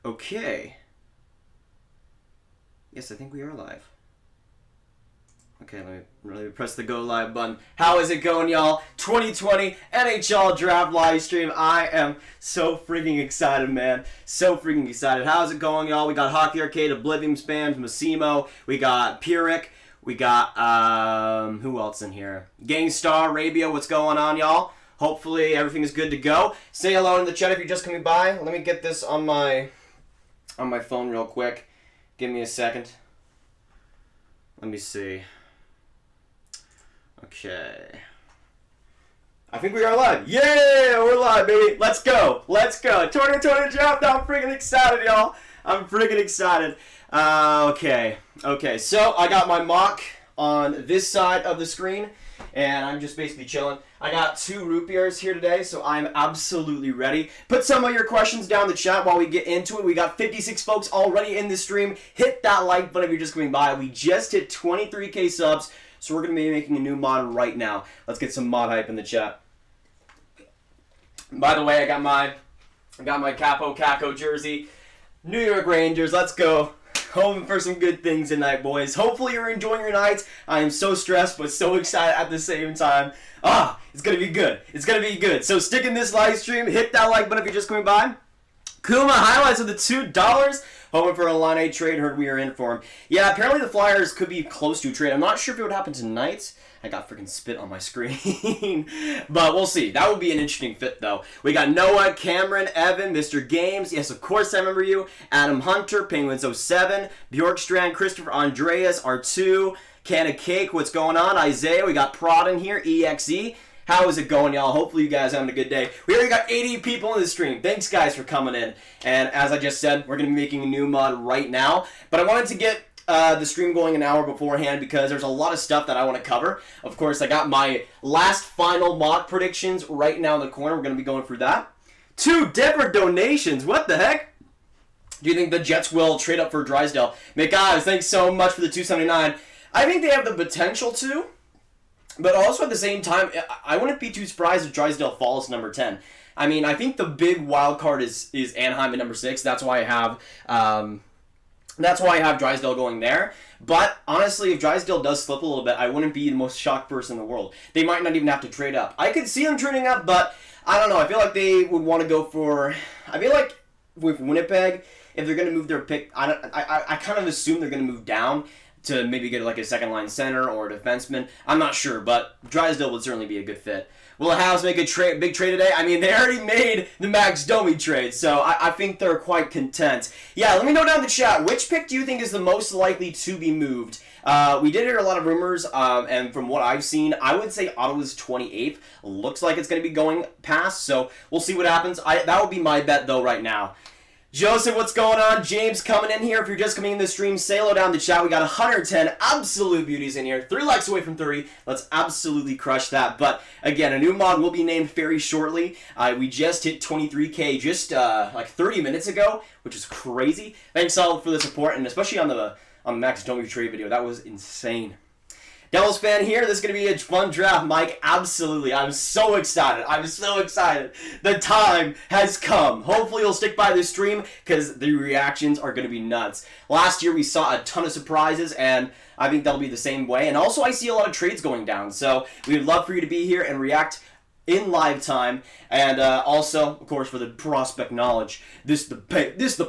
Okay. Yes, I think we are live. Okay, let me press the go live button. How is it going, y'all? 2020 NHL Draft live stream. I am so freaking excited, man. So freaking excited. How's it going, y'all? We got Hockey Arcade, Oblivion Spams, Massimo. We got Pyrrhic. We got, who else in here? Gangstar, Arabia. What's going on, y'all? Hopefully everything is good to go. Say hello in the chat if you're just coming by. Let me get this on my phone real quick. Give me a second. Let me see. Okay. I think we are live. Yeah, we're live, baby. Let's go. Let's go. 2020 draft. I'm freaking excited, y'all. I'm freaking excited. Okay. So I got my mock on this side of the screen, and I'm just basically chilling. I got 2 root beers here today, so I'm absolutely ready. Put some of your questions down in the chat while we get into it. We got 56 folks already in the stream. Hit that like button if you're just coming by. We just hit 23K subs, so we're going to be making a new mod right now. Let's get some mod hype in the chat. By the way, I got my Capo Caco jersey. New York Rangers, let's go. Hoping for some good things tonight, boys. Hopefully you're enjoying your nights. I am so stressed, but so excited at the same time. It's going to be good. It's going to be good. So stick in this live stream. Hit that like button if you're just coming by. Kuma highlights of the $2. Hoping for a line A trade. Heard we are in for him. Yeah, apparently the Flyers could be close to a trade. I'm not sure if it would happen tonight. I got freaking spit on my screen. But we'll see. That would be an interesting fit, though. We got Noah, Cameron, Evan, Mr. Games. Yes, of course I remember you. Adam Hunter, Penguins07, Bjorkstrand, Christopher Andreas, R2, Can of Cake. What's going on? Isaiah. We got Prod in here. EXE. How is it going, y'all? Hopefully you guys are having a good day. We already got 80 people in the stream. Thanks, guys, for coming in. And as I just said, we're going to be making a new mod right now. But I wanted to get the stream going an hour beforehand because there's a lot of stuff that I want to cover. Of course, I got my last final mock predictions right now in the corner. We're going to be going through that. 2 different donations. What the heck? Do you think the Jets will trade up for Drysdale? McIves, thanks so much for the $2.79. I think they have the potential to. But also at the same time, I wouldn't be too surprised if Drysdale falls to number 10. I mean, I think the big wild card is Anaheim at number 6. That's why I have Drysdale going there. But honestly, if Drysdale does slip a little bit, I wouldn't be the most shocked person in the world. They might not even have to trade up. I could see them trading up, but I don't know. I feel like they would want to go for. I feel like with Winnipeg, if they're going to move their pick, I kind of assume they're going to move down to maybe get like a second line center or a defenseman. I'm not sure, but Drysdale would certainly be a good fit. Will the Habs make a big trade today? I mean, they already made the Max Domi trade, so I think they're quite content. Yeah, let me know down in the chat, which pick do you think is the most likely to be moved? We did hear a lot of rumors, and from what I've seen, I would say Ottawa's 28th. Looks like it's going to be going past, so we'll see what happens. That would be my bet, though, right now. Joseph, what's going on? James coming in here. If you're just coming in the stream, say hello down in the chat. We got 110 absolute beauties in here. 3 likes away from 30. Let's absolutely crush that. But again, a new mod will be named very shortly. We just hit 23K just like 30 minutes ago, which is crazy. Thanks all for the support, and especially on the Max Domi trade video. That was insane. Devils fan here. This is going to be a fun draft, Mike. Absolutely. I'm so excited. I'm so excited. The time has come. Hopefully you'll stick by this stream because the reactions are going to be nuts. Last year we saw a ton of surprises, and I think that'll be the same way. And also I see a lot of trades going down. So we would love for you to be here and react in live time, and also, of course, for the prospect knowledge, this the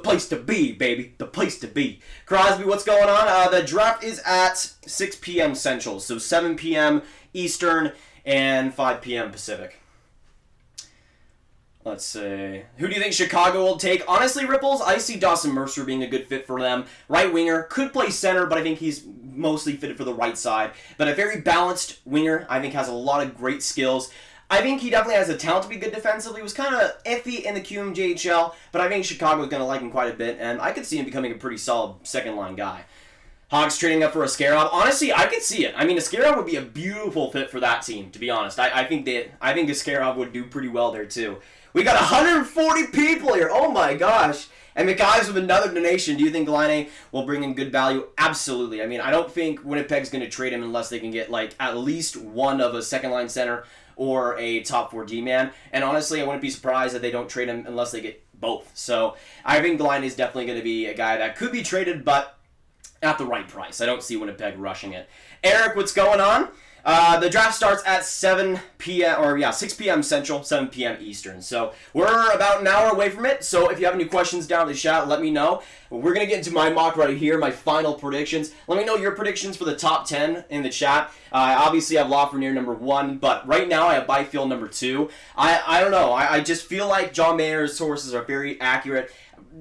place to be, baby, the place to be. Crosby, what's going on? The draft is at 6 p.m. Central, so 7 p.m. Eastern and 5 p.m. Pacific. Let's see. Who do you think Chicago will take? Honestly, Ripples, I see Dawson Mercer being a good fit for them. Right winger, could play center, but I think he's mostly fitted for the right side. But a very balanced winger, I think has a lot of great skills. I think he definitely has the talent to be good defensively. He was kind of iffy in the QMJHL, but I think Chicago's going to like him quite a bit, and I could see him becoming a pretty solid second-line guy. Hawks trading up for Askarov. Honestly, I could see it. I mean, Askarov would be a beautiful fit for that team, to be honest. I think Askarov would do pretty well there, too. We got 140 people here. Oh, my gosh. And McIves with another donation. Do you think Graviteh will bring in good value? Absolutely. I mean, I don't think Winnipeg's going to trade him unless they can get, like, at least one of a second-line center or a top 4 D-man. And honestly, I wouldn't be surprised if they don't trade him unless they get both. So I think Line is definitely going to be a guy that could be traded, but at the right price. I don't see Winnipeg rushing it. Eric, what's going on? The draft starts at 7 p.m. or 6 p.m. Central, 7 p.m. Eastern. So we're about an hour away from it. So if you have any questions down in the chat, let me know. We're going to get into my mock right here, my final predictions. Let me know your predictions for the top 10 in the chat. I obviously have Lafreniere number 1, but right now I have Byfield number 2. I don't know. I just feel like John Mayer's sources are very accurate.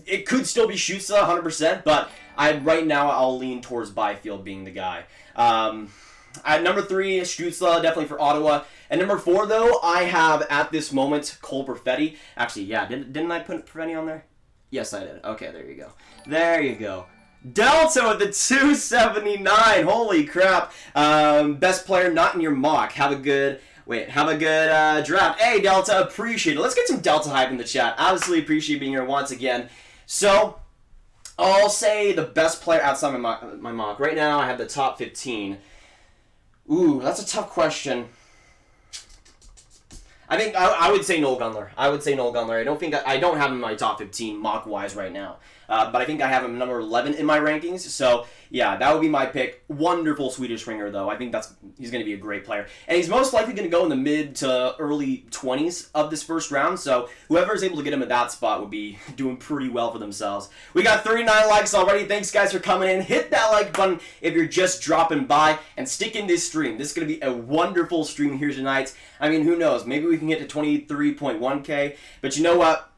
It could still be Stützle 100%, but right now I'll lean towards Byfield being the guy. At number 3, Stützle, definitely for Ottawa. And number 4, though, I have, at this moment, Cole Perfetti. Actually, yeah, didn't I put Perfetti on there? Yes, I did. Okay, there you go. There you go. Delta with the 279. Holy crap. Best player not in your mock. Have a good draft. Hey, Delta, appreciate it. Let's get some Delta hype in the chat. Absolutely appreciate being here once again. So, I'll say the best player outside my mock. Right now, I have the top 15. Ooh, that's a tough question. I think I would say Noel Gunler. I don't have him in my top 15 mock-wise right now. But I think I have him number 11 in my rankings. So, yeah, that would be my pick. Wonderful Swedish ringer, though. I think he's going to be a great player. And he's most likely going to go in the mid to early 20s of this first round. So, whoever is able to get him at that spot would be doing pretty well for themselves. We got 39 likes already. Thanks, guys, for coming in. Hit that like button if you're just dropping by. And stick in this stream. This is going to be a wonderful stream here tonight. I mean, who knows? Maybe we can get to 23.1K. But you know what?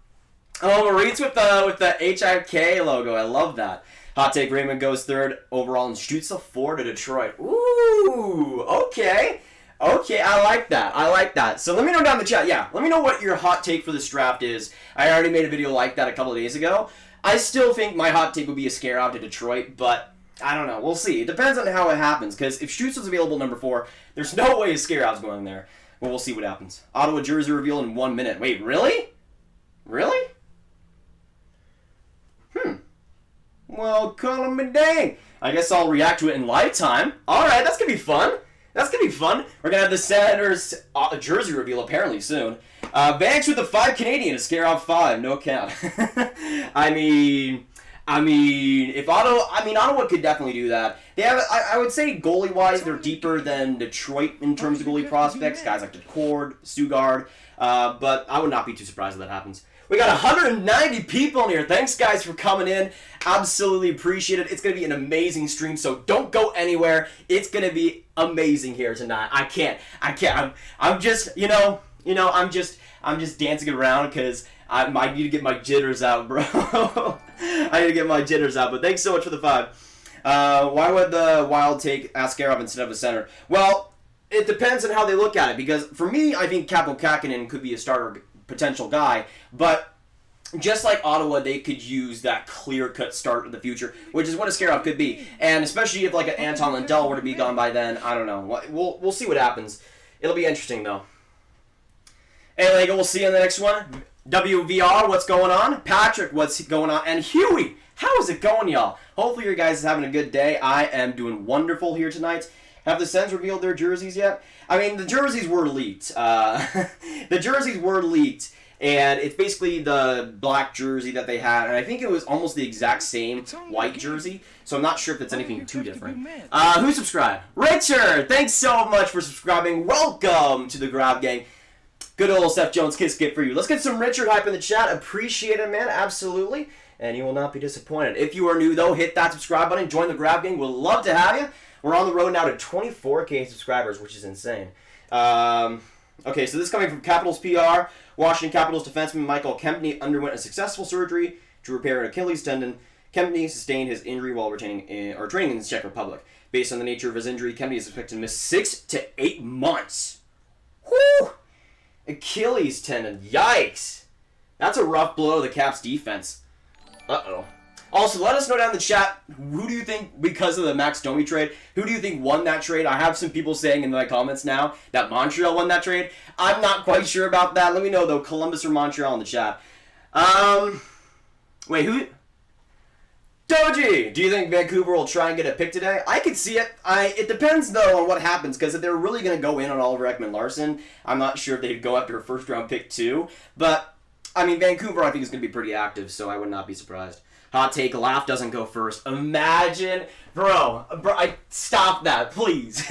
Oh, Maurice with the HIK logo. I love that. Hot take, Raymond goes 3rd overall and Stützle 4 to Detroit. Ooh, okay. Okay, I like that. So let me know down in the chat. Yeah, let me know what your hot take for this draft is. I already made a video like that a couple of days ago. I still think my hot take would be a scare off to Detroit, but I don't know. We'll see. It depends on how it happens, because if Stützle's available number 4, there's no way a scare off's going there. Well, we'll see what happens. Ottawa jersey reveal in 1 minute. Wait, really? Really? Well, call me dang. I guess I'll react to it in live time. Alright, that's going to be fun. We're going to have the Senators jersey reveal apparently soon. Banks with the 5 Canadian to scare off 5. No count. I mean, if Ottawa could definitely do that. They have, I would say, goalie-wise, they're deeper than Detroit in terms of goalie prospects. Guys like Decord, Stugard, but I would not be too surprised if that happens. We got 190 people in here. Thanks, guys, for coming in. Absolutely appreciate it. It's going to be an amazing stream, so don't go anywhere. It's going to be amazing here tonight. I can't. I'm just, I'm just dancing around because I need to get my jitters out, bro. I need to get my jitters out, but thanks so much for the 5. Why would the Wild take Askarov instead of a center? Well, it depends on how they look at it, because for me, I think Kaapo Kähkönen could be a starter potential guy, but just like Ottawa, they could use that clear-cut start in the future, which is what Askarov could be. And especially if like an Anton Lundell were to be gone by then, I don't know. We'll see what happens. It'll be interesting though. Hey, Lego, we'll see you in the next one. WVR, what's going on? Patrick, what's going on? And Huey, how is it going, y'all? Hopefully your guys are having a good day. I am doing wonderful here tonight. Have the Sens revealed their jerseys yet? I mean, the jerseys were leaked. And it's basically the black jersey that they had, and I think it was almost the exact same white jersey, so I'm not sure if it's anything too different. Who subscribed? Richard! Thanks so much for subscribing. Welcome to the Grav Gang. Good old Seth Jones kiss gift for you. Let's get some Richard hype in the chat. Appreciate it, man. Absolutely. And you will not be disappointed. If you are new, though, hit that subscribe button. Join the Grav Gang. We'd love to have you. We're on the road now to 24K subscribers, which is insane. Okay, so this is coming from Capitals PR. Washington Capitals defenseman Michael Kempny underwent a successful surgery to repair an Achilles tendon. Kempny sustained his injury while training in the Czech Republic. Based on the nature of his injury, Kempny is expected to miss 6 to 8 months. Whew! Achilles tendon. Yikes! That's a rough blow to the Caps defense. Uh-oh. Also, let us know down in the chat, who do you think, because of the Max Domi trade, who do you think won that trade? I have some people saying in my comments now that Montreal won that trade. I'm not quite sure about that. Let me know, though, Columbus or Montreal in the chat. Wait, who? Doji! Do you think Vancouver will try and get a pick today? I could see it. It depends, though, on what happens, because if they're really going to go in on Oliver Ekman-Larsson, I'm not sure if they'd go after a first-round pick, too. But I mean, Vancouver, I think, is going to be pretty active, so I would not be surprised. Hot take, Laf doesn't go first. Imagine, bro, stop that, please.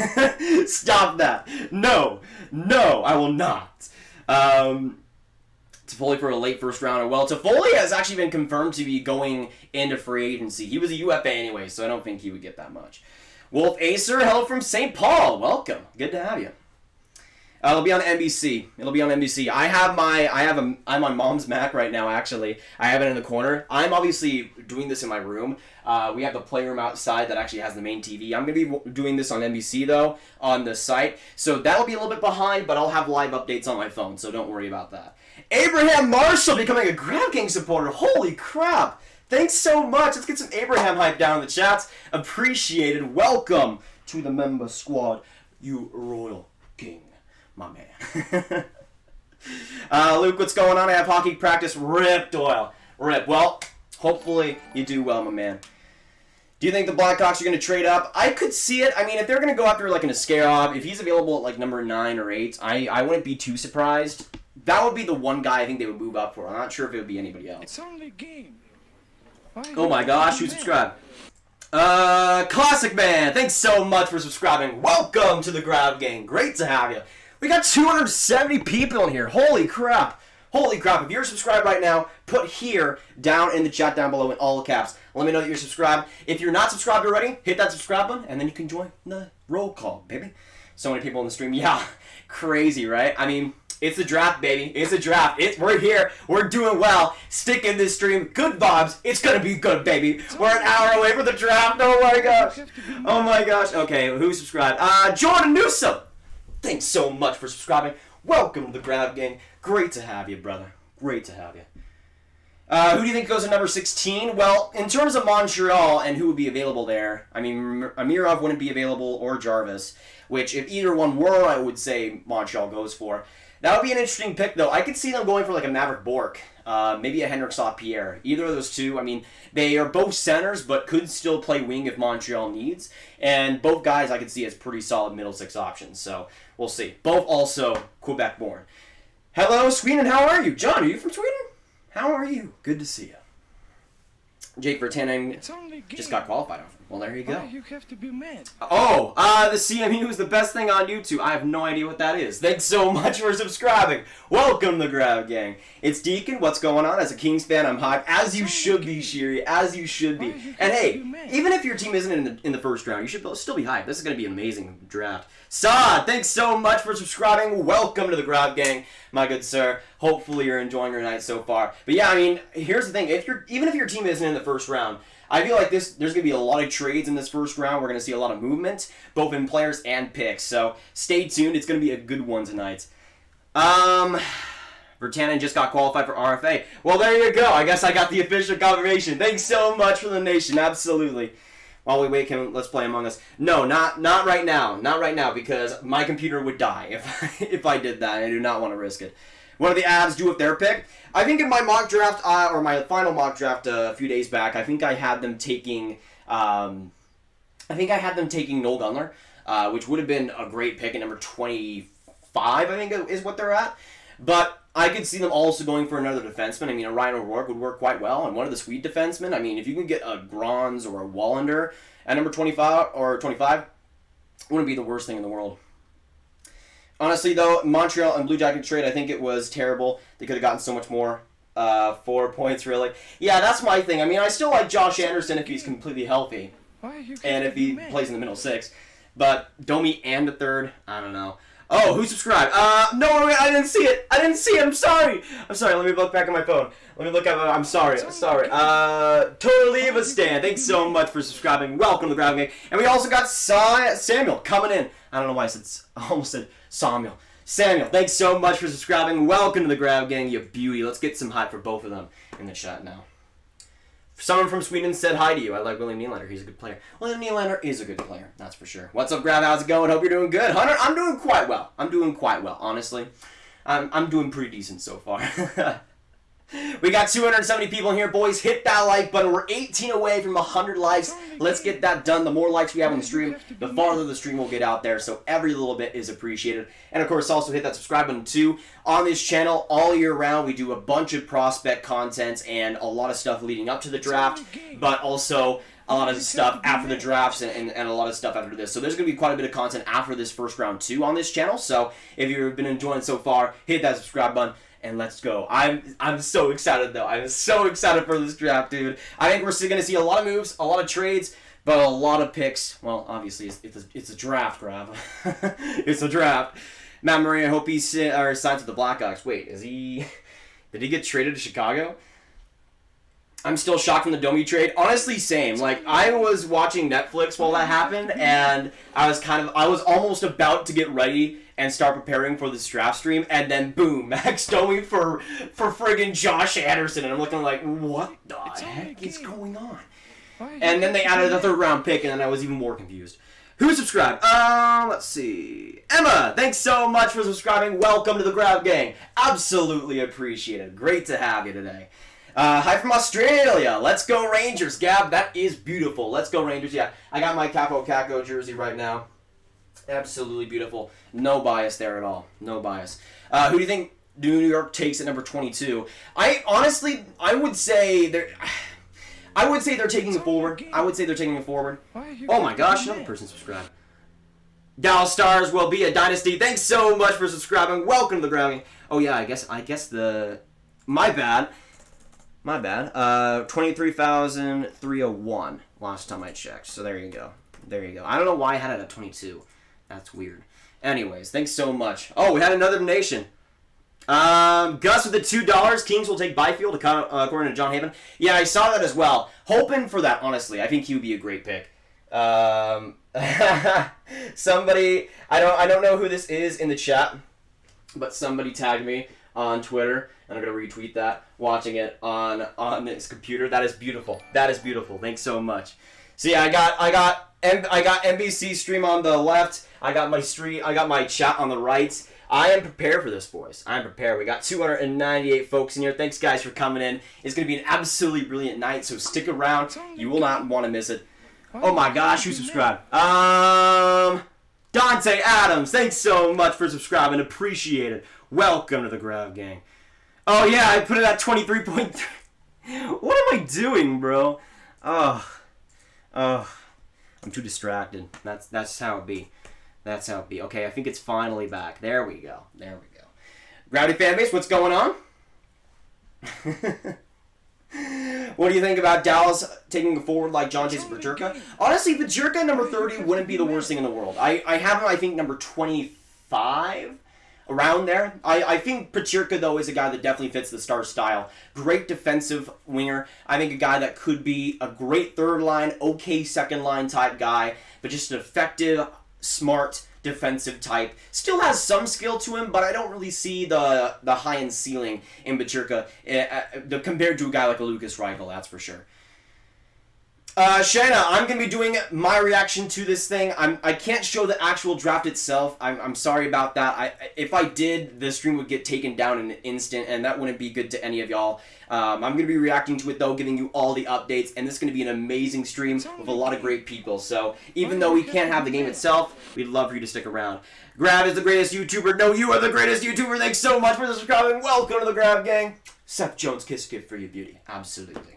Stop that. No, I will not. Toffoli for a late first rounder. Well, Toffoli has actually been confirmed to be going into free agency. He was a UFA anyway, so I don't think he would get that much. Wolf Acer, hello from St. Paul. Welcome. Good to have you. It'll be on NBC. I'm on Mom's Mac right now, actually. I have it in the corner. I'm obviously doing this in my room. We have the playroom outside that actually has the main TV. I'm going to be doing this on NBC, though, on the site. So that'll be a little bit behind, but I'll have live updates on my phone, so don't worry about that. Abraham Marshall becoming a Grav Gang supporter. Holy crap. Thanks so much. Let's get some Abraham hype down in the chats. Appreciated. Welcome to the member squad, you royal king. My man. Luke, what's going on? I have hockey practice. Rip, Doyle. Rip. Well, hopefully you do well, my man. Do you think the Blackhawks are going to trade up? I could see it. I mean, if they're going to go after like an Askarov, if he's available at like number 9 or 8, I wouldn't be too surprised. That would be the one guy I think they would move up for. I'm not sure if it would be anybody else. It's only a game. Oh my gosh, who subscribed? Classic Man, thanks so much for subscribing. Welcome to the Grav Gang. Great to have you. We got 270 people in here. Holy crap. Holy crap. If you're subscribed right now, put here down in the chat down below in all caps. Let me know that you're subscribed. If you're not subscribed already, hit that subscribe button, and then you can join the roll call, baby. So many people in the stream. Yeah, crazy, right? I mean, it's the draft, baby. It's a draft. We're here. We're doing well. Stick in this stream. Good vibes. It's going to be good, baby. We're an hour away from the draft. Oh, my gosh. Oh, my gosh. Okay, who subscribed? Jordan Newsom. Thanks so much for subscribing. Welcome to the Grav Gang. Great to have you, brother. Great to have you. Who do you think goes to number 16? Well, in terms of Montreal and who would be available there, I mean, Amirov wouldn't be available or Jarvis, which if either one were, I would say Montreal goes for. That would be an interesting pick, though. I could see them going for like a Maverick Bork, maybe a Henrik Saint-Pierre. Either of those two. I mean, they are both centers, but could still play wing if Montreal needs. And both guys I could see as pretty solid middle six options. So we'll see. Both also Quebec-born. Hello, Sweden. How are you? John, are you from Sweden? How are you? Good to see you. Jake Vertanen just got qualified. Well, there you go. You have to be mad. Oh, the CMU is the best thing on YouTube. I have no idea what that is. Thanks so much for subscribing. Welcome to the Grav Gang. It's Deacon. What's going on? As a Kings fan, I'm hyped. As you should be, Shiri. As you should be. And hey, even if your team isn't in the first round, you should still be hyped. This is going to be an amazing draft. Saad, thanks so much for subscribing. Welcome to the Grav Gang, my good sir. Hopefully you're enjoying your night so far. But yeah, I mean, here's the thing. Even if your team isn't in the first round, I feel like there's going to be a lot of trades in this first round. We're going to see a lot of movement, both in players and picks. So stay tuned. It's going to be a good one tonight. Vertanen just got qualified for RFA. Well, there you go. I guess I got the official confirmation. Thanks so much for the nation. Absolutely. While we wait, let's play Among Us. No, not right now. Not right now, because my computer would die if I did that. I do not want to risk it. What do the Avs do with their pick? I think in my mock draft, or my final mock draft a few days back, I think I had them taking, Noel Gunler, which would have been a great pick at number 25, I think is what they're at. But I could see them also going for another defenseman. I mean, a Ryan O'Rourke would work quite well, and one of the Swede defensemen. I mean, if you can get a Grons or a Wallander at number 25 wouldn't be the worst thing in the world. Honestly, though, Montreal and Blue Jackets trade, I think it was terrible. They could have gotten so much more. 4 points, really. Yeah, that's my thing. I mean, I still like Josh Anderson if he's completely healthy. And if he plays in the middle six. But Domi and the third, I don't know. Oh, who subscribed? No, wait, I didn't see it. I'm sorry. Let me look back at my phone. Let me look at I'm sorry. Totally a stand. Thanks so much for subscribing. Welcome to the Grav Gang. And we also got Samuel coming in. I don't know why I almost said Samuel. Samuel, thanks so much for subscribing. Welcome to the Grav Gang, you beauty. Let's get some hype for both of them in the chat now. Someone from Sweden said hi to you. I like William Nylander. He's a good player. William Nylander is a good player. That's for sure. What's up, Grav? How's it going? Hope you're doing good. Hunter, I'm doing quite well. Honestly. I'm doing pretty decent so far. We got 270 people in here, boys. Hit that like button. We're 18 away from 100 likes. Let's get that done. The more likes we have on the stream, the farther the stream will get out there. So every little bit is appreciated. And of course, also hit that subscribe button too. On this channel, all year round, we do a bunch of prospect content and a lot of stuff leading up to the draft, but also a lot of stuff after the drafts and a lot of stuff after this. So there's going to be quite a bit of content after this first round too on this channel. So if you've been enjoying it so far, hit that subscribe button. And let's go. I'm so excited, though. I'm so excited for this draft, dude. I think we're still going to see a lot of moves, a lot of trades, but a lot of picks. Well, obviously, it's a draft, Grav. It's a draft. Matt Murray, I hope he's signed to the Blackhawks. Wait, is he... Did he get traded to Chicago? I'm still shocked from the Domi trade. Honestly, same. Like, I was watching Netflix while that happened, and I was almost about to get ready and start preparing for this draft stream, and then boom, Max Domi for friggin' Josh Anderson, and I'm looking like, what the heck is going on? And then they added a third round pick, and then I was even more confused. Who subscribed? Let's see. Emma, thanks so much for subscribing. Welcome to the Grav Gang. Absolutely appreciated. Great to have you today. Hi from Australia. Let's go Rangers, Gab. That is beautiful. Let's go Rangers. Yeah, I got my Capo Caco jersey right now. Absolutely beautiful. No bias there at all. No bias. Who do you think New York takes at number 22? I would say they're taking it forward. I would say they're taking it forward. Oh my gosh, another person subscribed. Dallas Stars will be a dynasty. Thanks so much for subscribing. Welcome to the Gravity. Oh yeah, I guess the my bad. 23,301 last time I checked. So there you go. I don't know why I had it at 22. That's weird. Anyways, thanks so much. Oh, we had another donation. Gus with the $2. Kings will take Byfield, according to John Haven. Yeah, I saw that as well. Hoping for that, honestly. I think he would be a great pick. Somebody, I don't know who this is in the chat, but somebody tagged me on Twitter, and I'm gonna retweet that. Watching it on his computer. That is beautiful. That is beautiful. Thanks so much. So yeah, I got NBC stream on the left. I got my chat on the right. I am prepared for this, boys. I am prepared. We got 298 folks in here. Thanks, guys, for coming in. It's going to be an absolutely brilliant night, so stick around. You will not want to miss it. Oh, my gosh. Who subscribed? Dante Adams. Thanks so much for subscribing. Appreciate it. Welcome to the Grav Gang. Oh, yeah. I put it at 23.3. What am I doing, bro? Oh. I'm too distracted. That's how it be. That's how it be. Okay, I think it's finally back. There we go. Graviteh fanbase, what's going on? What do you think about Dallas taking a forward like John Jason Peterka? Honestly, Peterka number 30 wouldn't be the worst thing in the world. I have him, I think, number 25. Around there. I think Peterka, though, is a guy that definitely fits the Star style. Great defensive winger. I think a guy that could be a great third line, okay second line type guy, but just an effective, smart defensive type. Still has some skill to him, but I don't really see the high-end ceiling in Peterka compared to a guy like a Lucas Reichel, that's for sure. Shayna, I'm going to be doing my reaction to this thing. I can't show the actual draft itself. I'm sorry about that. If I did, the stream would get taken down in an instant, and that wouldn't be good to any of y'all. I'm going to be reacting to it, though, giving you all the updates, and this is going to be an amazing stream with a lot of great people. So even though we can't have the game itself, we'd love for you to stick around. Grav is the greatest YouTuber. No, you are the greatest YouTuber. Thanks so much for subscribing. Welcome to the Grav Gang. Seth Jones, kiss gift for your beauty. Absolutely.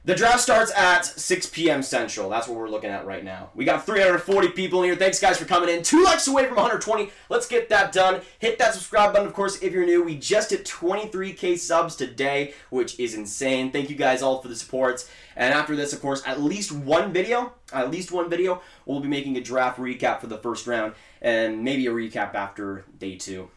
The draft starts at 6 p.m. Central. That's what we're looking at right now. We got 340 people in here. Thanks, guys, for coming in. 2 likes away from 120. Let's get that done. Hit that subscribe button, of course, if you're new. We just hit 23K subs today, which is insane. Thank you guys all for the support. And after this, of course, at least one video, we'll be making a draft recap for the first round, and maybe a recap after day 2.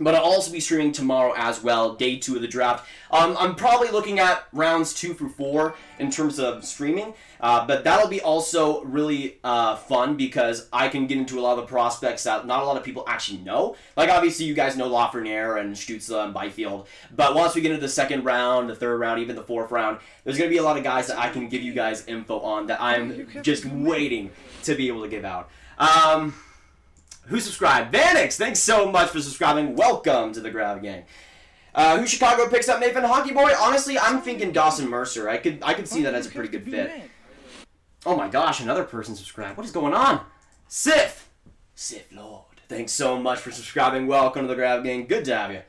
But I'll also be streaming tomorrow as well, day 2 of the draft. I'm probably looking at rounds 2 through 4 in terms of streaming. But that'll be also really fun because I can get into a lot of the prospects that not a lot of people actually know. Like, obviously, you guys know Lafreniere and Stützle and Byfield. But once we get into the second round, the third round, even the fourth round, there's going to be a lot of guys that I can give you guys info on that I'm just waiting to be able to give out. Who subscribed? Vanix, thanks so much for subscribing. Welcome to the Grav Gang. Who Chicago picks up Nathan Hockey Boy? Honestly, I'm thinking Dawson Mercer. I could see that as a pretty good fit. Oh my gosh, another person subscribed. What is going on? Sif Lord. Thanks so much for subscribing. Welcome to the Grav Gang. Good to have you.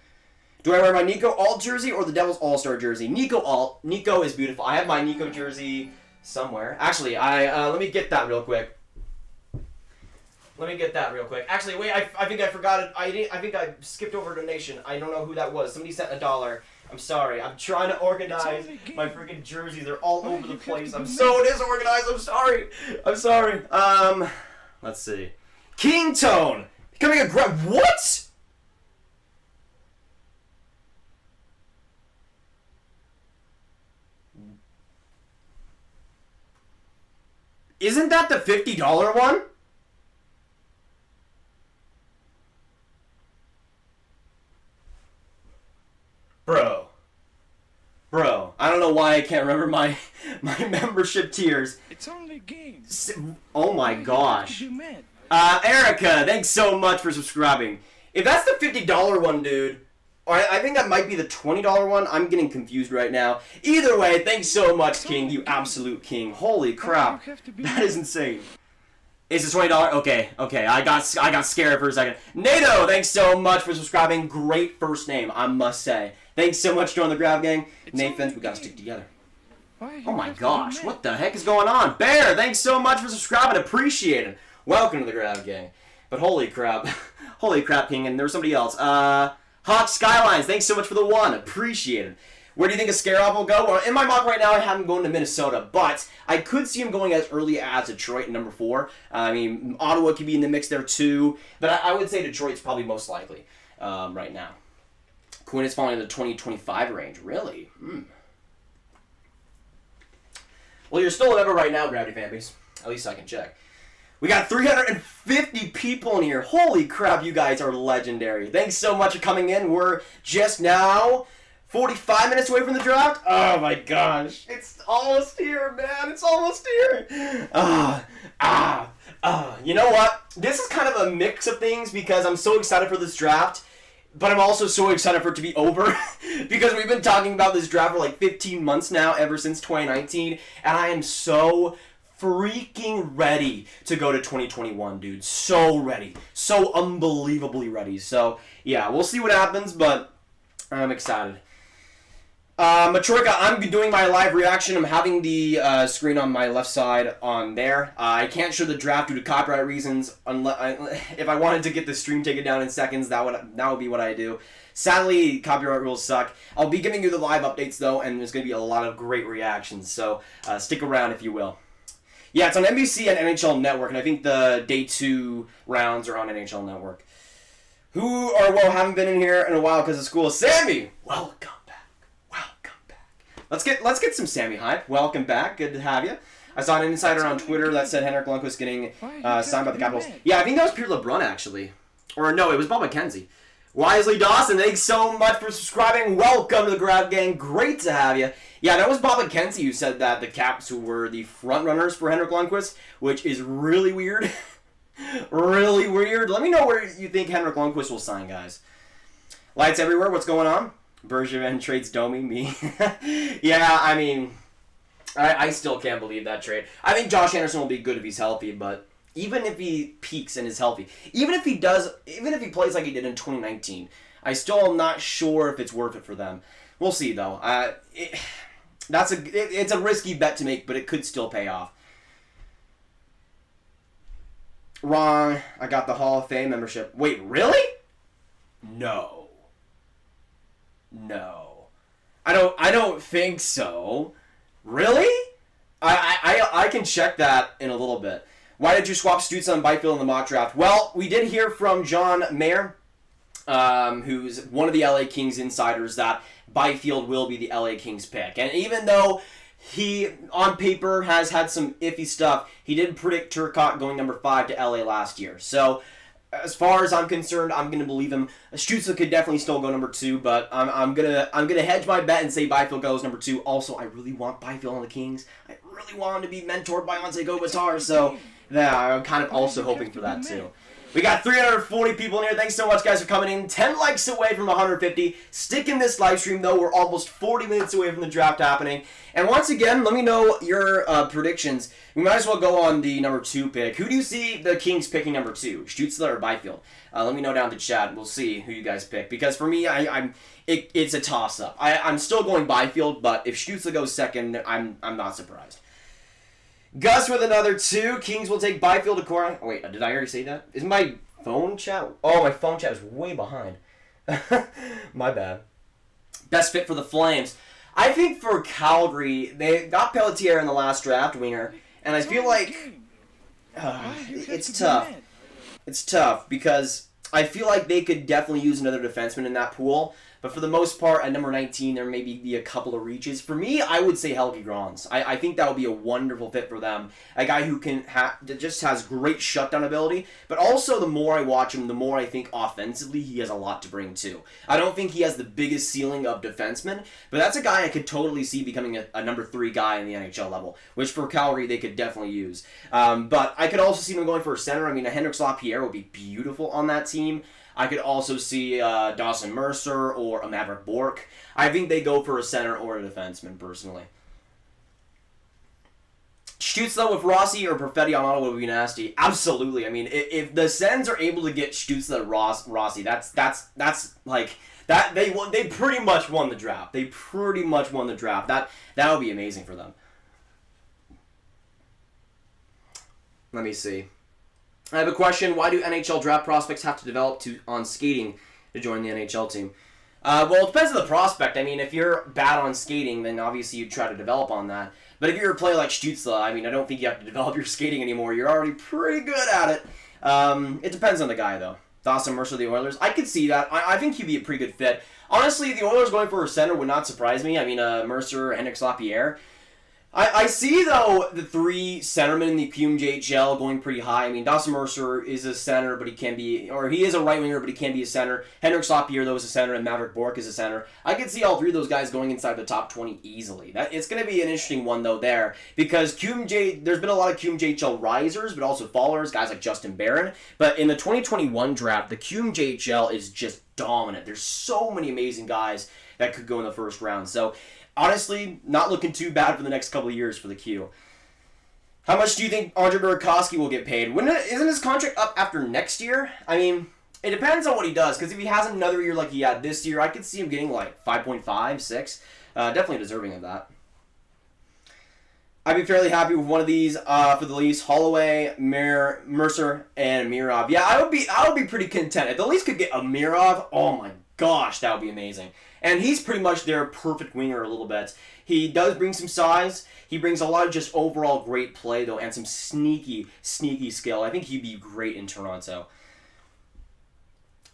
Do I wear my Nico Alt jersey or the Devils All-Star jersey? Nico Alt. Nico is beautiful. I have my Nico jersey somewhere. Actually, let me get that real quick. Actually, wait, I think I forgot it. I think I skipped over a donation. I don't know who that was. Somebody sent $1. I'm sorry. I'm trying to organize my freaking jerseys. They're all over the place. I'm so disorganized. I'm sorry. Let's see. King Tone becoming a Grav. What? Isn't that the $50 one? Bro, I don't know why I can't remember my membership tiers. It's only games. Oh my gosh. Erica, thanks so much for subscribing. If that's the $50 one, dude, or I think that might be the $20 one. I'm getting confused right now. Either way, thanks so much, King. You absolute king. Holy crap. That is insane. Is it $20? Okay. I got scared for a second. Nato, thanks so much for subscribing. Great first name, I must say. Thanks so much for joining the Grav Gang. Nathan, we gotta stick together. Oh my gosh, what the heck is going on? Bear, thanks so much for subscribing. Appreciate it. Welcome to the Grav Gang. But holy crap, King, and there was somebody else. Hawk Skylines, thanks so much for the 1. Appreciate it. Where do you think Askarov will go? Well, in my mock right now, I have him going to Minnesota, but I could see him going as early as Detroit in number 4. I mean, Ottawa could be in the mix there too, but I would say Detroit's probably most likely right now. Quinn is falling in the 20-25 range. Really? Well, you're still a member right now, Graviteh fanbase. At least I can check. We got 350 people in here. Holy crap, you guys are legendary. Thanks so much for coming in. We're just now 45 minutes away from the draft. Oh my gosh. It's almost here, man. It's almost here. You know what? This is kind of a mix of things because I'm so excited for this draft. But I'm also so excited for it to be over because we've been talking about this draft for like 15 months now, ever since 2019, and I am so freaking ready to go to 2021, dude. So ready. So unbelievably ready. So, yeah, we'll see what happens, but I'm excited. Matroika, I'm doing my live reaction. I'm having the screen on my left side on there. I can't show the draft due to copyright reasons. If I wanted to get the stream taken down in seconds, that would be what I do. Sadly, copyright rules suck. I'll be giving you the live updates, though, and there's going to be a lot of great reactions, so stick around if you will. Yeah, it's on NBC and NHL Network, and I think the Day 2 rounds are on NHL Network. Who or haven't been in here in a while because of school? Sammy! Welcome. Let's get some Sammy hype. Welcome back. Good to have you. I saw an insider on Twitter that said Henrik Lundqvist getting signed by the Capitals. Yeah, I think that was Pierre LeBrun, actually. Or no, it was Bob McKenzie. Wisely Dawson, thanks so much for subscribing. Welcome to the Grav Gang. Great to have you. Yeah, that was Bob McKenzie who said that the Caps who were the front runners for Henrik Lundqvist, which is really weird. Really weird. Let me know where you think Henrik Lundqvist will sign, guys. Lights everywhere. What's going on? Bergevin trades Domi, me. Yeah, I mean, I still can't believe that trade. I think Josh Anderson will be good if he's healthy, but even if he peaks and is healthy, even if he plays like he did in 2019, I still am not sure if it's worth it for them. We'll see, though. It's a risky bet to make, but it could still pay off. Wrong. I got the Hall of Fame membership. Wait, really? No. I don't think so. Really? I can check that in a little bit. Why did you swap Stutz on Byfield in the mock draft? Well, we did hear from John Mayer, who's one of the LA Kings insiders, that Byfield will be the LA Kings pick. And even though he, on paper, has had some iffy stuff, he did predict Turcotte going number 5 to LA last year. So, as far as I'm concerned, I'm gonna believe him. Stützle could definitely still go number 2, but I'm gonna hedge my bet and say Byfield goes number 2. Also, I really want Byfield on the Kings. I really want him to be mentored by Anze Kopitar, so yeah, I'm kind of also hoping for that too. We got 340 people in here. Thanks so much, guys, for coming in. 10 likes away from 150. Stick in this live stream, though. We're almost 40 minutes away from the draft happening. And once again, let me know your predictions. We might as well go on the number 2 pick. Who do you see the Kings picking number 2? Stutzle or Byfield? Let me know down in the chat. We'll see who you guys pick. Because for me, it's a toss-up. I'm still going Byfield, but if Stutzle goes second, I'm not surprised. Gus with another 2. Kings will take Byfield to Cora. Oh, wait, did I already say that? Is my phone chat? Oh, my phone chat is way behind. My bad. Best fit for the Flames. I think for Calgary, they got Pelletier in the last draft, winger, and I feel like it's tough. It's tough because I feel like they could definitely use another defenseman in that pool. But for the most part, at number 19, there may be a couple of reaches. For me, I would say Helge Grans. I think that would be a wonderful fit for them. A guy who that just has great shutdown ability. But also, the more I watch him, the more I think offensively he has a lot to bring too. I don't think he has the biggest ceiling of defenseman, but that's a guy I could totally see becoming a number 3 guy in the NHL level, which for Calgary they could definitely use. But I could also see them going for a center. I mean, a Henrik Lapierre would be beautiful on that team. I could also see Dawson Mercer or a Maverick Bourque. I think they go for a center or a defenseman, personally. Stutzle with Rossi or Perfetti on auto would be nasty. Absolutely. I mean, if the Sens are able to get Stutzle Rossi, that's like that. They pretty much won the draft. They pretty much won the draft. That would be amazing for them. Let me see. I have a question. Why do NHL draft prospects have to develop on skating to join the NHL team? Well, it depends on the prospect. I mean, if you're bad on skating, then obviously you try to develop on that. But if you're a player like Stutzle, I mean, I don't think you have to develop your skating anymore. You're already pretty good at it. It depends on the guy, though. Dawson Mercer, the Oilers. I could see that. I think he'd be a pretty good fit. Honestly, the Oilers going for a center would not surprise me. I mean, Mercer, Henrik Lapierre. I see, though, the 3 centermen in the QMJHL going pretty high. I mean, Dawson Mercer is a center, but he is a right winger, but he can be a center. Henrik Lapierre, though, is a center, and Maverick Bourque is a center. I could see all 3 of those guys going inside the top 20 easily. It's going to be an interesting one, though, there, because there's been a lot of QMJHL risers, but also fallers, guys like Justin Barron. But in the 2021 draft, the QMJHL is just dominant. There's so many amazing guys that could go in the first round. So, honestly, not looking too bad for the next couple of years for the Q. How much do you think Andre Burakovsky will get paid? Isn't his contract up after next year? I mean, it depends on what he does, because if he has another year like he had this year, I could see him getting like 5.5, 6. Definitely deserving of that. I'd be fairly happy with one of these for the Leafs. Holloway, Mercer, and Amirov. Yeah, I would be pretty content. If the Leafs could get Amirov, oh my gosh, that would be amazing. And he's pretty much their perfect winger a little bit. He does bring some size. He brings a lot of just overall great play, though, and some sneaky skill. I think he'd be great in Toronto.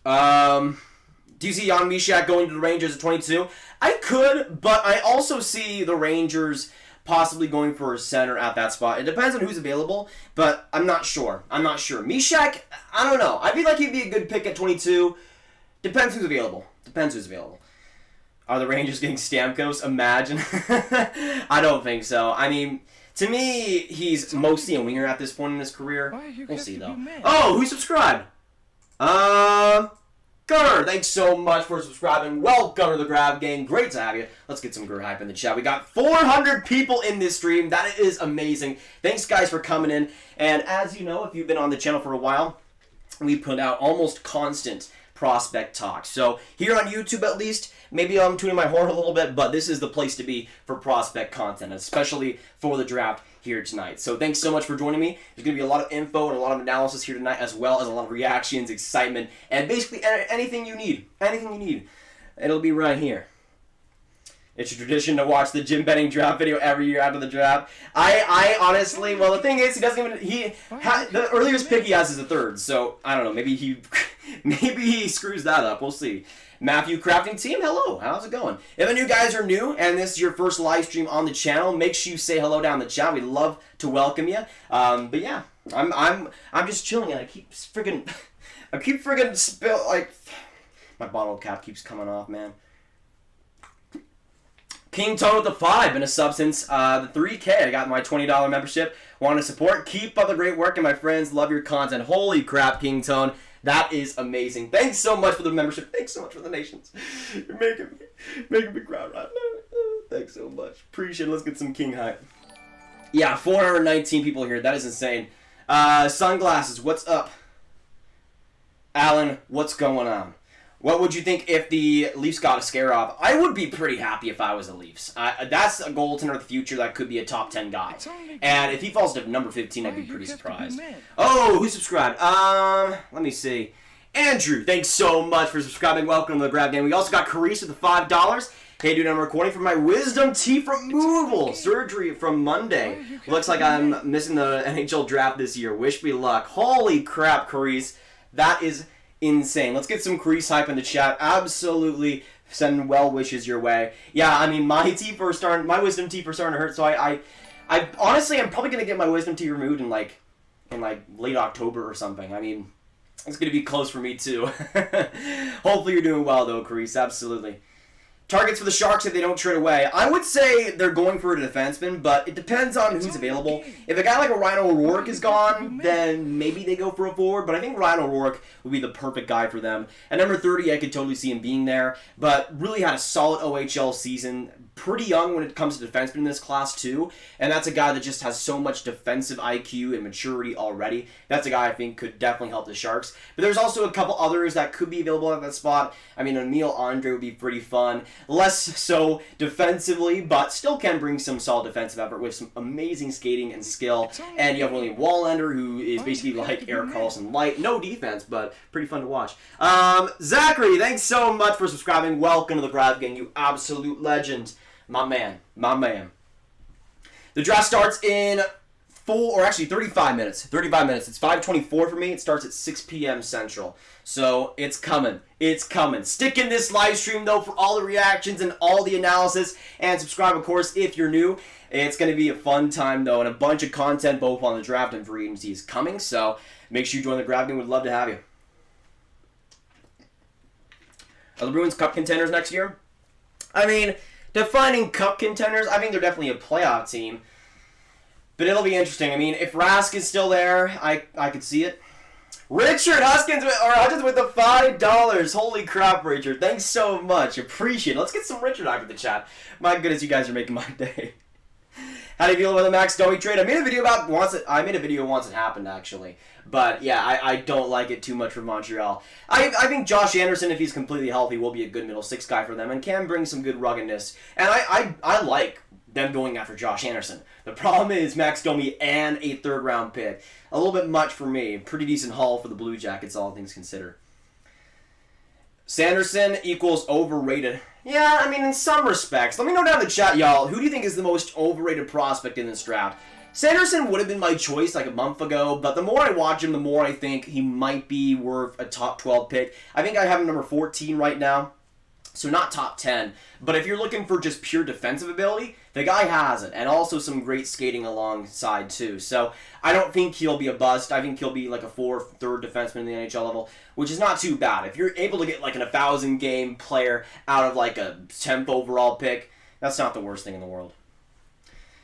Do you see Jan Mysak going to the Rangers at 22? I could, but I also see the Rangers possibly going for a center at that spot. It depends on who's available, but I'm not sure. Mysak, I don't know. I feel like he'd be a good pick at 22. Depends who's available. Are the Rangers getting Stamkos? Imagine. I don't think so. I mean, to me, he's mostly a winger at this point in his career. We'll see, though. Oh, who subscribed? Gunner, thanks so much for subscribing. Well, Gunner the Grav gang, great to have you. Let's get some Gur hype in the chat. We got 400 people in this stream. That is amazing. Thanks, guys, for coming in. And as you know, if you've been on the channel for a while, we put out almost constant prospect talk. So here on YouTube, at least, maybe I'm tuning my horn a little bit, but this is the place to be for prospect content, especially for the draft here tonight. So thanks so much for joining me. There's going to be a lot of info and a lot of analysis here tonight, as well as a lot of reactions, excitement, and basically anything you need. It'll be right here. It's a tradition to watch the Jim Benning draft video every year after the draft. I honestly, well, the thing is, he doesn't even, the earliest pick he has is a 3rd, so I don't know, maybe he screws that up. We'll see. Matthew Crafting Team, hello. How's it going? If any of you guys are new and this is your first live stream on the channel, make sure you say hello down in the chat. We'd love to welcome you. But yeah, I'm just chilling and I keep friggin' my bottle cap keeps coming off, man. King Tone with the 5, been a sub since the 3K. I got my $20 membership. Want to support? Keep up the great work, and my friends, love your content. Holy crap, King Tone. That is amazing. Thanks so much for the membership. Thanks so much for the nations. You're making me cry right now. Thanks so much. Appreciate it. Let's get some King hype. Yeah, 419 people here. That is insane. Sunglasses, what's up? Alan, what's going on? What would you think if the Leafs got a Scarab? I would be pretty happy if I was the Leafs. That's a goaltender of the future that could be a top 10 guy. And if he falls to number 15, I'd be pretty surprised. Oh, who subscribed? Let me see. Andrew, thanks so much for subscribing. Welcome to the Grav Game. We also got Carice with the $5. Hey, dude, I'm recording for my wisdom teeth removal surgery from Monday. Looks like I'm missing the NHL draft this year. Wish me luck. Holy crap, Carice. That is insane. Let's get some Carice hype in the chat. Absolutely send well wishes your way. Yeah, I mean, my wisdom teeth are starting to hurt, so I honestly, I'm probably going to get my wisdom teeth removed in like late October or something. I mean, it's going to be close for me too. Hopefully you're doing well though, Carice. Absolutely. Targets for the Sharks if they don't trade away. I would say they're going for a defenseman, but it depends on who's available. If a guy like a Ryan O'Rourke is gone, then maybe they go for a forward, but I think Ryan O'Rourke would be the perfect guy for them. At number 30, I could totally see him being there, but really had a solid OHL season. Pretty young when it comes to defensemen in this class too, and that's a guy that just has so much defensive IQ and maturity already. That's a guy I think could definitely help the Sharks. But there's also a couple others that could be available at that spot. I mean, Emil Andre would be pretty fun. Less so defensively, but still can bring some solid defensive effort with some amazing skating and skill. And you have William Wallander, who is basically like Erik Karlsson light. No defense, but pretty fun to watch. Zachary, thanks so much for subscribing. Welcome to the Grav Gang, you absolute legend. My man. The draft starts in 35 minutes. 35 minutes. It's 5:24 for me. It starts at 6 p.m. Central. So it's coming. It's coming. Stick in this live stream though for all the reactions and all the analysis. And subscribe, of course, if you're new. It's going to be a fun time though, and a bunch of content both on the draft and free agency is coming. So make sure you join the Grav Game. We'd love to have you. Are the Bruins Cup contenders next year? I mean, defining cup contenders, I think they're definitely a playoff team. But it'll be interesting. I mean, if Rask is still there, I could see it. Richard Hutchins with the $5. Holy crap, Richard. Thanks so much. Appreciate it. Let's get some Richard hype in the chat. My goodness, you guys are making my day. How do you feel about the Max Domi trade? I made a video once it happened, actually. But yeah, I don't like it too much for Montreal. I think Josh Anderson, if he's completely healthy, will be a good middle six guy for them and can bring some good ruggedness. And I like them going after Josh Anderson. The problem is Max Domi and a third-round pick. A little bit much for me. Pretty decent haul for the Blue Jackets, all things considered. Sanderson equals overrated. Yeah, I mean, in some respects. Let me know down in the chat, y'all. Who do you think is the most overrated prospect in this draft? Sanderson would have been my choice like a month ago, but the more I watch him, the more I think he might be worth a top 12 pick. I think I have him number 14 right now, so not top 10. But if you're looking for just pure defensive ability, the guy has it, and also some great skating alongside too. So I don't think he'll be a bust. I think he'll be like a third defenseman in the NHL level, which is not too bad. If you're able to get like an 1,000-game player out of like a 10th overall pick, that's not the worst thing in the world.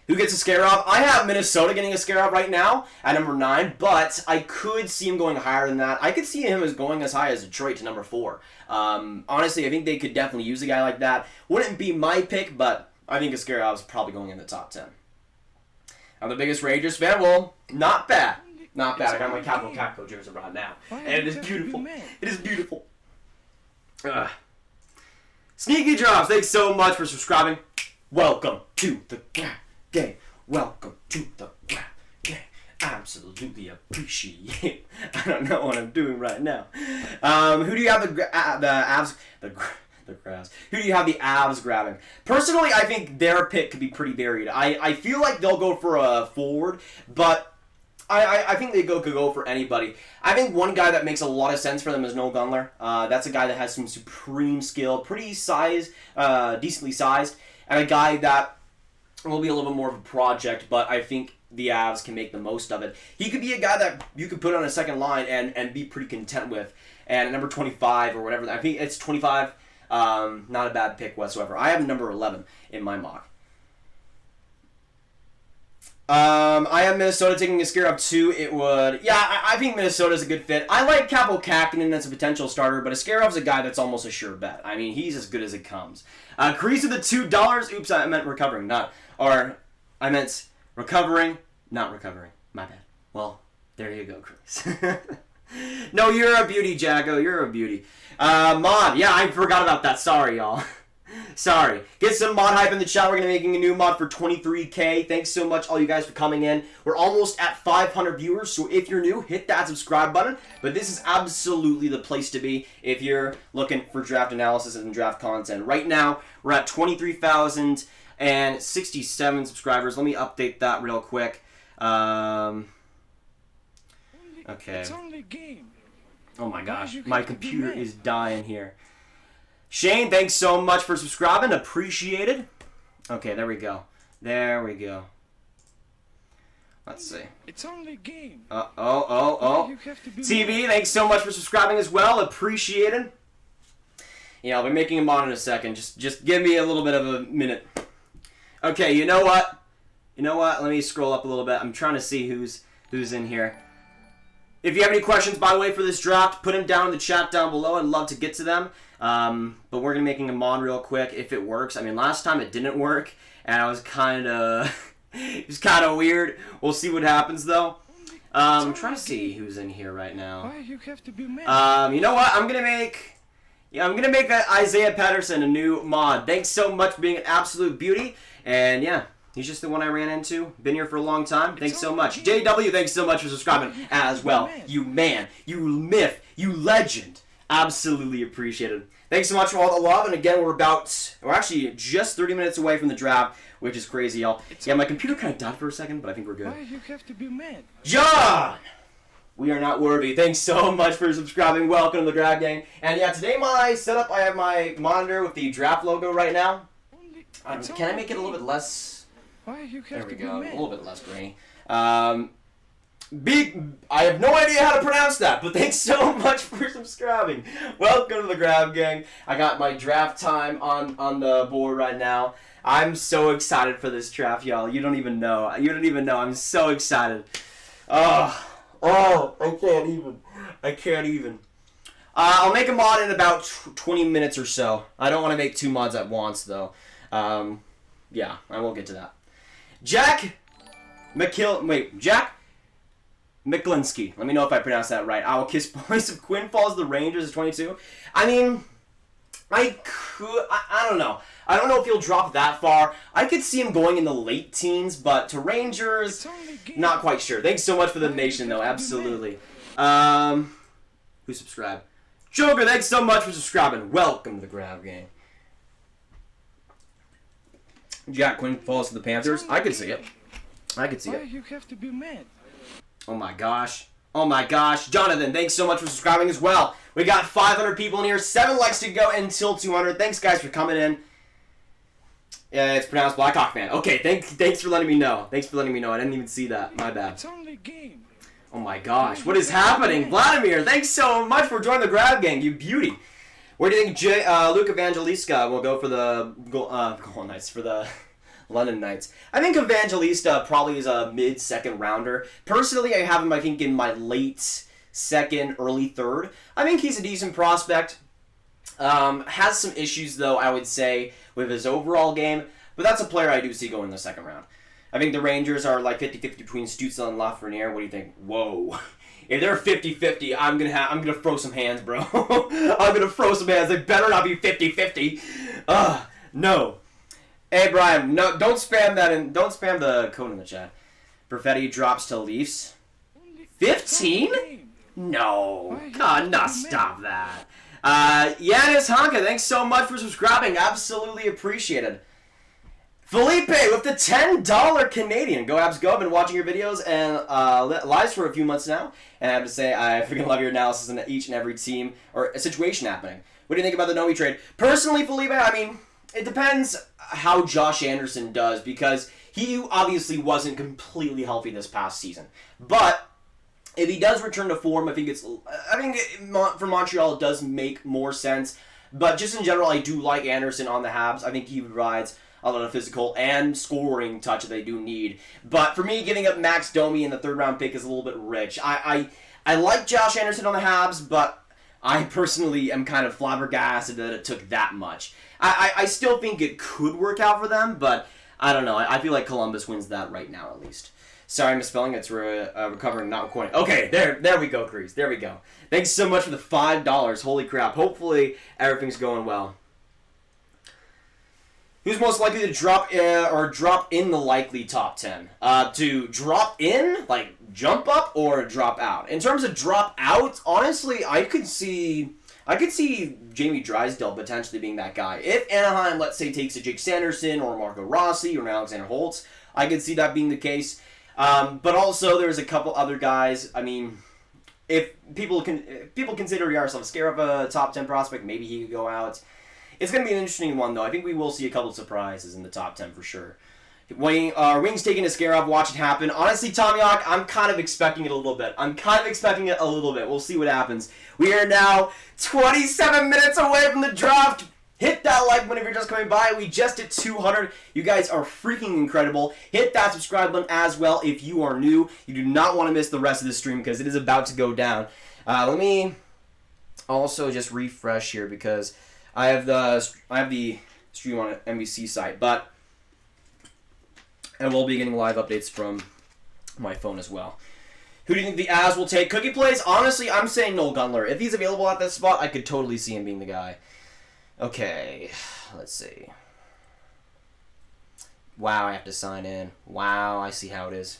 Who gets a Scarab? I have Minnesota getting a Scarab right now at number 9, but I could see him going higher than that. I could see him as going as high as Detroit to number 4. Honestly, I think they could definitely use a guy like that. Wouldn't be my pick, but I think a Scarab is probably going in the top 10. I'm the biggest Rangers fan. Well, not bad. Not bad. I got my Capital Capco jersey right now. And it is beautiful. It is beautiful. Sneaky Drops, thanks so much for subscribing. Welcome to the Game. Welcome to the Grav Game. Absolutely appreciate it. I don't know what I'm doing right now. Who do you have the Avs? The Gravs. Who do you have the Avs grabbing? Personally, I think their pick could be pretty varied. I feel like they'll go for a forward, but I think they could go for anybody. I think one guy that makes a lot of sense for them is Noel Gunler. That's a guy that has some supreme skill, pretty decently sized, and a guy that will be a little bit more of a project, but I think the Avs can make the most of it. He could be a guy that you could put on a second line and be pretty content with. And at number 25 or whatever, I think it's 25, Not a bad pick whatsoever. I have number 11 in my mock. I have Minnesota taking a scare up 2. It would... Yeah, I think Minnesota's a good fit. I like Kaapo Kähkönen as a potential starter, but Ascarov's a guy that's almost a sure bet. I mean, he's as good as it comes. Crease of the $2. Oops, I meant recovering, not... Or, I meant recovering, not recovering. My bad. Well, there you go, Crease. No, you're a beauty, Jacko. You're a beauty. Mod. Yeah, I forgot about that. Sorry, y'all. Sorry. Get some mod hype in the chat. We're going to be making a new mod for 23K. Thanks so much, all you guys, for coming in. We're almost at 500 viewers, so if you're new, hit that subscribe button. But this is absolutely the place to be if you're looking for draft analysis and draft content. Right now, we're at 23,067 subscribers. Let me update that real quick. Okay. It's only a game. Oh my gosh, my computer is dying here. Shane, thanks so much for subscribing. Appreciated. Okay, there we go. There we go. Let's see. It's only a game. Oh. TV, thanks so much for subscribing as well. Appreciated. Yeah, I'll be making a mod in a second. Just give me a little bit of a minute. Okay, you know what? Let me scroll up a little bit. I'm trying to see who's in here. If you have any questions, by the way, for this draft, put them down in the chat down below. I'd love to get to them. But we're going to be making a mod real quick if it works. I mean, last time it didn't work, and I was kind of... it was kind of weird. We'll see what happens, though. I'm trying to see who's in here right now. Why you have to be mad? You know what? I'm going to make... Yeah, I'm going to make Isaiah Patterson a new mod. Thanks so much for being an absolute beauty. And, yeah. He's just the one I ran into. Been here for a long time. Thanks so much. JW, thanks so much for subscribing as well. You man, you myth, you legend. Absolutely appreciated. Thanks so much for all the love. And again, we're actually just 30 minutes away from the draft, which is crazy, y'all. Yeah, my computer kind of died for a second, but I think we're good. Why you have to be mad? John! We are not worthy. Thanks so much for subscribing. Welcome to the Grav Gang. And yeah, today my setup, I have my monitor with the draft logo right now. Can I make it a little bit less... There we go, a little bit less grainy. I have no idea how to pronounce that, but thanks so much for subscribing. Welcome to the Grav Gang. I got my draft time on the board right now. I'm so excited for this draft, y'all. You don't even know. You don't even know. I'm so excited. Oh, I can't even. I'll make a mod in about 20 minutes or so. I don't want to make 2 mods at once, though. Yeah, I will get to that. Jack Miklinski. Let me know if I pronounced that right. I will kiss boys if Quinn falls the Rangers is 22. I mean, I don't know. I don't know if he'll drop that far. I could see him going in the late teens, but to Rangers, not quite sure. Thanks so much for the donation, though. Absolutely. Who subscribed? Joker, thanks so much for subscribing. Welcome to the Grav Gang. Jack Quinn falls to the Panthers. I could see it. I could see it. Why you have to be mad? Oh my gosh. Oh my gosh. Jonathan, thanks so much for subscribing as well. We got 500 people in here. 7 likes to go until 200. Thanks, guys, for coming in. Yeah, it's pronounced Blackhawk Man. Okay, thanks for letting me know. Thanks for letting me know. I didn't even see that. My bad. It's only a game. Oh my gosh. What is happening? Vladimir, thanks so much for joining the Grav Gang. You beauty. Where do you think Luke Evangelista will go for the Golden Knights, for the London Knights? I think Evangelista probably is a mid-second rounder. Personally, I have him, I think, in my late second, early third. I think he's a decent prospect. Has some issues, though, I would say, with his overall game. But that's a player I do see going in the second round. I think the Rangers are like 50-50 between Stützle and Lafreniere. What do you think? Whoa. If they're 50-50, I'm gonna throw some hands, bro. I'm gonna throw some hands. They better not be 50-50. No. Hey, Brian, no, don't spam that and don't spam the code in the chat. Perfetti drops to Leafs. 15? No. God, not stop that. Yanis Hanka, thanks so much for subscribing. Absolutely appreciated. Felipe with the $10 Canadian. Go Abs Go. I've been watching your videos and lives for a few months now. And I have to say, I freaking love your analysis in each and every team or a situation happening. What do you think about the Noe trade? Personally, Felipe, I mean, it depends how Josh Anderson does because he obviously wasn't completely healthy this past season. But if he does return to form, I think for Montreal it does make more sense. But just in general, I do like Anderson on the Habs. I think he provides a lot of physical and scoring touch that they do need. But for me, giving up Max Domi in the 3rd round pick is a little bit rich. I like Josh Anderson on the Habs, but I personally am kind of flabbergasted that it took that much. I still think it could work out for them, but I don't know. I feel like Columbus wins that right now, at least. Sorry, I'm misspelling. It's recovering, not recording. Okay, there we go, Crease. There we go. Thanks so much for the $5. Holy crap. Hopefully, everything's going well. Who's most likely to drop in the likely top 10? To drop in, like jump up, or drop out? In terms of drop out, honestly, I could see Jamie Drysdale potentially being that guy. If Anaheim, let's say, takes a Jake Sanderson or Marco Rossi or Alexander Holtz, I could see that being the case. But also, there's a couple other guys. I mean, if people consider Yaroslav Skarov a top 10 prospect, maybe he could go out. It's going to be an interesting one, though. I think we will see a couple of surprises in the top 10 for sure. Wings taking a Skarov, watch it happen. Honestly, Tommyok, I'm kind of expecting it a little bit. We'll see what happens. We are now 27 minutes away from the draft. Hit that like button if you're just coming by. We just hit 200. You guys are freaking incredible. Hit that subscribe button as well if you are new. You do not want to miss the rest of the stream because it is about to go down. Let me also just refresh here because I have the stream on an NBC site, but I will be getting live updates from my phone as well. Who do you think the Avs will take? Cookie plays? Honestly, I'm saying Noel Gunler. If he's available at this spot, I could totally see him being the guy. Okay, let's see. Wow, I have to sign in. Wow, I see how it is.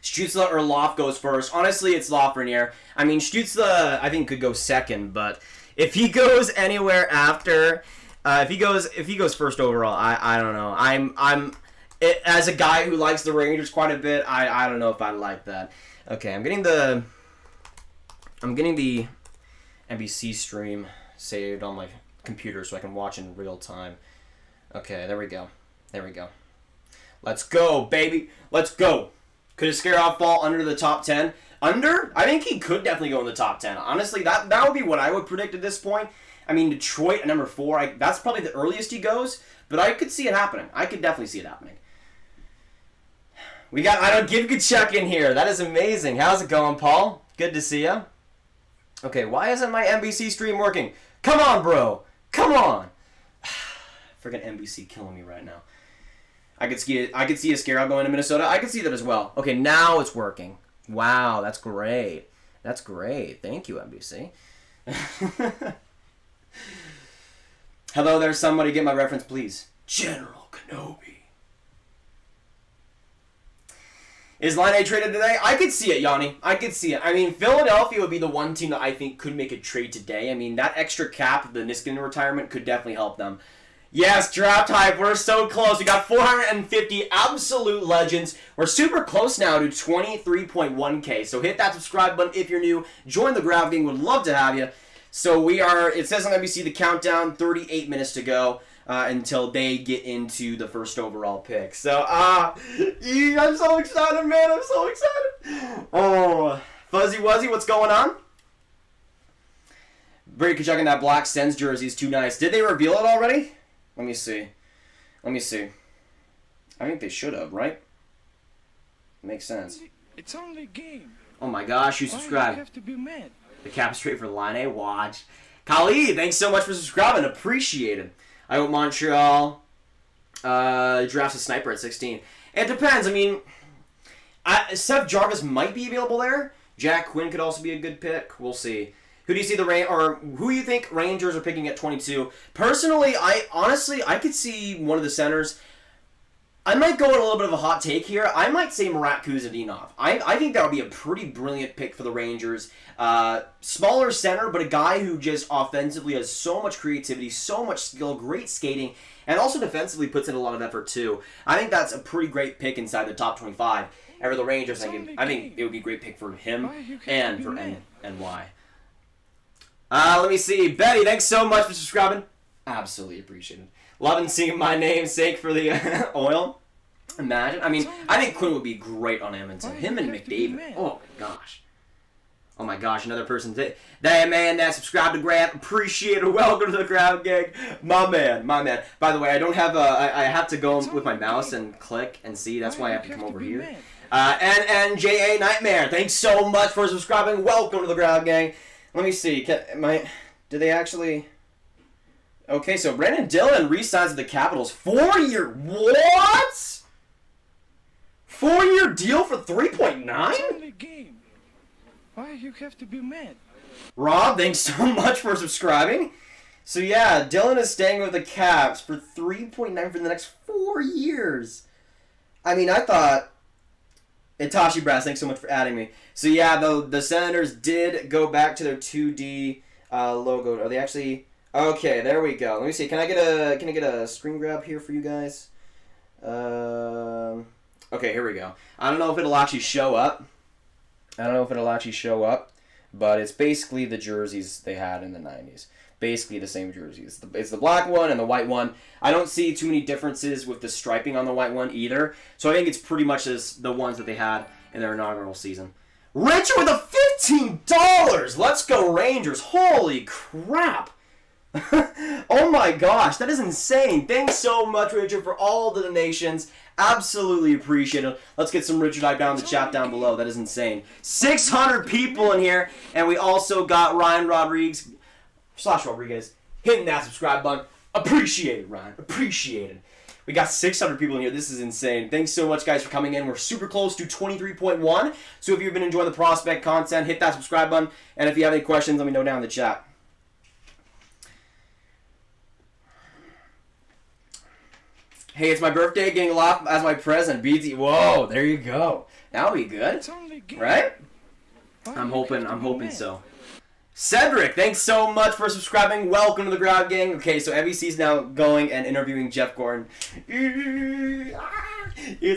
Stützle or Loft goes first. Honestly, it's Lafreniere. I mean, Stützle, I think, could go second, but if he goes anywhere after, if he goes first overall, I don't know. As a guy who likes the Rangers quite a bit, I don't know if I like that. Okay, I'm getting the NBC stream saved on my computer so I can watch in real time. Okay, there we go. Let's go, baby. Let's go. Could Askarov fall under the top 10? Under? I think he could definitely go in the top 10. Honestly, that would be what I would predict at this point. I mean, Detroit at number 4, that's probably the earliest he goes, but I could see it happening. I could definitely see it happening. We got I don't give Kachuk in here. That is amazing. How's it going, Paul? Good to see you. Okay, why isn't my NBC stream working? Come on, bro. Come on. Freaking NBC killing me right now. I could see Askarov going to Minnesota. I could see that as well. Okay, now it's working. Wow, that's great. That's great. Thank you, NBC. Hello there, somebody get my reference, please. General Kenobi. Is Line A traded today? I could see it, Yanni. I could see it. I mean, Philadelphia would be the one team that I think could make a trade today. I mean, that extra cap, the Niskanen retirement, could definitely help them. Yes, draft hype. We're so close. We got 450 absolute legends. We're super close now to 23.1K. So hit that subscribe button if you're new. Join the Grav gang. Would love to have you. So we are, it says on NBC, the countdown, 38 minutes to go. Until they get into the first overall pick. So, I'm so excited, man. I'm so excited. Oh, Fuzzy Wuzzy, what's going on? Brady Kachuk in that black Sens jersey is too nice. Did they reveal it already? Let me see. I think they should have, right? Makes sense. It's only a game. Oh my gosh, you subscribe. Why do you have to be mad? The cap straight for Line A. Watch. Khalid, thanks so much for subscribing. Appreciate it. I hope Montreal drafts a sniper at 16. It depends. I mean, Seth Jarvis might be available there. Jack Quinn could also be a good pick. We'll see. Who do you see who you think Rangers are picking at 22? Personally, I could see one of the centers. I might go on a little bit of a hot take here. I might say Marat Kuzadinov. I think that would be a pretty brilliant pick for the Rangers. Smaller center, but a guy who just offensively has so much creativity, so much skill, great skating, and also defensively puts in a lot of effort too. I think that's a pretty great pick inside the top 25. And for the Rangers, I think it would be a great pick for him and for NY. Let me see. Betty, thanks so much for subscribing. Absolutely appreciate it. Loving seeing my namesake for the oil. Imagine. I mean, I think Quinn would be great on Edmonton. Him and McDavid. Oh, my gosh. Oh my gosh, another person. That man that subscribed to Grav. Appreciate it. Welcome to the Grav gang. My man. By the way, I don't have I have to go with my mouse and click and see. That's why I have to come over here. NNJA Nightmare. Thanks so much for subscribing. Welcome to the Grav gang. Let me see. Did they actually... Okay, so Brandon Dillon re-signs with the Capitals. 4-year... What? 4-year deal for 3.9? It's only a game. Why you have to be mad? Rob, thanks so much for subscribing. So yeah, Dillon is staying with the Caps for 3.9 for the next 4 years. I mean, I thought... Itachi Brass, thanks so much for adding me. So yeah, the Senators did go back to their 2D logo. Are they actually... Okay, there we go. Let me see. Can I get a screen grab here for you guys? Okay, here we go. I don't know if it'll actually show up. But it's basically the jerseys they had in the 90s. Basically the same jerseys. It's the black one and the white one. I don't see too many differences with the striping on the white one either. So I think it's pretty much as the ones that they had in their inaugural season. Richard with a $15! Let's go Rangers. Holy crap. Oh my gosh, that is insane. Thanks so much, Richard, for all the donations. Absolutely appreciate it. Let's get some Richard hype down in the chat down below. That is insane. 600 people in here, and we also got Ryan Rodriguez hitting that subscribe button. Appreciate it, Ryan. Appreciate it. We got 600 people in here. This is insane. Thanks so much, guys, for coming in. We're super close to 23.1. So if you've been enjoying the prospect content, hit that subscribe button. And if you have any questions, let me know down in the chat. Hey, it's my birthday, getting a lot as my present. BT, whoa, there you go. That'll be good, It's only a game. right? Why I'm you have to be hoping mad? so. Cedric, thanks so much for subscribing. Welcome to the Grav gang. Okay, so MVC's now going and interviewing Jeff Gordon. It's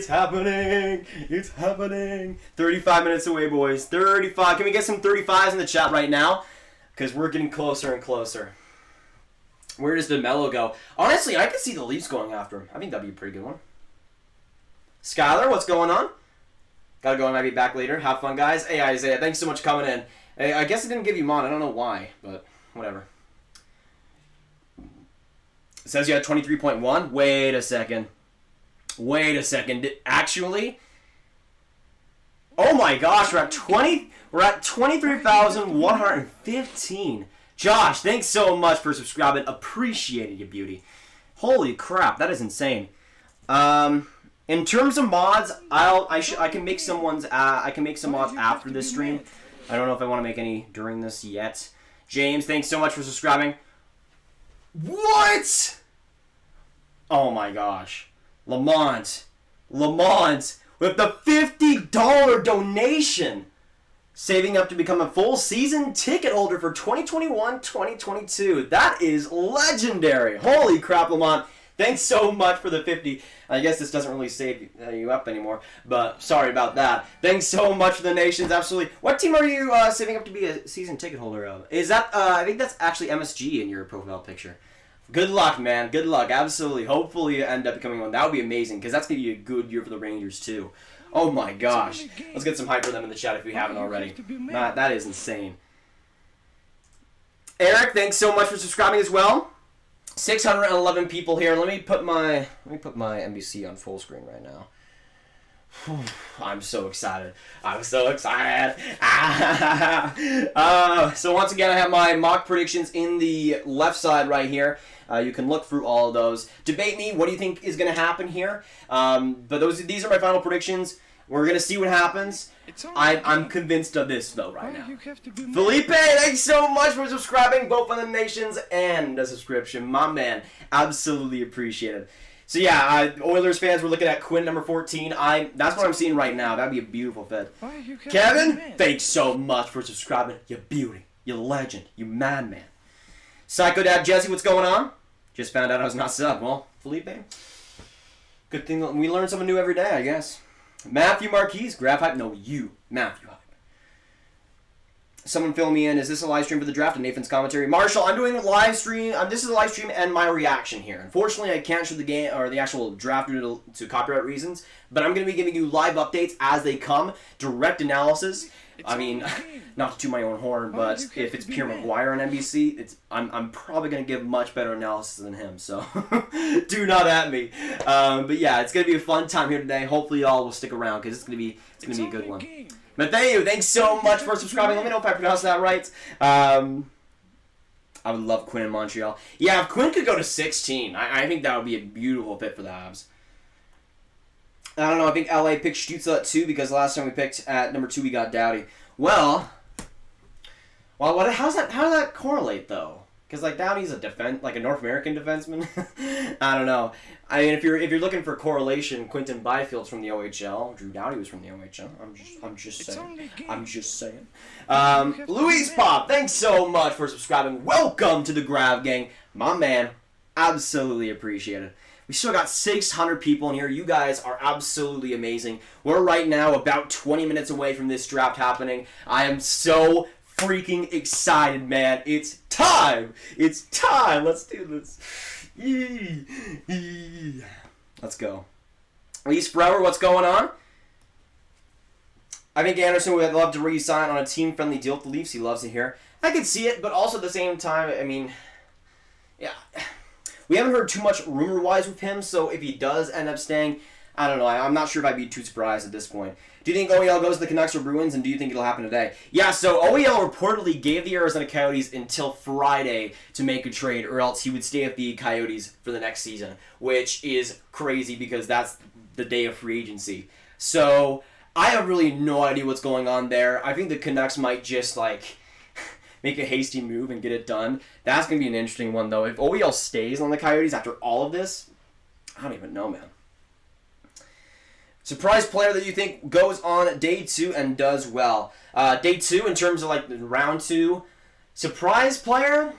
happening. It's happening. 35 minutes away, boys. 35. Can we get some 35s in the chat right now? Because we're getting closer and closer. Where does DeMello go? Honestly, I could see the Leafs going after him. I think that'd be a pretty good one. Skylar, what's going on? Gotta go, I might be back later. Have fun, guys. Hey, Isaiah, thanks so much for coming in. Hey, I guess I didn't give you mod. I don't know why, but whatever. It says you had 23.1. Wait a second. Actually? Oh my gosh, we're at 23,115. Josh, thanks so much for subscribing. Appreciate it, you beauty. Holy crap, that is insane. In terms of mods, I can make some mods after this stream. I don't know if I want to make any during this yet. James, thanks so much for subscribing. What? Oh my gosh. Lamont with the $50 donation. Saving up to become a full season ticket holder for 2021-2022. That is legendary. Holy crap, Lamont. Thanks so much for the 50. I guess this doesn't really save you up anymore, but sorry about that. Thanks so much for the donations. Absolutely. What team are you saving up to be a season ticket holder of? Is that, I think that's actually MSG in your profile picture. Good luck, man. Good luck. Absolutely. Hopefully you end up becoming one. That would be amazing, because that's going to be a good year for the Rangers, too. Oh my gosh. Let's get some hype for them in the chat if we haven't already. That is insane. Eric, thanks so much for subscribing as well. 611 people here. Let me put my NBC on full screen right now. I'm so excited. So once again, I have my mock predictions in the left side right here. You can look through all of those. Debate me. What do you think is going to happen here? But these are my final predictions. We're going to see what happens. I'm convinced of this, though, right now. Felipe, thanks so much for subscribing, both on the nations and the subscription. My man, absolutely appreciate it. So yeah, Oilers fans, we're looking at Quinn number 14. That's what I'm seeing right now. That'd be a beautiful fit. Kevin, thanks so much for subscribing. You beauty, you legend, you madman. Psycho Dad Jesse, what's going on? Just found out I was not sub. Well, Felipe, good thing we learn something new every day, I guess. Matthew Marquise, Grav hype. No, you, Matthew hype. Someone fill me in. Is this a live stream for the draft? And Nathan's commentary. Marshall, I'm doing a live stream. This is a live stream and my reaction here. Unfortunately, I can't show the game or the actual draft due to copyright reasons. But I'm going to be giving you live updates as they come. Direct analysis. I mean, not to toot my own horn, but if it's Pierre Maguire on NBC, I'm probably going to give much better analysis than him. So do not at me. But yeah, it's going to be a fun time here today. Hopefully y'all will stick around because it's going to be a good one. Matthew, thanks so much for subscribing. Let me know if I pronounced that right. I would love Quinn in Montreal. Yeah, if Quinn could go to 16, I think that would be a beautiful fit for the Habs. I don't know. I think LA picked Stützle at 2 because last time we picked at number 2 we got Doughty. Well, how does that correlate though? Because like Doughty's a North American defenseman. I don't know. I mean, if you're looking for correlation, Quinton Byfield's from the OHL. Drew Doughty was from the OHL. I'm just saying. Louise Pop, thanks so much for subscribing. Welcome to the Grav gang, my man. Absolutely appreciate it. We still got 600 people in here. You guys are absolutely amazing. We're right now about 20 minutes away from this draft happening. I am so freaking excited, man. It's time. It's time. Let's do this. Let's go. Lee Sprower, what's going on? I think Anderson would love to re-sign on a team-friendly deal with the Leafs. He loves it here. I could see it, but also at the same time, I mean, yeah. We haven't heard too much rumor-wise with him, so if he does end up staying, I don't know. I'm not sure if I'd be too surprised at this point. Do you think OEL goes to the Canucks or Bruins, and do you think it'll happen today? Yeah, so OEL reportedly gave the Arizona Coyotes until Friday to make a trade, or else he would stay at the Coyotes for the next season, which is crazy because that's the day of free agency. So I have really no idea what's going on there. I think the Canucks might just, like, make a hasty move and get it done. That's going to be an interesting one, though. If OEL stays on the Coyotes after all of this, I don't even know, man. Surprise player that you think goes on day 2 and does well. Day 2 in terms of like round 2. Surprise player?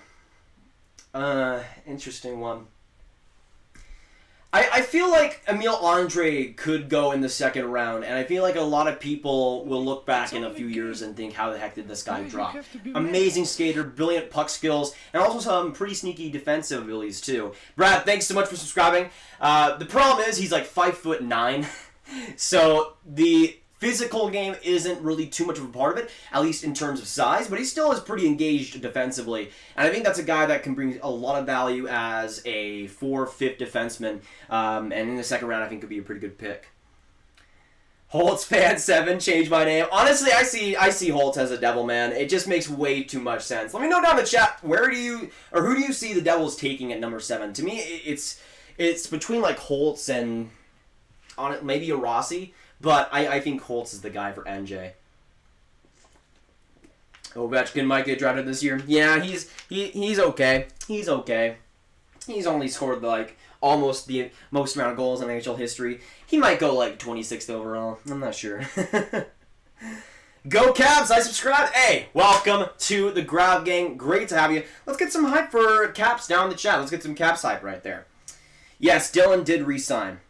Interesting one. I feel like Emile Andre could go in the second round, and I feel like a lot of people will look back in a few years and think, how the heck did this guy drop? Amazing skater, brilliant puck skills, and also some pretty sneaky defensive abilities too. Brad, thanks so much for subscribing. The problem is he's like 5'9". So the physical game isn't really too much of a part of it, at least in terms of size, but he still is pretty engaged defensively. And I think that's a guy that can bring a lot of value as a 4-5 defenseman. And in the second round, I think could be a pretty good pick. Holtz fan 7, change my name. Honestly, I see Holtz as a Devil, man. It just makes way too much sense. Let me know down in the chat, who do you see the Devils taking at number 7? To me, it's between like Holtz and maybe a Rossi, but I think Holtz is the guy for NJ. Ovechkin might get drafted this year. Yeah, he's okay. He's okay. He's only scored like almost the most amount of goals in NHL history. He might go like 26th overall. I'm not sure. Go Caps! I subscribed. Hey, welcome to the Grav gang. Great to have you. Let's get some hype for Caps down in the chat. Let's get some Caps hype right there. Yes, Dylan did re-sign.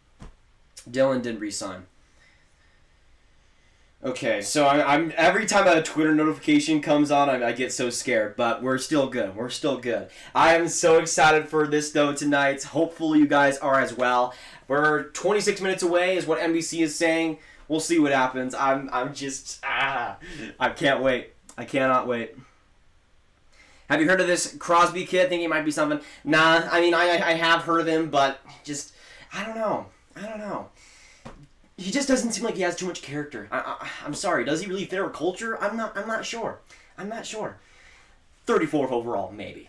Okay, so I'm every time a Twitter notification comes on, I get so scared, but we're still good. We're still good. I am so excited for this though tonight. Hopefully you guys are as well. We're 26 minutes away, is what NBC is saying. We'll see what happens. I'm just I can't wait. I cannot wait. Have you heard of this Crosby kid? Think he might be something? Nah. I mean, I have heard of him, but just I don't know. He just doesn't seem like he has too much character. I'm sorry. Does he really fit our culture? I'm not sure. 34th overall, maybe.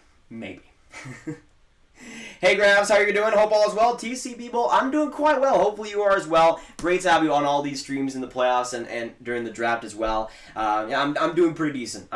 Hey, Gravs, how are you doing? Hope all is well. TC people, I'm doing quite well. Hopefully you are as well. Great to have you on all these streams in the playoffs and during the draft as well. Yeah, I'm doing pretty decent.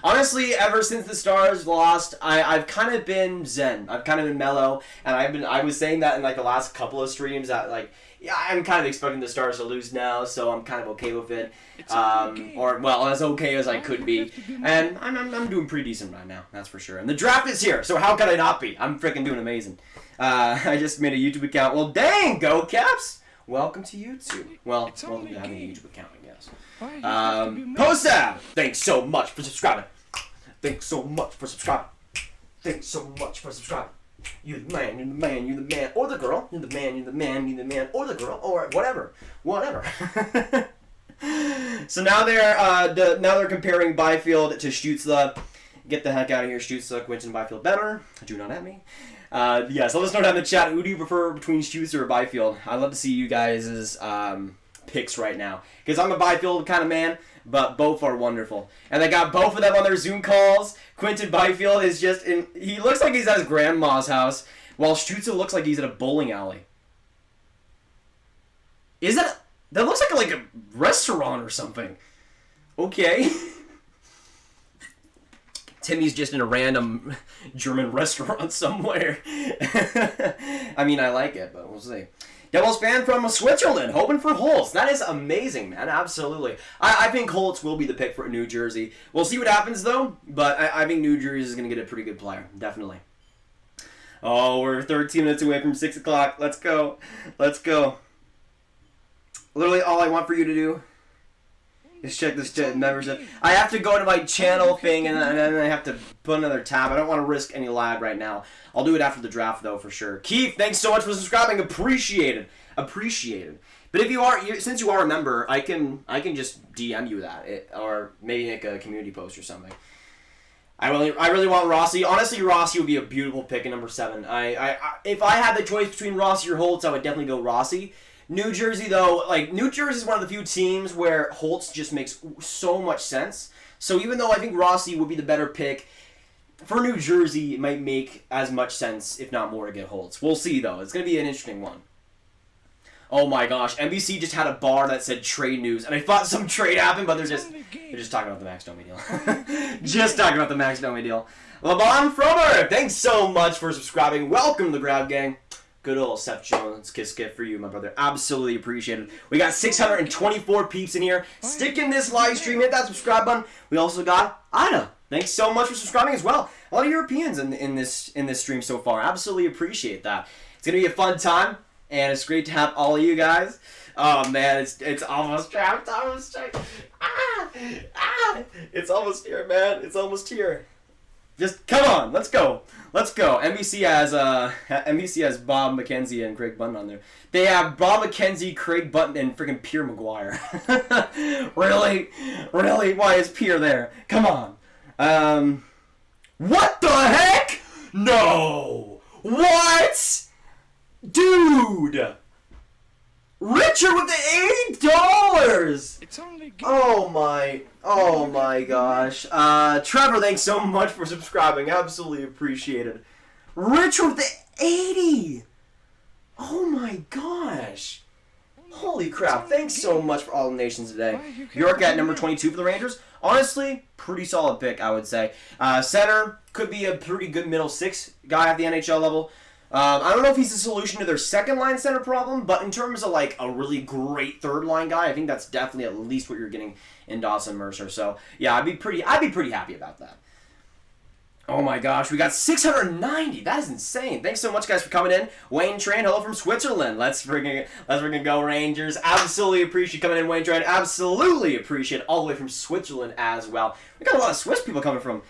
Honestly, ever since the Stars lost, I've kind of been zen. I've kind of been mellow, and I was saying that in like the last couple of streams that like, yeah, I'm kind of expecting the Stars to lose now, so I'm kind of okay with it. Or, well, as okay as I could be. And I'm doing pretty decent right now, that's for sure. And the draft is here, so how could I not be? I'm freaking doing amazing. I just made a YouTube account. Well, dang, Go Caps! Welcome to YouTube. Well, welcome to having a YouTube account, I guess. Why you have to be mad? Posta! Thanks so much for subscribing. Thanks so much for subscribing. Thanks so much for subscribing. You're the man, you're the man, you're the man, or the girl. You're the man, you're the man, you're the man, or the girl, or whatever. Whatever. So now they're comparing Byfield to Stützle. Get the heck out of here, Stützle. Quinton Byfield better. Do not at me. Yeah, so let us know down in the chat, who do you prefer between Stützle or Byfield? I'd love to see you guys' picks right now. Because I'm a Byfield kind of man, but both are wonderful. And they got both of them on their Zoom calls. Quinton Byfield is just in... He looks like he's at his grandma's house, while Stützle looks like he's at a bowling alley. Is that... That looks like a restaurant or something. Okay. Timmy's just in a random German restaurant somewhere. I mean, I like it, but we'll see. Devils fan from Switzerland, hoping for Holtz. That is amazing, man. Absolutely. I think Holtz will be the pick for New Jersey. We'll see what happens, though, but I think New Jersey is going to get a pretty good player. Definitely. Oh, we're 13 minutes away from 6 o'clock. Let's go. Let's go. Literally all I want for you to do is check this membership. I have to go to my channel thing, and then I have to put another tab. I don't want to risk any lag right now. I'll do it after the draft, though, for sure. Keith, thanks so much for subscribing. Appreciated. Appreciated. But if you are, since you are a member, I can just DM you that, or maybe make a community post or something. I really want Rossi. Honestly, Rossi would be a beautiful pick at number 7. If I had the choice between Rossi or Holtz, I would definitely go Rossi. New Jersey, though, New Jersey is one of the few teams where Holtz just makes so much sense. So even though I think Rossi would be the better pick, for New Jersey, it might make as much sense, if not more, to get Holtz. We'll see, though. It's going to be an interesting one. Oh my gosh, NBC just had a bar that said trade news, and I thought some trade happened, but they're just talking about the Max Domi deal. Just talking about the Max Domi deal. Lamont Fromer, thanks so much for subscribing. Welcome to the Grav Gang. Good old Seth Jones, kiss gift for you, my brother. Absolutely appreciated. We got 624 peeps in here. Stick in this live stream, hit that subscribe button. We also got Ida. Thanks so much for subscribing as well. A lot of Europeans in this stream so far. Absolutely appreciate that. It's gonna be a fun time, and it's great to have all of you guys. Oh man, it's almost draft time. It's almost here, man. It's almost here. Just come on, let's go. Let's go. NBC has Bob McKenzie and Craig Button on there. They have Bob McKenzie, Craig Button, and freaking Pierre Maguire. Really? Really? Why is Pierre there? Come on. What the heck? No. What? Dude. Richard with the $80. It's only Oh my gosh. Trevor, thanks so much for subscribing. Absolutely appreciated. Richard with the 80. Oh my gosh. Holy crap. Thanks so much for all the nations today. York at number 22 for the Rangers. Honestly, pretty solid pick, I would say. Center could be a pretty good middle 6 guy at the NHL level. I don't know if he's the solution to their second-line center problem, but in terms of, a really great third-line guy, I think that's definitely at least what you're getting in Dawson Mercer. So, yeah, I'd be pretty happy about that. Oh, my gosh. We got 690. That is insane. Thanks so much, guys, for coming in. Wayne Train, hello from Switzerland. Let's freaking go, Rangers. Absolutely appreciate coming in, Wayne Train. Absolutely appreciate all the way from Switzerland as well. We got a lot of Swiss people coming from...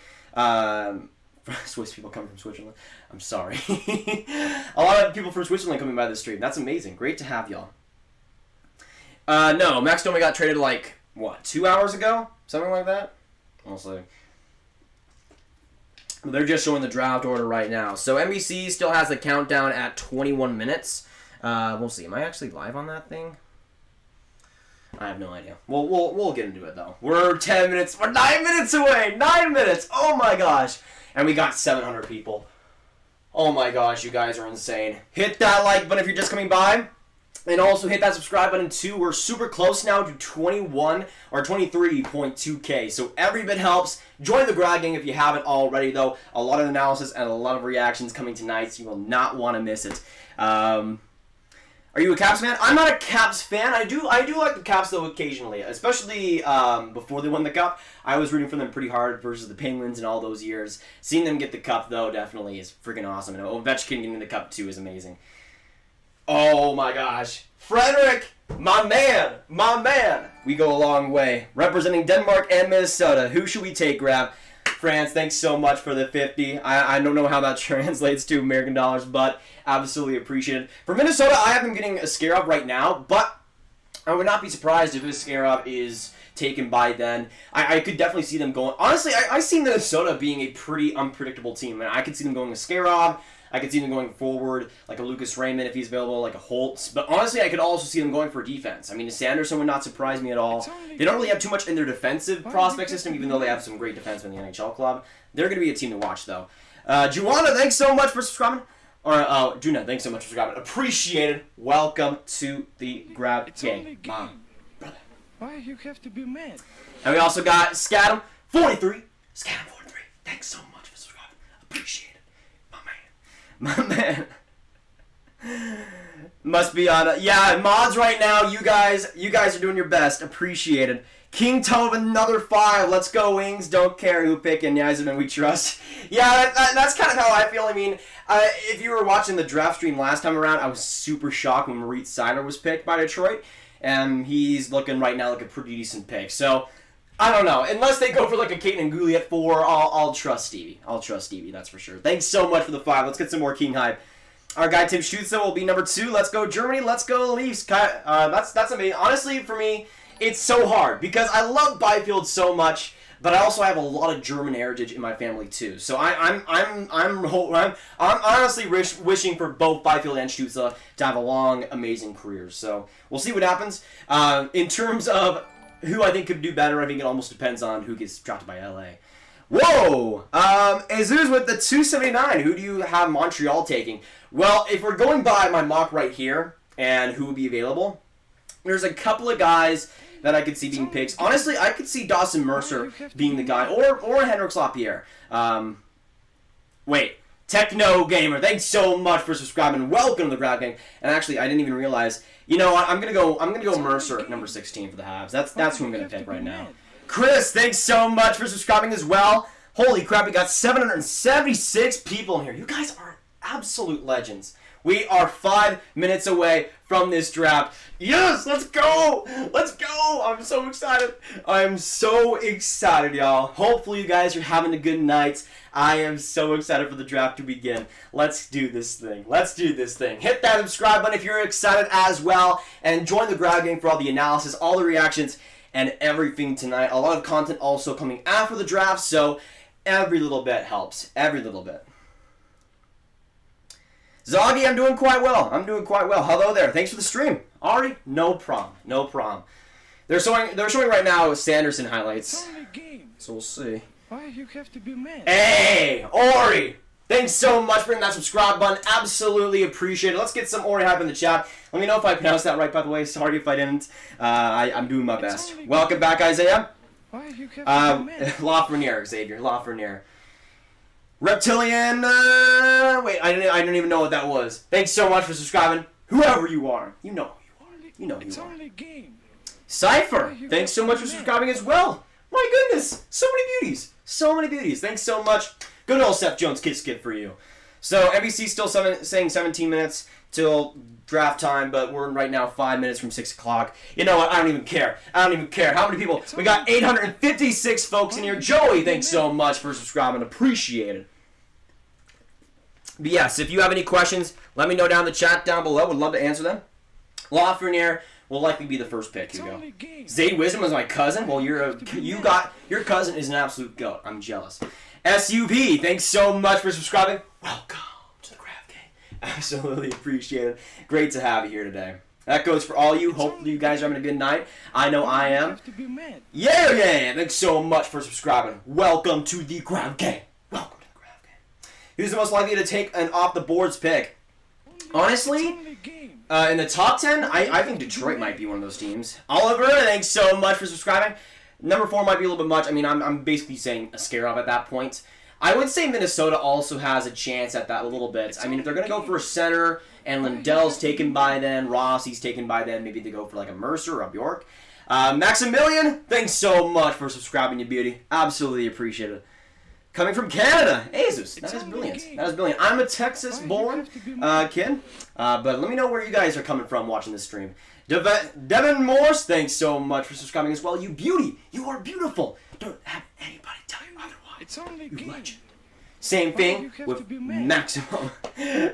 Switzerland. I'm sorry. A lot of people from Switzerland coming by the stream. That's amazing. Great to have y'all. No, Max Domi got traded 2 hours ago? Something like that? Honestly. They're just showing the draft order right now. So NBC still has the countdown at 21 minutes. We'll see. Am I actually live on that thing? I have no idea. We'll get into it, though. We're 10 minutes. We're 9 minutes away. 9 minutes. Oh, my gosh. And we got 700 people. Oh, my gosh. You guys are insane. Hit that like button if you're just coming by. And also hit that subscribe button, too. We're super close now to 21 or 23.2K. So every bit helps. Join the Grav Gang if you haven't already, though. A lot of analysis and a lot of reactions coming tonight, so you will not want to miss it. Are you a Caps fan? I'm not a Caps fan. I do like the Caps, though, occasionally. Especially before they won the Cup. I was rooting for them pretty hard versus the Penguins in all those years. Seeing them get the Cup, though, definitely is freaking awesome. And Ovechkin getting the Cup, too, is amazing. Oh my gosh. Frederick, my man, my man. We go a long way. Representing Denmark and Minnesota. Who should we take, Grav? France, thanks so much for the 50. I don't know how that translates to American dollars, but absolutely appreciate it. For Minnesota, I have them getting a Scarab right now, but I would not be surprised if this Scarab is taken by then. I could definitely see them going. Honestly, I see Minnesota being a pretty unpredictable team. And I could see them going to Scarab. I could see them going forward, like a Lucas Raymond if he's available, like a Holtz. But honestly, I could also see them going for defense. I mean, Sanderson would not surprise me at all. They don't really have too much in their defensive prospect system, even though they have some great defensemen in the NHL club. They're going to be a team to watch, though. Juana, thanks so much for subscribing. Or, Juna, thanks so much for subscribing. Appreciate it. Welcome to the Grav Gang. Mom, brother. Why you have to be mad? And we also got Scadam43. Scadam43, thanks so much for subscribing. Appreciate it. My man. Must be on yeah, mods right now. You guys are doing your best. Appreciated. King Tove, another 5. Let's go, Wings. Don't care who pick, and Yzerman we trust. Yeah, that's kind of how I feel. I mean, if you were watching the draft stream last time around, I was super shocked when Moritz Seider was picked by Detroit, and he's looking right now like a pretty decent pick. So, I don't know. Unless they go for like a Caden Nguli at 4, I'll trust Stevie. I'll trust Stevie, that's for sure. Thanks so much for the 5. Let's get some more King hype. Our guy Tim Schutze will be number 2. Let's go Germany. Let's go Leafs. That's amazing. Honestly, for me, it's so hard because I love Byfield so much, but I also have a lot of German heritage in my family too. So I'm honestly wishing for both Byfield and Stützle to have a long, amazing career. So we'll see what happens. In terms of who I think could do better, I think it almost depends on who gets drafted by LA. Whoa! Jesus with the 279. Who do you have Montreal taking? Well, if we're going by my mock right here and who would be available, there's a couple of guys that I could see being picks. Honestly, I could see Dawson Mercer being the guy, or Henrik Lapierre. Wait, Techno Gamer, thanks so much for subscribing. Welcome to the Grav Gang. And actually, I didn't even realize. You know what? I'm gonna go Mercer at number 16 for the Habs. That's who I'm gonna pick right now. Chris, thanks so much for subscribing as well. Holy crap, we got 776 people in here. You guys are absolute legends. We are 5 minutes away from this draft. Yes, let's go! Let's go! I'm so excited. I'm so excited, y'all. Hopefully you guys are having a good night. I am so excited for the draft to begin. Let's do this thing. Let's do this thing. Hit that subscribe button if you're excited as well. And join the Grav Gang for all the analysis, all the reactions, and everything tonight. A lot of content also coming after the draft, so every little bit helps. Every little bit. Zoggy, I'm doing quite well. Hello there. Thanks for the stream. Ari, no problem. No problem. They're showing right now Sanderson highlights. So we'll see. Why you have to be mad? Hey, Ori! Thanks so much for hitting that subscribe button. Absolutely appreciate it. Let's get some Ori hype in the chat. Let me know if I pronounced that right, by the way. Sorry if I didn't. I'm doing my best. Welcome back, Isaiah. Why you have to be mad? Lafreniere, Xavier. Lafreniere. Reptilian, wait, I didn't even know what that was. Thanks so much for subscribing. Whoever you are, you know who you are. You know who you are. Cypher, thanks so much for subscribing as well. My goodness, so many beauties. So many beauties. Thanks so much. Good old Seth Jones Kid Skip for you. So, NBC still saying 17 minutes till draft time, but we're right now 5 minutes from 6 o'clock. You know what? I don't even care. How many people? We got 856 folks in here. Joey, thanks so much for subscribing. Appreciate it. But yes, if you have any questions, let me know down in the chat down below. Would love to answer them. Lafreniere will likely be the first pick, Hugo. Zayd Wisdom was my cousin. Well, your cousin is an absolute goat. I'm jealous. SUV, thanks so much for subscribing. Welcome to the Grav Gang. Absolutely appreciate it. Great to have you here today. That goes for all you. Hopefully you guys are having a good night. I know I am. Yeah. Thanks so much for subscribing. Welcome to the Grav Gang. Welcome to the Grav Gang. Who's the most likely to take an off-the-boards pick? Honestly, in the top 10, I think Detroit might be one of those teams. Oliver, thanks so much for subscribing. Number 4 might be a little bit much. I mean, I'm basically saying a Scarab at that point. I would say Minnesota also has a chance at that a little bit. I mean, if they're going to go for a center, and Lindell's taken by then, Rossi's taken by then, maybe they go for like a Mercer or a Bjork. Maximilian, thanks so much for subscribing, you beauty. Absolutely appreciate it. Coming from Canada, Jesus, that is brilliant. That is brilliant. I'm a Texas-born kid, but let me know where you guys are coming from watching this stream. Devin Morse, thanks so much for subscribing as well. You beauty, you are beautiful. Don't have anybody tell you otherwise. It's only You game. legend. Same thing with Maximum.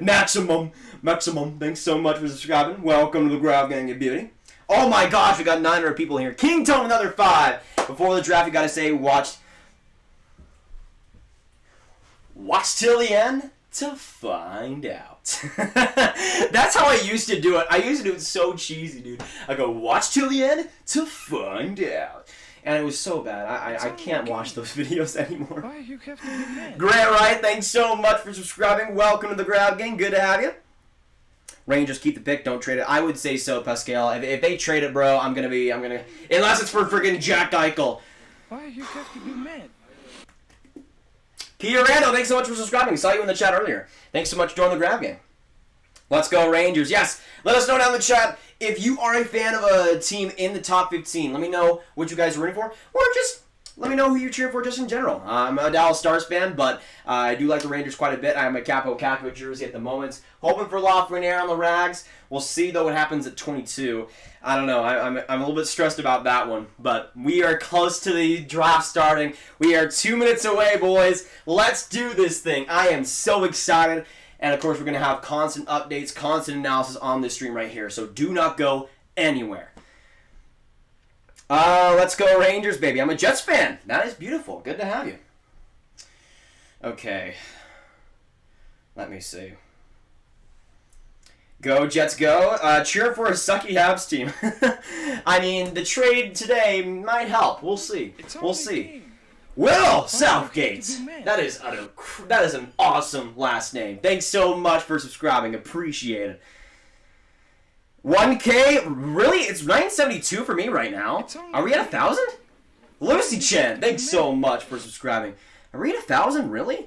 Maximum, thanks so much for subscribing. Welcome to the Grav Gang of Beauty. Oh my gosh, we got 900 people here. King Tone, another 5. Before the draft, you gotta say, watch till the end to find out. That's how I used to do it. I used to do it so cheesy, dude. I go, watch till the end to find out. And it was so bad. I can't watch those videos anymore. Why you have to be mad? Grant Wright, thanks so much for subscribing. Welcome to the Grav Gang. Good to have you. Rangers, keep the pick. Don't trade it. I would say so, Pascal. If they trade it, bro, I'm gonna unless it's for freaking Jack Eichel. Why you have to be mad? Peter Rando, thanks so much for subscribing. Saw you in the chat earlier. Thanks so much for joining the Grav Game. Let's go Rangers. Yes, let us know down in the chat if you are a fan of a team in the top 15. Let me know what you guys are rooting for, or just let me know who you're cheering for just in general. I'm a Dallas Stars fan, but I do like the Rangers quite a bit. I'm a Capo jersey at the moment. Hoping for Lafreniere on the Rags. We'll see, though, what happens at 22. I don't know. I'm a little bit stressed about that one, but we are close to the draft starting. We are 2 minutes away, boys. Let's do this thing. I am so excited. And, of course, we're going to have constant updates, constant analysis on this stream right here, so do not go anywhere. Let's go Rangers, baby. I'm a Jets fan. That is beautiful. Good to have you. Okay. Let me see. Go, Jets, go. Cheer for a sucky Habs team. I mean, the trade today might help. We'll see. We'll see. Will Southgate. That is an awesome last name. Thanks so much for subscribing. Appreciate it. 1K? Really? It's 972 for me right now. Are we at 1,000? Lucy Chen, thanks so much for subscribing. Are we at 1,000? Really?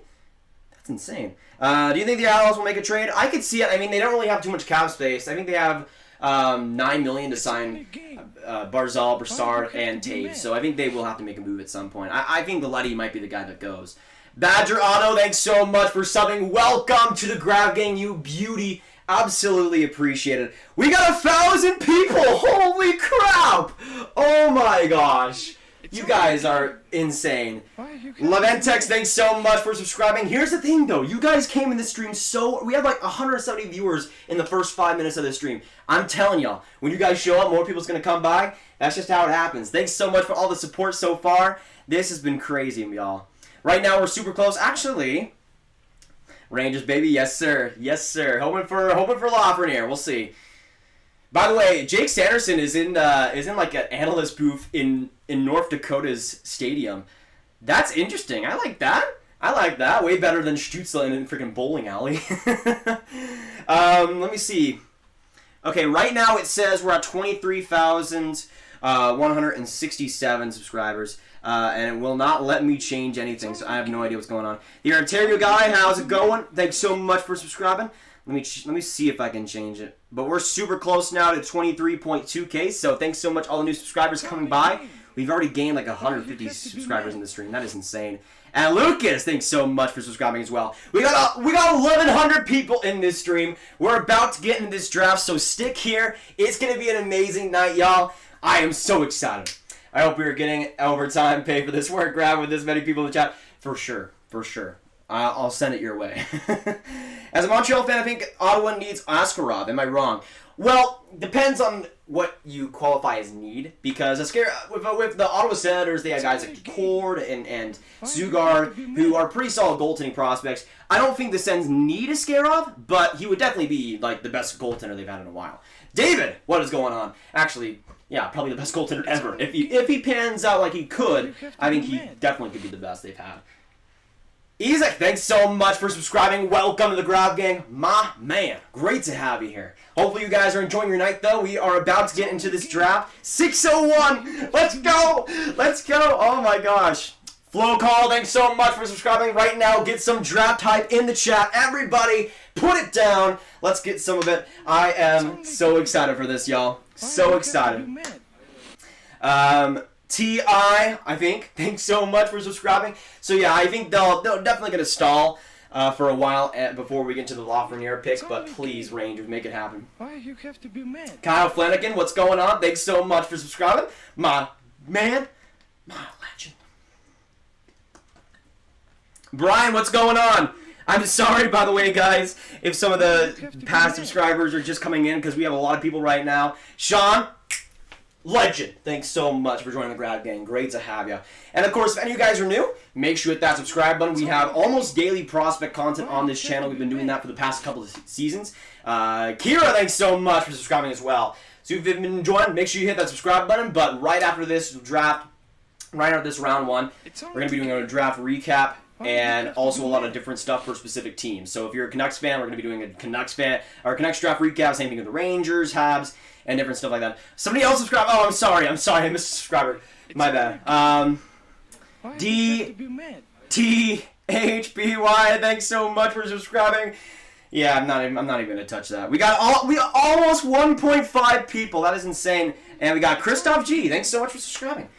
That's insane. Do you think the Isles will make a trade? I could see it. I mean, they don't really have too much cap space. I think they have $9 million to sign Barzal, Brassard, and Taves. So I think they will have to make a move at some point. I think Valetti might be the guy that goes. Badger Otto, thanks so much for subbing. Welcome to the Grav Gang, you beauty. Absolutely appreciate it. We got 1,000 people! Holy crap! Oh my gosh. You guys are insane. Leventex, thanks so much for subscribing. Here's the thing though, you guys came in the stream we had like 170 viewers in the first 5 minutes of the stream. I'm telling y'all, when you guys show up, more people's gonna come by. That's just how it happens. Thanks so much for all the support so far. This has been crazy, y'all. Right now we're super close. Actually, Rangers, baby, yes sir. Yes sir. Hoping for Lafreniere. We'll see. By the way, Jake Sanderson is in like an analyst booth in North Dakota's stadium. That's interesting. I like that. I like that. Way better than Stutzel in a freaking bowling alley. Let me see. Okay, right now it says we're at 23,167 subscribers. And it will not let me change anything, so I have no idea what's going on. The Ontario guy, how's it going? Thanks so much for subscribing. Let me see if I can change it. But we're super close now to 23.2K, so thanks so much all the new subscribers coming by. We've already gained like 150 subscribers in the stream. That is insane. And Lucas, thanks so much for subscribing as well. We got 1,100 people in this stream. We're about to get into this draft, so stick here. It's going to be an amazing night, y'all. I am so excited. I hope we are getting overtime pay for this work, Grav, with this many people in the chat. For sure. For sure. I'll send it your way. As a Montreal fan, I think Ottawa needs Askarov. Am I wrong? Well, depends on what you qualify as need. Because with the Ottawa Senators, they have guys like Cord and Zugard, who are pretty solid goaltending prospects. I don't think the Sens need Askarov, but he would definitely be like the best goaltender they've had in a while. David, what is going on? Actually, yeah, probably the best goaltender ever. If he pans out like he could, I think he definitely could be the best they've had. Isaac, thanks so much for subscribing. Welcome to the Grav Gang. My man, great to have you here. Hopefully you guys are enjoying your night, though. We are about to get into this draft. 6:01. Let's go. Let's go. Oh, my gosh. Flo Call, thanks so much for subscribing. Right now, get some draft hype in the chat. Everybody, put it down. Let's get some of it. I am so excited for this, y'all. So excited. I think. Thanks so much for subscribing. So yeah, I think they'll definitely gonna stall for a while before we get to the Lafreniere pick. But please, Rangers, make it happen. Why you have to be mad? Kyle Flanagan, what's going on? Thanks so much for subscribing, my man, my legend. Brian, what's going on? I'm sorry, by the way, guys, if some of the past subscribers are just coming in because we have a lot of people right now. Sean, legend. Thanks so much for joining the Grav Gang. Great to have you. And, of course, if any of you guys are new, make sure you hit that subscribe button. We have almost daily prospect content on this channel. We've been doing that for the past couple of seasons. Kira, thanks so much for subscribing as well. So if you've been enjoying, make sure you hit that subscribe button. But right after this draft, right after this round one, we're going to be doing a draft recap and also a lot of different stuff for specific teams. So if you're a Canucks fan, we're going to be doing a Canucks draft recap, same thing with the Rangers, Habs, and different stuff like that. Somebody else subscribe. Oh, I'm sorry, I missed a subscriber. My bad. DTHBY, thanks so much for subscribing. Yeah, I'm not even gonna touch that. We got almost 1.5 people. That is insane. And we got Christoph G. Thanks so much for subscribing.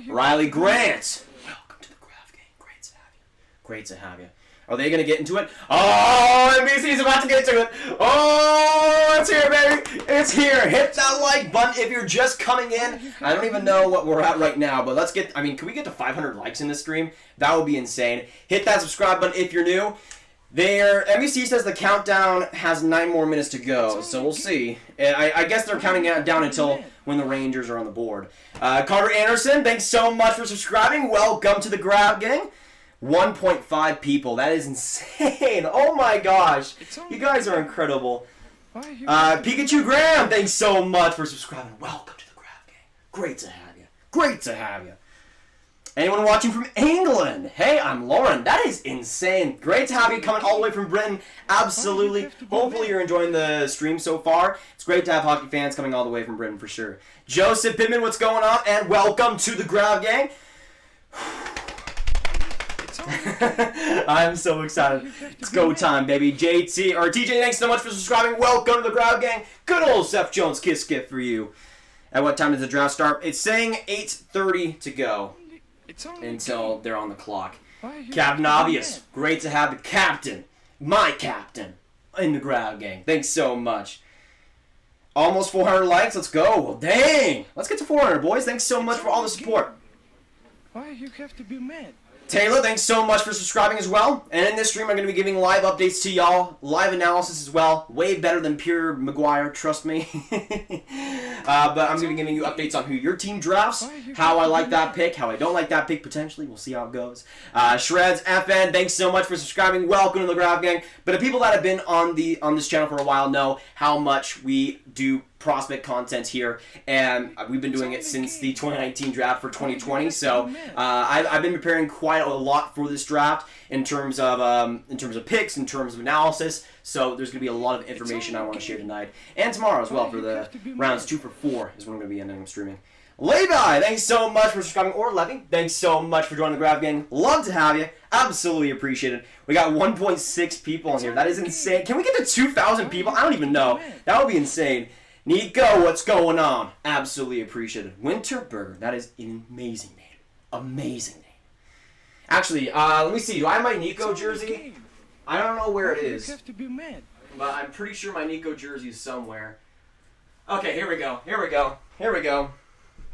Riley Grant. Welcome to the Grav Gang. Great to have you. Great to have you. Are they gonna get into it? Oh, NBC's about to get into it. Oh, it's here, baby. It's here. Hit that like button if you're just coming in. I don't even know what we're at right now, but let's get. I mean, can we get to 500 likes in this stream? That would be insane. Hit that subscribe button if you're new. NBC says the countdown has 9 more minutes to go, so we'll see. I guess they're counting it down until when the Rangers are on the board. Carter Anderson, thanks so much for subscribing. Welcome to the Grav Gang. 1.5 people. That is insane. Oh my gosh. You guys are incredible. Pikachu Graham, thanks so much for subscribing. Welcome to the Grav Gang. Great to have you. Great to have you. Anyone watching from England? Hey, I'm Lauren. That is insane. Great to have you coming all the way from Britain. Absolutely. Hopefully you're enjoying the stream so far. It's great to have hockey fans coming all the way from Britain for sure. Joseph Pittman, what's going on? And welcome to the Grav Gang. I'm so excited. It's go time, baby. TJ, thanks so much for subscribing. Welcome to the Grav Gang. Good old Seth Jones kiss gift for you. At what time does the draft start? It's saying 8:30 to go until they're on the clock. Captain Obvious, great to have the captain, my captain, in the Grav Gang. Thanks so much. Almost 400 likes. Let's go. Well, dang. Let's get to 400, boys. Thanks so much for all the support. Why you have to be mad? Taylor, thanks so much for subscribing as well. And in this stream, I'm going to be giving live updates to y'all, live analysis as well. Way better than pure McGuire, trust me. But I'm going to be giving you updates on who your team drafts, how I like that pick, how I don't like that pick potentially. We'll see how it goes. Shreds FN, thanks so much for subscribing. Welcome to the Grav Gang. But the people that have been on this channel for a while know how much we do prospect content here, and we've been doing it since the 2019 draft for 2020. So I've been preparing quite a lot for this draft in terms of picks, in terms of analysis. So there's going to be a lot of information I want to share tonight and tomorrow as well for the rounds 2 for 4 is when I'm going to be ending up streaming. Levi, thanks so much for subscribing. Or Levy, thanks so much for joining the Grav Gang. Love to have you. Absolutely appreciate it. We got 1.6 people in here. That is insane. Can we get to 2,000 people? I don't even know. That would be insane. Nico, what's going on? Absolutely appreciated. Winterberger, that is an amazing name. Amazing name. Actually, let me see. Do I have my Nico jersey? I don't know where it is. But I'm pretty sure my Nico jersey is somewhere. Okay, here we go. Here we go. Here we go.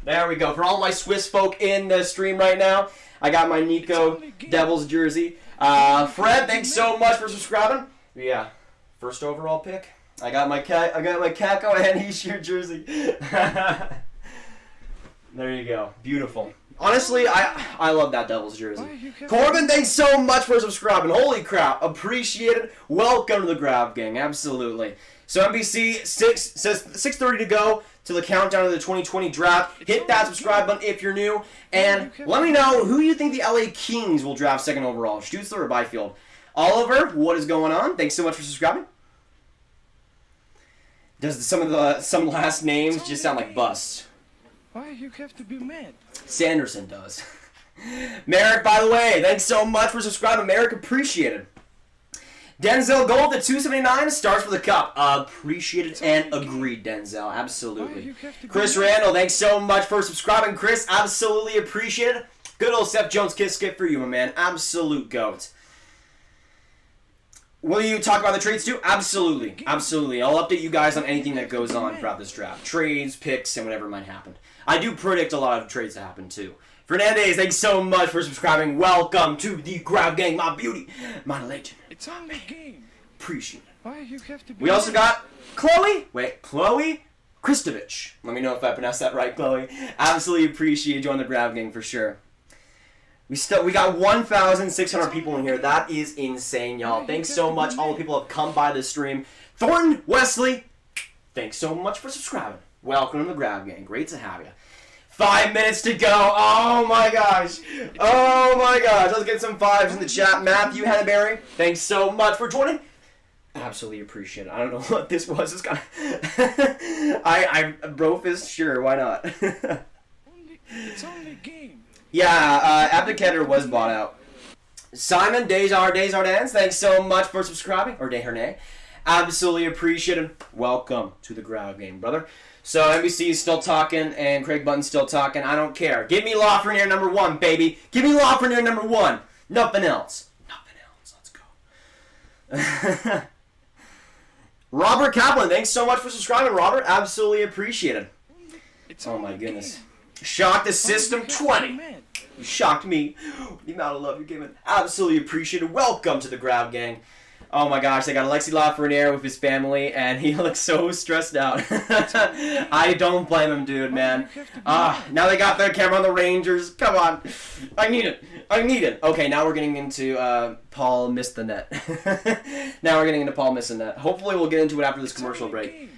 There we go. For all my Swiss folk in the stream right now, I got my Nico Devils jersey. Fred, thanks so much for subscribing. Yeah, first overall pick. I got my Kako and Heeshear jersey. There you go. Beautiful. Honestly, I love that Devils jersey. Corbin, thanks so much for subscribing. Holy crap. Appreciate it. Welcome to the Grav Gang. Absolutely. So NBC says 6:30 to go to the countdown of the 2020 draft. Hit that subscribe button if you're new. And let me know who you think the LA Kings will draft second overall. Stutzler or Byfield? Oliver, what is going on? Thanks so much for subscribing. Does some last names just sound like busts? Why you have to be mad? Sanderson does. Merrick, by the way, thanks so much for subscribing. Merrick, appreciated. Denzel Gold at 279 stars for the cup. Appreciated and agreed, Denzel. Absolutely. Chris Randall, thanks so much for subscribing, Chris. Absolutely appreciated. Good old Seth Jones kiss skip for you, my man. Absolute goat. Will you talk about the trades too? Absolutely. Absolutely. I'll update you guys on anything that goes on throughout this draft. Trades, picks, and whatever might happen. I do predict a lot of trades to happen too. Fernandez, thanks so much for subscribing. Welcome to the Grav Gang, my beauty, my legend. It's only a game. Appreciate it. Why you have to be We also got Chloe Kristovich. Let me know if I pronounced that right, Chloe. Absolutely appreciate you on the Grav Gang for sure. We got 1,600 people in here. That is insane, y'all. Thanks so much. All the people have come by the stream. Thornton Wesley, thanks so much for subscribing. Welcome to the Grav Gang. Great to have you. 5 minutes to go. Oh my gosh. Oh my gosh. Let's get some fives in the chat. Matthew Henneberry, thanks so much for joining. Absolutely appreciate it. I don't know what this was. It's kind of I Brofist, sure, why not? It's only a game. Yeah, Abdicator was bought out. Simon Desjardins, thanks so much for subscribing. Or Desjardins. Absolutely appreciate it. Welcome to the Grav Game, brother. So NBC is still talking and Craig Button's still talking. I don't care. Give me Lafreniere number 1, baby. Give me Lafreniere number 1. Nothing else. Nothing else. Let's go. Robert Kaplan, thanks so much for subscribing, Robert. Absolutely appreciate it. Oh my goodness. Shocked the system 20. You shocked me. The amount of love you're giving. Absolutely appreciate it. Welcome to the Grav Gang. Oh my gosh, they got Alexi Lafreniere with his family, and he looks so stressed out. I don't blame him, dude, man. Now they got their camera on the Rangers. Come on. I need it. I need it. Okay, now we're getting into Paul missed the net. Now we're getting into Paul missing net. Hopefully we'll get into it after this commercial break.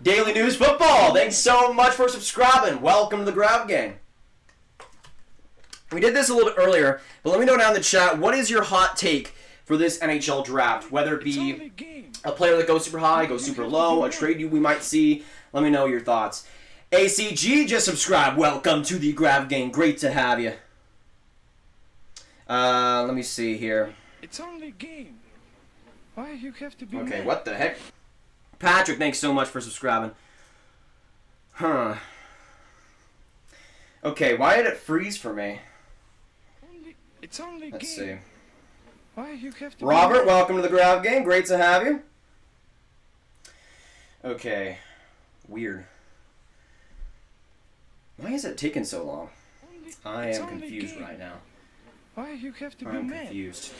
Daily News Football, thanks so much for subscribing. Welcome to the Grav Gang. We did this a little bit earlier, but let me know down in the chat, what is your hot take for this NHL draft? Whether it be a player that goes super high, goes super low, a trade we might see. Let me know your thoughts. ACG just subscribed. Welcome to the Grav Gang. Great to have you. Let me see here. It's only a game. Why you have to be Okay, mad? what the heck? Patrick, thanks so much for subscribing. Huh. Okay, why did it freeze for me? It's only a Let's game. see. Why you have to Robert, be mad? welcome to the Grav Gang. Great to have you. Okay. Weird. Why is it taking so long? I It's am only a confused game. right now. Why you have to be I'm mad? confused.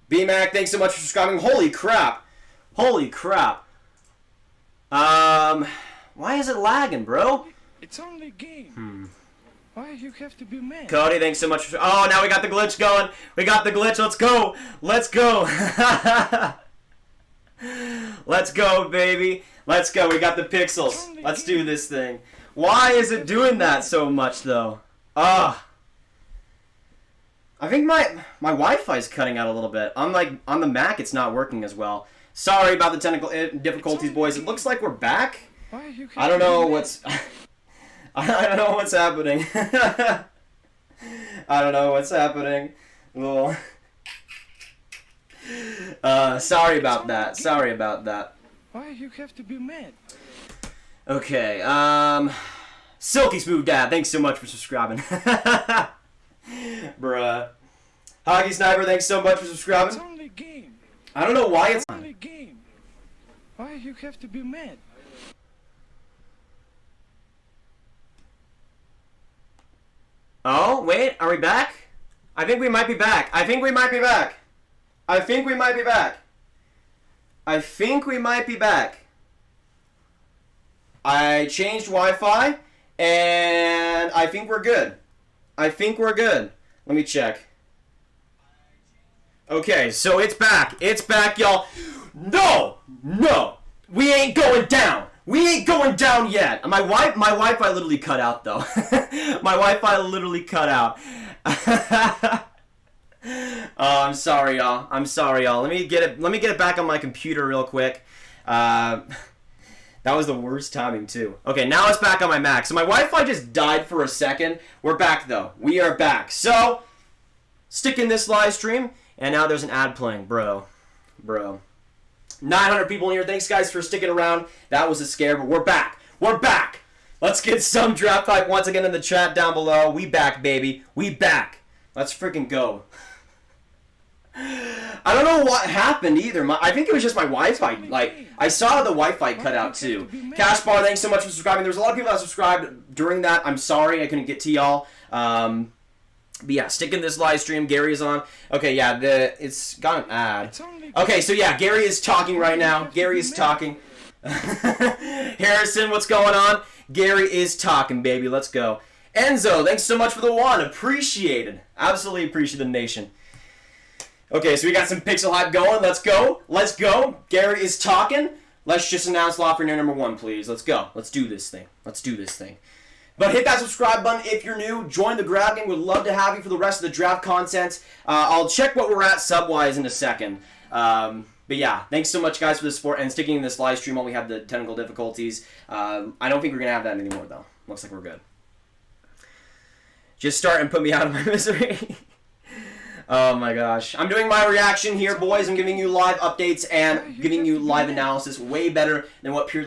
B-Mac, thanks so much for subscribing. Holy crap. Holy crap. Why is it lagging, bro? It's only a game. Why you have to be mad? Cody, thanks so much for... Oh, now we got the glitch going. We got the glitch. Let's go. Let's go. Let's go, baby. Let's go. We got the pixels. Let's do this thing. Why is it doing that so much, though? I think my Wi-Fi is cutting out a little bit. On the Mac, it's not working as well. Sorry about the technical difficulties, boys. It looks like we're back. Why you have I don't to be know mad? what's... I don't know what's happening. I don't know what's happening. Little... sorry about that. Sorry about that. Why you have to be mad? Okay, Silky Smooth Dad, thanks so much for subscribing. Bruh. Hockey Sniper, thanks so much for It's subscribing. only a game. I don't know why it's It's only a game. Why you have to be mad? Oh, wait, are we back? I think we might be back. I think we might be back. I think we might be back. I think we might be back. I changed Wi-Fi, and I think we're good. I think we're good. Let me check. Okay, so it's back. It's back, y'all. No! No! We ain't going down! We ain't going down yet! My Wi-Fi literally cut out, though. My Wi-Fi literally cut out. Oh, I'm sorry, y'all. I'm sorry, y'all. Let me get it back on my computer real quick. That was the worst timing, too. Okay, now it's back on my Mac. So my Wi-Fi just died for a second. We're back, though. We are back. So, stick in this live stream. And now there's an ad playing, bro. 900 people in here. Thanks, guys, for sticking around. That was a scare, but we're back. We're back. Let's get some draft hype once again in the chat down below. We back, baby. We back. Let's freaking go. I don't know what happened either. I think it was just my Wi-Fi. Like, I saw the Wi-Fi cut out too. Cash Bar, thanks so much for subscribing. There was a lot of people that subscribed during that. I'm sorry I couldn't get to y'all. But yeah, sticking this live stream. Gary is on. Okay, yeah, it's got an ad. Okay, so yeah, Gary is talking right now. Gary is talking. Harrison, what's going on? Gary is talking, baby. Let's go. Enzo, thanks so much for the one. Appreciated. Absolutely appreciate the nation. Okay, so we got some pixel hype going. Let's go. Let's go. Gary is talking. Let's just announce Lafreniere #1, please. Let's go. Let's do this thing. Let's do this thing. But hit that subscribe button if you're new. Join the Grav Gang. Would love to have you for the rest of the draft content. I'll check what we're at sub-wise in a second. But yeah, thanks so much, guys, for the support and sticking in this live stream while we have the technical difficulties. I don't think we're going to have that anymore, though. Looks like we're good. Just start and put me out of my misery. Oh my gosh. I'm doing my reaction here, boys. I'm giving you live updates and giving you live analysis way better than what Pierre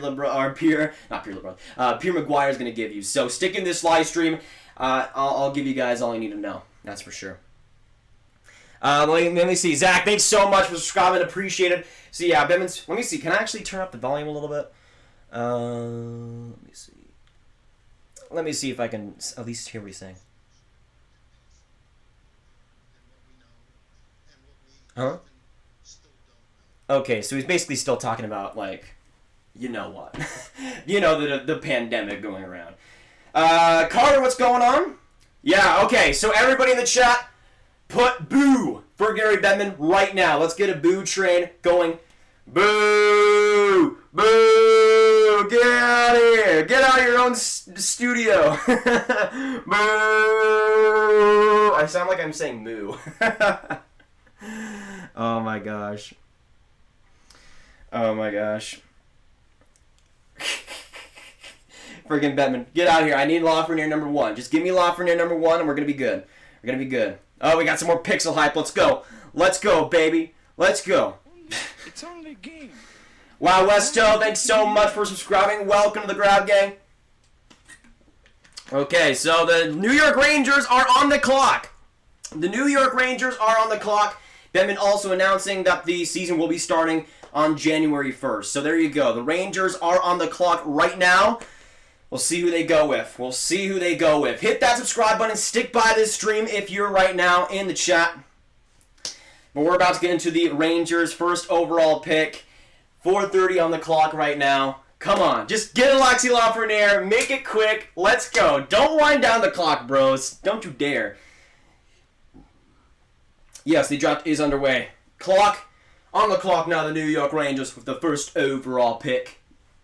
Maguire is going to give you. So stick in this live stream. I'll give you guys all you need to know. That's for sure. Let me see. Zach, thanks so much for subscribing. Appreciate it. So yeah, Bemmans, let me see. Can I actually turn up the volume a little bit? Let me see. Let me see if I can at least hear what he's saying. Huh? Okay, so he's basically still talking about, like, you know what. You know, the pandemic going around. Carter, what's going on? Yeah, okay, so everybody in the chat, put boo for Gary Bettman right now. Let's get a boo train going. Boo! Boo! Get out of here! Get out of your own studio! Boo! I sound like I'm saying moo. Oh my gosh. Oh my gosh. Friggin' Bettman. Get out of here. I need Lafreniere #1. Just give me Lafreniere #1 and we're gonna be good. We're gonna be good. Oh, we got some more pixel hype. Let's go. Let's go, baby. Let's go. It's only a game. Wow, Westo, thanks so much for subscribing. Welcome to the Grav Gang. Okay, so the New York Rangers are on the clock. The New York Rangers are on the clock. Bettman also announcing that the season will be starting on January 1st. So there you go. The Rangers are on the clock right now. We'll see who they go with. We'll see who they go with. Hit that subscribe button. Stick by this stream if you're right now in the chat. But we're about to get into the Rangers' first overall pick. 4:30 on the clock right now. Come on. Just get Alexi Lafreniere. Make it quick. Let's go. Don't wind down the clock, bros. Don't you dare. Yes, the draft is underway. Clock. On the clock now, the New York Rangers with the first overall pick.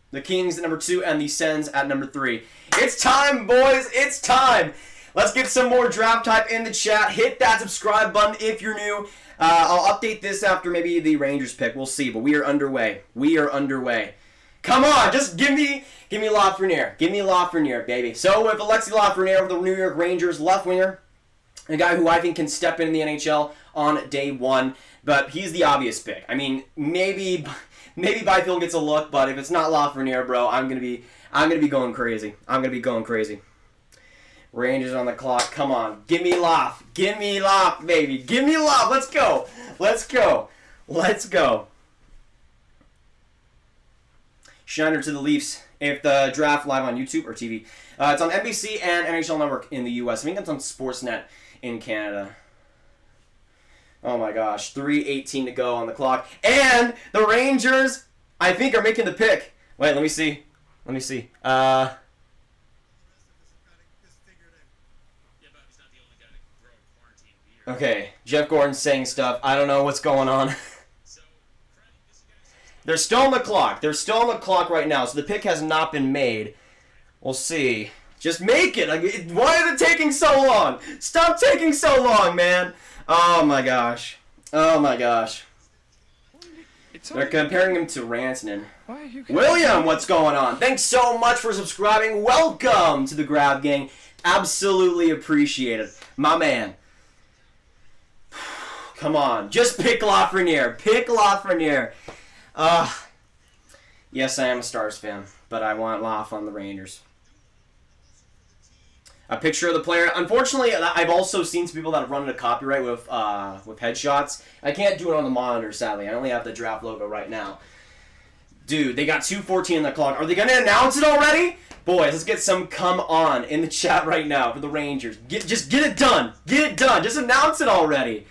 The Kings at #2 and the Sens at #3. It's time, boys. It's time. Let's get some more draft hype in the chat. Hit that subscribe button if you're new. I'll update this after maybe the Rangers pick. We'll see, but we are underway. We are underway. Come on, just give me Lafreniere. Give me Lafreniere, baby. So with Alexi Lafreniere of the New York Rangers, left winger, a guy who I think can step in the NHL on day one, but he's the obvious pick. I mean, maybe Byfield gets a look, but if it's not Lafreniere, bro, I'm gonna be going crazy. I'm gonna be going crazy. Rangers on the clock. Come on, give me Laf, baby, give me Laf. Let's go, let's go, let's go. Shiner to the Leafs. If the draft live on YouTube or TV, it's on NBC and NHL Network in the U.S. I think it's on Sportsnet in Canada. Oh my gosh, 3:18 to go on the clock, and the Rangers, I think, are making the pick. Wait, let me see. Let me see. Okay, Jeff Gordon's saying stuff. I don't know what's going on. They're still on the clock. They're still on the clock right now, so the pick has not been made. We'll see. Just make it. Like, why is it taking so long? Stop taking so long, man. Oh my gosh. Oh my gosh. They're comparing him to Rantanen. William, what's going on? Thanks so much for subscribing. Welcome to the Grav Gang. Absolutely appreciate it. My man. come on. Just pick Lafreniere. Pick Lafreniere. Yes, I am a Stars fan, but I want Laf on the Rangers. A picture of the player. Unfortunately, I've also seen some people that have run into copyright with headshots. I can't do it on the monitor, sadly. I only have the draft logo right now. Dude, they got 2:14 on the clock. Are they going to announce it already? Boys, let's get some come on in the chat right now for the Rangers. Just get it done. Get it done. Just announce it already.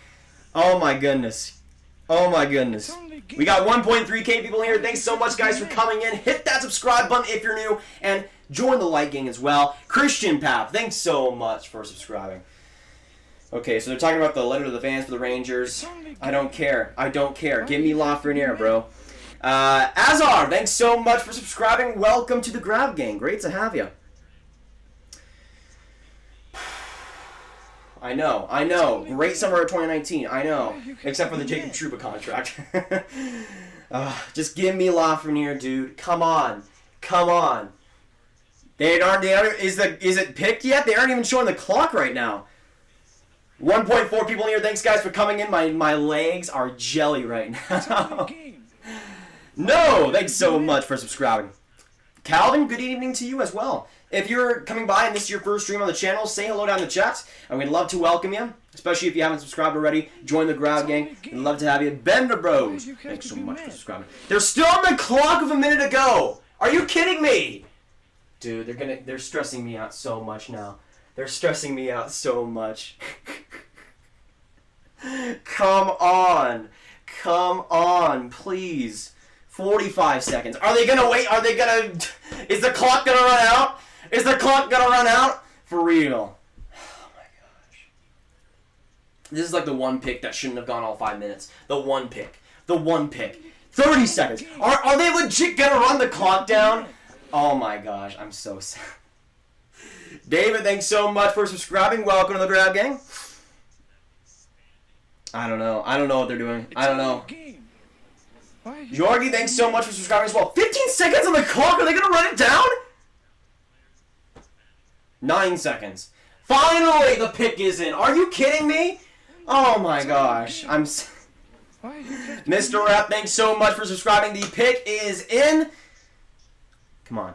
Oh, my goodness. Oh, my goodness. We got 1.3k people here. Thanks so much, guys, for coming in. Hit that subscribe button if you're new, and join the like gang as well. Christian Pap, thanks so much for subscribing. Okay, so they're talking about the letter to the fans for the Rangers. I don't care. I don't care. Give me Lafreniere, bro. Azar, thanks so much for subscribing. Welcome to the Grav gang. Great to have you. I know. Great summer of 2019. I know. Except for the Jacob Trouba contract. Just give me Lafreniere, dude. Come on. Come on. They aren't, is it picked yet? They aren't even showing the clock right now. 1.4 people here. Thanks, guys, for coming in. My legs are jelly right now. No, thanks so much for subscribing. Calvin, good evening to you as well. If you're coming by and this is your first stream on the channel, say hello down in the chat. And we'd love to welcome you, especially if you haven't subscribed already. Join the Grav gang. We'd love to have you. Bender Bros, thanks so much for subscribing. They're still on the clock of a minute ago. Are you kidding me? Dude, they're stressing me out so much now. They're stressing me out so much. Come on, please. 45 seconds. Are they gonna wait? Are they gonna... Is the clock gonna run out? Is the clock gonna run out? For real. Oh my gosh. This is like the one pick that shouldn't have gone all 5 minutes. The one pick. 30 seconds. Are they legit gonna run the clock down? Oh my gosh, I'm so sad. David, thanks so much for subscribing. Welcome to the Grav gang. I don't know what they're doing. I don't know. Jorgie, thanks so much for subscribing as well. 15 seconds on the clock. Are they going to run it down? 9 seconds. Finally, the pick is in. Are you kidding me? Oh my gosh. Mr. Rap, thanks so much for subscribing. The pick is in. Come on.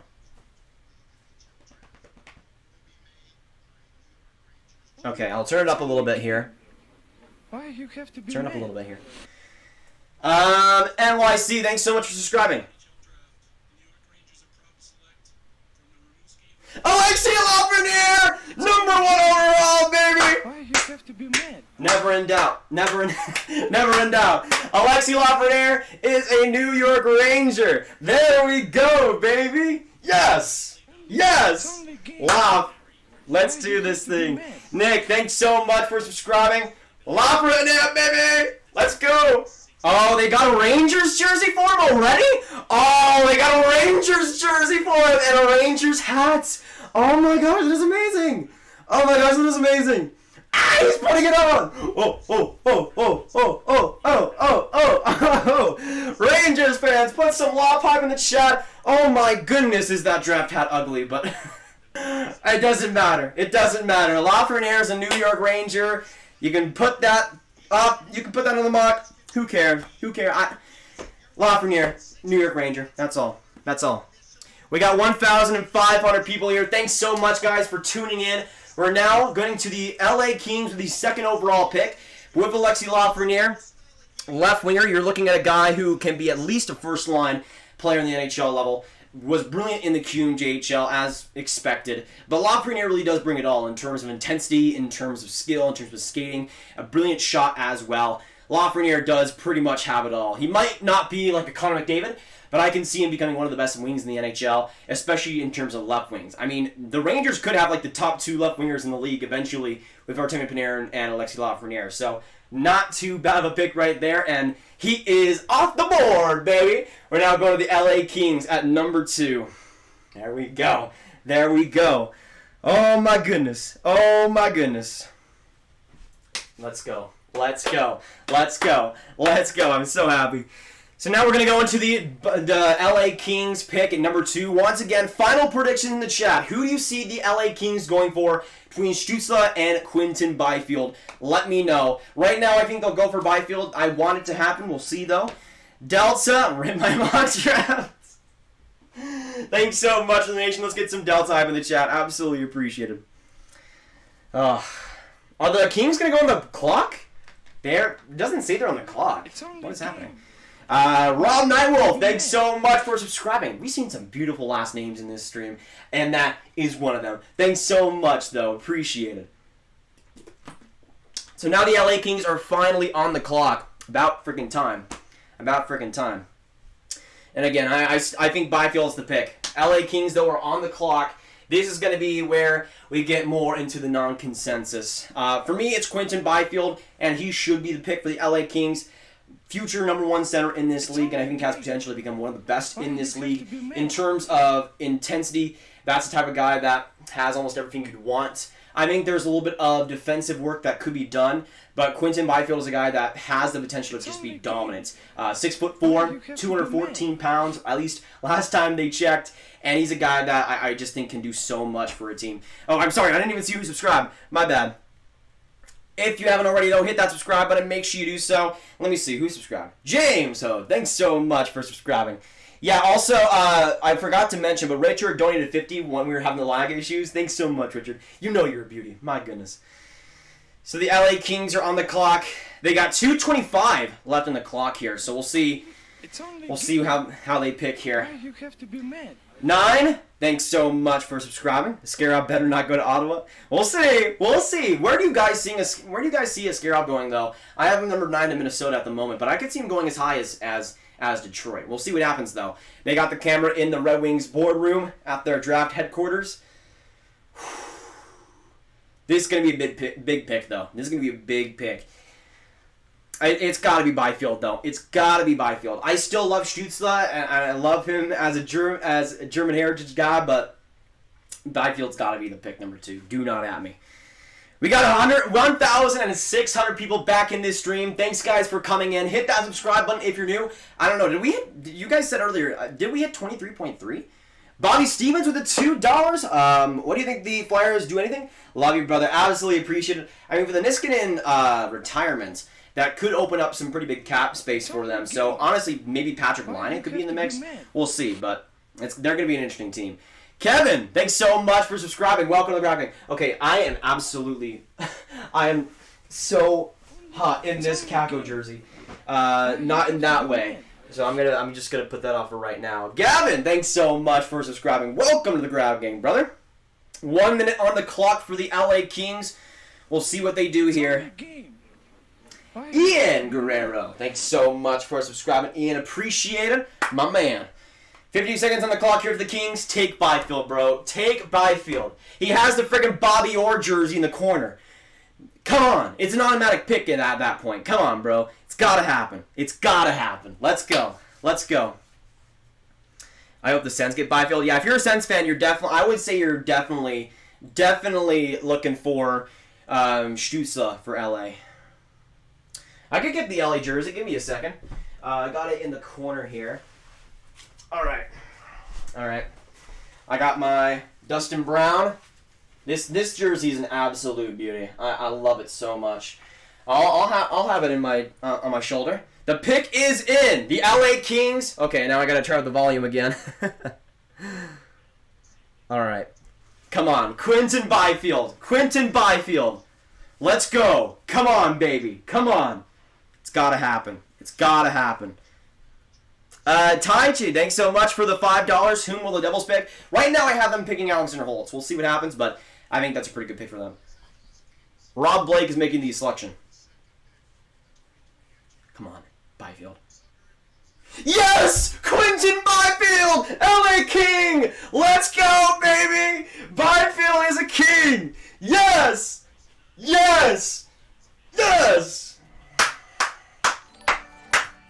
Okay, I'll turn it up a little bit here. Turn up a little bit here. NYC, thanks so much for subscribing. Alexei Lafreniere, #1 overall, baby. Why you have to be mad? Never in doubt. Never in doubt. Alexei Lafreniere is a New York Ranger. There we go, baby. Yes. Laf. Let's do this thing. Nick, thanks so much for subscribing. Lafreniere, baby. Let's go. Oh, they got a Rangers jersey for him already? Oh, they got a Rangers jersey for him and a Rangers hat. Oh my gosh, that is amazing. Oh my gosh, that is amazing. Ah, he's putting it on. Oh. Rangers fans, put some love hype in the chat. Oh my goodness, is that draft hat ugly, but it doesn't matter. Lafreniere is a New York Ranger. You can put that up. You can put that on the mock. Who cares? Lafreniere, New York Ranger. That's all. We got 1,500 people here. Thanks so much, guys, for tuning in. We're now going to the LA Kings with the 2nd overall pick with Alexei Lafreniere. Left winger, you're looking at a guy who can be at least a first-line player in the NHL level. Was brilliant in the QMJHL as expected, but Lafreniere really does bring it all in terms of intensity, in terms of skill, in terms of skating. A brilliant shot as well. Lafreniere does pretty much have it all. He might not be like a Connor McDavid, but I can see him becoming one of the best wings in the NHL, especially in terms of left wings. I mean, the Rangers could have like the top 2 left wingers in the league eventually with Artemi Panarin and Alexei Lafreniere. So not too bad of a pick right there, and he is off the board, baby. We're now going to the LA Kings at #2. There we go. Oh my goodness. Let's go. I'm so happy. So now we're going to go into the LA Kings pick at number 2. Once again, final prediction in the chat. Who do you see the LA Kings going for between Stützle and Quinton Byfield? Let me know. Right now, I think they'll go for Byfield. I want it to happen. We'll see, though. Delta, rip my mock drafts. Thanks so much, the nation. Let's get some Delta hype in the chat. Absolutely appreciated. Are the Kings going to go on the clock? It doesn't say they're on the clock. What is happening? Rob Nightwolf, thanks so much for subscribing. We've seen some beautiful last names in this stream, and that is one of them. Thanks so much, though. Appreciate it. So now the LA Kings are finally on the clock. About freaking time. About freaking time. And again, I think Byfield's the pick. LA Kings, though, are on the clock. This is going to be where we get more into the non-consensus. For me, it's Quinton Byfield, and he should be the pick for the LA Kings. Future number 1 center in this league, and I think has potential to become one of the best in this league. In terms of intensity, that's the type of guy that has almost everything you'd want. I think there's a little bit of defensive work that could be done, but Quinton Byfield is a guy that has the potential to just be dominant. 6'4", 214 pounds, at least last time they checked, and he's a guy that I just think can do so much for a team. Oh, I'm sorry, I didn't even see who subscribed. My bad. If you haven't already, though, hit that subscribe button. Make sure you do so. Let me see. Who subscribed? James. Oh, thanks so much for subscribing. Yeah, also, I forgot to mention, but Richard donated 50 when we were having the lag issues. Thanks so much, Richard. You know you're a beauty. My goodness. So the LA Kings are on the clock. They got 2:25 left on the clock here, so we'll see. We'll see how they pick here. You have to be mad. 9, thanks so much for subscribing. Scarab better not go to Ottawa. We'll see. We'll see. Where do you guys see a Scarab going, though? I have him number 9 in Minnesota at the moment, but I could see him going as high as Detroit. We'll see what happens, though. They got the camera in the Red Wings boardroom at their draft headquarters. This is going to be a big pick, though. This is going to be a big pick. It's got to be Byfield, though. It's got to be Byfield. I still love Stützle, and I love him as a German heritage guy, but Byfield's got to be the pick number 2. Do not at me. We got 1,600 people back in this stream. Thanks, guys, for coming in. Hit that subscribe button if you're new. I don't know. You guys said earlier, did we hit 23.3? Bobby Stevens with the $2. What do you think the Flyers do anything? Love you, brother. Absolutely appreciate it. I mean, for the Niskanen retirement, that could open up some pretty big cap space for them. So, honestly, maybe Patrick Laine could be in the mix. We'll see, but they're going to be an interesting team. Kevin, thanks so much for subscribing. Welcome to the Graviteh. Okay, I am so hot in this Kako jersey. Not in that way. So I'm just gonna put that off for right now. Gavin, thanks so much for subscribing. Welcome to the Grav Gang, brother. 1 minute on the clock for the LA Kings. We'll see what they do here. Ian Guerrero, thanks so much for subscribing. Ian, appreciate it. My man. 50 seconds on the clock here for the Kings. Take Byfield, bro. Take Byfield. He has the friggin' Bobby Orr jersey in the corner. Come on. It's an automatic pick at that point. Come on, bro. It's gotta happen. It's gotta happen. Let's go. Let's go. I hope the Sens get Byfield. Yeah, if you're a Sens fan, I would say you're definitely looking for Stützle for LA. I could get the LA jersey. Give me a second. I got it in the corner here. All right. I got my Dustin Brown. This jersey is an absolute beauty. I love it so much. I'll have it in my on my shoulder. The pick is in. The LA Kings. Okay, now I gotta turn up the volume again. All right. Come on, Quinton Byfield. Quinton Byfield. Let's go. Come on, baby. Come on. It's gotta happen. It's gotta happen. Taichi, thanks so much for the $5. Whom will the Devils pick? Right now I have them picking Alexander Holtz. We'll see what happens, but I think that's a pretty good pick for them. Rob Blake is making the selection. Come on, Byfield. Yes! Quinton Byfield! LA King! Let's go, baby! Byfield is a king! Yes! Yes! Yes!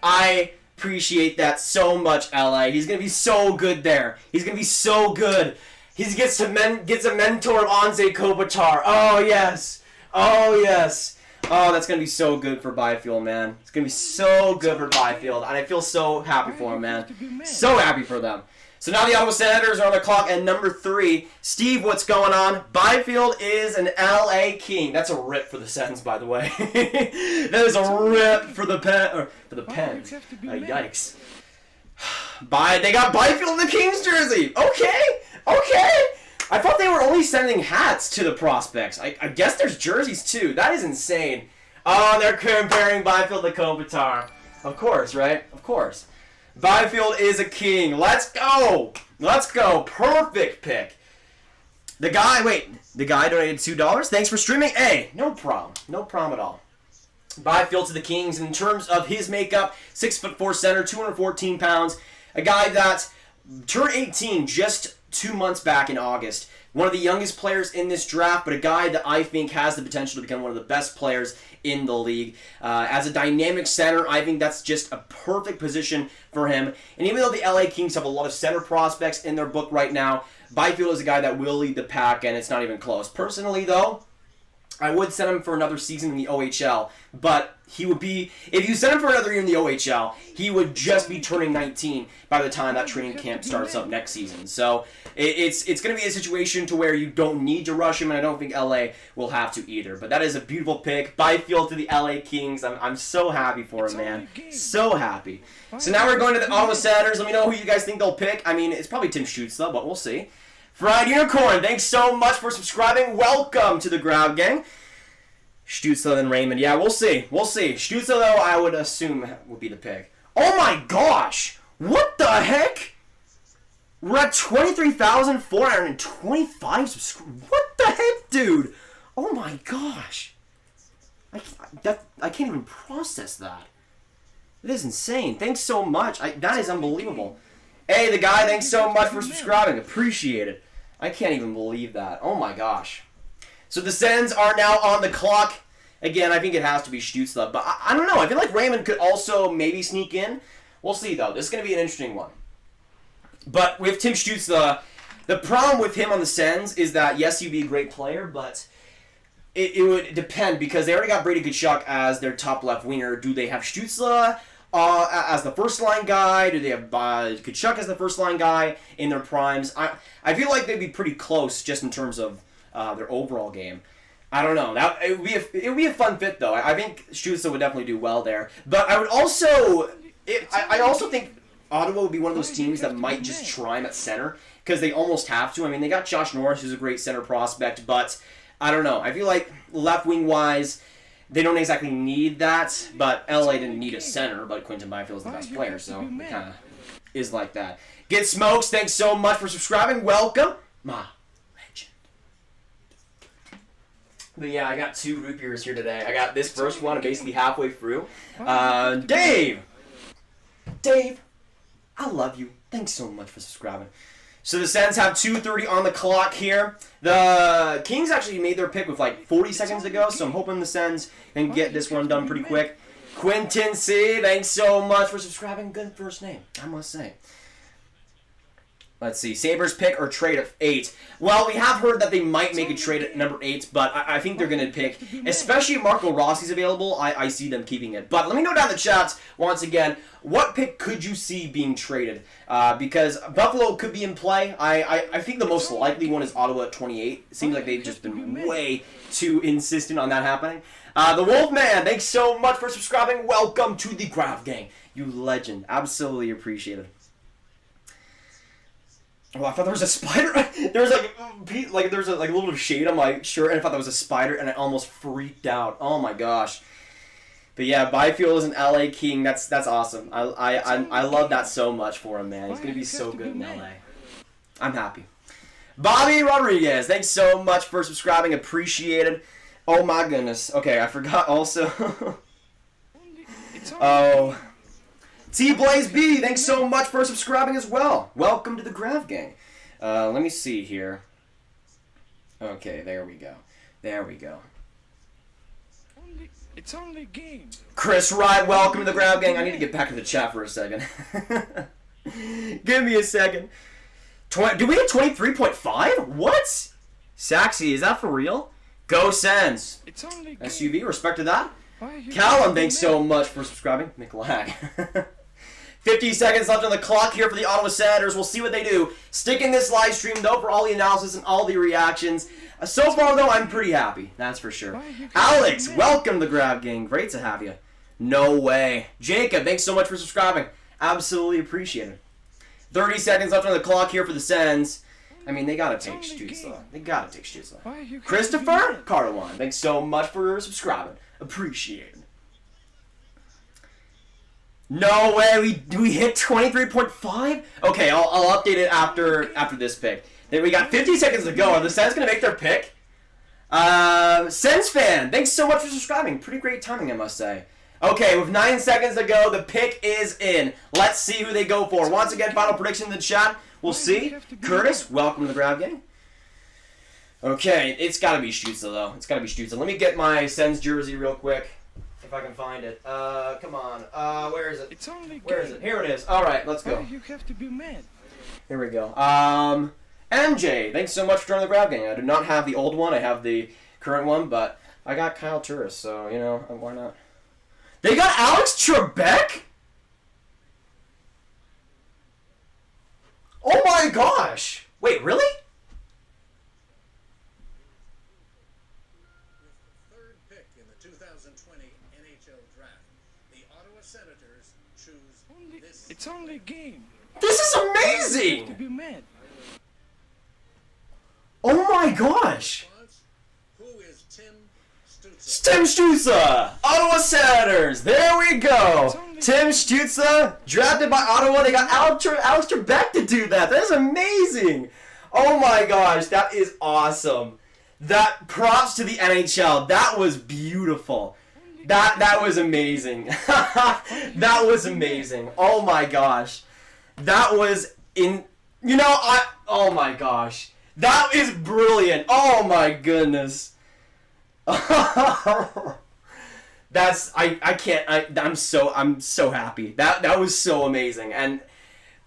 I appreciate that so much, LA. He's gonna be so good there. He's gonna be so good. He gets a mentor of Anze Kopitar. Oh yes. Oh yes. Oh, that's going to be so good for Byfield, man. It's going to be so good for Byfield, and I feel so happy for him, man. So happy for them. So now the Ottawa Senators are on the clock at number 3. Steve, what's going on? Byfield is an LA King. That's a rip for the Sens, by the way. That is a rip for the Pens. Yikes. They got Byfield in the Kings jersey. Okay. I thought they were only sending hats to the prospects. I guess there's jerseys too. That is insane. Oh, they're comparing Byfield to Kopitar. Of course, right? Of course. Byfield is a king. Let's go. Perfect pick. The guy donated $2. Thanks for streaming. Hey, no problem. No problem at all. Byfield to the Kings in terms of his makeup, 6'4" center, 214 pounds. A guy that turned 18 just 2 months back in August. One of the youngest players in this draft, but a guy that I think has the potential to become one of the best players in the league. As a dynamic center, I think that's just a perfect position for him. And even though the LA Kings have a lot of center prospects in their book right now, Byfield is a guy that will lead the pack, and it's not even close. Personally, though, I would send him for another season in the OHL, but he would be, if you send him for another year in the OHL, he would just be turning 19 by the time that training camp starts up next season. So it's going to be a situation to where you don't need to rush him, and I don't think LA will have to either. But that is a beautiful pick. Byfield to the LA Kings. I'm so happy for him, man. So happy. So now we're going to the Ottawa Senators. Let me know who you guys think they'll pick. I mean, it's probably Tim Stützle, but we'll see. Fried Unicorn, thanks so much for subscribing. Welcome to the Grav Gang. Stützle and Raymond. Yeah, we'll see. Stützle, though, I would assume would be the pick. Oh my gosh! What the heck? We're at 23,425 subscribers. What the heck, dude? Oh my gosh. I can't even process that. It is insane. Thanks so much. That is unbelievable. Hey, the guy, thanks so much for subscribing. Appreciate it. I can't even believe that. Oh my gosh. So the Sens are now on the clock. Again, I think it has to be Stützle, but I don't know. I feel like Raymond could also maybe sneak in. We'll see, though. This is going to be an interesting one. But with Tim Stützle, the problem with him on the Sens is that, yes, he'd be a great player, but it would depend because they already got Brady Tkachuk as their top left winger. Do they have Stützle as the first-line guy? Do they have Tkachuk as the first-line guy in their primes? I feel like they'd be pretty close just in terms of their overall game. I don't know. It would be a fun fit, though. I think Stützle would definitely do well there. But I would also... I also think Ottawa would be one of those teams that might just try him at center because they almost have to. I mean, they got Josh Norris, who's a great center prospect, but I don't know. I feel like left wing-wise, they don't exactly need that, but LA didn't need a center, but Quinton Byfield is the best player, so it kind of is like that. Get Smokes, thanks so much for subscribing. Welcome, my legend. But yeah, I got 2 root beers here today. I got this first one basically halfway through. Dave, I love you. Thanks so much for subscribing. So the Sens have 2:30 on the clock here. The Kings actually made their pick with like 40 seconds to go, so I'm hoping the Sens can get this one done pretty quick. Quentin C, thanks so much for subscribing. Good first name, I must say. Let's see, Sabres pick or trade at 8. Well, we have heard that they might make a trade at number 8, but I think they're going to pick, especially if Marco Rossi's available, I see them keeping it. But let me know down in the chats, once again, what pick could you see being traded? Because Buffalo could be in play. I think the most likely one is Ottawa at 28. It seems like they've just been way too insistent on that happening. The Wolfman, thanks so much for subscribing. Welcome to the Grav Gang. You legend. Absolutely appreciated. Oh, I thought there was a spider. There was there was a little bit of shade on my shirt, and I thought that was a spider, and I almost freaked out. Oh my gosh! But yeah, Byfield is an LA King. That's awesome. I love that so much for him, man. He's gonna be so good in LA. I'm happy. Bobby Rodriguez, thanks so much for subscribing. Appreciated. Oh my goodness. Okay, I forgot also. Oh. T-Blaze B, thanks so much for subscribing as well. Welcome to the Grav Gang. Let me see here. Okay, there we go. There we go. It's only game. Chris Wright, welcome to the Grav Gang. I need to get back to the chat for a second. Give me a second. Do we have 23.5? What? Saxy, is that for real? Go Sens. It's only SUV, respect to that. Why you Callum, thanks so much for subscribing. McLag. 50 seconds left on the clock here for the Ottawa Senators. We'll see what they do. Stick in this live stream, though, for all the analysis and all the reactions. So far, though, I'm pretty happy. That's for sure. Alex, welcome to the Grav Gang. Great to have you. No way. Jacob, thanks so much for subscribing. Absolutely appreciate it. 30 seconds left on the clock here for the Sens. I mean, they gotta take Stützle. They gotta take Stützle. Christopher Carwan, thanks so much for subscribing. Appreciate it. No way, we hit 23.5? Okay, I'll update it after this pick. Then we got 50 seconds to go. Are the Sens gonna make their pick? Sens fan, thanks so much for subscribing. Pretty great timing, I must say. Okay, with 9 seconds to go, the pick is in. Let's see who they go for. Once again, final prediction in the chat. We'll see. Curtis, welcome to the Grav Gang. Okay, it's gotta be Stützle, though. It's gotta be Stützle. Let me get my Sens jersey real quick. If I can find it. Come on. Where is it? It's only Where is it? Here it is. Alright, let's go. Why you have to be mad? Here we go. MJ, thanks so much for joining the Grav Gang. I do not have the old one. I have the current one, but I got Kyle Turris, so, you know, why not? They got Alex Trebek? Oh my gosh! Wait, really? Third pick in the 2020 NHL draft, the Ottawa Senators choose this. It's only a game. This is You have to amazing! be mad. Oh my gosh! Who is Tim Stützle? Tim Stützle! Ottawa Senators! There we go! Tim Stützle, drafted by Ottawa. They got Alex Trebek to do that. That is amazing! Oh my gosh, that is awesome. That props to the NHL. That was beautiful. That was amazing. That was amazing. Oh my gosh. That was oh my gosh. That is brilliant. Oh my goodness. I'm so happy. That was so amazing. And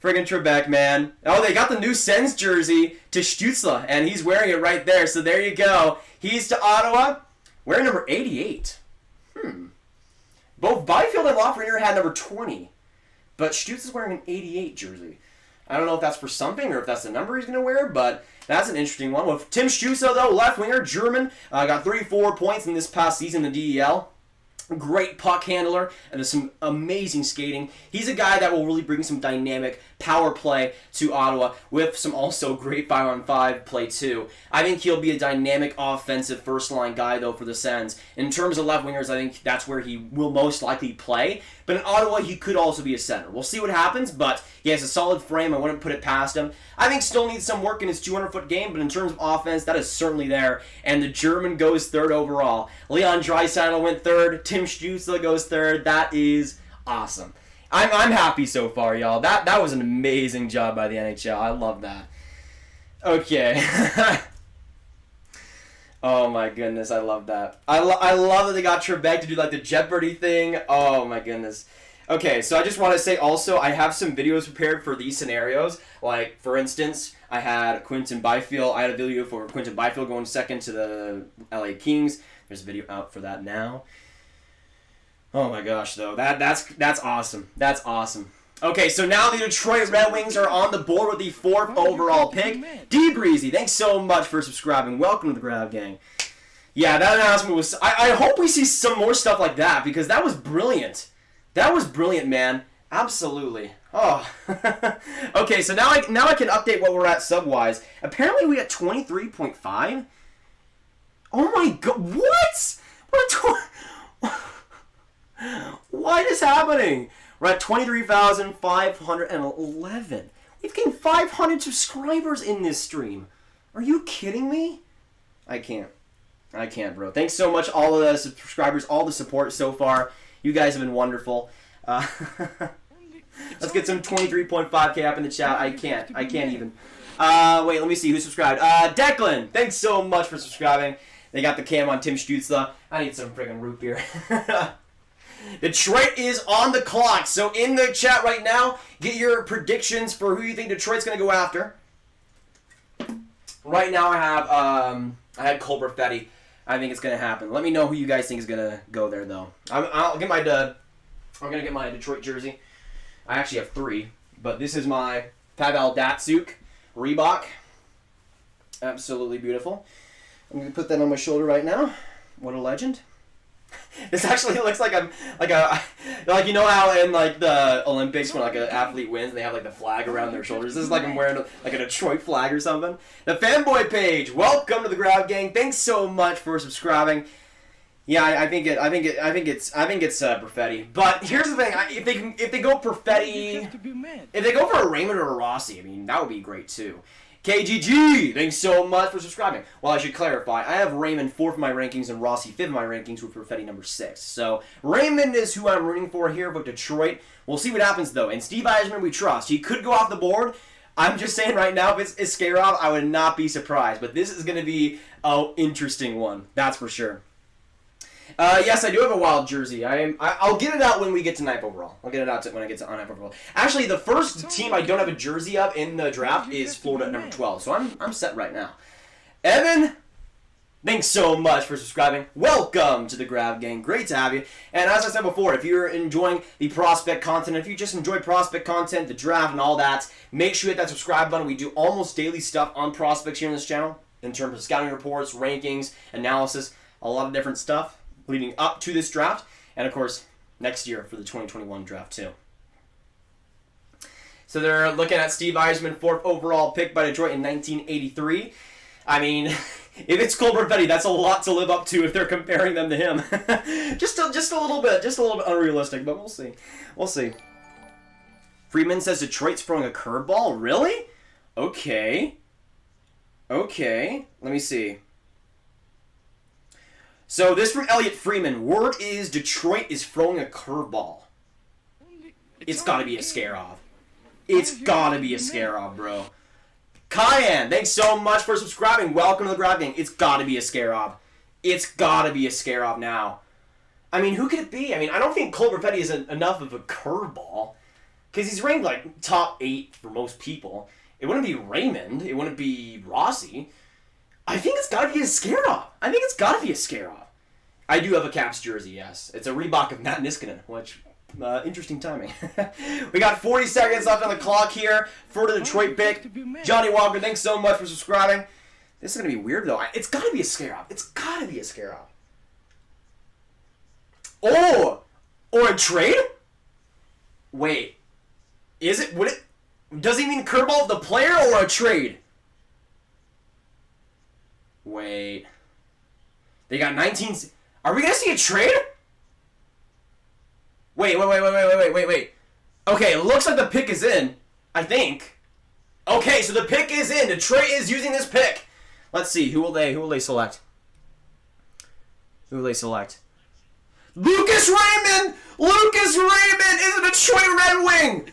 friggin' Trebek, man. Oh, they got the new Sens jersey to Stützle, and he's wearing it right there. So there you go. He's to Ottawa, wearing number 88. Both Byfield and Lafreniere had number 20, but Stützle's wearing an 88 jersey. I don't know if that's for something or if that's the number he's going to wear, but that's an interesting one. With Tim Stützle, though, left winger, German, got 34 points in this past season in the DEL. Great puck handler and some amazing skating. He's a guy that will really bring some dynamic power play to Ottawa with some also great 5-on-5 play too. I think he'll be a dynamic offensive first-line guy though for the Sens. In terms of left wingers, I think that's where he will most likely play. But in Ottawa, he could also be a center. We'll see what happens, but he has a solid frame. I wouldn't put it past him. I think still needs some work in his 200-foot game, but in terms of offense, that is certainly there. And the German goes third overall. Leon Draisaitl went third. Tim Stützle goes third. That is awesome. I'm happy so far, y'all. That was an amazing job by the NHL. I love that. Okay. Oh my goodness, I love that. I love that they got Trebek to do like the Jeopardy thing. Oh my goodness. Okay, so I just want to say also, I have some videos prepared for these scenarios. Like, for instance, I had Quinton Byfield. I had a video for Quinton Byfield going second to the LA Kings. There's a video out for that now. Oh my gosh, though. That's awesome. That's awesome. Okay, so now the Detroit Red Wings are on the board with the 4th overall pick. D Breezy, thanks so much for subscribing. Welcome to the Grav Gang. Yeah, that announcement was... I hope we see some more stuff like that, because that was brilliant. That was brilliant, man. Absolutely. Oh. Okay, so now I can update what we're at sub-wise. Apparently we at 23.5? Oh my god, what? What is happening? We're at 23,511. We've gained 500 subscribers in this stream. Are you kidding me? I can't, bro. Thanks so much, all of the subscribers, all the support so far. You guys have been wonderful. Let's get some 23.5k up in the chat. I can't even. Wait, let me see who subscribed. Declan, thanks so much for subscribing. They got the cam on Tim Stützle. I need some friggin' root beer. Detroit is on the clock. So in the chat right now, get your predictions for who you think Detroit's going to go after. Right now I have I had Cole Perfetti. I think it's going to happen. Let me know who you guys think is going to go there, though. I'm going to get my Detroit jersey. I actually have 3, but this is my Pavel Datsyuk Reebok. Absolutely beautiful. I'm going to put that on my shoulder right now. What a legend. This actually looks like I'm like you know how in like the Olympics when like an athlete wins they have like the flag around their shoulders. This is like I'm wearing like a Detroit flag or something. The fanboy page. Welcome to the Grav gang. Thanks so much for subscribing. Yeah, I think it's Perfetti. But here's the thing: if they go Perfetti, if they go for a Raymond or a Rossi, I mean that would be great too. KGG, thanks so much for subscribing. Well, I should clarify. I have Raymond 4th in my rankings and Rossi 5th in my rankings with Perfetti number 6. So Raymond is who I'm rooting for here, but Detroit. We'll see what happens though. And Steve Yzerman, we trust. He could go off the board. I'm just saying right now, if it's Iskarov, I would not be surprised. But this is going to be an interesting one. That's for sure. Yes, I do have a wild jersey. I'll get it out when we get to 9th overall. I'll get it out when I get to 9th overall. Actually, the first team I don't have a jersey of in the draft is Florida at number 12. So I'm set right now. Evan, thanks so much for subscribing. Welcome to the Grav gang. Great to have you. And as I said before, if you're enjoying the prospect content, if you just enjoy prospect content, the draft and all that, make sure you hit that subscribe button. We do almost daily stuff on prospects here on this channel in terms of scouting reports, rankings, analysis, a lot of different stuff leading up to this draft, and of course, next year for the 2021 draft too. So they're looking at Steve Yzerman, 4th overall pick by Detroit in 1983. I mean, if it's Cole Perfetti, that's a lot to live up to if they're comparing them to him. just a little bit unrealistic, but we'll see. We'll see. Freeman says Detroit's throwing a curveball. Really? Okay. Okay. Let me see. So this from Elliot Freeman. Word is Detroit is throwing a curveball. It's got to be a Iskarov. It's got to be a Iskarov, bro. Cayenne, thanks so much for subscribing. Welcome to the Grav gang. It's got to be a Iskarov. It's got to be a Iskarov now. I mean, who could it be? I mean, I don't think Cole Perfetti is enough of a curveball because he's ranked like top 8 for most people. It wouldn't be Raymond. It wouldn't be Rossi. I think it's got to be a Iskarov. I think it's got to be a Iskarov. I do have a Caps jersey, yes. It's a Reebok of Matt Niskanen, which, interesting timing. We got 40 seconds left on the clock here for the Detroit pick. Johnny Walker, thanks so much for subscribing. This is going to be weird, though. It's got to be a Iskarov. It's got to be a Iskarov. Oh! Or a trade? Wait. Is it? Would it? Does he mean curveball of the player or a trade? Wait. They got 19... Are we going to see a trade? Wait. Okay, it looks like the pick is in. I think. Okay, so the pick is in. Detroit is using this pick. Let's see. Who will they select? Who will they select? Lucas Raymond! Lucas Raymond is a Detroit Red Wing!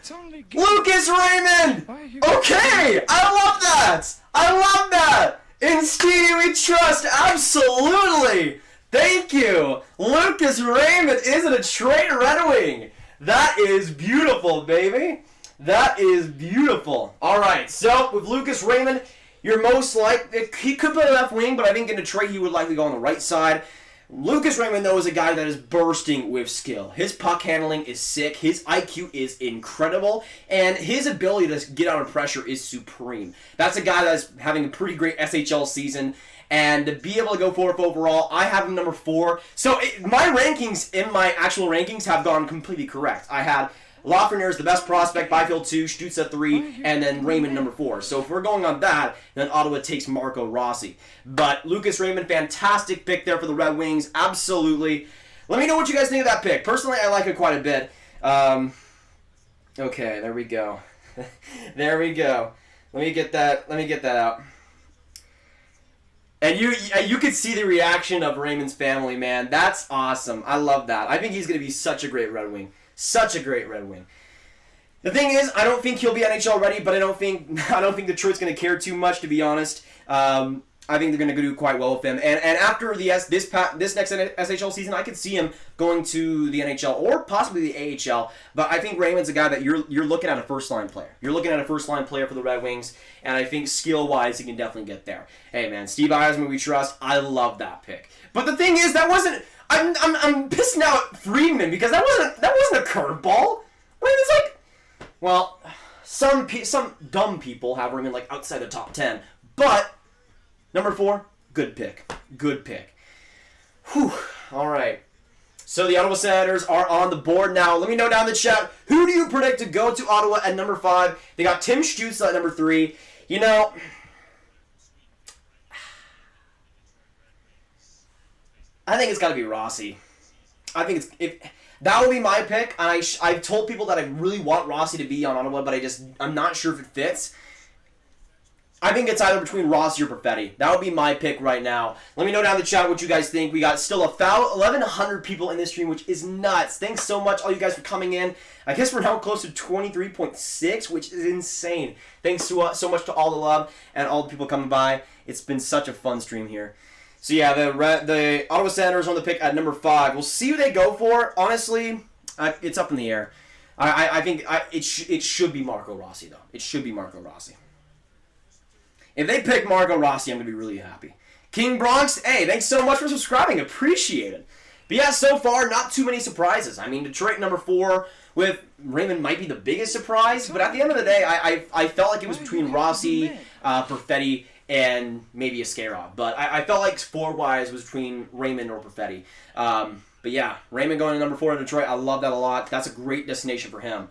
Lucas Raymond! Okay! I love that! I love that! In Speedy we trust! Absolutely! Thank you! Lucas Raymond is a Detroit Red Wing! That is beautiful, baby! That is beautiful. Alright, so with Lucas Raymond, you're most likely... He could play left wing, but I think in Detroit he would likely go on the right side. Lucas Raymond, though, is a guy that is bursting with skill. His puck handling is sick, his IQ is incredible, and his ability to get out of pressure is supreme. That's a guy that's having a pretty great SHL season, and to be able to go 4th overall, I have him number 4. So my rankings in my actual rankings have gone completely correct. I had Lafreniere is the best prospect, Byfield 2, Stutz at 3, and then Raymond number 4. So if we're going on that, then Ottawa takes Marco Rossi. But Lucas Raymond, fantastic pick there for the Red Wings, absolutely. Let me know what you guys think of that pick. Personally, I like it quite a bit. Okay, there we go. There we go. Let me get that out. And you could see the reaction of Raymond's family, man. That's awesome. I love that. I think he's going to be such a great Red Wing. Such a great Red Wing. The thing is, I don't think he'll be NHL ready, but I don't think Detroit's going to care too much, to be honest. I think they're going to do quite well with him. And after this next SHL season, I could see him going to the NHL or possibly the AHL. But I think Raymond's a guy that you're looking at a first-line player. You're looking at a first-line player for the Red Wings, and I think skill-wise he can definitely get there. Hey, man, Steve Eisman, we trust. I love that pick. But the thing is, that wasn't... I'm pissed now at Friedman because that wasn't a curveball. Raymond's like... Well, some dumb people have Raymond like outside the top 10. But... Number 4, good pick. Good pick. Whew. All right. So the Ottawa Senators are on the board now. Let me know down in the chat, who do you predict to go to Ottawa at number 5? They got Tim Stützle at number 3. You know, I think it's got to be Rossi. I think that would be my pick. And I've told people that I really want Rossi to be on Ottawa, but I'm not sure if it fits. I think it's either between Rossi or Perfetti. That would be my pick right now. Let me know down in the chat what you guys think. We got still 1,100 people in this stream, which is nuts. Thanks so much, all you guys, for coming in. I guess we're now close to 23.6, which is insane. Thanks so much to all the love and all the people coming by. It's been such a fun stream here. So yeah, the Ottawa Senators on the pick at number 5. We'll see who they go for. Honestly, it's up in the air. I think it should be Marco Rossi, though. It should be Marco Rossi. If they pick Marco Rossi, I'm going to be really happy. King Bronx, hey, thanks so much for subscribing. Appreciate it. But yeah, so far, not too many surprises. I mean, Detroit number 4 with Raymond might be the biggest surprise, but at the end of the day, I felt like it was between Rossi, Perfetti, and maybe Askarov. But I felt like forward-wise was between Raymond or Perfetti. But yeah, Raymond going to number 4 in Detroit, I love that a lot. That's a great destination for him.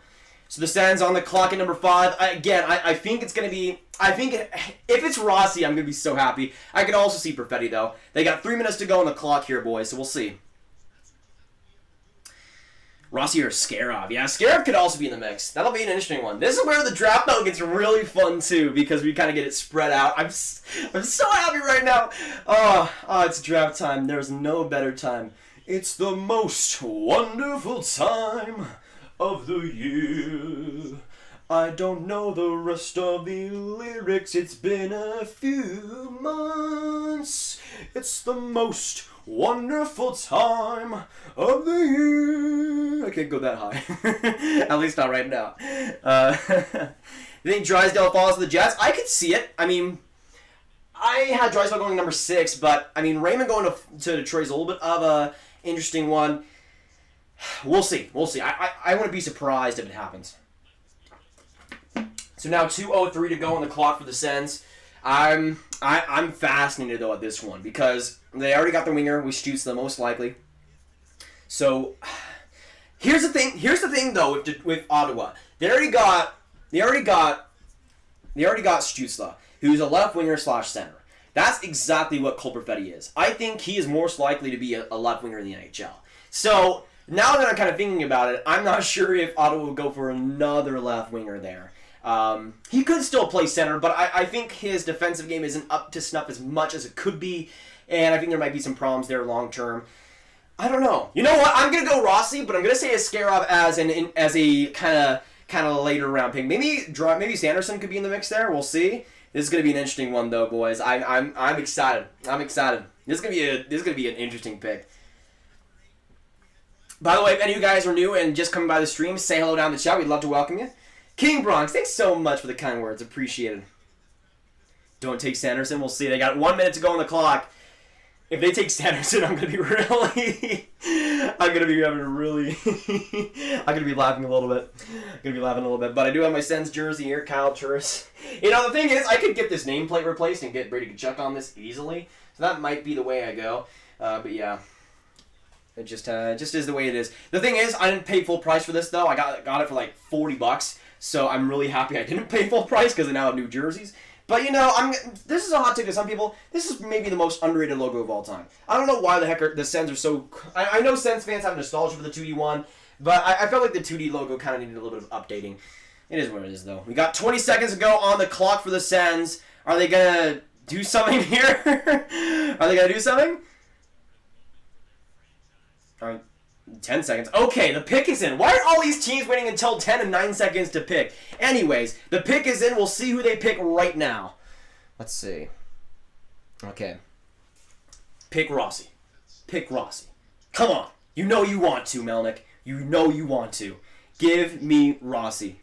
So the Sens on the clock at number 5. Again, I think it's going to be... if it's Rossi, I'm going to be so happy. I could also see Perfetti, though. They got 3 minutes to go on the clock here, boys, so we'll see. Rossi or Askarov. Yeah, Askarov could also be in the mix. That'll be an interesting one. This is where the draft battle gets really fun, too, because we kind of get it spread out. I'm so happy right now. Oh, it's draft time. There's no better time. It's the most wonderful time of the year. I don't know the rest of the lyrics. It's been a few months. It's the most wonderful time of the year. I can't go that high. At least not right now. You think Drysdale falls to the Jets? I could see it. I mean, I had Drysdale going number 6, but I mean, Raymond going to Detroit is a little bit of a interesting one. We'll see. We'll see. I wouldn't be surprised if it happens. So now 2:03 to go on the clock for the Sens. I'm fascinated though at this one because they already got their winger, which shoots the most likely. So here's the thing. Here's the thing though with Ottawa. They already got Stützle, who's a left winger / center. That's exactly what Cole Perfetti is. I think he is most likely to be a left winger in the NHL. So now that I'm kind of thinking about it, I'm not sure if Ottawa will go for another left winger there. He could still play center, but I think his defensive game isn't up to snuff as much as it could be, and I think there might be some problems there long term. I don't know. You know what? I'm gonna go Rossi, but I'm gonna say Askarov as a kind of later round pick. Maybe Sanderson could be in the mix there. We'll see. This is gonna be an interesting one though, boys. I'm excited. I'm excited. This is gonna be an interesting pick. By the way, if any of you guys are new and just coming by the stream, say hello down in the chat. We'd love to welcome you. King Bronx, thanks so much for the kind words. Appreciate it. Don't take Sanderson. We'll see. They got 1 minute to go on the clock. If they take Sanderson, I'm gonna be laughing a little bit. But I do have my Sens jersey here, Kyle Turris. You know, the thing is, I could get this nameplate replaced and get Brady Kachuk on this easily. So that might be the way I go. But yeah. It just is the way it is. The thing is, I didn't pay full price for this though. I got it for like $40, so I'm really happy I didn't pay full price because I now have new jerseys. But you know, this is a hot take to some people. This is maybe the most underrated logo of all time. I don't know why the heck the Sens are so. I know Sens fans have nostalgia for the 2D one, but I felt like the 2D logo kind of needed a little bit of updating. It is what it is though. We got 20 seconds to go on the clock for the Sens. Are they gonna do something here? Are they gonna do something? All right, 10 seconds. Okay, the pick is in. Why are all these teams waiting until 10 and 9 seconds to pick? Anyways, the pick is in. We'll see who they pick right now. Let's see. Okay. Pick Rossi. Pick Rossi. Come on. You know you want to, Melnick. You know you want to. Give me Rossi.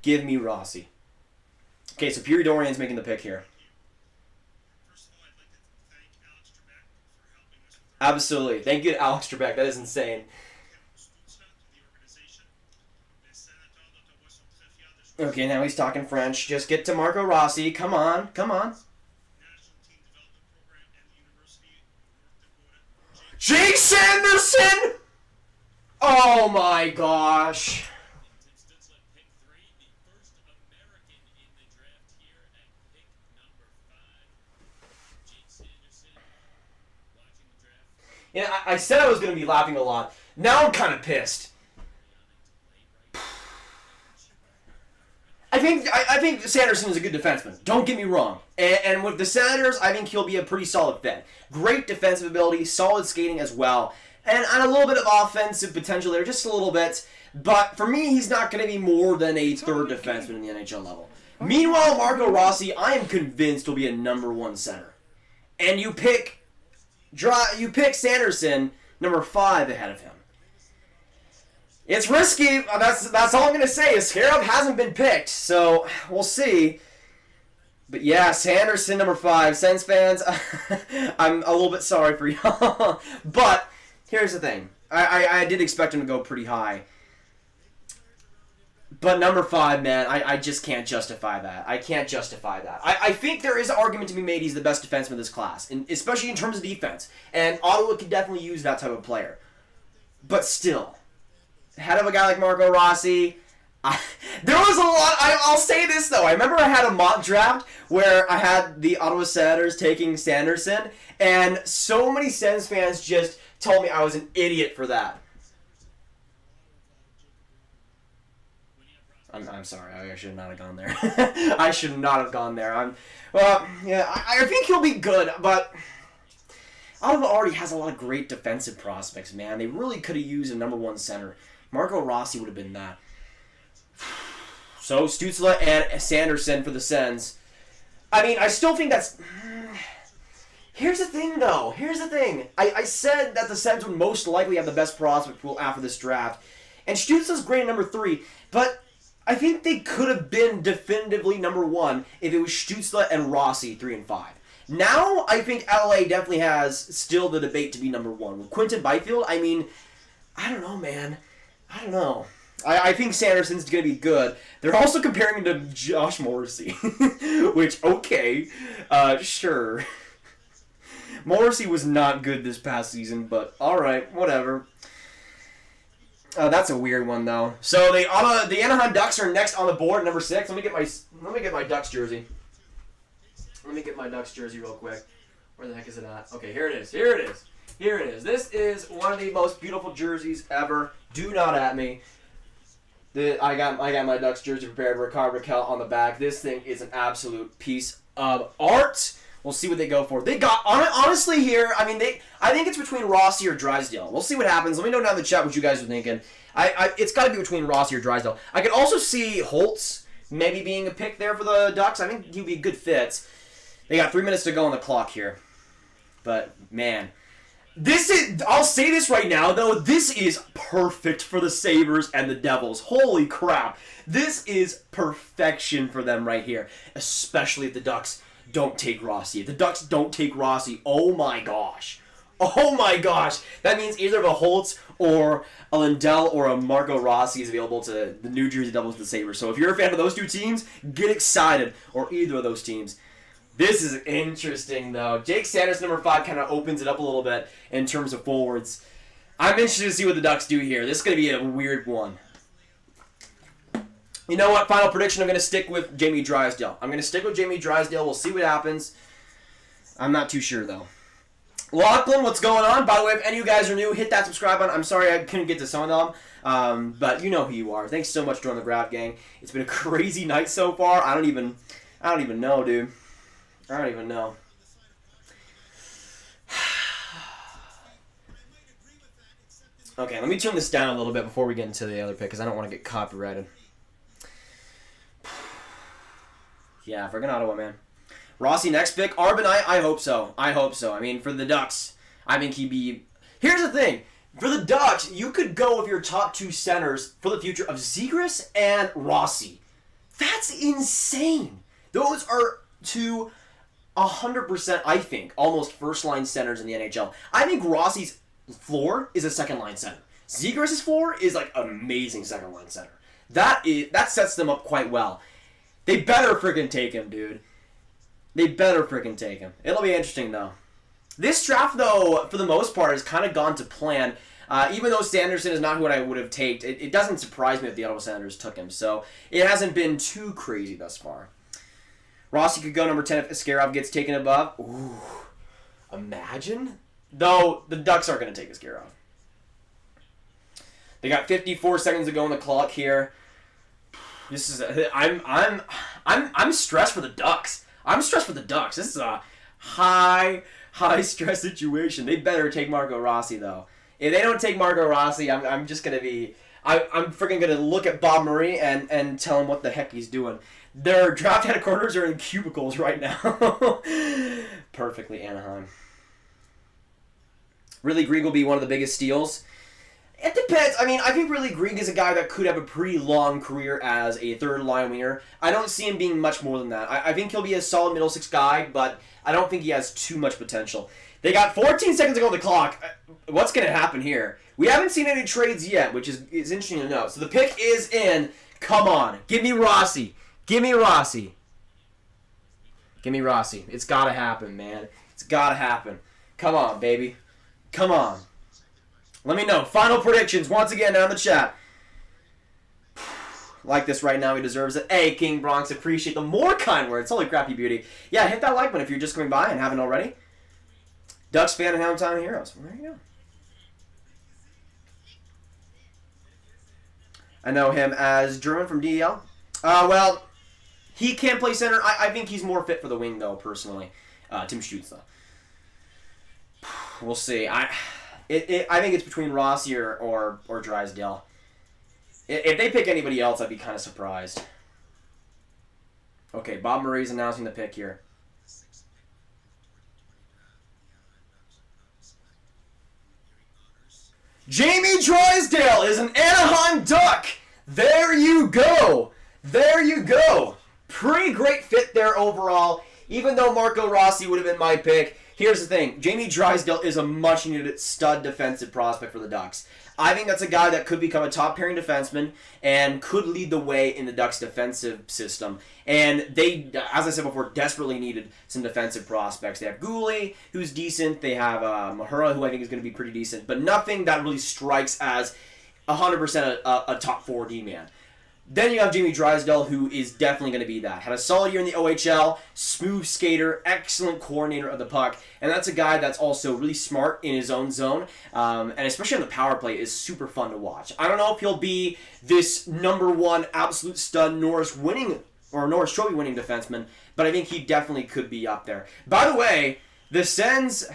Give me Rossi. Okay, so Puri Dorian's making the pick here. Absolutely. Thank you to Alex Trebek. That is insane. Okay, now he's talking French. Just get to Marco Rossi. Come on. Come on. Jake Sanderson! Oh my gosh. Yeah, I said I was going to be laughing a lot. Now I'm kind of pissed. I think Sanderson is a good defenseman. Don't get me wrong. And with the Senators, I think he'll be a pretty solid fit. Great defensive ability, solid skating as well, and a little bit of offensive potential there, just a little bit. But for me, he's not going to be more than a third defenseman in the NHL level. Meanwhile, Marco Rossi, I am convinced will be a #1 center. And you pick Sanderson number 5 ahead of him. It's risky. That's all I'm going to say. Askarov hasn't been picked, so we'll see. But yeah, Sanderson number 5. Sens fans, I'm a little bit sorry for y'all. But here's the thing. I did expect him to go pretty high. But number 5, man, I just can't justify that. I can't justify that. I think there is an argument to be made he's the best defenseman of this class, and especially in terms of defense. And Ottawa could definitely use that type of player. But still, ahead of a guy like Marco Rossi, there was a lot. I'll say this, though. I remember I had a mock draft where I had the Ottawa Senators taking Sanderson, and so many Sens fans just told me I was an idiot for that. I'm sorry. I should not have gone there. I should not have gone there. I think he'll be good, but Ottawa already has a lot of great defensive prospects, man. They really could have used a #1 center. Marco Rossi would have been that. So, Stützle and Sanderson for the Sens. I mean, I still think that's... Here's the thing, though. Here's the thing. I said that the Sens would most likely have the best prospect pool after this draft. And Stützle's great at number 3, but I think they could have been definitively #1 if it was Stützle and Rossi 3 and 5. Now, I think LA definitely has still the debate to be #1. With Quinton Byfield, I mean, I don't know, man. I don't know. I think Sanderson's going to be good. They're also comparing him to Josh Morrissey. Which, okay, sure. Morrissey was not good this past season, but alright, whatever. That's a weird one, though. So the Anaheim Ducks are next on the board, number 6. Let me get my Ducks jersey. Let me get my Ducks jersey real quick. Where the heck is it at? Okay, here it is. Here it is. Here it is. This is one of the most beautiful jerseys ever. Do not at me. I got my Ducks jersey prepared. Ricard Raquel on the back. This thing is an absolute piece of art. We'll see what they go for. They got honestly here. I mean, I think it's between Rossi or Drysdale. We'll see what happens. Let me know down in the chat what you guys are thinking. It's got to be between Rossi or Drysdale. I could also see Holtz maybe being a pick there for the Ducks. I think he'd be a good fit. They got 3 minutes to go on the clock here. But man, I'll say this right now though. This is perfect for the Sabres and the Devils. Holy crap! This is perfection for them right here, especially if the Ducks don't take Rossi. If the Ducks don't take Rossi, oh my gosh. Oh my gosh. That means either of a Holtz or a Lindell or a Marco Rossi is available to the New Jersey Devils and the Sabres. So if you're a fan of those two teams, get excited. Or either of those teams. This is interesting, though. Jake Sanders, number 5, kind of opens it up a little bit in terms of forwards. I'm interested to see what the Ducks do here. This is going to be a weird one. You know what? Final prediction, I'm going to stick with Jamie Drysdale. We'll see what happens. I'm not too sure, though. Lachlan, what's going on? By the way, if any of you guys are new, hit that subscribe button. I'm sorry I couldn't get to some of them, but you know who you are. Thanks so much for joining the Grav gang. It's been a crazy night so far. I don't even know, dude. I don't even know. Okay, let me turn this down a little bit before we get into the other pick, because I don't want to get copyrighted. Yeah, friggin' Ottawa, man. Rossi next pick. Arbin, I hope so. I hope so. I mean, for the Ducks, I think he'd be... Here's the thing. For the Ducks, you could go with your top 2 centers for the future of Zegras and Rossi. That's insane. Those are 2 100%, I think, almost first-line centers in the NHL. I think Rossi's floor is a second-line center. Zegras' floor is like an amazing second-line center. That sets them up quite well. They better freaking take him, dude. They better freaking take him. It'll be interesting, though. This draft, though, for the most part, has kind of gone to plan. Even though Sanderson is not who I would have taken, it doesn't surprise me if the Ottawa Senators took him. So it hasn't been too crazy thus far. Rossi could go number 10 if Askarov gets taken above. Ooh, imagine. Though the Ducks aren't going to take Askarov. They got 54 seconds to go on the clock here. This is I'm stressed for the Ducks. I'm stressed for the Ducks. This is a high stress situation. They better take Marco Rossi though. If they don't take Marco Rossi, I'm just gonna be I'm freaking gonna look at Bob Murray and tell him what the heck he's doing. Their draft headquarters are in cubicles right now. Perfectly, Anaheim. Really, Grieg will be one of the biggest steals. It depends. I mean, I think really Grieg is a guy that could have a pretty long career as a third-line winger. I don't see him being much more than that. I think he'll be a solid middle six guy, but I don't think he has too much potential. They got 14 seconds to go on the clock. What's going to happen here? We haven't seen any trades yet, which is interesting to note. So the pick is in. Come on. Give me Rossi. Give me Rossi. Give me Rossi. It's got to happen, man. It's got to happen. Come on, baby. Come on. Let me know. Final predictions once again down in the chat. Like this right now, he deserves it. Hey, King Bronx, appreciate the more kind words. Holy crap, you beauty. Yeah, hit that like button if you're just coming by and haven't already. Ducks fan and Hometown Heroes. Well, there you go. I know him as German from DEL. Well, he can play center. I think he's more fit for the wing, though, personally. Tim Schutz, though. We'll see. I think it's between Rossi or Drysdale. If they pick anybody else, I'd be kind of surprised. Okay, Bob Murray's announcing the pick here. Jamie Drysdale is an Anaheim Duck. There you go. There you go. Pretty great fit there overall. Even though Marco Rossi would have been my pick, here's the thing. Jamie Drysdale is a much-needed stud defensive prospect for the Ducks. I think that's a guy that could become a top-pairing defenseman and could lead the way in the Ducks' defensive system. And they, as I said before, desperately needed some defensive prospects. They have Goulet, who's decent. They have Mahura, who I think is going to be pretty decent. But nothing that really strikes as 100% a top 4D man. Then you have Jamie Drysdale, who is definitely going to be that. Had a solid year in the OHL, smooth skater, excellent coordinator of the puck, and that's a guy that's also really smart in his own zone, and especially on the power play is super fun to watch. I don't know if he'll be this #1 absolute stud Norris Trophy winning defenseman, but I think he definitely could be up there. By the way, the Sens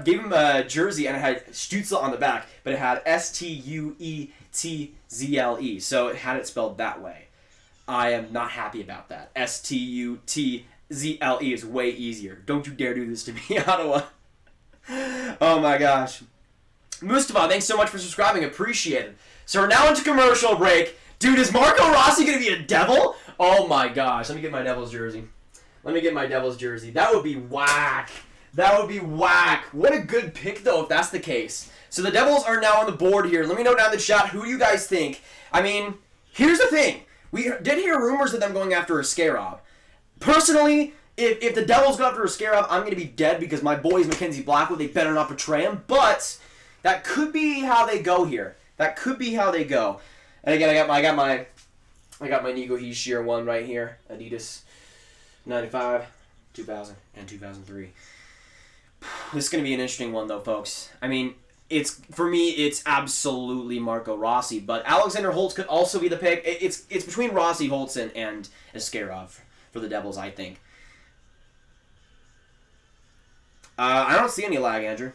gave him a jersey and it had Stützle on the back, but it had Stuetzle, so it had it spelled that way. I am not happy about that. Stuetzle is way easier. Don't you dare do this to me, Ottawa. Oh my gosh. Mustafa, thanks so much for subscribing. Appreciate it. So we're now into commercial break. Dude, is Marco Rossi going to be a Devil? Oh my gosh. Let me get my Devils jersey. That would be whack. That would be whack. What a good pick, though, if that's the case. So the Devils are now on the board here. Let me know down in the chat who you guys think. I mean, here's the thing. We did hear rumors of them going after Askarov. Personally, if the Devils go after Askarov, I'm going to be dead because my boys Mackenzie Blackwood, they better not betray him. But that could be how they go here. That could be how they go. And again, I got my Nico Hischier one right here. Adidas 95, 2000, and 2003. This is going to be an interesting one, though, folks. I mean, for me, it's absolutely Marco Rossi, but Alexander Holtz could also be the pick. It's between Rossi, Holtz, and Askarov for the Devils, I think. I don't see any lag, Andrew.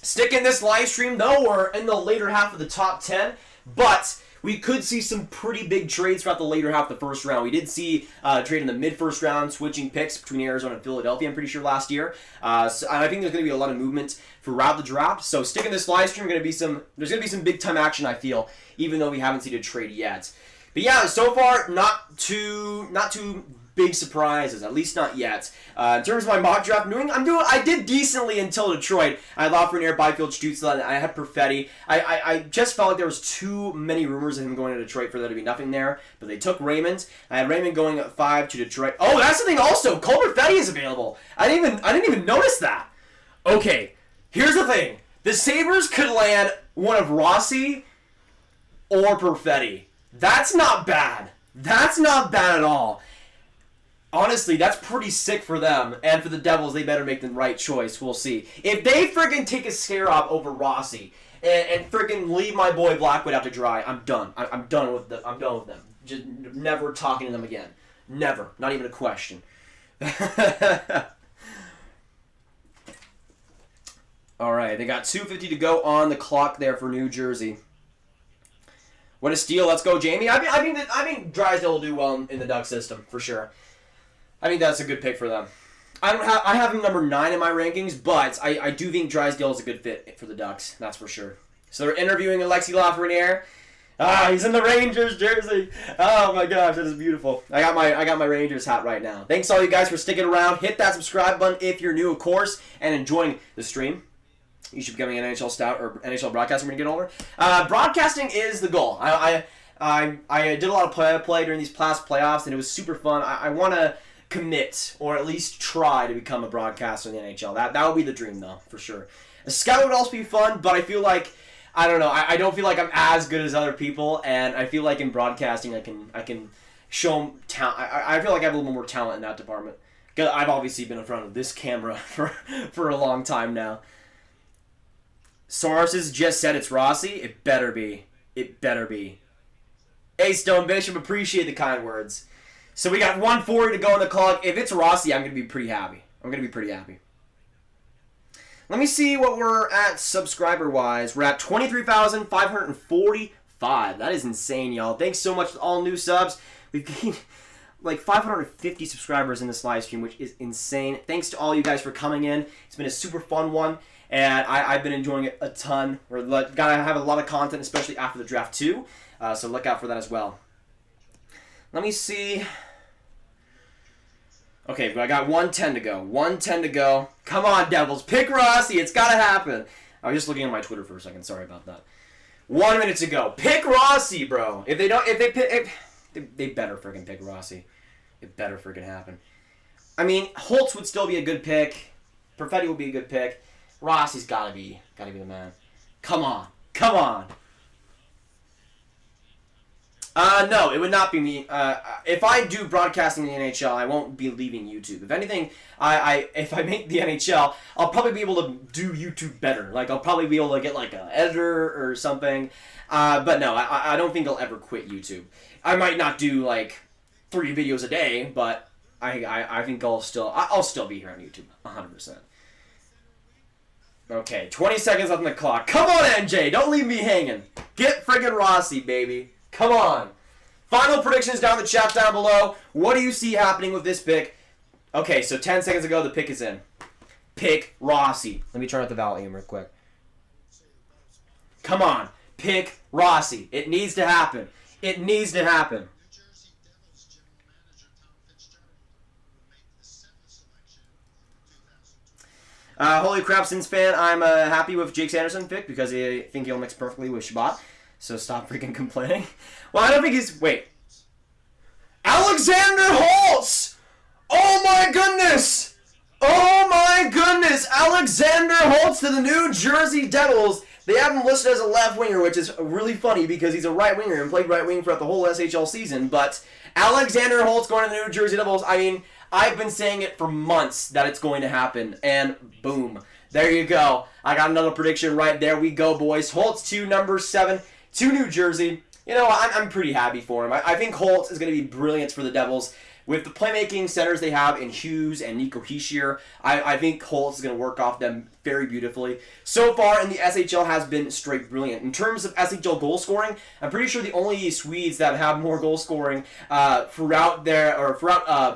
Stick in this live stream, though. We're in the later half of the top 10, but we could see some pretty big trades throughout the later half of the first round. We did see a trade in the mid-first round, switching picks between Arizona and Philadelphia, I'm pretty sure, last year. And I think there's going to be a lot of movement throughout the draft. So stick in this live stream. There's going to be some big-time action, I feel, even though we haven't seen a trade yet. But yeah, so far, not too big surprises, at least not yet. In terms of my mock draft, I did decently until Detroit. I had Lafreniere, Byfield, Stützle, and I had Perfetti. I just felt like there was too many rumors of him going to Detroit for there to be nothing there, but they took Raymond. I had Raymond going at 5 to Detroit. Oh, that's the thing also, Cole Perfetti is available. I didn't even notice that. Okay, here's the thing. The Sabres could land one of Rossi or Perfetti. That's not bad. That's not bad at all. Honestly, that's pretty sick for them. And for the Devils, they better make the right choice. We'll see. If they friggin' take a scare off over Rossi and friggin' leave my boy Blackwood out to dry, I'm done. I'm done with them. Just never talking to them again. Never. Not even a question. All right, they got 2:50 to go on the clock there for New Jersey. What a steal! Let's go, Jamie. I think Drysdale will do well in the Duck system for sure. I think that's a good pick for them. I have him number 9 in my rankings, but I do think Drysdale is a good fit for the Ducks. That's for sure. So they're interviewing Alexi Lafreniere. He's in the Rangers jersey. Oh my gosh, that is beautiful. I got my Rangers hat right now. Thanks all you guys for sticking around. Hit that subscribe button if you're new, of course, and enjoying the stream. You should be becoming an NHL scout or NHL broadcaster when you get older. Broadcasting is the goal. I did a lot of play during these past playoffs, and it was super fun. I want to commit, or at least try to become a broadcaster in the NHL. That would be the dream, though, for sure. A scout would also be fun, but I feel like, I don't know, I don't feel like I'm as good as other people, and I feel like in broadcasting I can show talent. I feel like I have a little more talent in that department. I've obviously been in front of this camera for a long time now. Sources just said it's Rossi. It better be. It better be. Hey, Stone Bishop, appreciate the kind words. So we got 140 to go on the clock. If it's Rossi, I'm going to be pretty happy. Let me see what we're at subscriber-wise. We're at 23,545. That is insane, y'all. Thanks so much to all new subs. We've gained like 550 subscribers in this live stream, which is insane. Thanks to all you guys for coming in. It's been a super fun one. And I've been enjoying it a ton. We're gonna have a lot of content, especially after the draft too. So look out for that as well. Let me see. Okay, but I got 110 to go. 110 to go. Come on, Devils. Pick Rossi. It's gotta happen. I was just looking at my Twitter for a second. Sorry about that. 1 minute to go. Pick Rossi, bro. If they better friggin' pick Rossi. It better friggin' happen. I mean, Holtz would still be a good pick. Perfetti would be a good pick. Rossi's gotta be the man. Come on. No, it would not be me. If I do broadcasting in the NHL, I won't be leaving YouTube. If anything, if I make the NHL, I'll probably be able to do YouTube better. Like, I'll probably be able to get, like, an editor or something. But no, I don't think I'll ever quit YouTube. I might not do, like, 3 videos a day, but I think I'll still be here on YouTube, 100%. Okay, 20 seconds on the clock. Come on, NJ, don't leave me hanging. Get friggin' Rossi, baby. Come on. Final predictions down in the chat down below. What do you see happening with this pick? Okay, so 10 seconds ago, the pick is in. Pick Rossi. Let me turn up the volume real quick. Come on. Pick Rossi. It needs to happen. It needs to happen. Holy crap, Sins fan, I'm happy with Jake Sanderson pick because I think he'll mix perfectly with Shabbat. So stop freaking complaining. Well, I don't think he's... Wait. Alexander Holtz! Oh my goodness! Oh my goodness! Alexander Holtz to the New Jersey Devils. They have him listed as a left winger, which is really funny because he's a right winger and played right wing throughout the whole SHL season. But Alexander Holtz going to the New Jersey Devils, I mean... I've been saying it for months that it's going to happen, and boom. There you go. I got another prediction right there. We go, boys. Holtz to number 7 to New Jersey. You know, I'm pretty happy for him. I think Holtz is going to be brilliant for the Devils. with the playmaking centers they have in Hughes and Nico Hischier, I think Holtz is going to work off them very beautifully. So far in the SHL has been straight brilliant. In terms of SHL goal scoring, I'm pretty sure the only Swedes that have more goal scoring throughout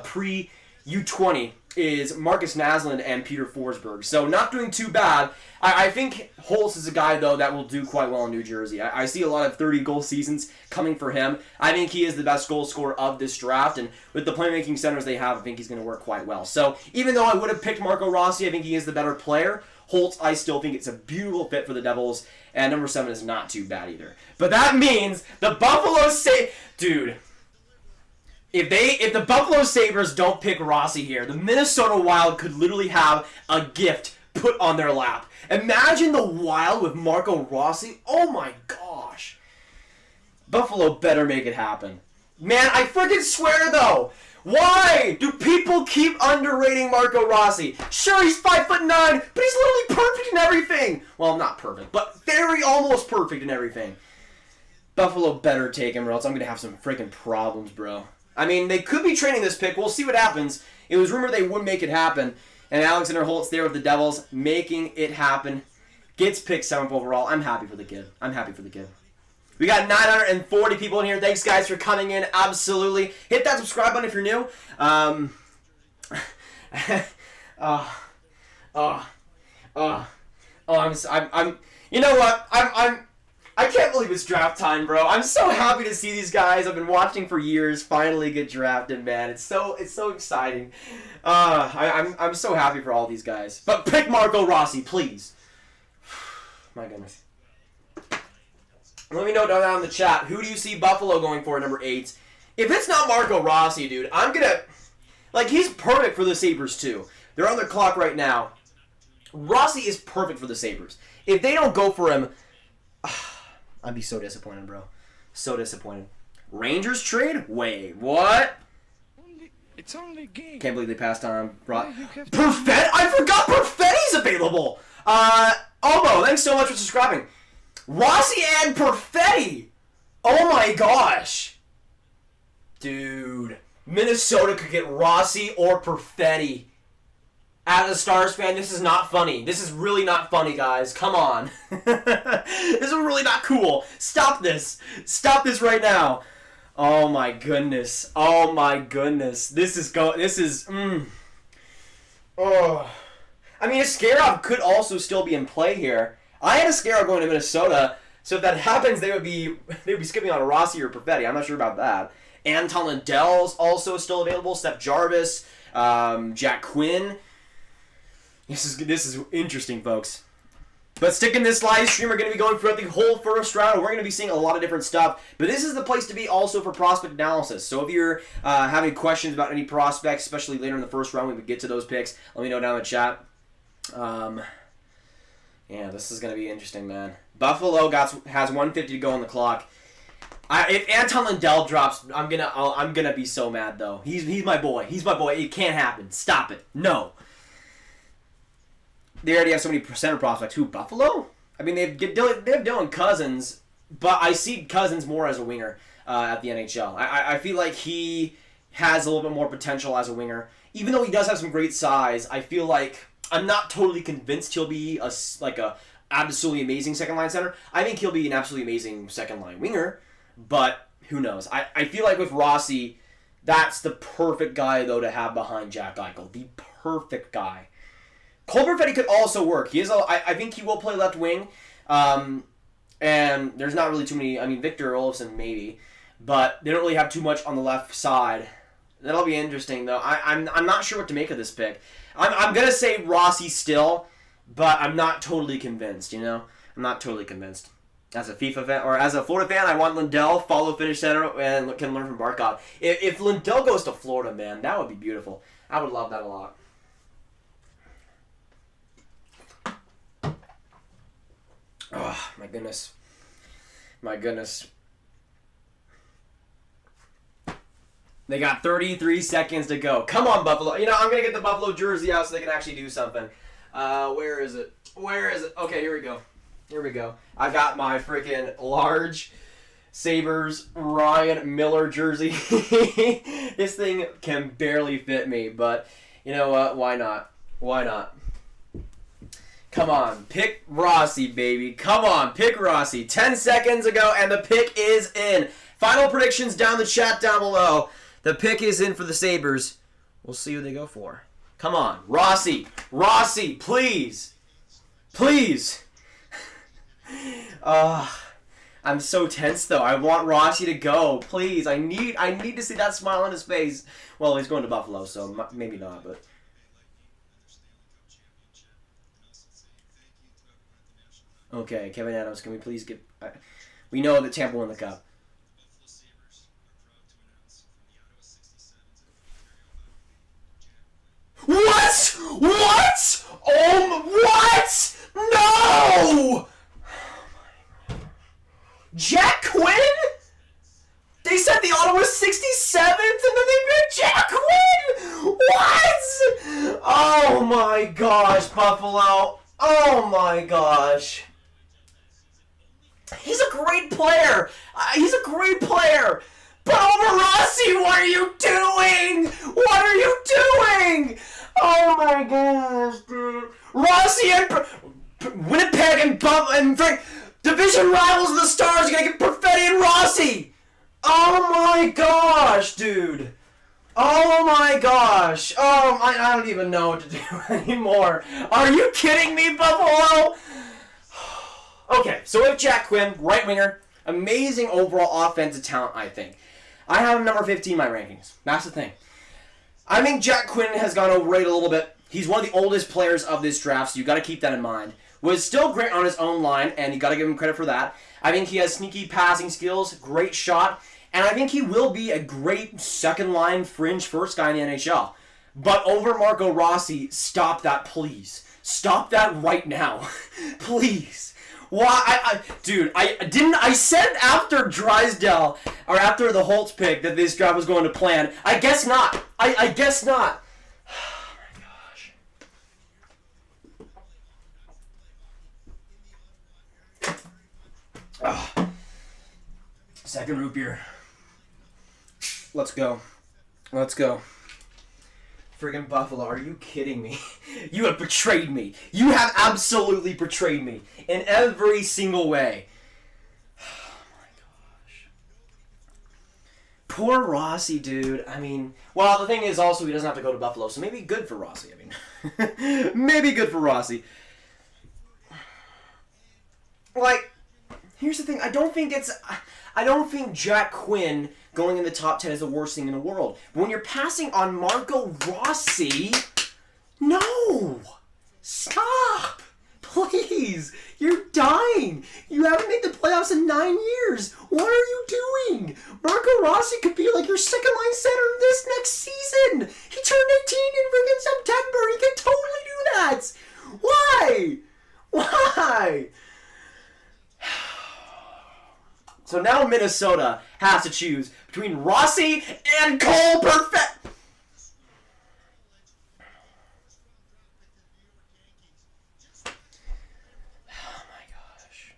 pre-U20 is Marcus Naslund and Peter Forsberg. So not doing too bad. I think Holtz is a guy, though, that will do quite well in New Jersey. I see a lot of 30-goal seasons coming for him. I think he is the best goal scorer of this draft, and with the playmaking centers they have, I think he's going to work quite well. So even though I would have picked Marco Rossi, I think he is the better player. Holtz, I still think it's a beautiful fit for the Devils, and number 7 is not too bad either. But that means the Buffalo Sabres... Dude... If the Buffalo Sabres don't pick Rossi here, the Minnesota Wild could literally have a gift put on their lap. Imagine the Wild with Marco Rossi. Oh my gosh. Buffalo better make it happen. Man, I freaking swear though. Why do people keep underrating Marco Rossi? Sure, he's 5'9", but he's literally perfect in everything. Well, not perfect, but very almost perfect in everything. Buffalo better take him or else I'm going to have some freaking problems, bro. I mean, they could be trading this pick. We'll see what happens. It was rumored they would make it happen. And Alexander Holtz there with the Devils, making it happen. Gets picked 7th overall. I'm happy for the kid. I'm happy for the kid. We got 940 people in here. Thanks, guys, for coming in. Absolutely. Hit that subscribe button if you're new. You know what? I can't believe it's draft time, bro. I'm so happy to see these guys I've been watching for years finally get drafted, man. It's so exciting. I'm so happy for all these guys. But pick Marco Rossi, please. My goodness. Let me know down in the chat, who do you see Buffalo going for at number 8? If it's not Marco Rossi, dude, I'm gonna... Like, he's perfect for the Sabres, too. They're on their clock right now. Rossi is perfect for the Sabres. If they don't go for him... I'd be so disappointed, bro. So disappointed. Rangers trade? Wait, what? It's only a game. Can't believe they passed on. Perfetti? I forgot Perfetti's available! Omo, thanks so much for subscribing. Rossi and Perfetti! Oh my gosh! Dude. Minnesota could get Rossi or Perfetti. As a Stars fan, this is not funny. This is really not funny, guys. Come on. This is really not cool. Stop this. Stop this right now. Oh my goodness. Oh my goodness. Oh. I mean, Askarov could also still be in play here. I had Askarov going to Minnesota, so if that happens, they would be skipping on a Rossi or Perfetti. I'm not sure about that. Anton Lindell's also still available. Seth Jarvis, Jack Quinn. This is interesting, folks. But sticking this live stream, we're going to be going throughout the whole first round. We're going to be seeing a lot of different stuff. But this is the place to be also for prospect analysis. So if you're having questions about any prospects, especially later in the first round, we would get to those picks. Let me know down in the chat. Yeah, this is going to be interesting, man. Buffalo has 150 to go on the clock. If Anton Lindell drops, I'm gonna be so mad though. He's my boy. He's my boy. It can't happen. Stop it. No. They already have so many center prospects. Who, Buffalo? I mean, they have Dylan Cousins, but I see Cousins more as a winger at the NHL. I feel like he has a little bit more potential as a winger. Even though he does have some great size, I feel like I'm not totally convinced he'll be a absolutely amazing second-line center. I think he'll be an absolutely amazing second-line winger, but who knows? I feel like with Rossi, that's the perfect guy, though, to have behind Jack Eichel. The perfect guy. Cole Perfetti could also work. I think he will play left wing, and there's not really too many. I mean, Victor Olofsson maybe, but they don't really have too much on the left side. That'll be interesting, though. I'm not sure what to make of this pick. I'm gonna say Rossi still, but I'm not totally convinced. You know, I'm not totally convinced. As a FIFA fan or as a Florida fan, I want Lindell, follow finish center, and can learn from Barkov. If Lindell goes to Florida, man, that would be beautiful. I would love that a lot. Oh, my goodness. My goodness. They got 33 seconds to go. Come on, Buffalo. You know, I'm going to get the Buffalo jersey out so they can actually do something. Where is it? Where is it? Okay, here we go. Here we go. I got my freaking large Sabres Ryan Miller jersey. This thing can barely fit me, but you know what? Why not? Why not? Come on, pick Rossi, baby. Come on, pick Rossi. 10 seconds ago, and the pick is in. Final predictions down the chat down below. The pick is in for the Sabres. We'll see who they go for. Come on, Rossi. Rossi, please. Please. I'm so tense, though. I want Rossi to go. Please, I need to see that smile on his face. Well, he's going to Buffalo, so maybe not, but... Okay, Kevin Adams, can we please get... we know that Tampa won the Cup. What? What? What? No! Jack Quinn? They said the Ottawa 67th and then they picked Jack Quinn! What? Oh my gosh, Buffalo. Oh my gosh. He's a great player. He's a great player. But over Rossi, what are you doing? What are you doing? Oh my gosh, dude. Rossi and Winnipeg and division rivals of the Stars are gonna get Perfetti and Rossi. Oh my gosh, dude. Oh my gosh. Oh, I don't even know what to do anymore. Are you kidding me, Buffalo? Okay, so we have Jack Quinn, right winger. Amazing overall offensive talent, I think. I have him number 15 in my rankings. That's the thing. I think Jack Quinn has gone overrated a little bit. He's one of the oldest players of this draft, so you got to keep that in mind. Was still great on his own line, and you got to give him credit for that. I think he has sneaky passing skills, great shot, and I think he will be a great second-line fringe first guy in the NHL. But over Marco Rossi, stop that, please. Stop that right now. Please. Why? Dude, I said after Drysdale, or after the Holtz pick, that this draft was going to plan. I guess not. I guess not. Oh my gosh. Oh. Second root beer. Let's go. Let's go. Friggin' Buffalo, are you kidding me? You have betrayed me. You have absolutely betrayed me in every single way. Oh my gosh. Poor Rossi, dude. I mean, well, the thing is also he doesn't have to go to Buffalo, so maybe good for Rossi. I mean, maybe good for Rossi. Like, here's the thing. I don't think Jack Quinn going in the top 10 is the worst thing in the world. But when you're passing on Marco Rossi, no! Stop! Please! You're dying! You haven't made the playoffs in 9 years! What are you doing? Marco Rossi could be like your second-line center this next season! He turned 18 in freaking September! He can totally do that! Why? Why? So now Minnesota has to choose between Rossi and Cole Perfett. Oh my gosh.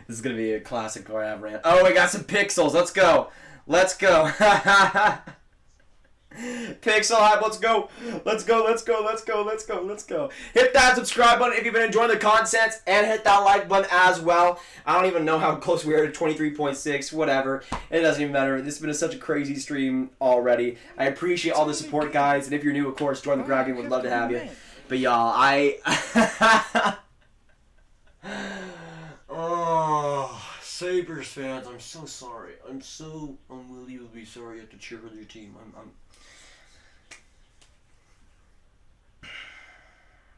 This is going to be a classic Grav rant. Oh, we got some pixels. Let's go. Let's go. Pixel hype, let's go. Let's go, let's go, let's go, let's go, let's go. Hit that subscribe button if you've been enjoying the content, and hit that like button as well. I don't even know how close we are to 23.6, whatever. It doesn't even matter. This has been such a crazy stream already. I appreciate all the support, guys, and if you're new, of course, join the Grav game. Would love to have you. But y'all, oh, Sabres fans, I'm so sorry. I'm so unbelievably sorry you have to cheer for your team.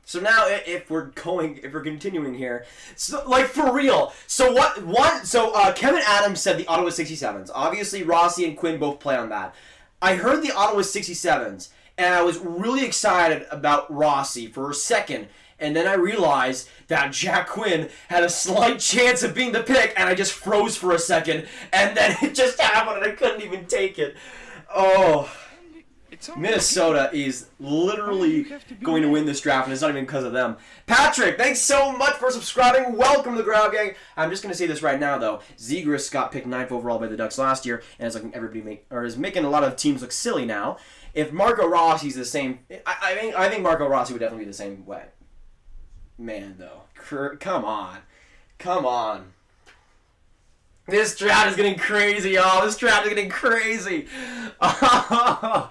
So now, if we're continuing here, so like for real. So Kevin Adams said the Ottawa 67s. Obviously, Rossi and Quinn both play on that. I heard the Ottawa 67s, and I was really excited about Rossi for a second, and then I realized that Jack Quinn had a slight chance of being the pick, and I just froze for a second, and then it just happened, and I couldn't even take it. Oh. It's only Minnesota is literally going to win this draft, and it's not even because of them. Patrick, thanks so much for subscribing. Welcome to the Grav Gang. I'm just going to say this right now, though. Zegras got picked 9th overall by the Ducks last year, and is making a lot of teams look silly now. If Marco Rossi's the same, I think Marco Rossi would definitely be the same way. Man, though, come on. This draft is getting crazy, y'all. This draft is getting crazy. Oh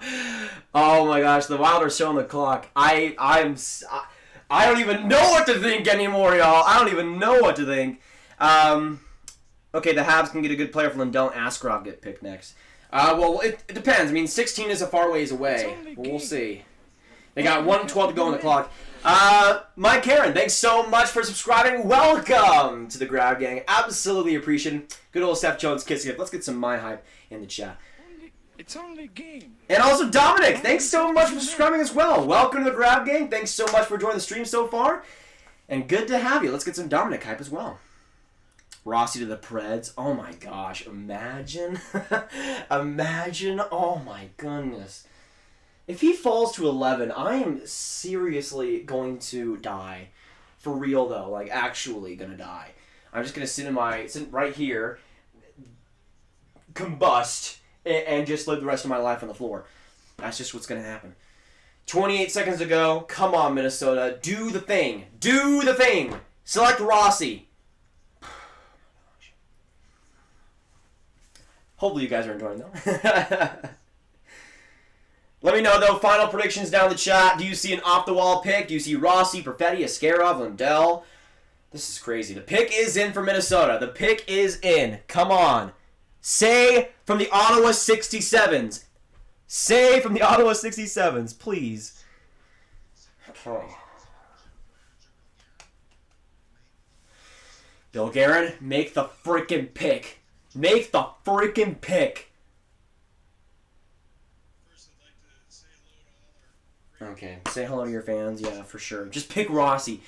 my gosh, the Wild are showing the clock. I don't even know what to think anymore, y'all. I don't even know what to think. Okay, the Habs can get a good player from Lindell and Askarov get picked next. Well, it depends. I mean, 16 is a far ways away. We'll see. They got 1:12 to go on the clock. Mike Karen, thanks so much for subscribing. Welcome to the Grav Gang. Absolutely appreciate it. Good old Seth Jones kiss gift. Let's get some my hype in the chat. It's only a game. And also Dominic, thanks so much for subscribing as well. Welcome to the Grav Gang. Thanks so much for joining the stream so far. And good to have you. Let's get some Dominic hype as well. Rossi to the Preds. Oh my gosh. Imagine. Imagine. Oh my goodness. If he falls to 11, I am seriously going to die. For real, though. Like, actually gonna die. I'm just gonna sit right here, combust, and just live the rest of my life on the floor. That's just what's gonna happen. 28 seconds to go. Come on, Minnesota. Do the thing. Do the thing. Select Rossi. Hopefully you guys are enjoying, though. Let me know, though, final predictions down in the chat. Do you see an off-the-wall pick? Do you see Rossi, Perfetti, Askarov, Lindell? This is crazy. The pick is in for Minnesota. The pick is in. Come on. Say from the Ottawa 67s. Say from the Ottawa 67s, please. Okay. Bill Guerin, make the freaking pick. Make the freaking pick. Okay, say hello to your fans, yeah, for sure. Just pick Rossi.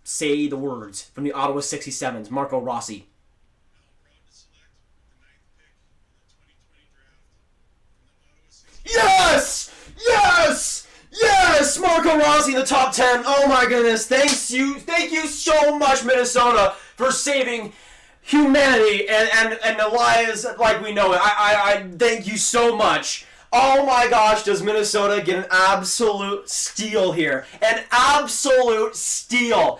Say the words from the Ottawa 67s, Marco Rossi. Yes! Yes! Yes! Marco Rossi in the top 10. Oh my goodness. Thank you so much, Minnesota, for saving humanity and the lives like we know it. I thank you so much. Oh my gosh, does Minnesota get an absolute steal here. An absolute steal.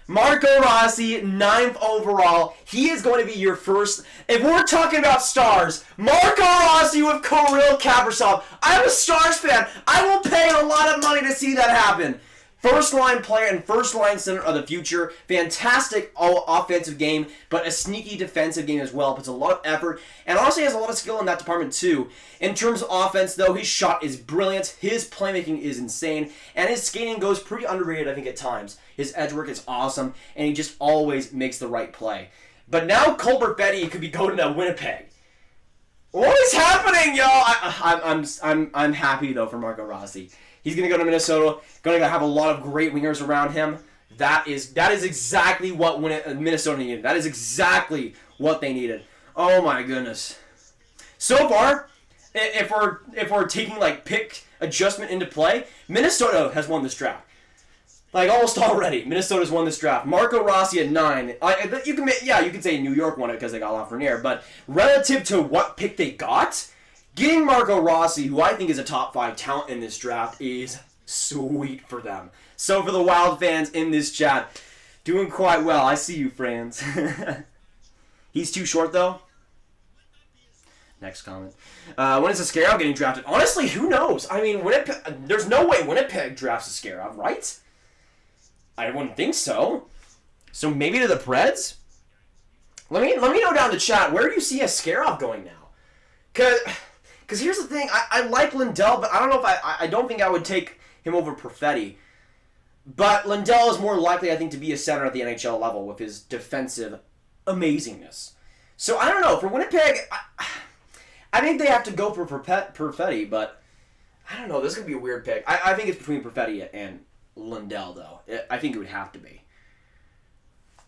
Marco Rossi, 9th overall. He is going to be your first. If we're talking about stars, Marco Rossi with Kirill Kaprizov. I'm a Stars fan. I will pay a lot of money to see that happen. First-line player and first-line center of the future. Fantastic offensive game, but a sneaky defensive game as well. Puts a lot of effort, and honestly has a lot of skill in that department too. In terms of offense, though, his shot is brilliant. His playmaking is insane, and his skating goes pretty underrated, I think, at times. His edge work is awesome, and he just always makes the right play. But now Cole Perfetti could be going to Winnipeg. What is happening, y'all? I'm happy though for Marco Rossi. He's going to go to Minnesota, going to have a lot of great wingers around him. That is exactly what Minnesota needed. That is exactly what they needed. Oh my goodness. So far, if we're taking like pick adjustment into play, Minnesota has won this draft. Like almost already, Minnesota's won this draft. Marco Rossi at 9. You can say New York won it because they got Lafreniere, but relative to what pick they got, getting Marco Rossi, who I think is a top 5 talent in this draft, is sweet for them. So for the Wild fans in this chat, doing quite well. I see you, friends. He's too short, though. Next comment. When is Askarov getting drafted? Honestly, who knows? I mean, there's no way Winnipeg drafts Askarov, right? I wouldn't think so. So maybe to the Preds? Let me know down in the chat, where do you see Askarov going now? Because here's the thing, I like Lindell, but I don't know if I don't think I would take him over Perfetti. But Lindell is more likely, I think, to be a center at the NHL level with his defensive amazingness. So I don't know, for Winnipeg, I think they have to go for Perfetti, but I don't know, this could be a weird pick. I think it's between Perfetti and Lindell, though. I think it would have to be.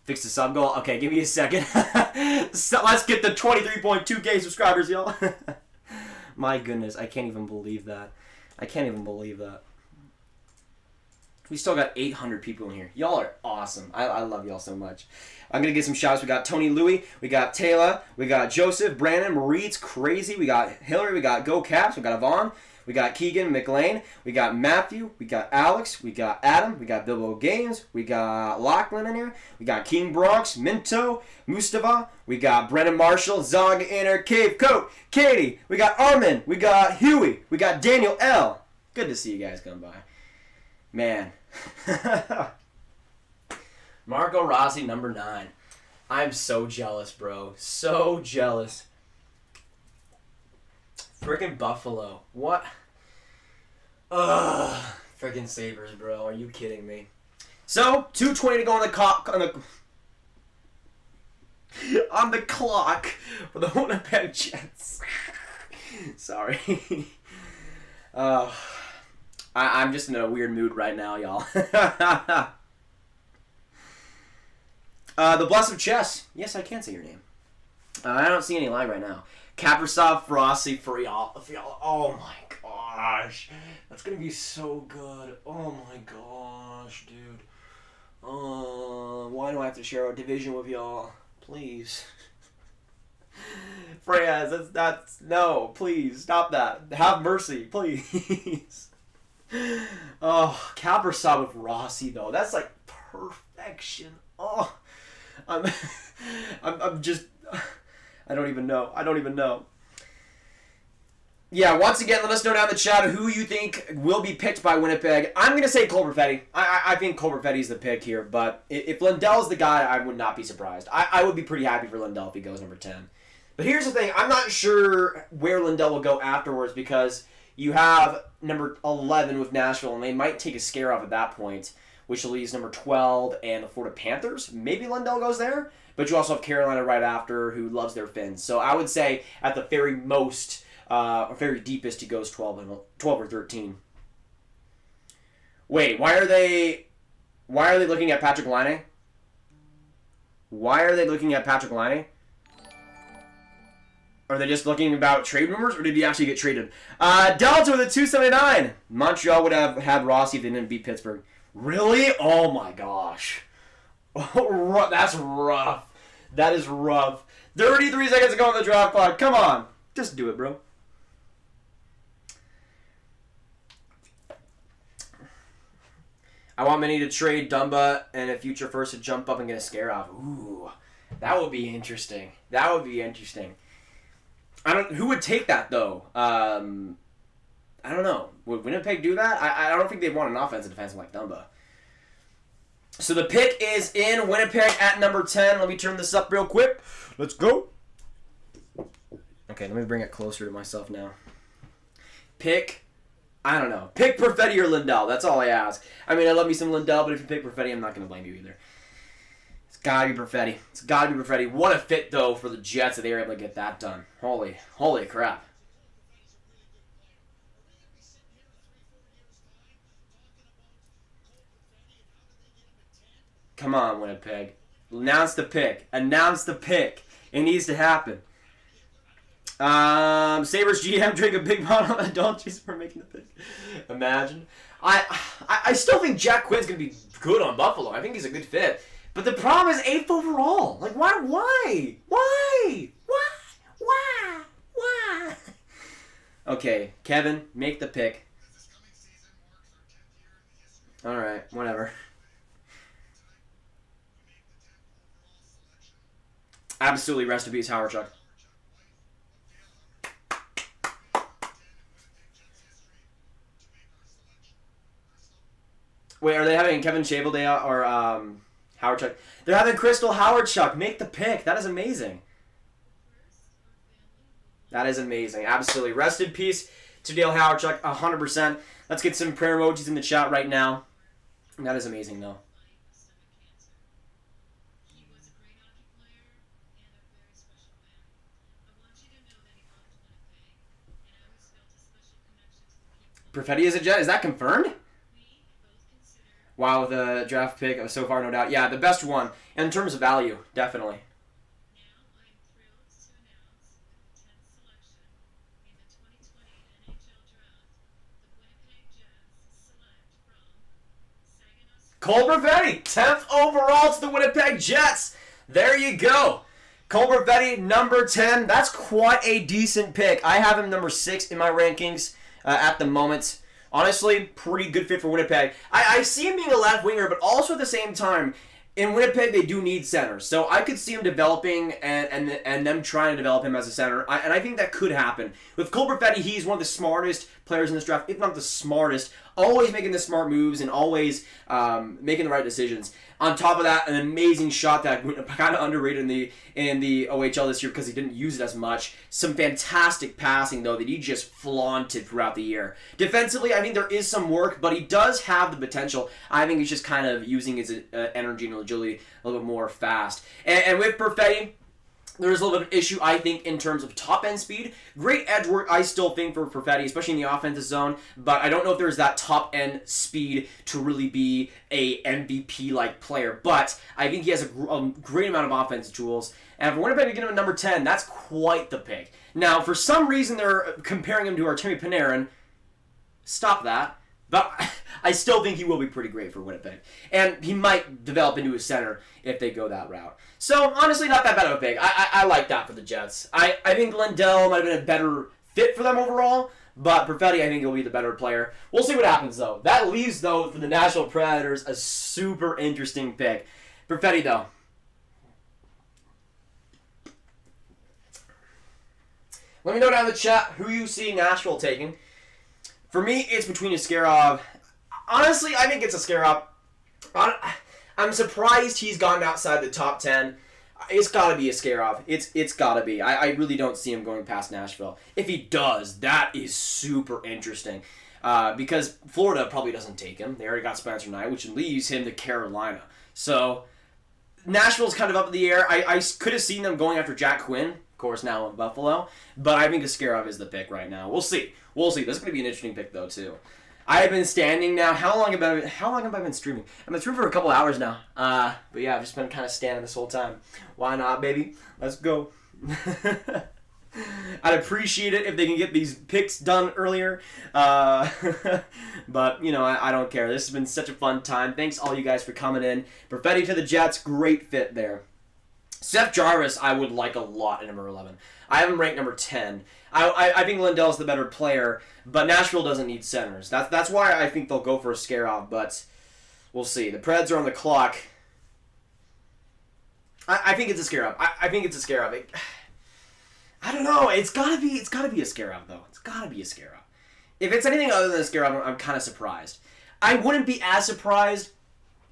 Fix the sub goal. Okay, give me a second. So let's get the 23.2K subscribers, y'all. My goodness, I can't even believe that. I can't even believe that. We still got 800 people in here. Y'all are awesome. I love y'all so much. I'm going to get some shouts. We got Tony Louie. We got Taylor. We got Joseph, Brandon, Maurice, Crazy. We got Hillary. We got Go Caps. We got Yvonne. We got Keegan, McLean. We got Matthew. We got Alex. We got Adam. We got Bilbo Games. We got Lachlan in here. We got King Bronx, Minto, Mustafa. We got Brennan Marshall, Zog Inner, Cave Coat, Katie. We got Armin. We got Huey. We got Daniel L. Good to see you guys come by. Man. Marco Rossi, number 9. I'm so jealous, bro. So jealous. Freaking Buffalo. What? Ugh. Freaking Sabres, bro. Are you kidding me? So, 2:20 to go on the clock. On the clock for the Winnipeg Jets. Sorry. I'm just in a weird mood right now, y'all. The Blessed Chess. Yes, I can say your name. I don't see any live right now. Kaprasov, Rossi for y'all. Oh my gosh. That's going to be so good. Oh my gosh, dude. Why do I have to share a division with y'all? Please. Freya, that's no, please, stop that. Have mercy, please. Oh, Kaprasov with Rossi, though. That's like perfection. Oh, I'm just, I don't even know. Yeah, once again, let us know down in the chat who you think will be picked by Winnipeg. I'm going to say Cole Perfetti. I think Cole Perfetti's the pick here, but if Lindell's the guy, I would not be surprised. I would be pretty happy for Lindell if he goes number 10. But here's the thing. I'm not sure where Lindell will go afterwards because you have number 11 with Nashville, and they might take a scare off at that point, which leaves number 12 and the Florida Panthers. Maybe Lindell goes there, but you also have Carolina right after who loves their Finns. So I would say at the very most, or very deepest, he goes 12 or 13. Wait, why are they looking at Patrick Laine? Why are they looking at Patrick Laine? Are they just looking about trade rumors, or did he actually get traded? Delta with a 279. Montreal would have had Rossi if they didn't beat Pittsburgh. Really? Oh my gosh. Oh, that's rough. That is rough. 33 seconds to go on the draft clock. Come on. Just do it, bro. I want Minnie to trade Dumba and a future first to jump up and get a scare off. Ooh. That would be interesting. Who would take that though? I don't know. Would Winnipeg do that? I don't think they'd want an offensive defenseman like Dumba. So the pick is in Winnipeg at number 10. Let me turn this up real quick. Let's go. Okay, let me bring it closer to myself now. Pick, I don't know. Pick Perfetti or Lindell. That's all I ask. I mean, I love me some Lindell, but if you pick Perfetti, I'm not going to blame you either. It's got to be Perfetti. What a fit, though, for the Jets that they were able to get that done. Holy crap. Come on, Winnipeg. Announce the pick. It needs to happen. Sabres GM drink a big bottle of Don't Chase for making the pick. Imagine. I still think Jack Quinn's going to be good on Buffalo. I think he's a good fit. But the problem is 8th overall. Like, why? Okay, Kevin, make the pick. Alright, whatever. Absolutely, rest in peace, Howard Chuck. Wait, are they having Kevin Shavelday or Howard Chuck? They're having Crystal Howard Chuck. Make the pick. That is amazing. Absolutely. Rest in peace to Dale Howard Chuck, 100%. Let's get some prayer emojis in the chat right now. That is amazing, though. Perfetti is a Jet. Is that confirmed? Wow, the draft pick so far, no doubt. Yeah, the best one. And in terms of value, definitely. Cole Gravetti, 10th overall to the Winnipeg Jets. There you go. Cole Gravetti, number 10. That's quite a decent pick. I have him number 6 in my rankings at the moment. Honestly, pretty good fit for Winnipeg. I see him being a left winger, but also at the same time, in Winnipeg, they do need centers. So I could see him developing and them trying to develop him as a center. And I think that could happen. With Cole Perfetti, he's one of the smartest players in this draft, if not the smartest. Always making the smart moves and always making the right decisions. On top of that, an amazing shot that kind of underrated in the OHL this year because he didn't use it as much. Some fantastic passing, though, that he just flaunted throughout the year. Defensively, I think there is some work, but he does have the potential. I think he's just kind of using his energy and agility a little bit more fast. And with Perfetti, there's a little bit of issue, I think, in terms of top-end speed. Great edge work, I still think, for Perfetti, especially in the offensive zone, but I don't know if there's that top-end speed to really be a MVP-like player. But I think he has a great amount of offensive tools, and for Winnipeg to get him at number 10, that's quite the pick. Now, for some reason, they're comparing him to Artemi Panarin. Stop that. But I still think he will be pretty great for Winnipeg. And he might develop into a center if they go that route. So, honestly, not that bad of a pick. I like that for the Jets. I think Lindell might have been a better fit for them overall, but Perfetti, I think, will be the better player. We'll see what happens, though. That leaves, though, for the Nashville Predators, a super interesting pick. Perfetti, though. Let me know down in the chat who you see Nashville taking. For me, it's between Askarov. Honestly, I think it's Askarov. I'm surprised he's gone outside the top 10. It's got to be Askarov. It's got to be. I really don't see him going past Nashville. If he does, that is super interesting. Because Florida probably doesn't take him. They already got Spencer Knight, which leaves him to Carolina. So, Nashville's kind of up in the air. I could have seen them going after Jack Quinn. Of course, now in Buffalo. But I think Askarov is the pick right now. We'll see. This is going to be an interesting pick, though, too. I have been standing now. How long have I been streaming? I've been streaming for a couple hours now. But yeah, I've just been kind of standing this whole time. Why not, baby? Let's go. I'd appreciate it if they can get these picks done earlier. But, I don't care. This has been such a fun time. Thanks all you guys for coming in. Perfetti to the Jets. Great fit there. Seth Jarvis, I would like a lot at number 11. I have him ranked number 10. I think Lindell's the better player, but Nashville doesn't need centers. That's why I think they'll go for Askarov, but we'll see. The Preds are on the clock. I think it's Askarov. I think it's Askarov. I don't know. It's gotta be Askarov, though. It's gotta be Askarov. If it's anything other than Askarov, I'm kind of surprised. I wouldn't be as surprised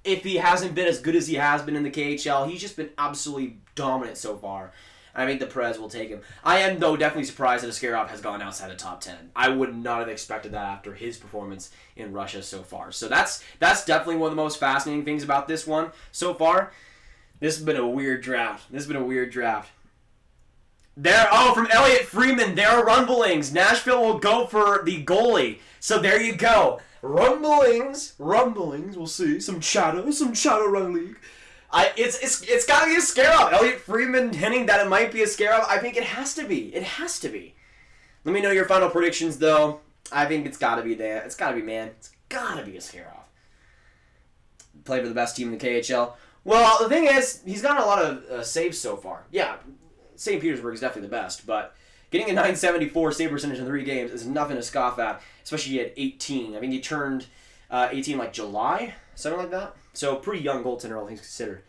if he hasn't been as good as he has been in the KHL. He's just been absolutely dominant so far. I think the Preds will take him. I am, though, definitely surprised that Askarov has gone outside the top 10. I would not have expected that after his performance in Russia so far. So that's definitely one of the most fascinating things about this one so far. This has been a weird draft. From Elliot Freeman, there are rumblings. Nashville will go for the goalie. So there you go. Rumblings, we'll see. Some chatter around the league. It's got to be Askarov. Elliot Freeman hinting that it might be Askarov. I think it has to be. Let me know your final predictions, though. I think it's got to be there. It's got to be, man. It's got to be Askarov. Played for the best team in the KHL. Well, the thing is, he's gotten a lot of saves so far. Yeah, St. Petersburg is definitely the best, but getting a 974 save percentage in 3 games is nothing to scoff at, especially at 18. I think he turned 18 like July, something like that. So pretty young goaltender, all things considered.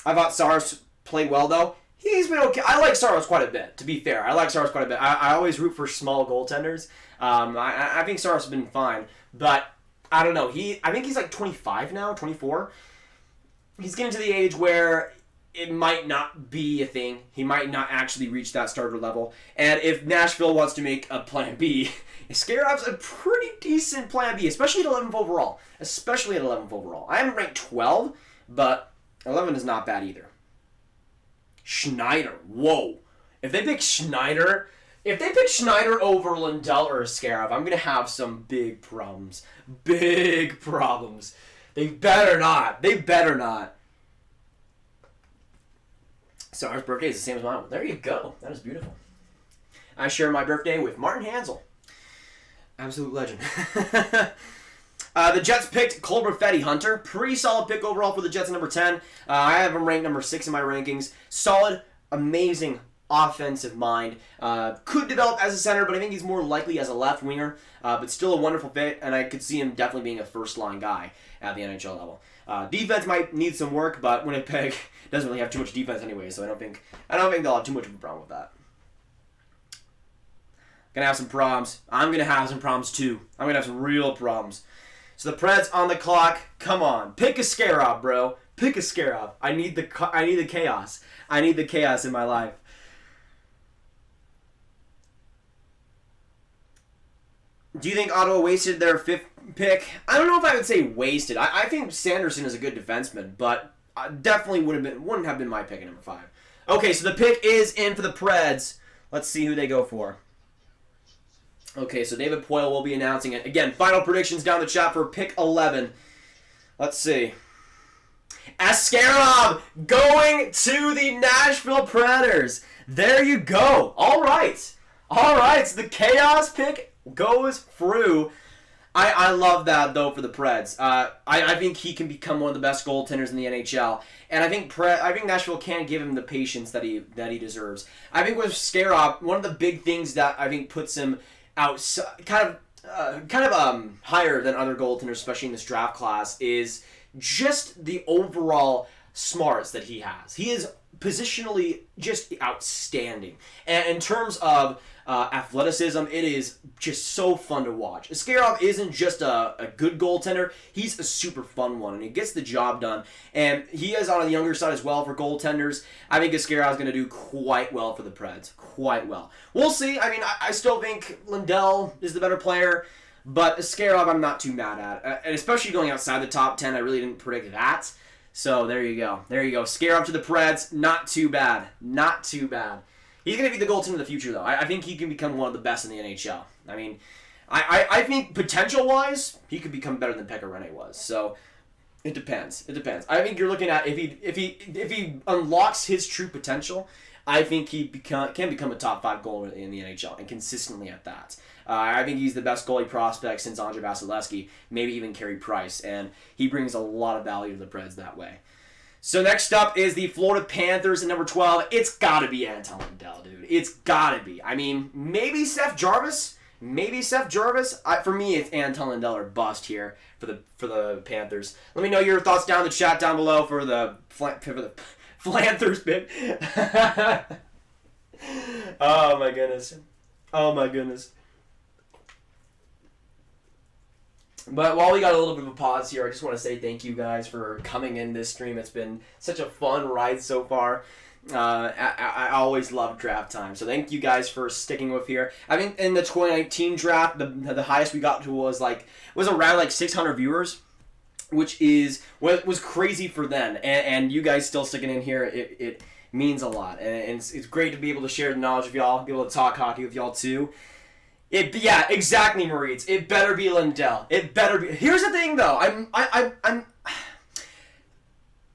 I thought Saros played well, though. He's been okay. I like Saros quite a bit, to be fair. I always root for small goaltenders. I think Saros has been fine, but I don't know. I think he's like 25 now, 24. He's getting to the age where it might not be a thing. He might not actually reach that starter level. And if Nashville wants to make a plan B, Askarov's a pretty decent plan B, especially at 11th overall. I haven't ranked 12, but 11 is not bad either. Schneider. Whoa. If they pick Schneider over Lindell or Askarov, I'm going to have some big problems. They better not. They better not. Sarah's birthday is the same as mine. There you go. That is beautiful. I share my birthday with Martin Hansel. Absolute legend. The Jets picked Cole Raffetti Hunter. Pretty solid pick overall for the Jets, number 10. I have him ranked number 6 in my rankings. Solid, amazing offensive mind. Could develop as a center, but I think he's more likely as a left winger. But still a wonderful fit, and I could see him definitely being a first-line guy at the NHL level. Defense might need some work, but Winnipeg doesn't really have too much defense anyway, so I don't think they'll have too much of a problem with that. Gonna have some problems. I'm gonna have some problems too. I'm gonna have some real problems. So the Preds on the clock. Come on, pick a Scarab, bro. Pick a Scarab. I need the chaos. I need the chaos in my life. Do you think Ottawa wasted their 5th pick? I don't know if I would say wasted. I think Sanderson is a good defenseman, but definitely wouldn't have been my pick at number 5. Okay, so the pick is in for the Preds. Let's see who they go for. Okay, so David Poyle will be announcing it. Again, final predictions down the chat for pick 11. Let's see. Askarov going to the Nashville Predators. There you go. All right. All right, so the chaos pick goes through. I love that, though, for the Preds. I think he can become one of the best goaltenders in the NHL. And I think Nashville can give him the patience that he deserves. I think with Skarov, one of the big things that I think puts him out kind of higher than other goaltenders, especially in this draft class, is just the overall smarts that he has. He is positionally just outstanding. And in terms of athleticism, it is just so fun to watch. Askarov isn't just a good goaltender, he's a super fun one, and he gets the job done. And he is on the younger side as well for goaltenders. I think Askarov is going to do quite well for the Preds. Quite well. We'll see. I mean, I still think Lindell is the better player, but Askarov I'm not too mad at. And especially going outside the top 10, I really didn't predict that. So there you go. There you go. Skarov to the Preds. Not too bad. Not too bad. He's going to be the goaltender of the future, though. I think he can become one of the best in the NHL. I mean, I think potential-wise, he could become better than Pekka Rinne was. So it depends. It depends. I think you're looking at if he unlocks his true potential, I think he can become a top 5 goalie in the NHL, and consistently at that. I think he's the best goalie prospect since Andre Vasilevsky, maybe even Carey Price, and he brings a lot of value to the Preds that way. So next up is the Florida Panthers at number 12. It's got to be Anton Lindell, dude. It's got to be. I mean, maybe Seth Jarvis. Maybe Seth Jarvis. For me, it's Anton Lindell or bust here for the Panthers. Let me know your thoughts down in the chat down below for the Panthers pick. Oh my goodness. Oh my goodness. But while we got a little bit of a pause here, I just want to say thank you guys for coming in this stream. It's been such a fun ride so far. I always love draft time, so thank you guys for sticking with here. I think in the 2019 draft, the highest we got to was around 600 viewers, which was crazy for then. And you guys still sticking in here, it means a lot, and it's great to be able to share the knowledge of y'all, be able to talk hockey with y'all too. Yeah, exactly, Maurice. It better be Lindell. It better be. Here's the thing, though.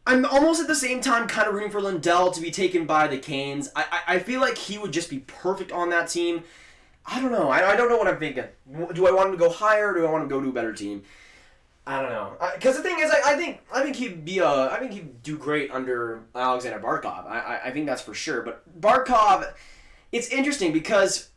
I'm almost at the same time kind of rooting for Lindell to be taken by the Canes. I feel like he would just be perfect on that team. I don't know. I don't know what I'm thinking. Do I want him to go higher, or do I want him to go to a better team? I don't know. Because the thing is, I think he'd do great under Alexander Barkov. I think that's for sure. But Barkov, it's interesting because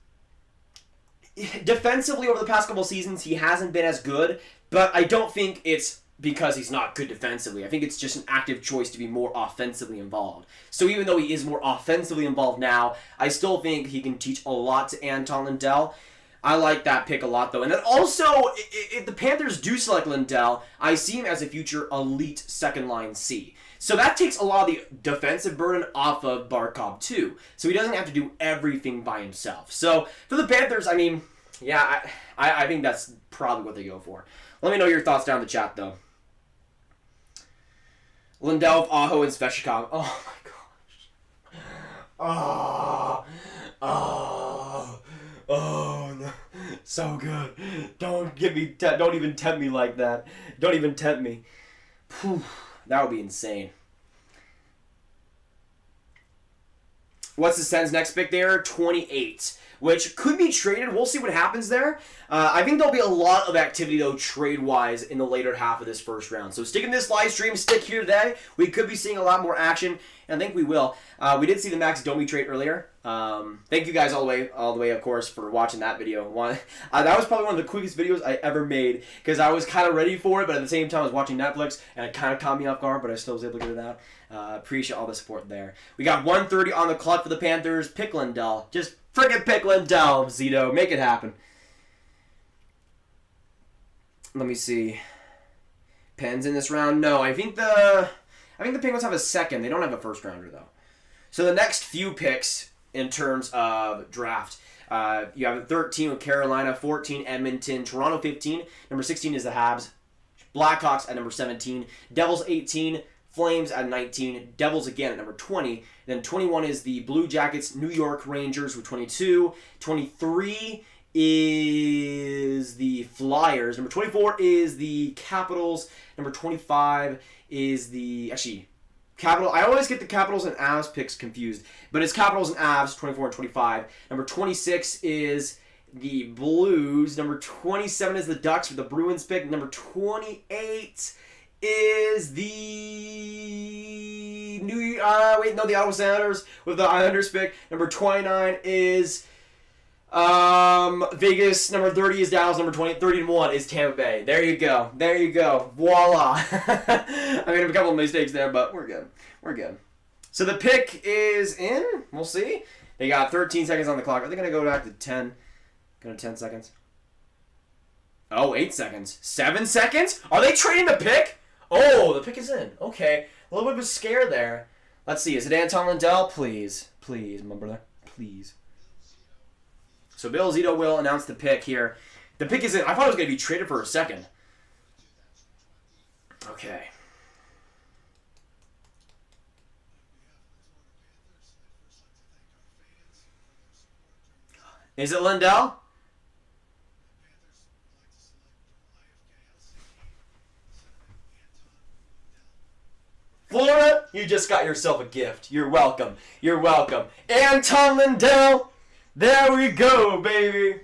defensively over the past couple seasons, he hasn't been as good, but I don't think it's because he's not good defensively. I think it's just an active choice to be more offensively involved. So even though he is more offensively involved now, I still think he can teach a lot to Anton Lindell. I like that pick a lot, though. And then also, if the Panthers do select Lindell, I see him as a future elite second-line C. So that takes a lot of the defensive burden off of Barkov, too. So he doesn't have to do everything by himself. So for the Panthers, I mean, yeah, I think that's probably what they go for. Let me know your thoughts down in the chat, though. Lindell, Aho, and Svechnikov. Oh, my gosh. Oh, no. So good. Don't even tempt me like that. Don't even tempt me. Whew, that would be insane. What's the Sens' next pick there? 28, which could be traded. We'll see what happens there. I think there'll be a lot of activity, though, trade-wise in the later half of this first round. So sticking this live stream, stick here today. We could be seeing a lot more action, and I think we will. We did see the Max Domi trade earlier. Thank you guys all the way, of course, for watching that video. That was probably one of the quickest videos I ever made, because I was kind of ready for it, but at the same time I was watching Netflix, and it kind of caught me off guard, but I still was able to get it out. Appreciate all the support there. We got 130 on the clock for the Panthers. Pick Lindell. Just friggin' pick Lindell, Zito. Make it happen. Let me see. Pens in this round? No, I think the Penguins have a second. They don't have a first rounder, though. So the next few picks in terms of draft, you have 13 with Carolina, 14 Edmonton, Toronto 15, number 16 is the Habs, Blackhawks at number 17, Devils 18, Flames at 19, Devils again at number 20, then 21 is the Blue Jackets, New York Rangers with 22, 23 is the Flyers, number 24 is the Capitals, number 25 is the, actually, Capital. I always get the Capitals and Avs picks confused, but it's Capitals and Avs, 24 and 25. Number 26 is the Blues. Number 27 is the Ducks with the Bruins pick. Number 28 is the the Ottawa Senators with the Islanders pick. Number 29 is Vegas. Number 30 is Dallas. Number 31 is Tampa Bay. There you go. There you go. Voila. I made a couple of mistakes there, but we're good. We're good. So the pick is in. We'll see. They got 13 seconds on the clock. Are they going to go back to 10? Go to 10 seconds. Oh, 8 seconds. 7 seconds? Are they trading the pick? Oh, the pick is in. Okay. A little bit of a scare there. Let's see. Is it Anton Lindell? Please. Please, my brother. Please. So Bill Zito will announce the pick here. The pick is in. I thought it was going to be traded for a second. Okay. Is it Lindell? Florida, you just got yourself a gift. You're welcome. You're welcome. Anton Lindell. There we go, baby.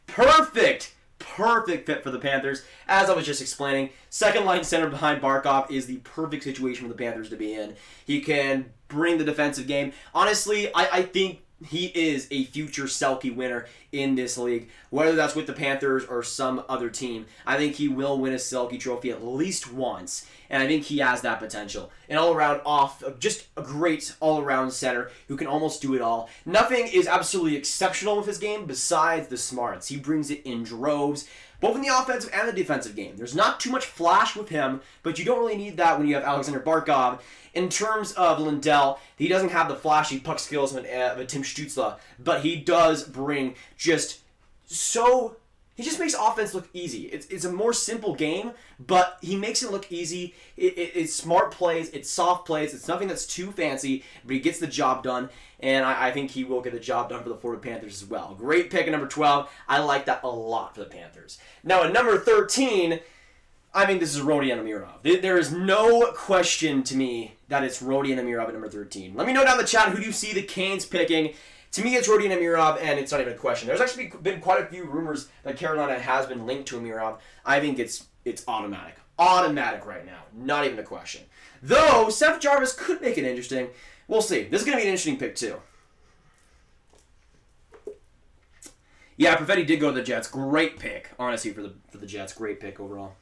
Perfect. Perfect fit for the Panthers. As I was just explaining, second line center behind Barkov is the perfect situation for the Panthers to be in. He can bring the defensive game. Honestly, I think he is a future Selke winner in this league, whether that's with the Panthers or some other team. I think he will win a Selke trophy at least once, and I think he has that potential. An all-around just a great all-around center who can almost do it all. Nothing is absolutely exceptional with his game besides the smarts. He brings it in droves, both in the offensive and the defensive game. There's not too much flash with him, but you don't really need that when you have Alexander Barkov. In terms of Lindell, he doesn't have the flashy puck skills of a Tim Stützle, but he does bring just so... He just makes offense look easy. It's a more simple game, but he makes it look easy. It's smart plays. It's soft plays. It's nothing that's too fancy, but he gets the job done, and I think he will get the job done for the Florida Panthers as well. Great pick at number 12. I like that a lot for the Panthers. Now, at number 13... I think this is Rodion Amirov. There is no question to me that it's Rodion Amirov at number 13. Let me know down in the chat who do you see the Canes picking. To me, it's Rodion Amirov, and it's not even a question. There's actually been quite a few rumors that Carolina has been linked to Amirov. I think it's automatic. Automatic right now. Not even a question. Though, Seth Jarvis could make it interesting. We'll see. This is going to be an interesting pick, too. Yeah, Perfetti did go to the Jets. Great pick, honestly, for the Jets. Great pick overall.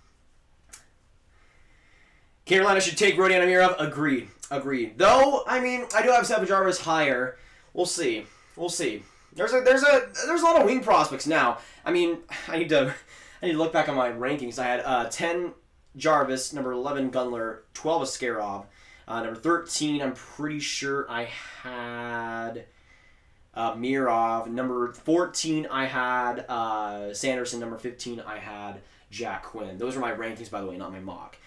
Carolina should take Rodion Amirov. Agreed. Agreed. Though, I mean, I do have Seth Jarvis higher. We'll see. We'll see. There's a lot of wing prospects now. I mean, I need to look back on my rankings. I had 10 Jarvis, number 11 Gunler, 12 Askarov, number 13. I'm pretty sure I had Mirov. Number 14 I had Sanderson. Number 15 I had Jack Quinn. Those are my rankings, by the way, not my mock.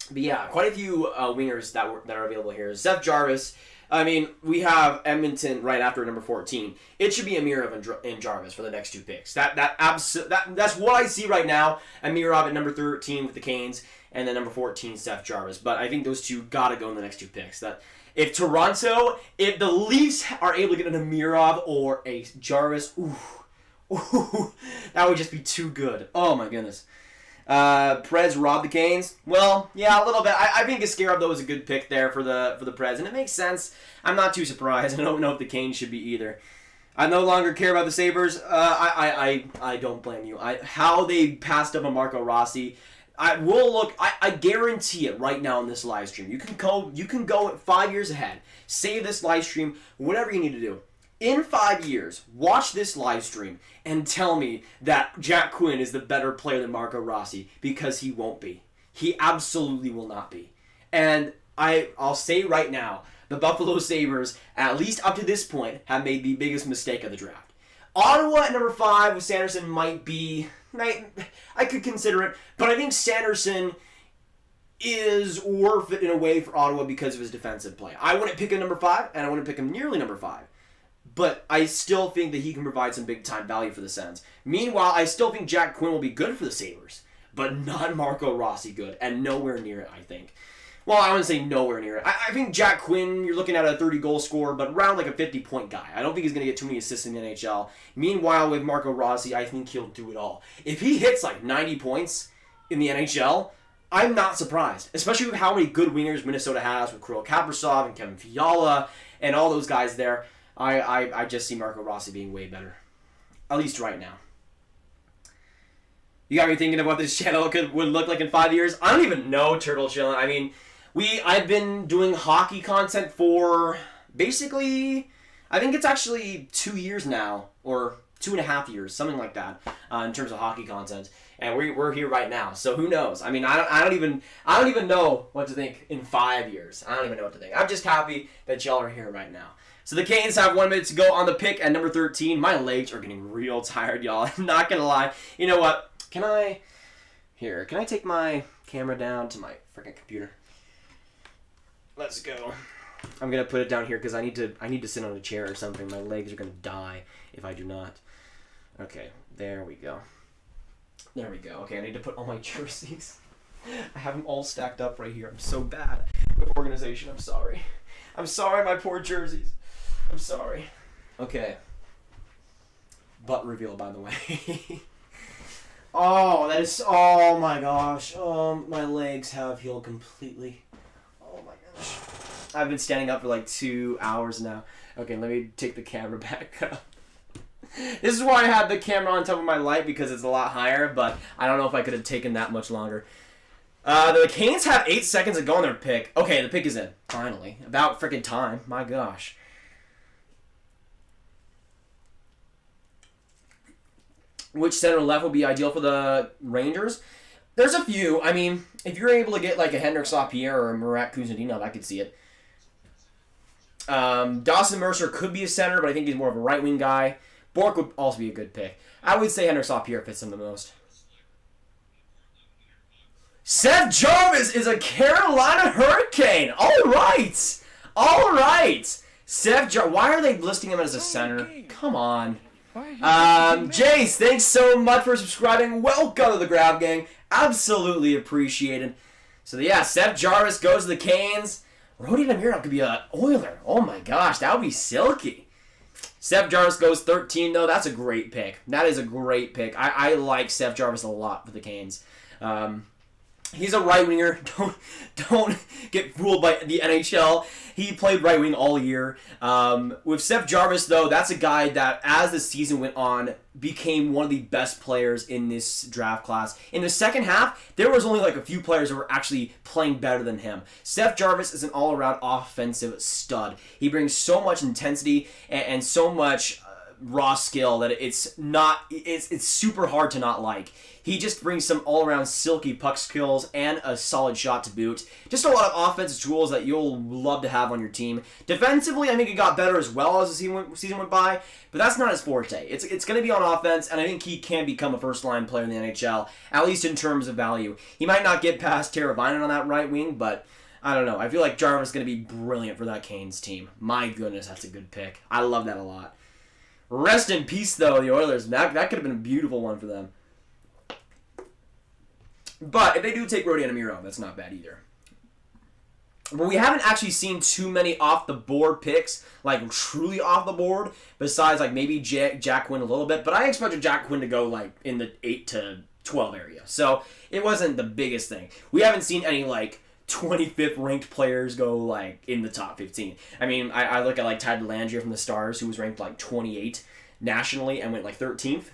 But yeah, quite a few wingers that are available here. Seth Jarvis. I mean, we have Edmonton right after number 14. It should be Amirov and Jarvis for the next 2 picks. That's what I see right now. Amirov at number 13 with the Canes, and then number 14, Seth Jarvis. But I think those two got to go in the next 2 picks. That if the Leafs are able to get an Amirov or a Jarvis, ooh, that would just be too good. Oh my goodness. Preds robbed the Canes. Well, yeah, a little bit. I think Askarov, though, was a good pick there for the Preds, and it makes sense. I'm not too surprised. I don't know if the Canes should be either. I no longer care about the Sabres. I don't blame you. How they passed up on Marco Rossi. I guarantee it right now in this live stream. You can go 5 years ahead. Save this live stream, whatever you need to do. In 5 years, watch this live stream and tell me that Jack Quinn is the better player than Marco Rossi, because he won't be. He absolutely will not be. And I'll say right now, the Buffalo Sabres, at least up to this point, have made the biggest mistake of the draft. Ottawa at number 5 with Sanderson might be... I could consider it, but I think Sanderson is worth it in a way for Ottawa because of his defensive play. I wouldn't pick him number 5, and I wouldn't pick him nearly number 5. But I still think that he can provide some big-time value for the Sens. Meanwhile, I still think Jack Quinn will be good for the Sabres, but not Marco Rossi good, and nowhere near it, I think. Well, I wouldn't say nowhere near it. I think Jack Quinn, you're looking at a 30-goal scorer, but around like a 50-point guy. I don't think he's going to get too many assists in the NHL. Meanwhile, with Marco Rossi, I think he'll do it all. If he hits like 90 points in the NHL, I'm not surprised, especially with how many good wingers Minnesota has with Kirill Kaprizov and Kevin Fiala and all those guys there. I just see Marco Rossi being way better. At least right now. You got me thinking of what this channel would look like in 5 years? I don't even know, Turtle Chillin'. I mean, I've been doing hockey content for basically, I think it's actually 2 years now, or 2.5 years, something like that, in terms of hockey content. And we're here right now, so who knows? I mean, I don't even know what to think in 5 years. I don't even know what to think. I'm just happy that y'all are here right now. So the Canes have 1 minute to go on the pick at number 13. My legs are getting real tired, y'all. I'm not gonna lie. You know what? Can I take my camera down to my freaking computer? Let's go. I'm gonna put it down here because I need to sit on a chair or something. My legs are gonna die if I do not. Okay, there we go. There we go. Okay, I need to put all my jerseys. I have them all stacked up right here. I'm so bad with organization. I'm sorry. I'm sorry, my poor jerseys. I'm sorry. Okay. Butt reveal, by the way. Oh, that is... Oh, my gosh. My legs have healed completely. Oh, my gosh. I've been standing up for like 2 hours now. Okay, let me take the camera back up. This is why I had the camera on top of my light, because it's a lot higher, but I don't know if I could have taken that much longer. The Canes have 8 seconds to go on their pick. Okay, the pick is in. Finally. About freaking time. My gosh. Which center left will be ideal for the Rangers? There's a few. I mean, if you're able to get like a Henrik Lapierre or a Murat Kuzmadinov, I could see it. Dawson Mercer could be a center, but I think he's more of a right-wing guy. Bork would also be a good pick. I would say Henrik Lapierre fits him the most. Seth Jarvis is a Carolina Hurricane. All right. All right. Seth Jarvis. Why are they listing him as a center? Come on. Jace, thanks so much for subscribing. Welcome to the Grav Gang. Absolutely appreciated. So, yeah, Seth Jarvis goes to the Canes. Rodion Amirov could be an Oiler. Oh, my gosh. That would be silky. Seth Jarvis goes 13, though. That's a great pick. That is a great pick. I like Seth Jarvis a lot for the Canes. He's a right winger. Don't get fooled by the NHL. He played right wing all year. With Seth Jarvis, though, that's a guy that, as the season went on, became one of the best players in this draft class. In the second half, there was only like a few players that were actually playing better than him. Seth Jarvis is an all-around offensive stud. He brings so much intensity and so much raw skill that it's super hard to not like. He just brings some all-around silky puck skills and a solid shot to boot. Just a lot of offensive tools that you'll love to have on your team. Defensively, I think he got better as well as the season went by, but that's not his forte. It's going to be on offense, and I think he can become a first-line player in the NHL, at least in terms of value. He might not get past Teravainen on that right wing, but I don't know. I feel like Jarvis is going to be brilliant for that Canes team. My goodness, that's a good pick. I love that a lot. Rest in peace, though, the Oilers. That could have been a beautiful one for them. But if they do take Rodion Amirov, that's not bad either. But we haven't actually seen too many off-the-board picks, like truly off the board, besides like maybe Jack Quinn a little bit. But I expected Jack Quinn to go like in the 8 to 12 area. So it wasn't the biggest thing. We haven't seen any like 25th ranked players go like in the top 15. I mean, I look at like Ty Dellandrea from the Stars, who was ranked like 28 nationally and went like 13th.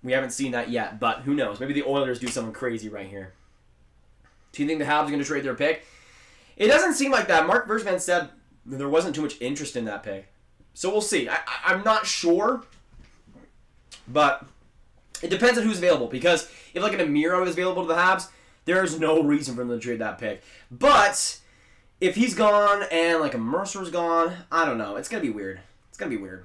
We haven't seen that yet, but who knows? Maybe the Oilers do something crazy right here. Do you think the Habs are going to trade their pick? It doesn't seem like that. Mark Versman said there wasn't too much interest in that pick. So we'll see. I'm not sure, but it depends on who's available. Because if like an Amiro is available to the Habs, there's no reason for them to trade that pick. But if he's gone and like a Mercer's gone, I don't know. It's going to be weird. It's going to be weird.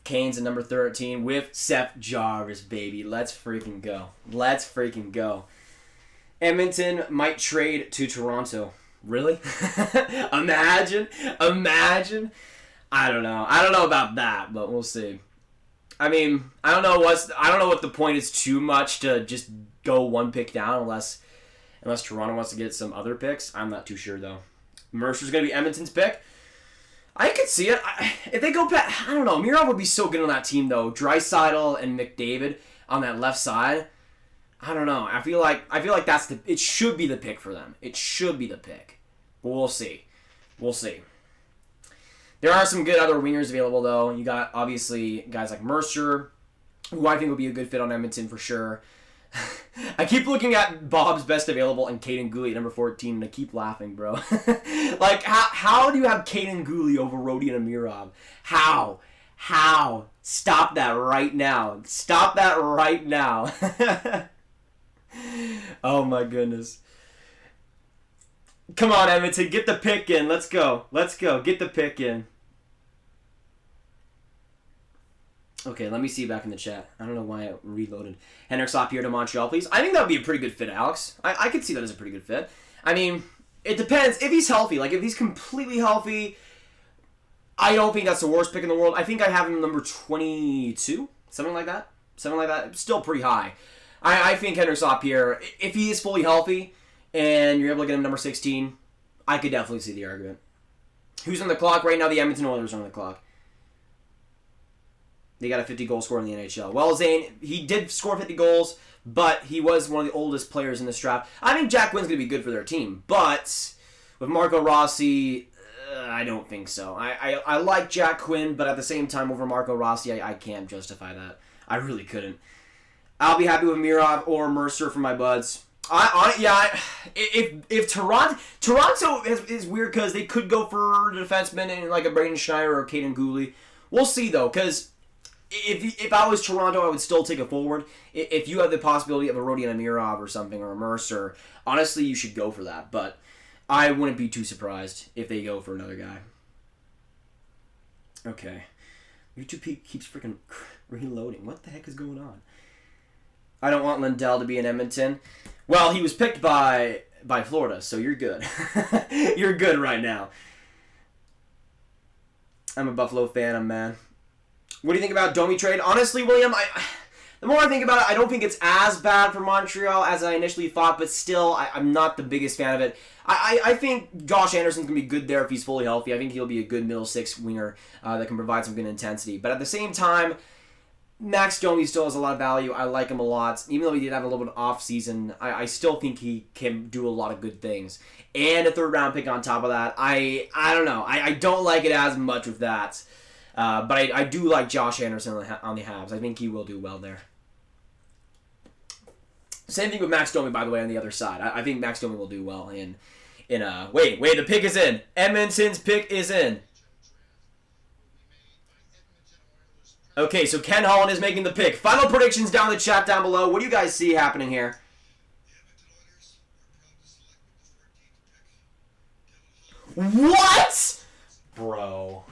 Canes at number 13 with Seth Jarvis, baby. Let's freaking go. Let's freaking go. Edmonton might trade to Toronto. Really? Imagine. I don't know. I don't know about that, but we'll see. I mean, I don't know what the point is too much to just go one pick down unless Toronto wants to get some other picks. I'm not too sure though. Mercer's gonna be Edmonton's pick. I could see it. If they go back, I don't know. Mirov would be so good on that team, though. Draisaitl and McDavid on that left side. I don't know. I feel like it should be the pick for them. It should be the pick. But we'll see. We'll see. There are some good other wingers available, though. You got, obviously, guys like Mercer, who I think would be a good fit on Edmonton for sure. I keep looking at Bob's best available and Caden Gooley at number 14, and I keep laughing, bro. Like, how do you have Caden Gooley over Rodion Amirov? How? Stop that right now. Stop that right now. Oh, my goodness. Come on, Edmonton. Get the pick in. Let's go. Let's go. Get the pick in. Okay, let me see back in the chat. I don't know why it reloaded. Henrik Saupier to Montreal, please. I think that would be a pretty good fit, Alex. I could see that as a pretty good fit. I mean, it depends. If he's healthy, like if he's completely healthy, I don't think that's the worst pick in the world. I think I have him number 22, something like that. Still pretty high. I think Henrik Saupier, if he is fully healthy and you're able to get him number 16, I could definitely see the argument. Who's on the clock right now? The Edmonton Oilers are on the clock. They got a 50-goal scorer in the NHL. Well, Zane, he did score 50 goals, but he was one of the oldest players in this draft. I think Jack Quinn's going to be good for their team, but with Marco Rossi, I don't think so. I like Jack Quinn, but at the same time, over Marco Rossi, I can't justify that. I really couldn't. I'll be happy with Mirov or Mercer for my buds. If Toronto is weird because they could go for the defenseman and like a Braden Schneider or Caden Gooley. We'll see though, because if I was Toronto, I would still take a forward. If you have the possibility of a Rodion Amirov or something or a Mercer, honestly, you should go for that. But I wouldn't be too surprised if they go for another guy. Okay, YouTube keeps freaking reloading. What the heck is going on? I don't want Lindell to be in Edmonton. Well, he was picked by Florida, so you're good. You're good right now. I'm a Buffalo fan, I'm mad. What do you think about Domi trade? Honestly, William, the more I think about it, I don't think it's as bad for Montreal as I initially thought, but still, I'm not the biggest fan of it. I think Josh Anderson's going to be good there if he's fully healthy. I think he'll be a good middle six winger that can provide some good intensity. But at the same time, Max Domi still has a lot of value. I like him a lot. Even though he did have a little bit of off season, I still think he can do a lot of good things. And a third round pick on top of that. I don't know. I don't like it as much with that. But I do like Josh Anderson on the Habs. I think he will do well there. Same thing with Max Domi, by the way, on the other side. I think Max Domi will do well in wait, the pick is in. Edmonton's pick is in. Okay, so Ken Holland is making the pick. Final predictions down in the chat down below. What do you guys see happening here? What? Bro.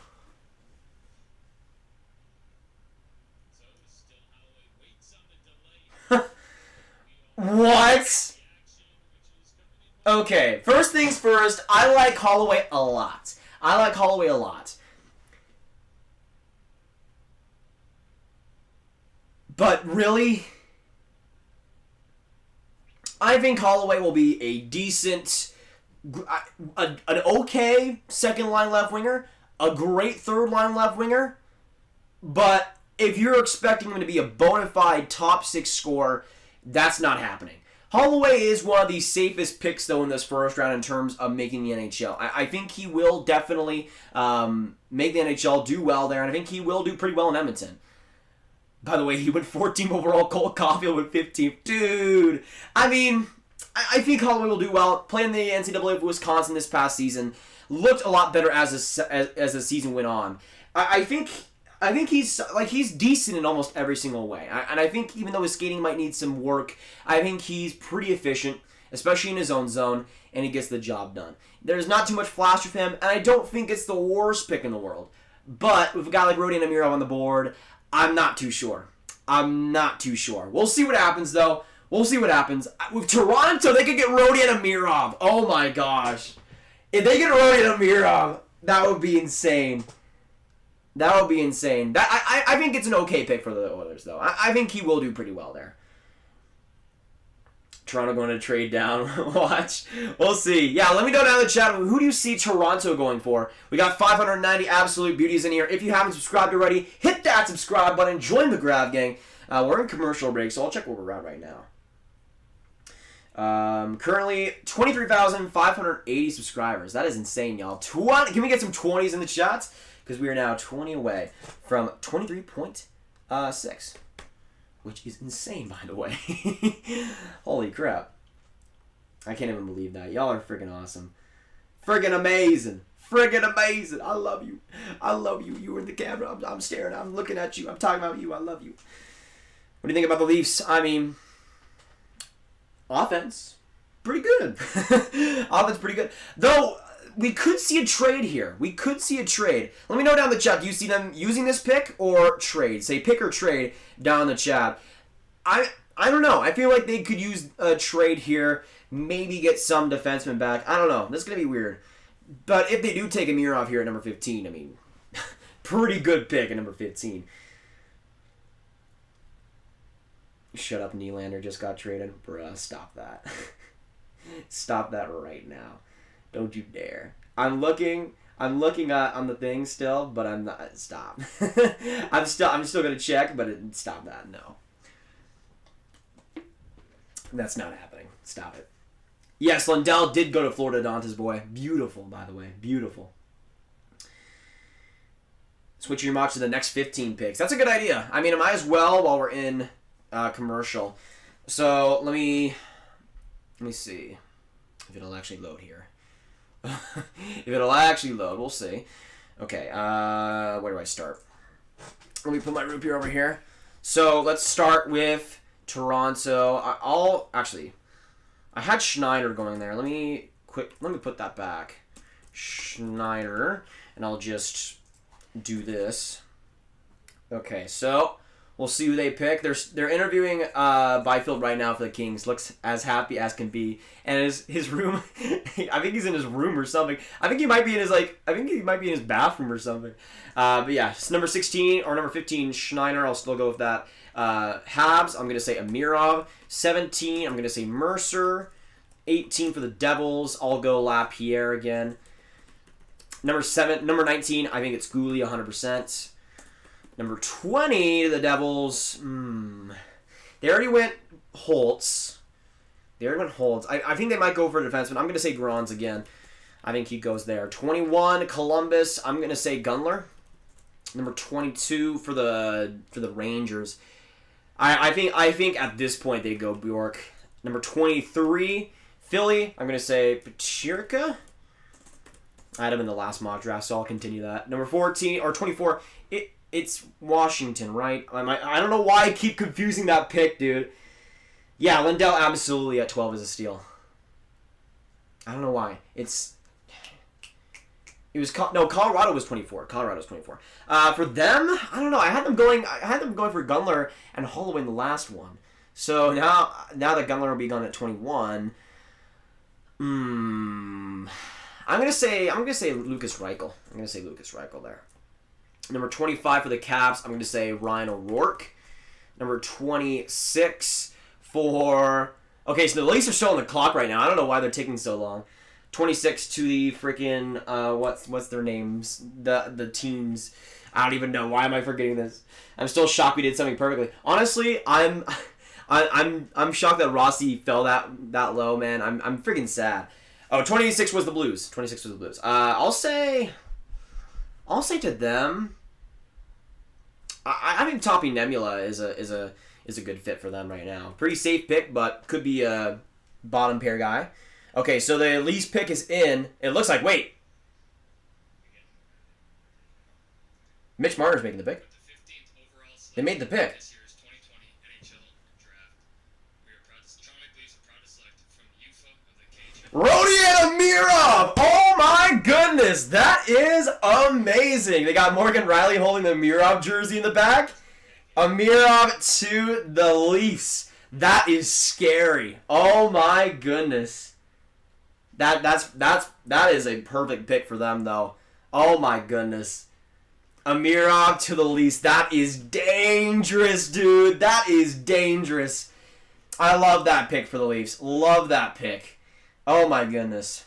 What? Okay, first things first, I like Holloway a lot. But really, I think Holloway will be a decent, an okay second line left winger, a great third line left winger, but if you're expecting him to be a bona fide top 6 scorer, that's not happening. Holloway is one of the safest picks, though, in this first round in terms of making the NHL. I think he will definitely make the NHL do well there, and I think he will do pretty well in Edmonton. By the way, he went 14th overall. Cole Caulfield went 15th. Dude, I mean, I think Holloway will do well. Playing the NCAA of Wisconsin this past season, looked a lot better as the season went on. I think he's decent in almost every single way. And I think even though his skating might need some work, I think he's pretty efficient, especially in his own zone, and he gets the job done. There's not too much flash with him, and I don't think it's the worst pick in the world. But with a guy like Rodion Amirov on the board, I'm not too sure. We'll see what happens, though. With Toronto, they could get Rodion Amirov. Oh my gosh. If they get Rodion Amirov, that would be insane. I think it's an okay pick for the Oilers, though. I think he will do pretty well there. Toronto going to trade down. Watch. We'll see. Yeah, let me know down in the chat. Who do you see Toronto going for? We got 590 absolute beauties in here. If you haven't subscribed already, hit that subscribe button. Join the Grav gang. We're in commercial break, so I'll check where we're at right now. Currently, 23,580 subscribers. That is insane, y'all. Can we get some 20s in the chats? Because we are now 20 away from 23.6. Which is insane, by the way. Holy crap. I can't even believe that. Y'all are freaking awesome. Freaking amazing. I love you. You were in the camera. I'm staring. I'm looking at you. I'm talking about you. I love you. What do you think about the Leafs? I mean, offense, pretty good. Though, we could see a trade here. Let me know down in the chat. Do you see them using this pick or trade? Say pick or trade down in the chat. I don't know. I feel like they could use a trade here. Maybe get some defensemen back. I don't know. This is going to be weird. But if they do take Amirov here at number 15, I mean, pretty good pick at number 15. Shut up, Nylander just got traded. Bruh, stop that. Stop that right now. Don't you dare. I'm looking on the thing still, but I'm not. Stop. I'm still gonna check, but stop that. No. That's not happening. Stop it. Yes, Lundell did go to Florida, Dante's boy. Beautiful, by the way. Beautiful. Switch your mock to the next 15 picks. That's a good idea. I mean, I might as well while we're in commercial. So let me see if it'll actually load here. If it'll actually load, we'll see. Okay, where do I start? Let me put my root beer over here. So let's start with Toronto. I had Schneider going there. Let me put that back. Schneider, and I'll just do this. Okay, so we'll see who they pick. They're interviewing Byfield right now for the Kings. Looks as happy as can be. And his room, I think he's in his room or something. I think he might be in his bathroom or something. But yeah, it's number 16 or number 15 Schneider. I'll still go with that. Habs, I'm gonna say Amirov. 17, I'm gonna say Mercer. 18 for the Devils. I'll go Lapierre again. Number 19, I think it's Goulet 100%. Number 20 to the Devils. They already went Holtz. I think they might go for a defenseman. I'm going to say Grons again. I think he goes there. 21, Columbus. I'm going to say Gunler. Number 22 for the Rangers. I think at this point they go Bjork. Number 23, Philly. I'm going to say Petirka. I had him in the last mock draft, so I'll continue that. Number 14 or 24. It's Washington, right? I don't know why I keep confusing that pick, dude. Yeah, Lindell absolutely at 12 is a steal. I don't know why. Colorado was 24. Colorado was 24. For them, I don't know. I had them going for Gunler and Holloway in the last one. So now that Gunler will be gone at 21, I'm gonna say Lucas Reichel. I'm gonna say Lucas Reichel there. Number 25 for the Caps, I'm gonna say Ryan O'Rourke. Number 26 for. Okay, so the Leafs are still on the clock right now. I don't know why they're taking so long. 26 to the freaking what's their names? The teams. I don't even know. Why am I forgetting this? I'm still shocked we did something perfectly. Honestly, I'm shocked that Rossi fell that low, man. I'm freaking sad. Oh, 26 was the Blues. 26 was the Blues. I'll say to them. I think Toppy Nebula is a good fit for them right now. Pretty safe pick, but could be a bottom pair guy. Okay, so the Leafs pick is in. It looks like, wait. Mitch Marner's making the pick. They made the pick. Rodion Amirov! Oh my goodness, that is amazing. They got Morgan Riley holding the Amirov jersey in the back. Amirov to the Leafs. That is scary. Oh my goodness. That is a perfect pick for them though. Oh my goodness. Amirov to the Leafs. That is dangerous, dude. That is dangerous. I love that pick for the Leafs. Love that pick. Oh my goodness.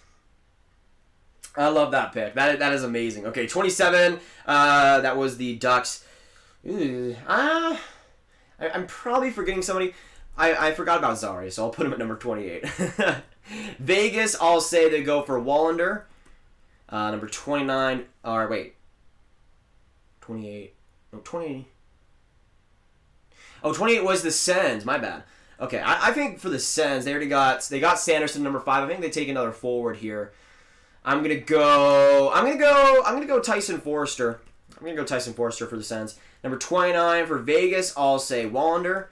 I love that pick. That is amazing. Okay, 27. That was the Ducks. I'm probably forgetting somebody. I forgot about Zari, so I'll put him at number 28. Vegas, I'll say they go for Wallander. Number 29. Or wait. 28. No, 20. Oh, 28 was the Sens. My bad. Okay, I think for the Sens, they got Sanderson number 5. I think they take another forward here. I'm gonna go Tyson Forrester. I'm gonna go Tyson Forrester for the Sens. Number 29 for Vegas, I'll say Wallander.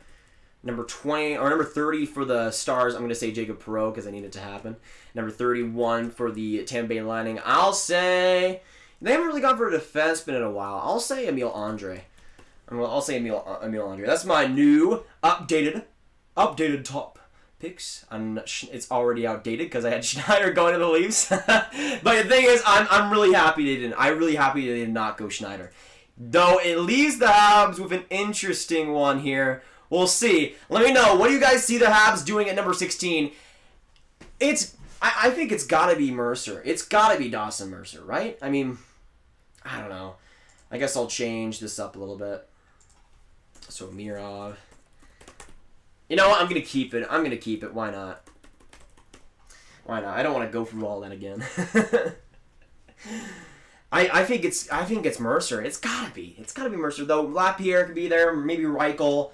Number 30 for the Stars, I'm gonna say Jacob Perreault because I need it to happen. Number 31 for the Tampa Bay Lightning, I'll say they haven't really gone for a defenseman in a while. I'll say Emile Andre. I'll say Emile Andre. That's my new updated top picks. It's already outdated because I had Schneider going to the Leafs. But the thing is, I'm really happy they didn't. I'm really happy they did not go Schneider. Though it leaves the Habs with an interesting one here. We'll see. Let me know. What do you guys see the Habs doing at number 16? I think it's got to be Mercer. It's got to be Dawson Mercer, right? I mean, I don't know. I guess I'll change this up a little bit. So Mirov. You know what? I'm going to keep it. Why not? Why not? I don't want to go through all that again. I think it's Mercer. It's gotta be Mercer though. Lapierre could be there. Maybe Reichel.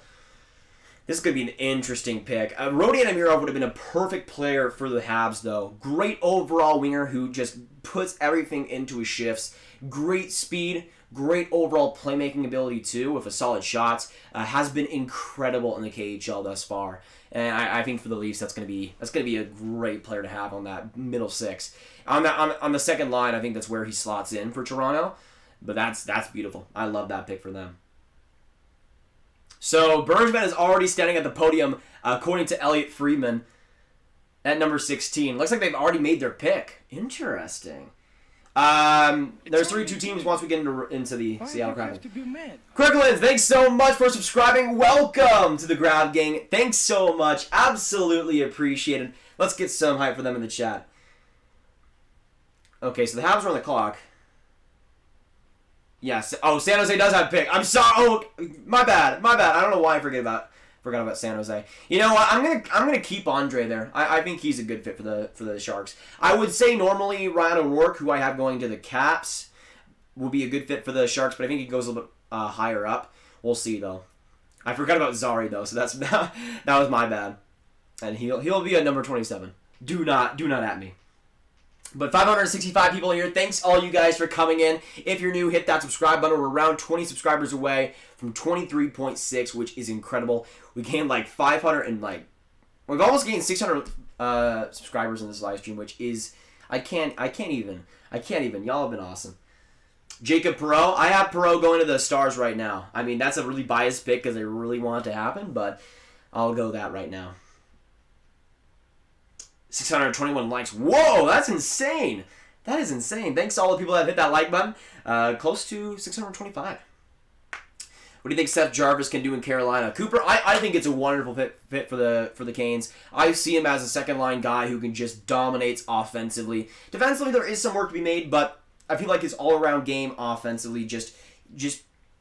This could be an interesting pick. Rodion Amirov would have been a perfect player for the Habs though. Great overall winger who just puts everything into his shifts. Great speed. Great overall playmaking ability too, with a solid shots. Has been incredible in the KHL thus far, and I think for the Leafs that's gonna be a great player to have on that middle six. On the second line, I think that's where he slots in for Toronto, but that's beautiful. I love that pick for them. So Bergman is already standing at the podium, according to Elliot Friedman, at number 16. Looks like they've already made their pick. Interesting. There's 3-2 teams once we get into the Seattle Kraken. Kirkland, thanks so much for subscribing. Welcome to the Grav gang. Thanks so much. Absolutely appreciated. Let's get some hype for them in the chat. Okay, so the Habs are on the clock. Yes. Oh, San Jose does have a pick. I'm sorry. Oh, my bad. I don't know why I forgot about San Jose. You know what? I'm gonna keep Andre there. I think he's a good fit for the Sharks. I would say normally Ryan O'Rourke, who I have going to the Caps, will be a good fit for the Sharks, but I think he goes a little bit higher up. We'll see though. I forgot about Zari though, so that was my bad. And he'll be at number 27. Do not at me. But 565 people here. Thanks all you guys for coming in. If you're new, hit that subscribe button. We're around 20 subscribers away from 23.6, which is incredible. We gained like 500 and like we've almost gained 600 subscribers in this live stream, which is I can't even. Y'all have been awesome. Jacob Perot. I have Perot going to the Stars right now. I mean, that's a really biased pick because I really want it to happen, but I'll go that right now. 621 likes. Whoa, that's insane. That is insane. Thanks to all the people that hit that like button. Close to 625. What do you think Seth Jarvis can do in Carolina? Cooper, I think it's a wonderful fit for the Canes. I see him as a second-line guy who can just dominate offensively. Defensively, there is some work to be made, but I feel like his all-around game offensively just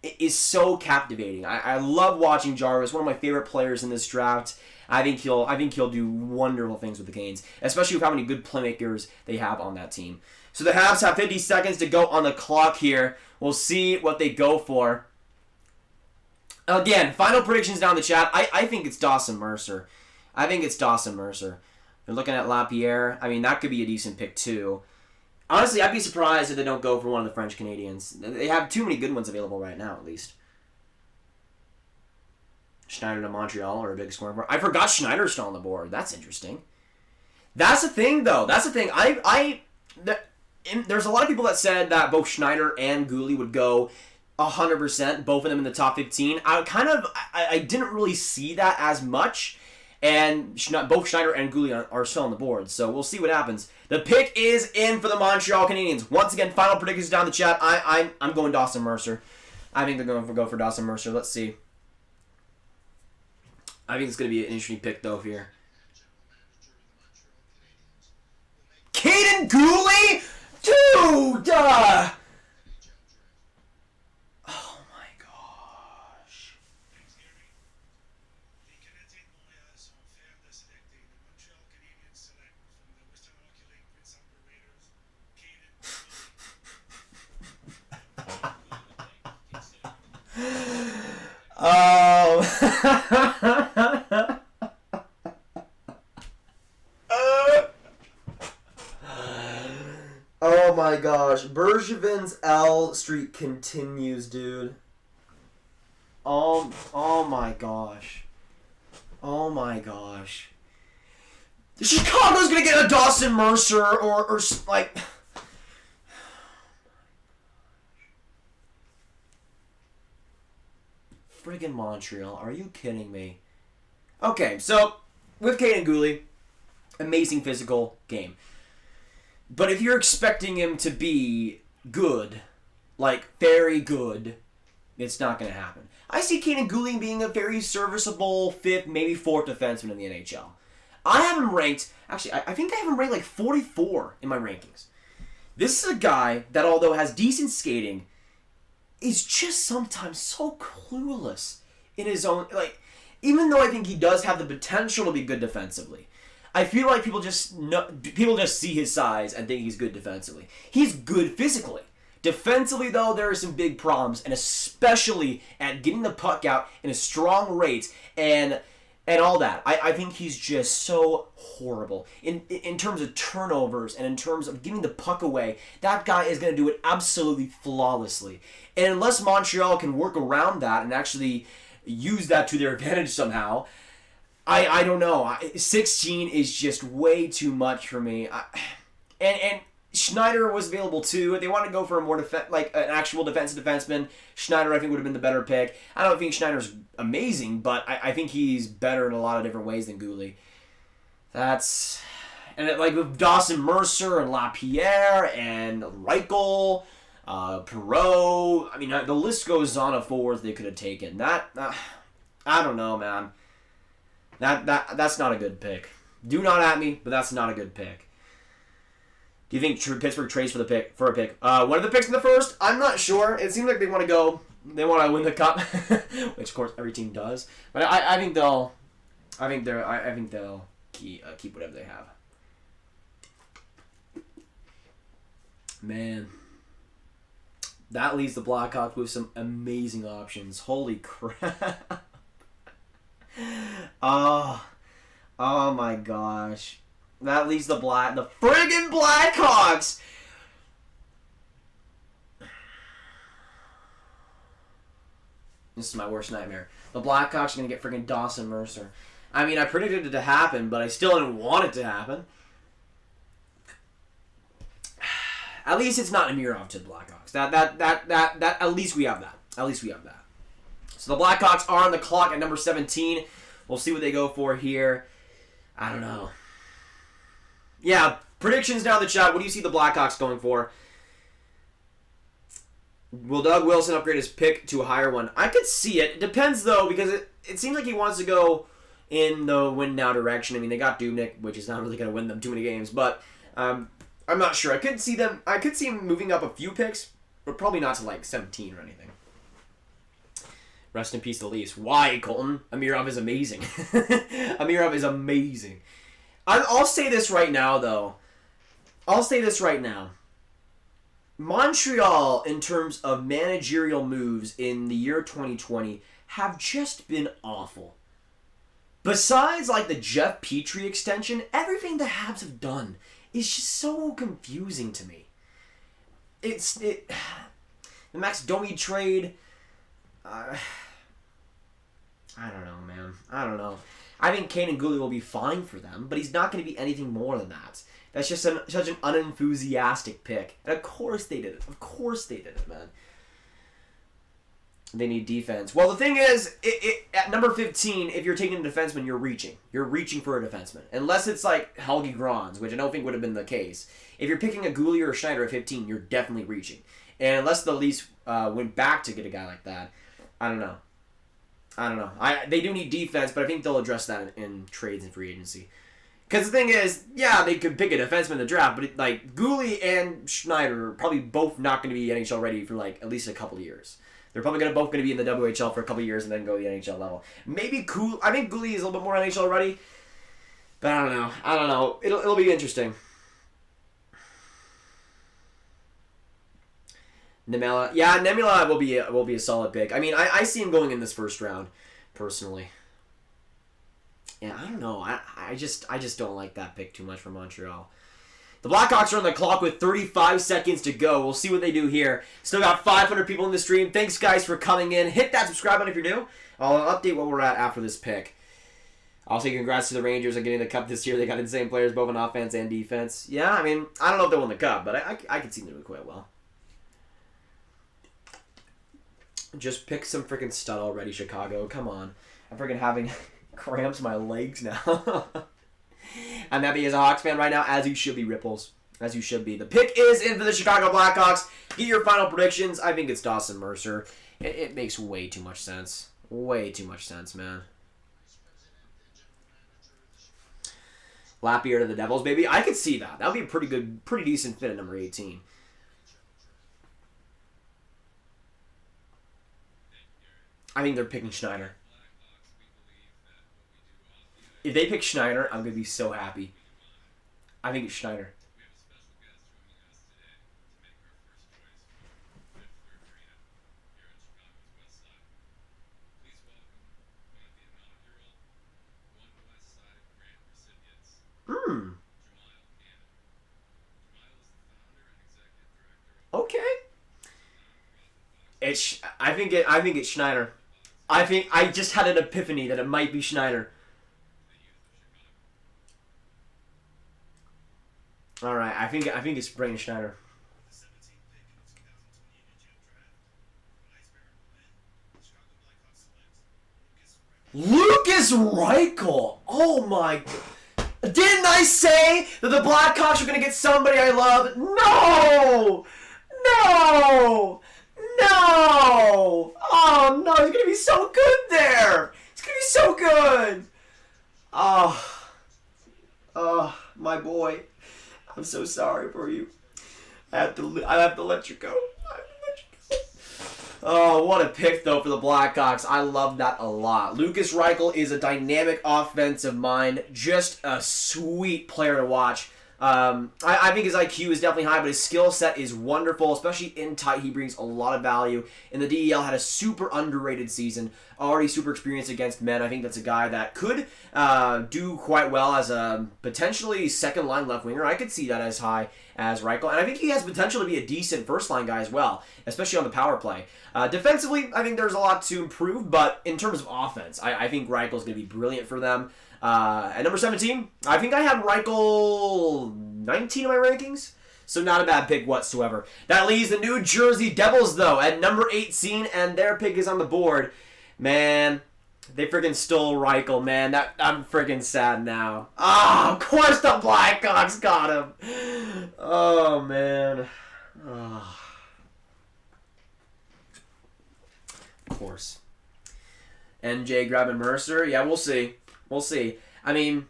is so captivating. I love watching Jarvis, one of my favorite players in this draft. I think he'll do wonderful things with the Canes, especially with how many good playmakers they have on that team. So the Habs have 50 seconds to go on the clock here. We'll see what they go for. Again, final predictions down in the chat. I think it's Dawson Mercer. You're looking at Lapierre. I mean, that could be a decent pick too. Honestly, I'd be surprised if they don't go for one of the French Canadians. They have too many good ones available right now, at least. Schneider to Montreal or a big scoring board. I forgot Schneider's still on the board. That's interesting. That's the thing, though. That's the thing. There's a lot of people that said that both Schneider and Goulet would go 100%, both of them in the top 15. I didn't really see that as much, and both Schneider and Goulet are still on the board, so we'll see what happens. The pick is in for the Montreal Canadiens. Once again, final predictions down the chat. I'm going Dawson Mercer. I think they're going to go for Dawson Mercer. Let's see. I think it's going to be an interesting pick, though, here. Caden Goulet? Dude! Oh, my gosh. Oh my gosh. Bergevin's L streak continues, dude. Oh my gosh. Oh my gosh. Chicago's gonna get a Dawson Mercer or like... Friggin' Montreal. Are you kidding me? Okay, so with Caden Goulet, amazing physical game. But if you're expecting him to be good, like very good, it's not going to happen. I see Caden Goulet being a very serviceable fifth, maybe fourth defenseman in the NHL. I have him ranked, actually, I think I have him ranked like 44 in my rankings. This is a guy that, although has decent skating, is just sometimes so clueless in his own, like, even though I think he does have the potential to be good defensively, I feel like people just see his size and think he's good defensively. He's good physically. Defensively, though, there are some big problems, and especially at getting the puck out in a strong rate and all that. I think he's just so horrible. In terms of turnovers and in terms of giving the puck away, that guy is going to do it absolutely flawlessly. And unless Montreal can work around that and actually use that to their advantage somehow, I don't know. 16 is just way too much for me. And Schneider was available too. If they want to go for a more like an actual defensive defenseman, Schneider I think would have been the better pick. I don't think Schneider's amazing, but I think he's better in a lot of different ways than Goulet. And like with Dawson Mercer and Lapierre and Reichel, Perot. I mean, the list goes on of forwards they could have taken. I don't know, man. That's not a good pick. Do not at me, but that's not a good pick. Do you think Pittsburgh trades for a pick? One of the picks in the first? I'm not sure. It seems like they want to win the cup, which of course every team does. But I think they'll keep whatever they have. Man, that leaves the Blackhawks with some amazing options. Holy crap! Oh my gosh. That leaves the friggin' Blackhawks. This is my worst nightmare. The Blackhawks are going to get friggin' Dawson Mercer. I mean, I predicted it to happen, but I still didn't want it to happen. At least it's not Amirov to the Blackhawks. That at least we have that. At least we have that. So the Blackhawks are on the clock at number 17. We'll see what they go for here. I don't know. Yeah, predictions down the chat. What do you see the Blackhawks going for? Will Doug Wilson upgrade his pick to a higher one? I could see it. It depends, though, because it seems like he wants to go in the win-now direction. I mean, they got Dubnyk, which is not really going to win them too many games, but I'm not sure. I could see him moving up a few picks, but probably not to, like, 17 or anything. Rest in peace, the Leafs. Why, Colton? Amirov is amazing. Amirov is amazing. I'll say this right now, though. I'll say this right now. Montreal, in terms of managerial moves in the year 2020, have just been awful. Besides, like, the Jeff Petrie extension, everything the Habs have done is just so confusing to me. The Max Domi trade... I don't know, man. I don't know. I think Kane and Goulet will be fine for them, but he's not going to be anything more than that. That's just such an unenthusiastic pick. And of course they did it. Of course they did it, man. They need defense. Well, the thing is, at number 15, if you're taking a defenseman, you're reaching. You're reaching for a defenseman. Unless it's like Helge Grans, which I don't think would have been the case. If you're picking a Goulet or a Schneider at 15, you're definitely reaching. And unless the Leafs went back to get a guy like that, I don't know. They do need defense, but I think they'll address that in trades and free agency. Because the thing is, yeah, they could pick a defenseman in the draft, but Goulet and Schneider are probably both not going to be NHL ready for like at least a couple of years. They're probably both going to be in the WHL for a couple of years and then go to the NHL level. Maybe I think Goulet is a little bit more NHL ready, but I don't know. It'll be interesting. Nemela, yeah, Nemela will be a solid pick. I mean, I see him going in this first round, personally. Yeah, I don't know. I just don't like that pick too much for Montreal. The Blackhawks are on the clock with 35 seconds to go. We'll see what they do here. Still got 500 people in the stream. Thanks, guys, for coming in. Hit that subscribe button if you're new. I'll update what we're at after this pick. I'll say congrats to the Rangers on getting the Cup this year. They got insane players, both on offense and defense. Yeah, I mean, I don't know if they won the Cup, but I could see them doing quite well. Just pick some freaking stud already, Chicago. Come on. I'm freaking having cramps in my legs now. I'm happy as a Hawks fan right now, as you should be, Ripples. As you should be. The pick is in for the Chicago Blackhawks. Get your final predictions. I think it's Dawson Mercer. It makes way too much sense. Way too much sense, man. Lapierre to the Devils, baby. I could see that. That would be a pretty decent fit at number 18. I think they're picking Schneider. If they pick Schneider, I'm going to be so happy. I think it's Schneider. Okay. I think it's Schneider. I just had an epiphany that it might be Schneider. All right, I think it's Brayden Schneider. Lucas Reichel. Oh my! Didn't I say that the Blackhawks are gonna get somebody I love? No! No! No! Oh no! He's gonna be so good there. He's gonna be so good. Oh, my boy. I'm so sorry for you. I have to let you go. Oh, what a pick, though, for the Blackhawks. I love that a lot. Lucas Reichel is a dynamic offensive mind. Just a sweet player to watch. I think his IQ is definitely high, but his skill set is wonderful, especially in tight. He brings a lot of value. In the DEL, had a super underrated season, already super experienced against men. I think that's a guy that could do quite well as a potentially second-line left winger. I could see that as high as Reichel, and I think he has potential to be a decent first-line guy as well, especially on the power play. Defensively, I think there's a lot to improve, but in terms of offense, I think Reichel's going to be brilliant for them. At number 17, I think I have Reichel 19 in my rankings, so not a bad pick whatsoever. That leaves the New Jersey Devils, though, at number 18, and their pick is on the board. Man, they freaking stole Reichel, man. I'm freaking sad now. Of course the Blackhawks got him. Oh, man. Oh. Of course. NJ grabbing Mercer? Yeah, we'll see. We'll see. I mean,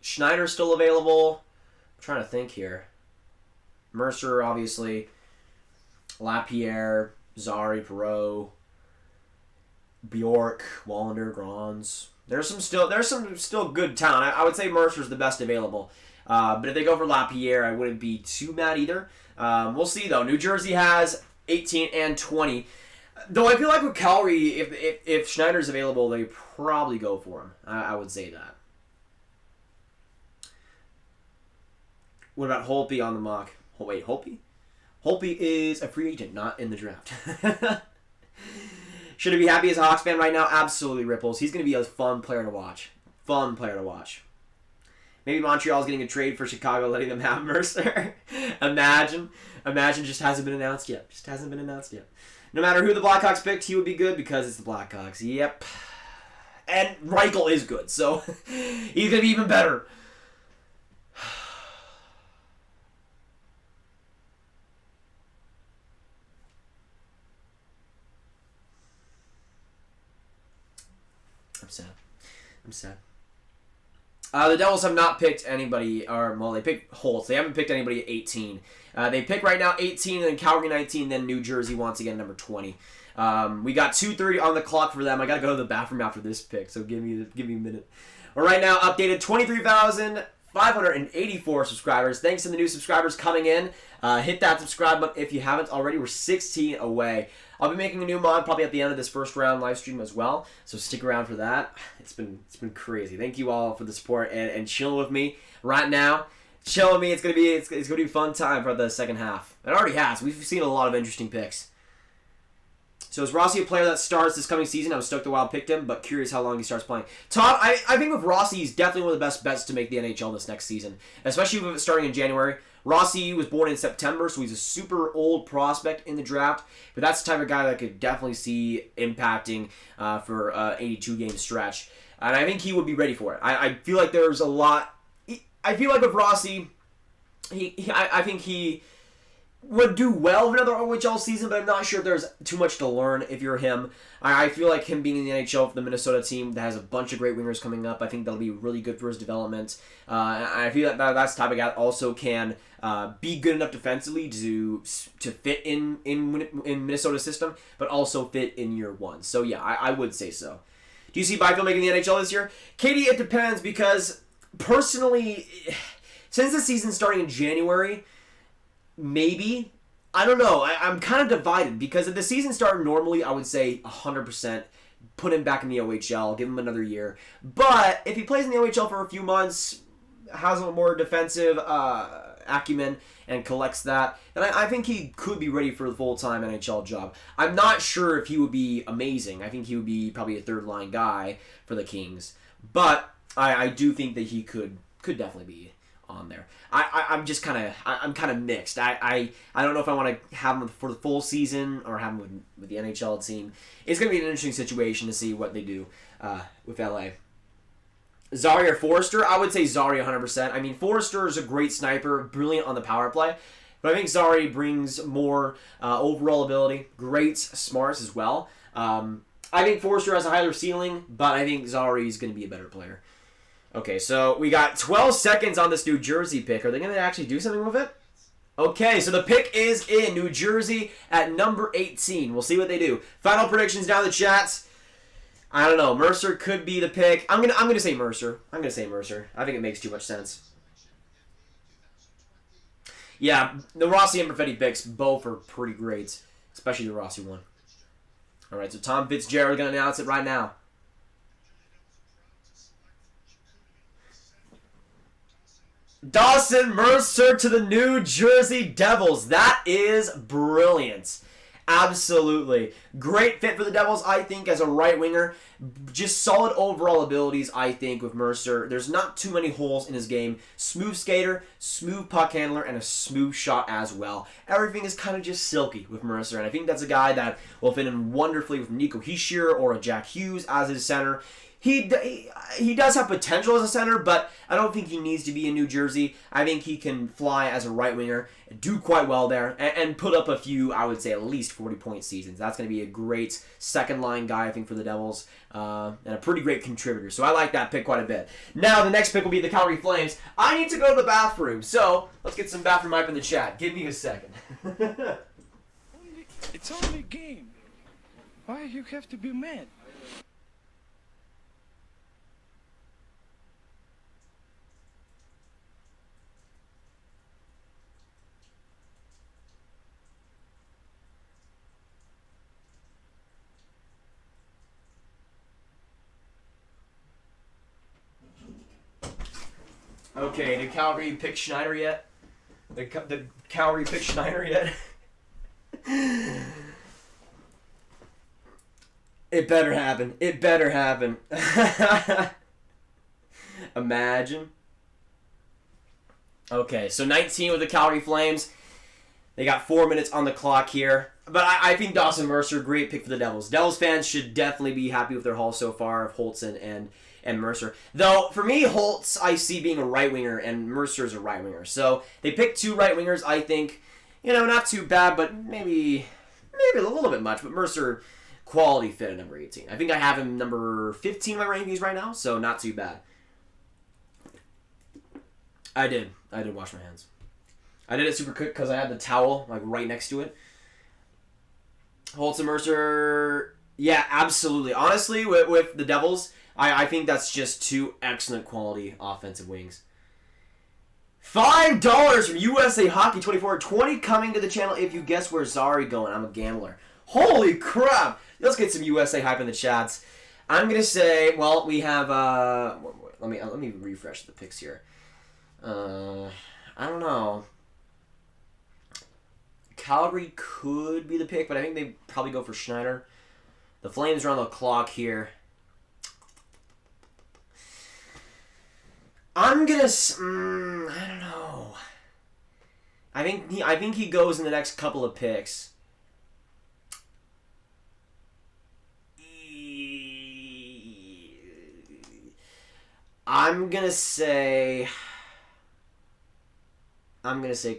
Schneider's still available. I'm trying to think here. Mercer, obviously. Lapierre, Zari, Perreault, Bjork, Wallander, Grons. There's some still good talent. I would say Mercer's the best available. But if they go for Lapierre, I wouldn't be too mad either. We'll see, though. New Jersey has 18 and 20. Though I feel like with Calgary, if Schneider's available, they probably go for him. I would say that. What about Holtby on the mock? Oh, wait, Holtby? Holtby is a free agent, not in the draft. Should I be happy as a Hawks fan right now? Absolutely, Ripples. He's going to be a fun player to watch. Fun player to watch. Maybe Montreal's getting a trade for Chicago, letting them have Mercer. Imagine just hasn't been announced yet. Just hasn't been announced yet. No matter who the Blackhawks picked, he would be good because it's the Blackhawks. Yep. And Reichel is good, so he's going to be even better. I'm sad. The Devils have not picked anybody, they picked Holtz. They haven't picked anybody at 18. They pick right now 18, and then Calgary 19, then New Jersey once again number 20. We got 2:30 on the clock for them. I gotta go to the bathroom after this pick, so give me a minute. Well, right now updated 23,584 subscribers. Thanks to the new subscribers coming in. Hit that subscribe button if you haven't already. We're 16 away. I'll be making a new mod probably at the end of this first round live stream as well, so stick around for that. It's been crazy. Thank you all for the support and chilling with me right now. Chill with me. It's gonna be a fun time for the second half. It already has. We've seen a lot of interesting picks. So is Rossi a player that starts this coming season? I was stoked the Wild picked him, but curious how long he starts playing. Todd, I think with Rossi, he's definitely one of the best bets to make the NHL this next season, especially with it starting in January. Rossi was born in September, so he's a super old prospect in the draft, but that's the type of guy that I could definitely see impacting for an 82-game stretch. And I think he would be ready for it. I feel like there's a lot... I feel like with Rossi, I think he would do well with another OHL season, but I'm not sure if there's too much to learn if you're him. I feel like him being in the NHL for the Minnesota team that has a bunch of great wingers coming up, I think that'll be really good for his development. I feel like that's the type of guy that also can be good enough defensively to fit in Minnesota's system, but also fit in year one. So yeah, I would say so. Do you see Byfield making the NHL this year? Katie, it depends because personally, since the season's starting in January, maybe. I don't know. I'm kind of divided because if the season started normally, I would say 100% put him back in the OHL, give him another year. But if he plays in the OHL for a few months, has a more defensive acumen, and collects that, then I think he could be ready for the full-time NHL job. I'm not sure if he would be amazing. I think he would be probably a third-line guy for the Kings. But I do think that he could definitely be on there. I'm kind of mixed. I don't know if I want to have him for the full season or have him with the NHL team. It's going to be an interesting situation to see what they do with LA. Zari or Forrester? I would say Zari 100%. I mean, Forrester is a great sniper, brilliant on the power play, but I think Zari brings more overall ability, great smarts as well. I think Forrester has a higher ceiling, but I think Zari is going to be a better player. Okay, so we got 12 seconds on this New Jersey pick. Are they going to actually do something with it? Okay, so the pick is in New Jersey at number 18. We'll see what they do. Final predictions down in the chats. I don't know. Mercer could be the pick. I'm gonna say Mercer. I think it makes too much sense. Yeah, the Rossi and Perfetti picks both are pretty great, especially the Rossi one. All right, so Tom Fitzgerald going to announce it right now. Dawson Mercer to the New Jersey Devils. That is brilliant. Absolutely. Great fit for the Devils, I think, as a right winger. Just solid overall abilities, I think, with Mercer. There's not too many holes in his game. Smooth skater, smooth puck handler, and a smooth shot as well. Everything is kind of just silky with Mercer, and I think that's a guy that will fit in wonderfully with Nico Hischier or a Jack Hughes as his center. He does have potential as a center, but I don't think he needs to be in New Jersey. I think he can fly as a right winger and do quite well there and put up a few, I would say, at least 40-point seasons. That's going to be a great second-line guy, I think, for the Devils, and a pretty great contributor. So I like that pick quite a bit. Now, the next pick will be the Calgary Flames. I need to go to the bathroom, so let's get some bathroom hype in the chat. Give me a second. It's only a game. Why you have to be mad? Okay, did Calgary pick Schneider yet? The Calgary pick Schneider yet? It better happen. It better happen. Imagine. Okay, so 19 with the Calgary Flames. They got 4 minutes on the clock here. But I think Dawson Mercer, great pick for the Devils. Devils fans should definitely be happy with their haul so far of Holtz and Mercer. Though, for me, Holtz I see being a right winger, and Mercer is a right winger. So, they picked 2 right wingers, I think. You know, not too bad, but maybe a little bit much. But Mercer, quality fit at number 18. I think I have him number 15 in my rankings right now, so not too bad. I did wash my hands. I did it super quick because I had the towel like right next to it. Holtz and Mercer, yeah, absolutely. Honestly, with the Devils, I think that's just 2 excellent quality offensive wings. $5 from USA Hockey 24. 20 coming to the channel if you guess where Zari going. I'm a gambler. Holy crap! Let's get some USA hype in the chats. I'm gonna say, well, we have let me refresh the picks here. I don't know. Calgary could be the pick, but I think they probably go for Schneider. The Flames are on the clock here. I'm gonna. I don't know. I think he goes in the next couple of picks. I'm gonna say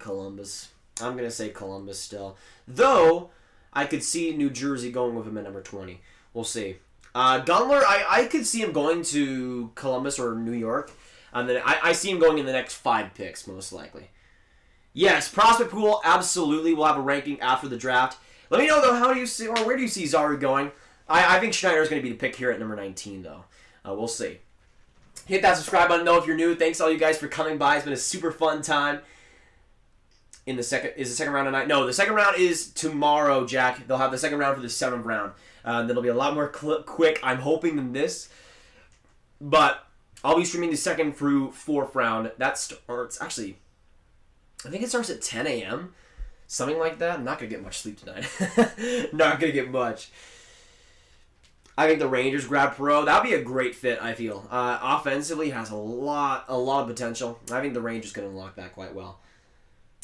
Columbus. I'm going to say Columbus still. Though, I could see New Jersey going with him at number 20. We'll see. Gunler, I could see him going to Columbus or New York. And then I see him going in the next 5 picks, most likely. Yes, prospect pool, absolutely. We'll have a ranking after the draft. Let me know, though, how do you see, or where do you see Zari going? I think Schneider is going to be the pick here at number 19, though. We'll see. Hit that subscribe button, though, if you're new. Thanks, all you guys, for coming by. It's been a super fun time. Is the second round tonight? No, the second round is tomorrow, Jack. They'll have the second round for the 7th round. That'll be a lot more quick, I'm hoping, than this. But I'll be streaming the 2nd through 4th round. That starts, actually, I think it starts at 10 a.m. Something like that. I'm not going to get much sleep tonight. Not going to get much. I think the Rangers grab Perreault. That would be a great fit, I feel. Offensively, has a lot of potential. I think the Rangers can unlock that quite well.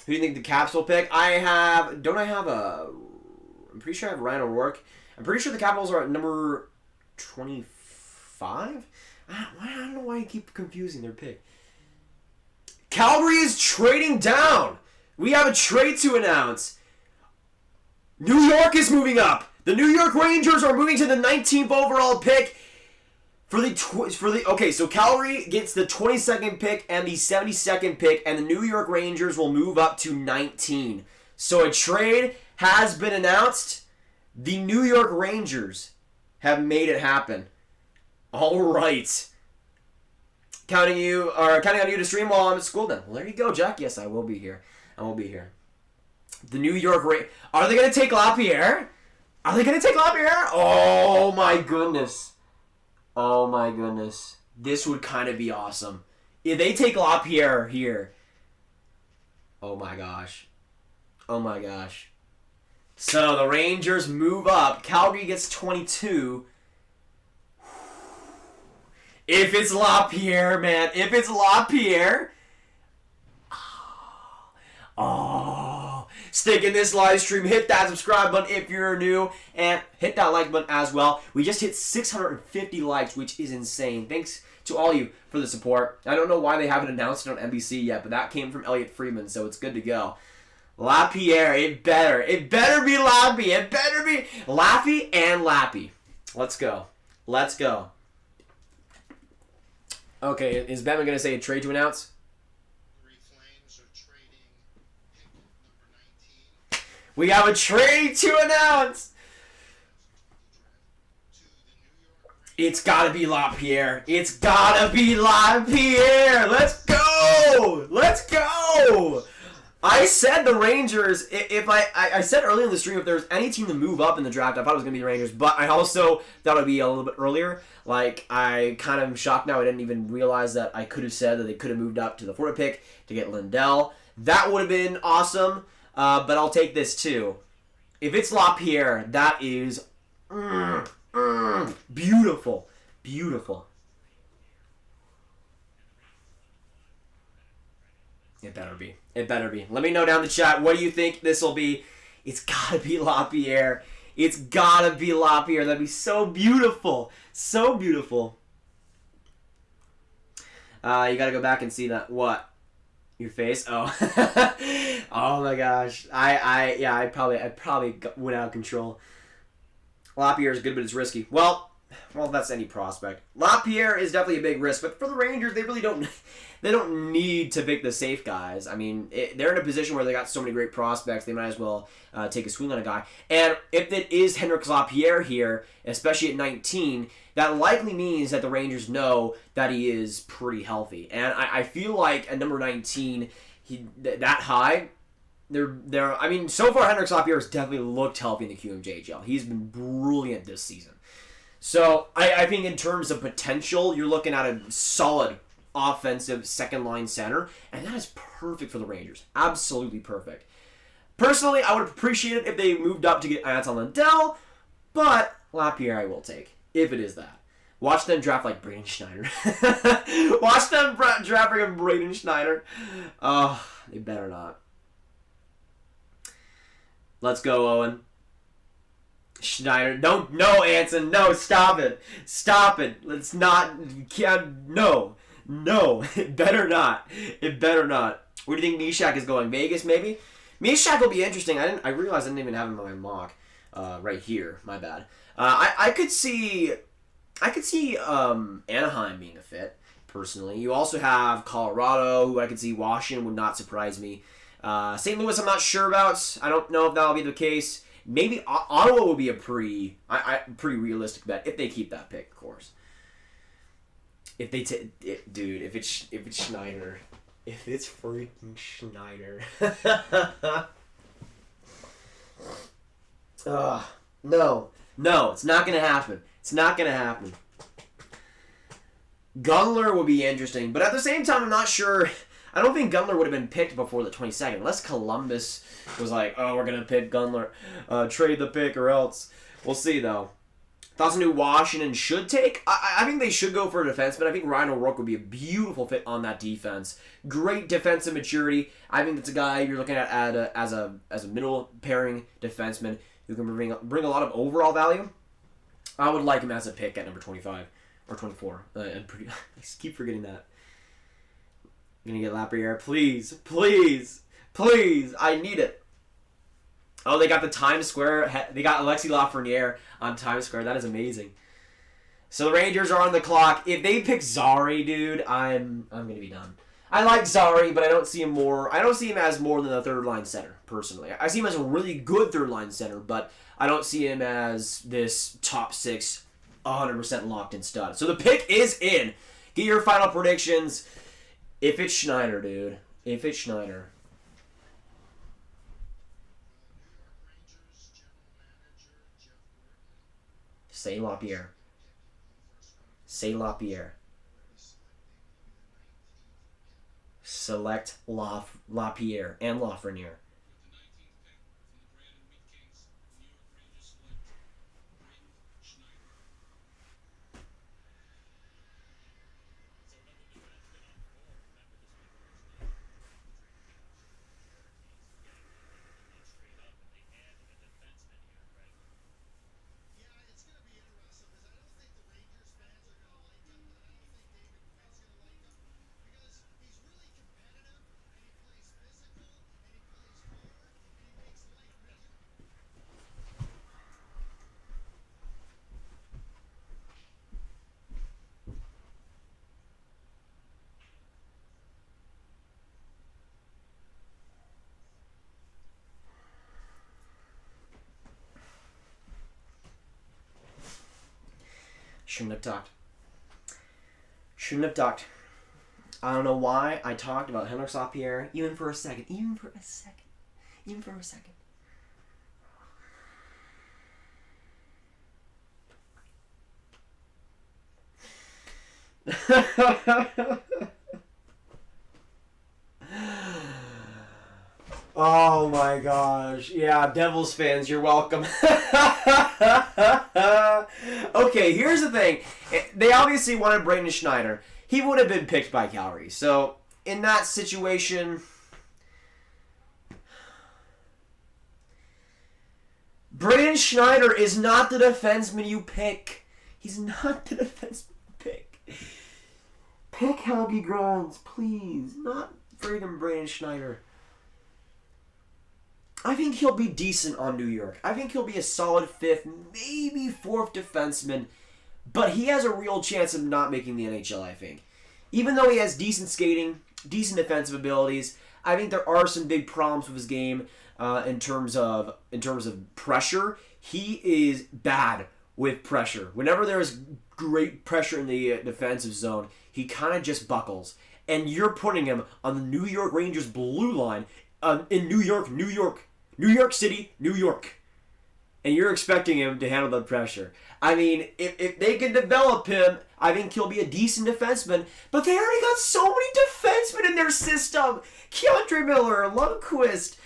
Who do you think the Caps will pick? I'm pretty sure I have Ryan O'Rourke. I'm pretty sure the Capitals are at number 25? I don't know why you keep confusing their pick. Calgary is trading down. We have a trade to announce. New York is moving up. The New York Rangers are moving to the 19th overall pick. Okay, so Calgary gets the 22nd pick and the 72nd pick, and the New York Rangers will move up to 19. So a trade has been announced. The New York Rangers have made it happen. All right. Counting on you to stream while I'm at school then. Well, there you go, Jack. Yes, I will be here. and we'll be here. The New York are they going to take Lapierre? Are they going to take Lapierre? Oh my goodness. Oh my goodness. This would kind of be awesome. If they take Lapierre here. Oh my gosh. Oh my gosh. So the Rangers move up. Calgary gets 22. If it's Lapierre, man. If it's Lapierre. Oh. Stick in this live stream. Hit that subscribe button if you're new. And hit that like button as well. We just hit 650 likes, which is insane. Thanks to all you for the support. I don't know why they haven't announced it on NBC yet, but that came from Elliot Friedman, so it's good to go. Lapierre, it better be Lappy, it better be Laffy and Lappy. Let's go. Let's go. Okay, is Batman going to say a trade to announce? Flames are trading pick number 19 We have a trade to announce! to the New York Rangers. It's gotta be Lapierre. It's gotta be Lapierre. Let's go. Let's go. I said the Rangers, if I said earlier in the stream, if there's any team to move up in the draft, I thought it was going to be the Rangers, but I also thought it would be a little bit earlier. Like, I kind of am shocked now. I didn't even realize that I could have said that they could have moved up to the 4th pick to get Lindell. That would have been awesome, but I'll take this too. If it's Lapierre, that is beautiful. Beautiful. It better be. It better be. Let me know down in the chat. What do you think this will be? It's gotta be Lapierre. It's gotta be Lapierre. That'd be so beautiful. So beautiful. You gotta go back and see that. What? Your face? Oh. Oh my gosh. I probably went out of control. Lapierre is good, but it's risky. Well, that's any prospect. Lapierre is definitely a big risk, but for the Rangers, they really don't. They don't need to pick the safe guys. I mean, they're in a position where they got so many great prospects, they might as well take a swing on a guy. And if it is Henrik Lapierre here, especially at 19, that likely means that the Rangers know that he is pretty healthy. And I feel like at number 19, that high. I mean, so far Henrik Lapierre has definitely looked healthy in the QMJHL. He's been brilliant this season. So I think in terms of potential, you're looking at a solid offensive second-line center, and that is perfect for the Rangers. Absolutely perfect. Personally, I would appreciate it if they moved up to get Anton Lindell, but Lapierre I will take, if it is that. Watch them draft like Braden Schneider. Watch them draft like Braden Schneider. Oh, they better not. Let's go, Owen. Schneider, no, Anson, no, stop it. Stop it. Let's not, no, it better not. It better not. Where do you think Mishak is going? Vegas, maybe? Mishak will be interesting. I realized I didn't even have him on my mock right here. My bad. I could see Anaheim being a fit, personally. You also have Colorado, who I could see. Washington would not surprise me. St. Louis, I'm not sure about. I don't know if that'll be the case. Maybe Ottawa will be a pretty realistic bet if they keep that pick, of course. If they dude, if it's Schneider, if it's freaking Schneider. No, it's not gonna happen. It's not gonna happen. Gunler would be interesting, but at the same time, I'm not sure. I don't think Gunler would have been picked before the 22nd, unless Columbus was like, oh, we're going to pick Gunler, trade the pick or else. We'll see, though. Thoughts on who Washington should take? I think they should go for a defenseman. I think Ryan O'Rourke would be a beautiful fit on that defense. Great defensive maturity. I think that's a guy you're looking at as a middle pairing defenseman who can bring a lot of overall value. I would like him as a pick at number 25 or 24. I keep forgetting that. I'm gonna get Lapierre. Please. I need it. Oh, they got the Times Square. They got Alexis Lafreniere on Times Square. That is amazing. So the Rangers are on the clock. If they pick Zari, dude, I'm gonna be done. I like Zari, but I don't see him as more than a third line center, personally. I see him as a really good third line center, but I don't see him as this top 6, 100% locked in stud. So the pick is in. Get your final predictions. If it's Schneider, dude. If it's Schneider. Say Lapierre. Say Lapierre. Select Lapierre and Lafreniere. Shouldn't have talked. Shouldn't have talked. I don't know why I talked about Henrik Lapierre even for a second. Even for a second. Even for a second. Oh my gosh. Yeah, Devils fans, you're welcome. Okay, here's the thing. They obviously wanted Braden Schneider. He would have been picked by Calgary. So, in that situation, Braden Schneider is not the defenseman you pick. He's not the defenseman you pick. Pick Helgi Grans, please. Not freaking Braden Schneider. I think he'll be decent on New York. I think he'll be a solid 5th, maybe 4th defenseman. But he has a real chance of not making the NHL, I think. Even though he has decent skating, decent defensive abilities, I think there are some big problems with his game in terms of pressure. He is bad with pressure. Whenever there's great pressure in the defensive zone, he kind of just buckles. And you're putting him on the New York Rangers blue line in New York City, New York. And you're expecting him to handle the pressure. I mean, if they can develop him, I think he'll be a decent defenseman. But they already got so many defensemen in their system. Keandre Miller, Lundqvist,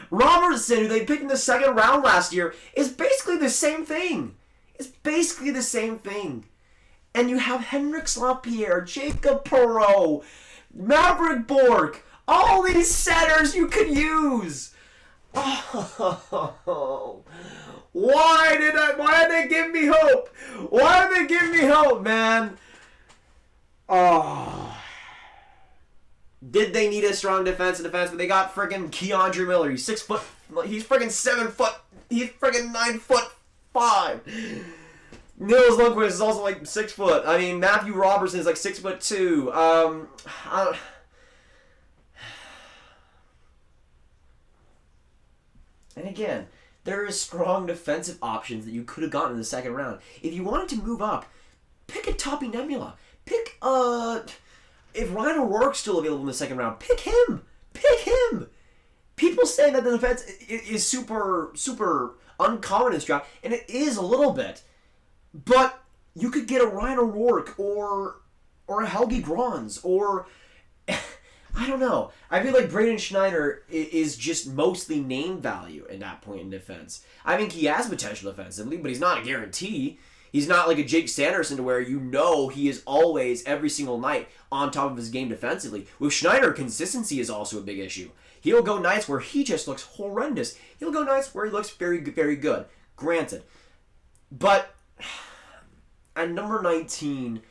Robertson, who they picked in the 2nd round last year, is basically the same thing. It's basically the same thing. And you have Henrik Lapierre, Jacob Perreault, Maverick Bork, all these centers you could use. Oh, why did they give me hope? Why did they give me hope, man? Oh. Did they need a strong defense? But they got freaking Keandre Miller. He's 6 foot. He's freaking 7 foot. He's freaking 9'5". Nils Lundqvist is also like 6 foot. I mean, Matthew Robertson is like 6'2". And again, there are strong defensive options that you could have gotten in the 2nd round. If you wanted to move up, pick a Topi Nebula. Pick if Ryan O'Rourke's still available in the 2nd round, pick him. Pick him. People say that the defense is super uncommon in this draft, and it is a little bit. But you could get a Ryan O'Rourke or a Helgi Grans or I don't know. I feel like Braden Schneider is just mostly name value in that point in defense. I think he has potential defensively, but he's not a guarantee. He's not like a Jake Sanderson to where you know he is always, every single night, on top of his game defensively. With Schneider, consistency is also a big issue. He'll go nights where he just looks horrendous. He'll go nights where he looks very, very good. Granted. But at number 19,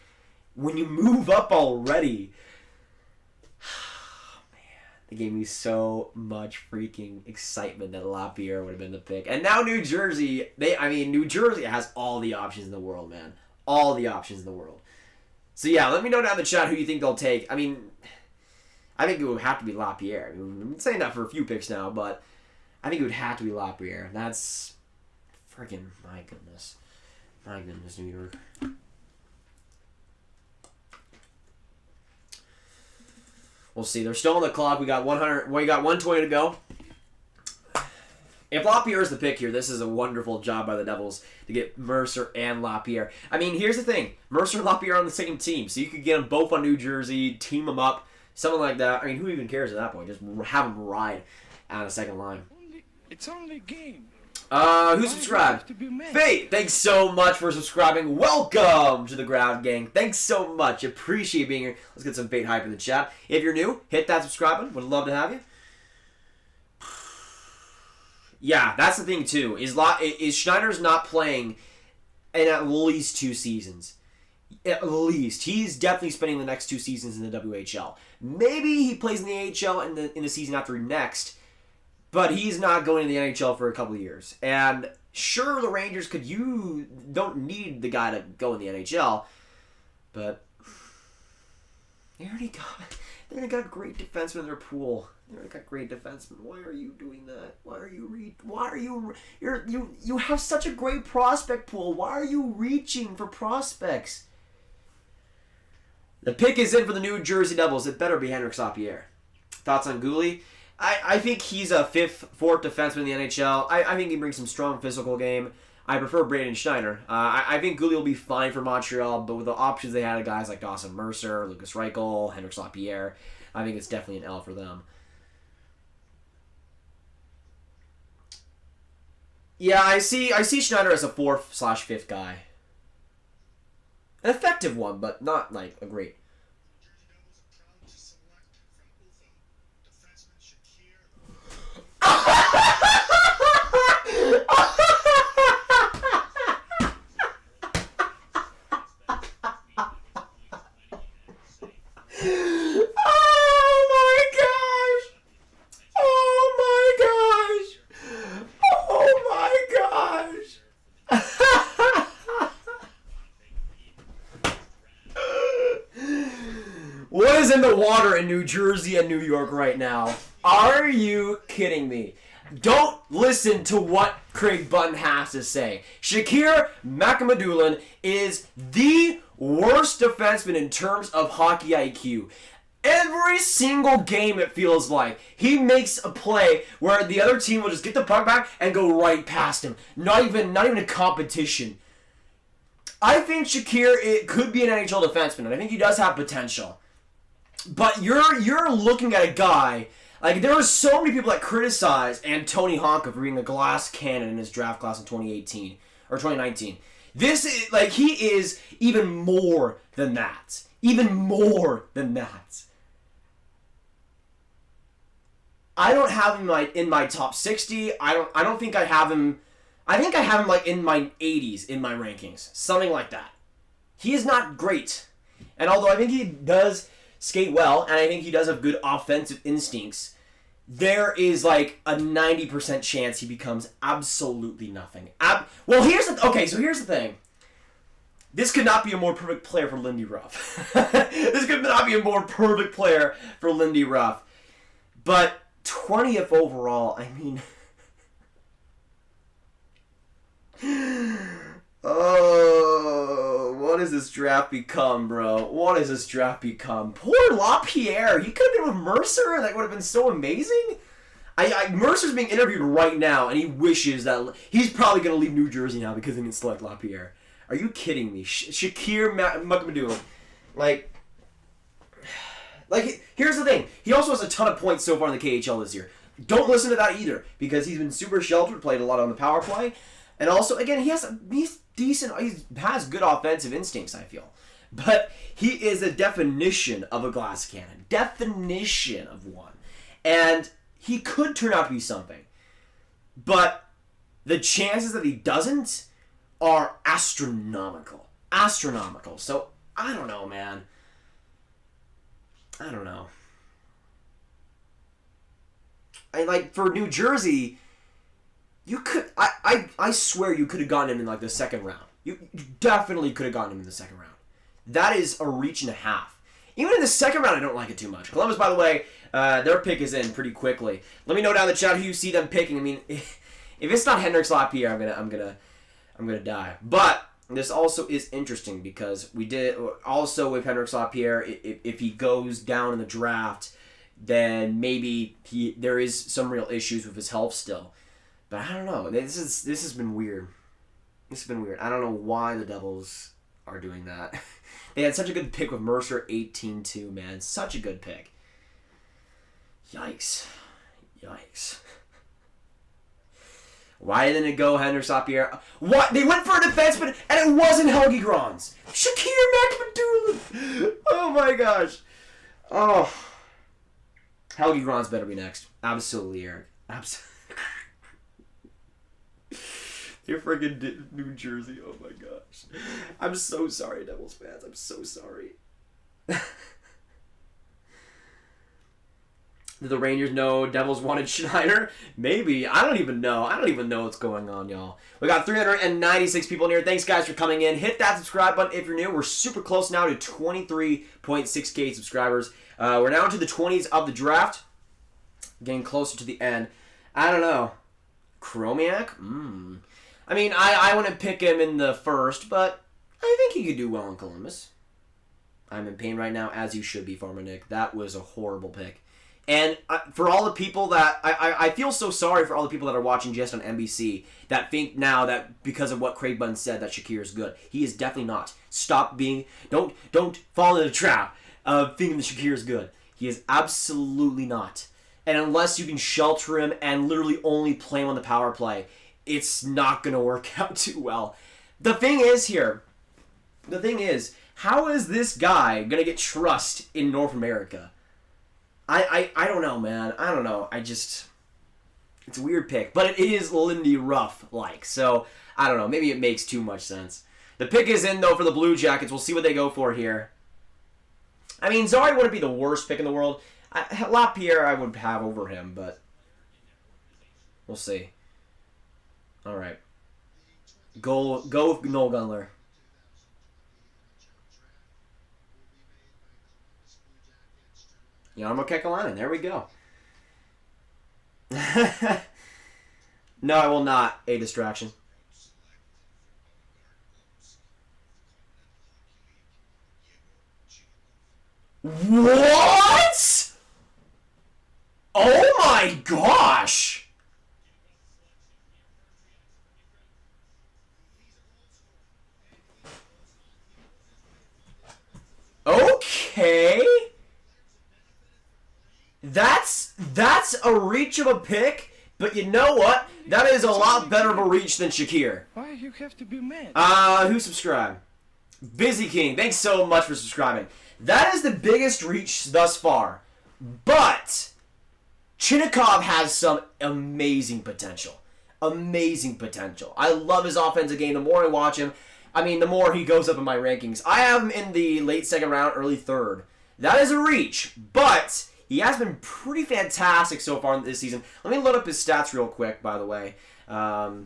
when you move up already, it gave me so much freaking excitement that Lapierre would have been the pick. And now New Jersey, New Jersey has all the options in the world, man. All the options in the world. So yeah, let me know down in the chat who you think they'll take. I mean, I think it would have to be Lapierre. I mean, I've been saying that for a few picks now, but I think it would have to be Lapierre. That's freaking, my goodness. My goodness, New York. We'll see. They're still on the clock. We got 120 to go. If Lapierre is the pick here, this is a wonderful job by the Devils to get Mercer and Lapierre. I mean, here's the thing. Mercer and Lapierre are on the same team, so you could get them both on New Jersey, team them up, something like that. I mean, who even cares at that point? Just have them ride on a second line. It's only a game. Who subscribed? Fate, thanks so much for subscribing. Welcome to the Grav gang. Thanks so much. Appreciate being here. Let's get some Fate hype in the chat. If you're new, hit that subscribe button. Would love to have you. Yeah, that's the thing too. Is Schneider's not playing in at least 2 seasons. At least. He's definitely spending the next 2 seasons in the WHL. Maybe he plays in the AHL in the season after next, but he's not going to the NHL for a couple of years. And sure, the Rangers don't need the guy to go in the NHL, but they already got great defensemen in their pool. They already got great defensemen. Why are you doing that? You have such a great prospect pool. Why are you reaching for prospects? The pick is in for the New Jersey Devils. It better be Henrik Lapierre. Thoughts on Gouli? I think he's a 5th, 4th defenseman in the NHL. I think he brings some strong physical game. I prefer Braden Schneider. I think Gouli will be fine for Montreal, but with the options they had of guys like Dawson Mercer, Lucas Reichel, Henrik Lapierre, I think it's definitely an L for them. Yeah, I see Schneider as a 4th/5th guy. An effective one, but not like a great. What is in the water in New Jersey and New York right now? Are you kidding me? Don't listen to what Craig Button has to say. Shakir Makamadulan is the worst defenseman in terms of hockey IQ. Every single game, it feels like he makes a play where the other team will just get the puck back and go right past him. Not even a competition. I think Shakir could be an NHL defenseman, and I think he does have potential. But you're looking at a guy, like, there were so many people that criticized Antoni Honka for being a glass cannon in his draft class in 2018 or 2019. This is, like, he is even more than that. Even more than that. I don't have him in my top 60. I don't think I have him. I think I have him like in my 80s in my rankings, something like that. He is not great, and although I think he does skate well, and I think he does have good offensive instincts, there is like a 90% chance he becomes absolutely nothing. Here's the thing. This could not be a more perfect player for Lindy Ruff. This could not be a more perfect player for Lindy Ruff. But 20th overall, I mean... Oh, what has this draft become, bro? What has this draft become? Poor Lapierre. He could have been with Mercer. That would have been so amazing. Mercer's being interviewed right now, and he wishes that... He's probably going to leave New Jersey now because he didn't select Lapierre. Are you kidding me? Shakir Makamadulan. Like, here's the thing. He also has a ton of points so far in the KHL this year. Don't listen to that either, because he's been super sheltered, played a lot on the power play. And also, again, he's decent. He has good offensive instincts, I feel. But he is a definition of a glass cannon. Definition of one. And he could turn out to be something. But the chances that he doesn't are astronomical. Astronomical. So, I don't know, man. I don't know. For New Jersey... You could, I swear you could have gotten him in like the second round. You definitely could have gotten him in the second round. That is a reach and a half. Even in the second round, I don't like it too much. Columbus, by the way, their pick is in pretty quickly. Let me know down in the chat who you see them picking. I mean, if it's not Henrik Lapierre, I'm gonna die. But this also is interesting because we did also with Henrik Lapierre. If he goes down in the draft, then maybe there is some real issues with his health still. But I don't know. This has been weird. This has been weird. I don't know why the Devils are doing that. They had such a good pick with Mercer 18-2, man. Such a good pick. Yikes. Yikes. Why didn't it go Henrik Lapierre? What? They went for a defenseman, and it wasn't Helge Grans. Shakir McMadoulin. Oh my gosh. Oh. Helge Grans better be next. Absolutely, Eric. Absolutely. You're freaking New Jersey. Oh my gosh. I'm so sorry, Devils fans. I'm so sorry. Did the Rangers know Devils wanted Schneider? Maybe. I don't even know. I don't even know what's going on, y'all. We got 396 people in here. Thanks, guys, for coming in. Hit that subscribe button if you're new. We're super close now to 23.6K subscribers. We're now into the 20s of the draft. Getting closer to the end. I don't know. Chromiak? I mean, I wouldn't pick him in the first, but I think he could do well in Columbus. I'm in pain right now, as you should be, Farmer Nick. That was a horrible pick. And for all the people that... I feel so sorry for all the people that are watching just on NBC that think now that because of what Craig Bunn said that Shakir is good. He is definitely not. Stop being... Don't fall into the trap of thinking that Shakir is good. He is absolutely not. And unless you can shelter him and literally only play him on the power play, it's not going to work out too well. The thing is, how is this guy going to get trust in North America? I don't know, man. I don't know. It's a weird pick. But it is Lindy Ruff-like. So, I don't know. Maybe it makes too much sense. The pick is in, though, for the Blue Jackets. We'll see what they go for here. I mean, Zari wouldn't be the worst pick in the world. Lapierre I would have over him, but we'll see. All right. Go Noel Gunler. Jarmo Kekalainen. There we go. No, I will not. A distraction. What? Oh my gosh! Okay. That's a reach of a pick, but you know what? That is a lot better of a reach than Shakir. Why you have to be mad? Who subscribed? Busy King, thanks so much for subscribing. That is the biggest reach thus far. But Chinnikov has some amazing potential. Amazing potential. I love his offensive game. The more I watch him, I mean, the more he goes up in my rankings. I have him in the late second round, early third. That is a reach, but he has been pretty fantastic so far this season. Let me load up his stats real quick, by the way. But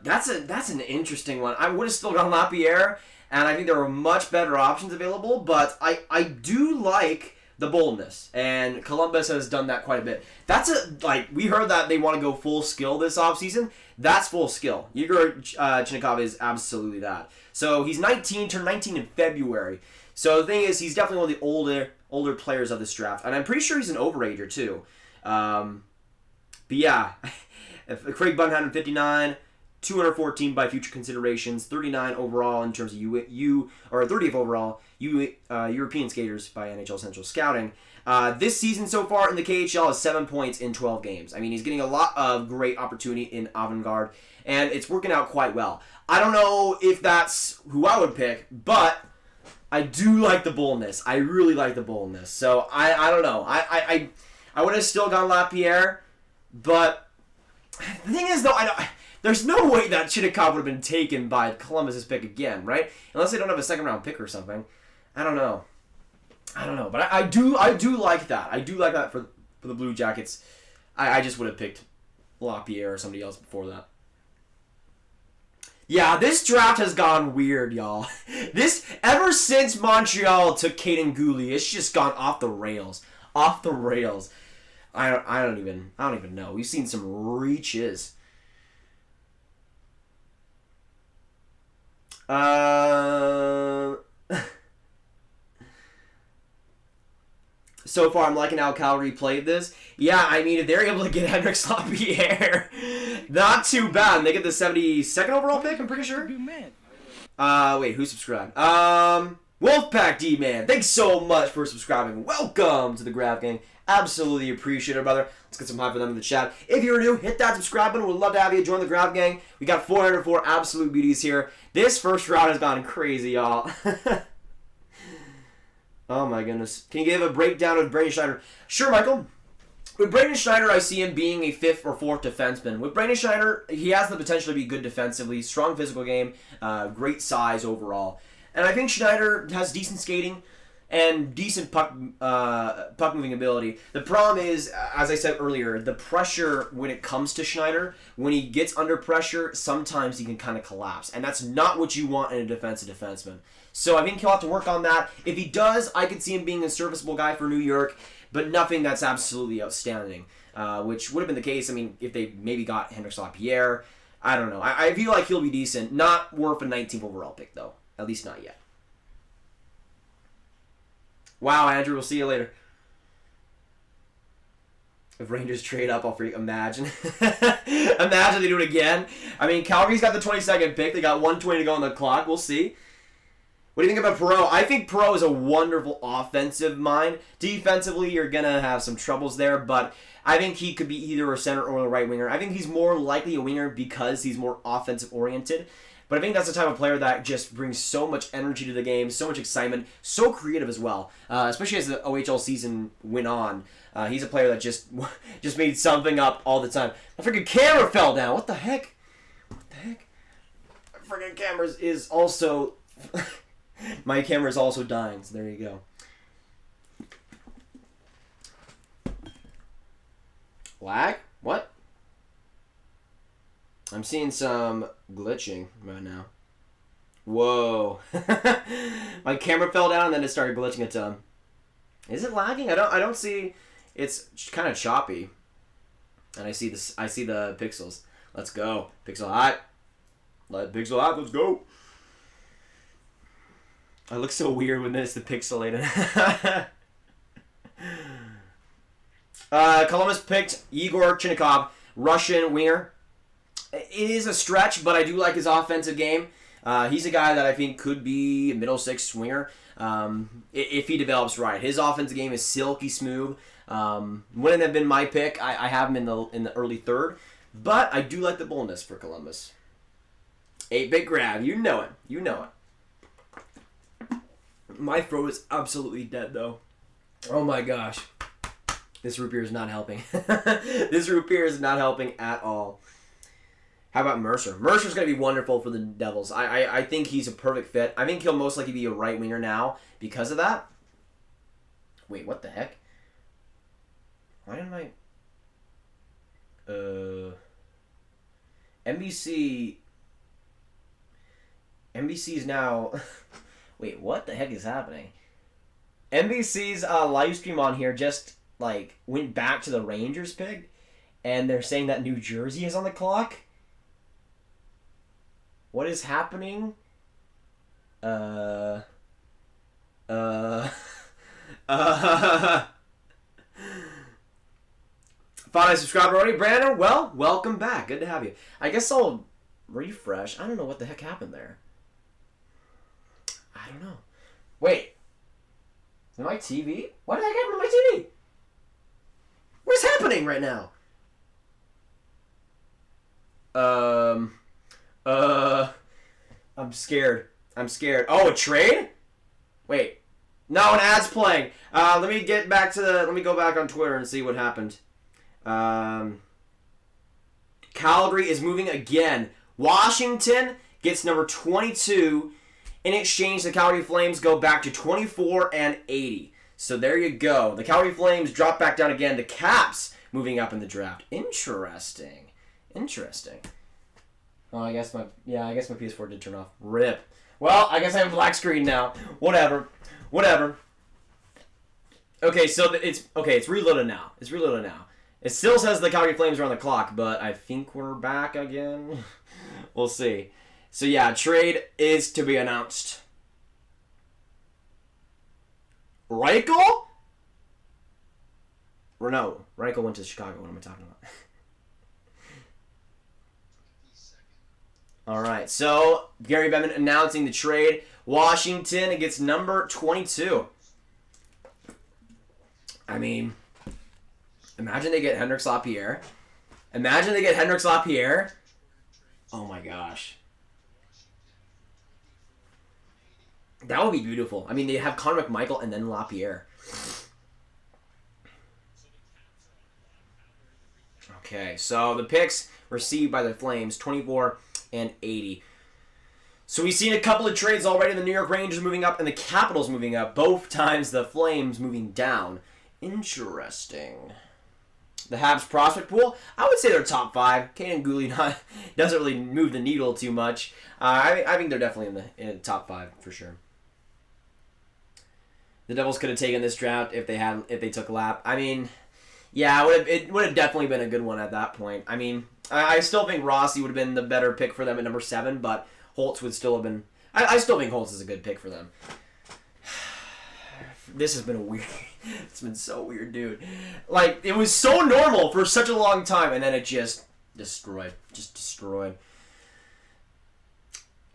that's an interesting one. I would have still gone Lapierre, and I think there are much better options available, but I do like the boldness, and Columbus has done that quite a bit. We heard that they want to go full skill this offseason. That's full skill. Igor Chinnikov is absolutely that. So he's 19, turned 19 in February. So the thing is, he's definitely one of the older players of this draft, and I'm pretty sure he's an overager too. But yeah, if Craig Bunn had him 59, 214 by future considerations, 39 overall in terms of 30th overall European skaters by NHL Central Scouting. This season so far in the KHL is 7 points in 12 games. I mean, he's getting a lot of great opportunity in avant-garde, and it's working out quite well. I don't know if that's who I would pick, but I do like the boldness. I really like the boldness. So I don't know. I would have still gone Lapierre, but the thing is, though, there's no way that Chinnikov would have been taken by Columbus's pick again, right? Unless they don't have a second round pick or something. I don't know. But I do like that. I do like that for the Blue Jackets. I just would have picked Lapierre or somebody else before that. Yeah, this draft has gone weird, y'all. Ever since Montreal took Caden Gooley, it's just gone off the rails. Off the rails. I don't even know. We've seen some reaches. So far, I'm liking how Calgary played this. Yeah, I mean, if they're able to get Hendrix Lapierre, not too bad. They get the 72nd overall pick, I'm pretty sure. Be mad. Wait, who subscribed? Wolfpack D-Man, thanks so much for subscribing. Welcome to the Grav Gang. Absolutely appreciate it, brother. Let's get some hype for them in the chat. If you're new, hit that subscribe button. We'd love to have you join the Grav Gang. We got 404 absolute beauties here. This first round has gone crazy, y'all. Oh my goodness. Can you give a breakdown of Brandon Schneider? Sure, Michael. With Brandon Schneider, I see him being a 5th or 4th defenseman. With Brandon Schneider, he has the potential to be good defensively, strong physical game, great size overall. And I think Schneider has decent skating and decent puck moving ability. The problem is, as I said earlier, the pressure when it comes to Schneider, when he gets under pressure, sometimes he can kind of collapse. And that's not what you want in a defensive defenseman. So I think he'll have to work on that. If he does, I could see him being a serviceable guy for New York, but nothing that's absolutely outstanding, which would have been the case, I mean, if they maybe got Hendrix Lapierre. I don't know. I feel like he'll be decent. Not worth a 19th overall pick, though. At least not yet. Wow, Andrew, we'll see you later. If Rangers trade up, I'll freak. Imagine. Imagine they do it again. I mean, Calgary's got the 22nd pick. They got 120 to go on the clock. We'll see. What do you think about Perreault? I think Perreault is a wonderful offensive mind. Defensively, you're going to have some troubles there, but I think he could be either a center or a right winger. I think he's more likely a winger because he's more offensive-oriented. But I think that's the type of player that just brings so much energy to the game, so much excitement, so creative as well. Especially as the OHL season went on. He's a player that just made something up all the time. My freaking camera fell down. What the heck? What the heck? My freaking camera is also... My camera is also dying, so there you go. Lag? What? I'm seeing some glitching right now. Whoa. My camera fell down and then it started glitching a ton. Is it lagging? I don't see. It's kind of choppy. And I see the pixels. Let's go. Pixel hot. Let pixel hot, let's go. I look so weird when it's the pixelated. Columbus picked Igor Chinnikov, Russian winger. It is a stretch, but I do like his offensive game. He's a guy that I think could be a middle six winger if he develops right. His offensive game is silky smooth. Wouldn't have been my pick. I have him in the early third, but I do like the boldness for Columbus. 8-bit Grav, you know it. You know it. My throat is absolutely dead, though. Oh my gosh. This root beer is not helping. This root beer is not helping at all. How about Mercer? Mercer's going to be wonderful for the Devils. I think he's a perfect fit. I think he'll most likely be a right winger now because of that. Wait, what the heck? Why didn't I... NBC is now... Wait, what the heck is happening? NBC's live stream on here just, like, went back to the Rangers pick, and they're saying that New Jersey is on the clock? What is happening? Thought I subscribed already, Brandon? Well, welcome back. Good to have you. I guess I'll refresh. I don't know what the heck happened there. I don't know. Wait. Is it my TV? What the heck happened to my TV? What is happening right now? I'm scared. I'm scared. Oh, a trade? Wait. No, an ad's playing. Let me get back to the... Let me go back on Twitter and see what happened. Calgary is moving again. Washington gets number 22. In exchange, the Calgary Flames go back to 24 and 80. So there you go. The Calgary Flames drop back down again. The Caps moving up in the draft. Interesting. Interesting. Oh, I guess my PS4 did turn off. RIP. Well, I guess I have a black screen now. Whatever. Okay, so it's reloaded now. It's reloaded now. It still says the Calgary Flames are on the clock, but I think we're back again. We'll see. So yeah, trade is to be announced. Reichel? Or no, Reichel went to Chicago. What am I talking about? All right, so Gary Bettman announcing the trade. Washington gets number 22. I mean, imagine they get Hendrix Lapierre. Imagine they get Hendrix Lapierre. Oh my gosh. That would be beautiful. I mean, they have Connor McMichael and then Lapierre. Okay, so the picks received by the Flames, 24 and 80. So we've seen a couple of trades already. The New York Rangers moving up and the Capitals moving up. Both times the Flames moving down. Interesting. The Habs prospect pool, I would say they're top 5. Kane and Gouli doesn't really move the needle too much. I think they're definitely in the top 5 for sure. The Devils could have taken this draft if they took Lap. I mean, yeah, it would have definitely been a good one at that point. I mean, I still think Rossi would have been the better pick for them at number 7, but Holtz would still have been. I still think Holtz is a good pick for them. This has been a weird. It's been so weird, dude. Like, it was so normal for such a long time, and then it just destroyed. Just destroyed.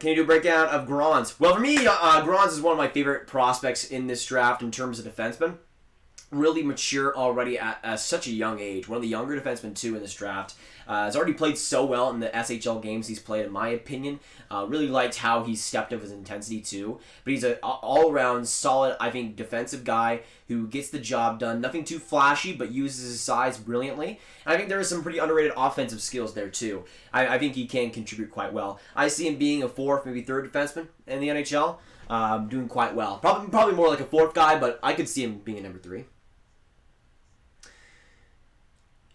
Can you do a breakdown of Grons? Well, for me, Grons is one of my favorite prospects in this draft in terms of defensemen. Really mature already at such a young age. One of the younger defensemen, too, in this draft. Has already played so well in the SHL games he's played, in my opinion. Really liked how he stepped up his intensity, too. But he's an all-around solid, I think, defensive guy who gets the job done. Nothing too flashy, but uses his size brilliantly. And I think there are some pretty underrated offensive skills there, too. I think he can contribute quite well. I see him being a 4th, maybe 3rd defenseman in the NHL. Doing quite well. Probably more like a 4th guy, but I could see him being a number 3.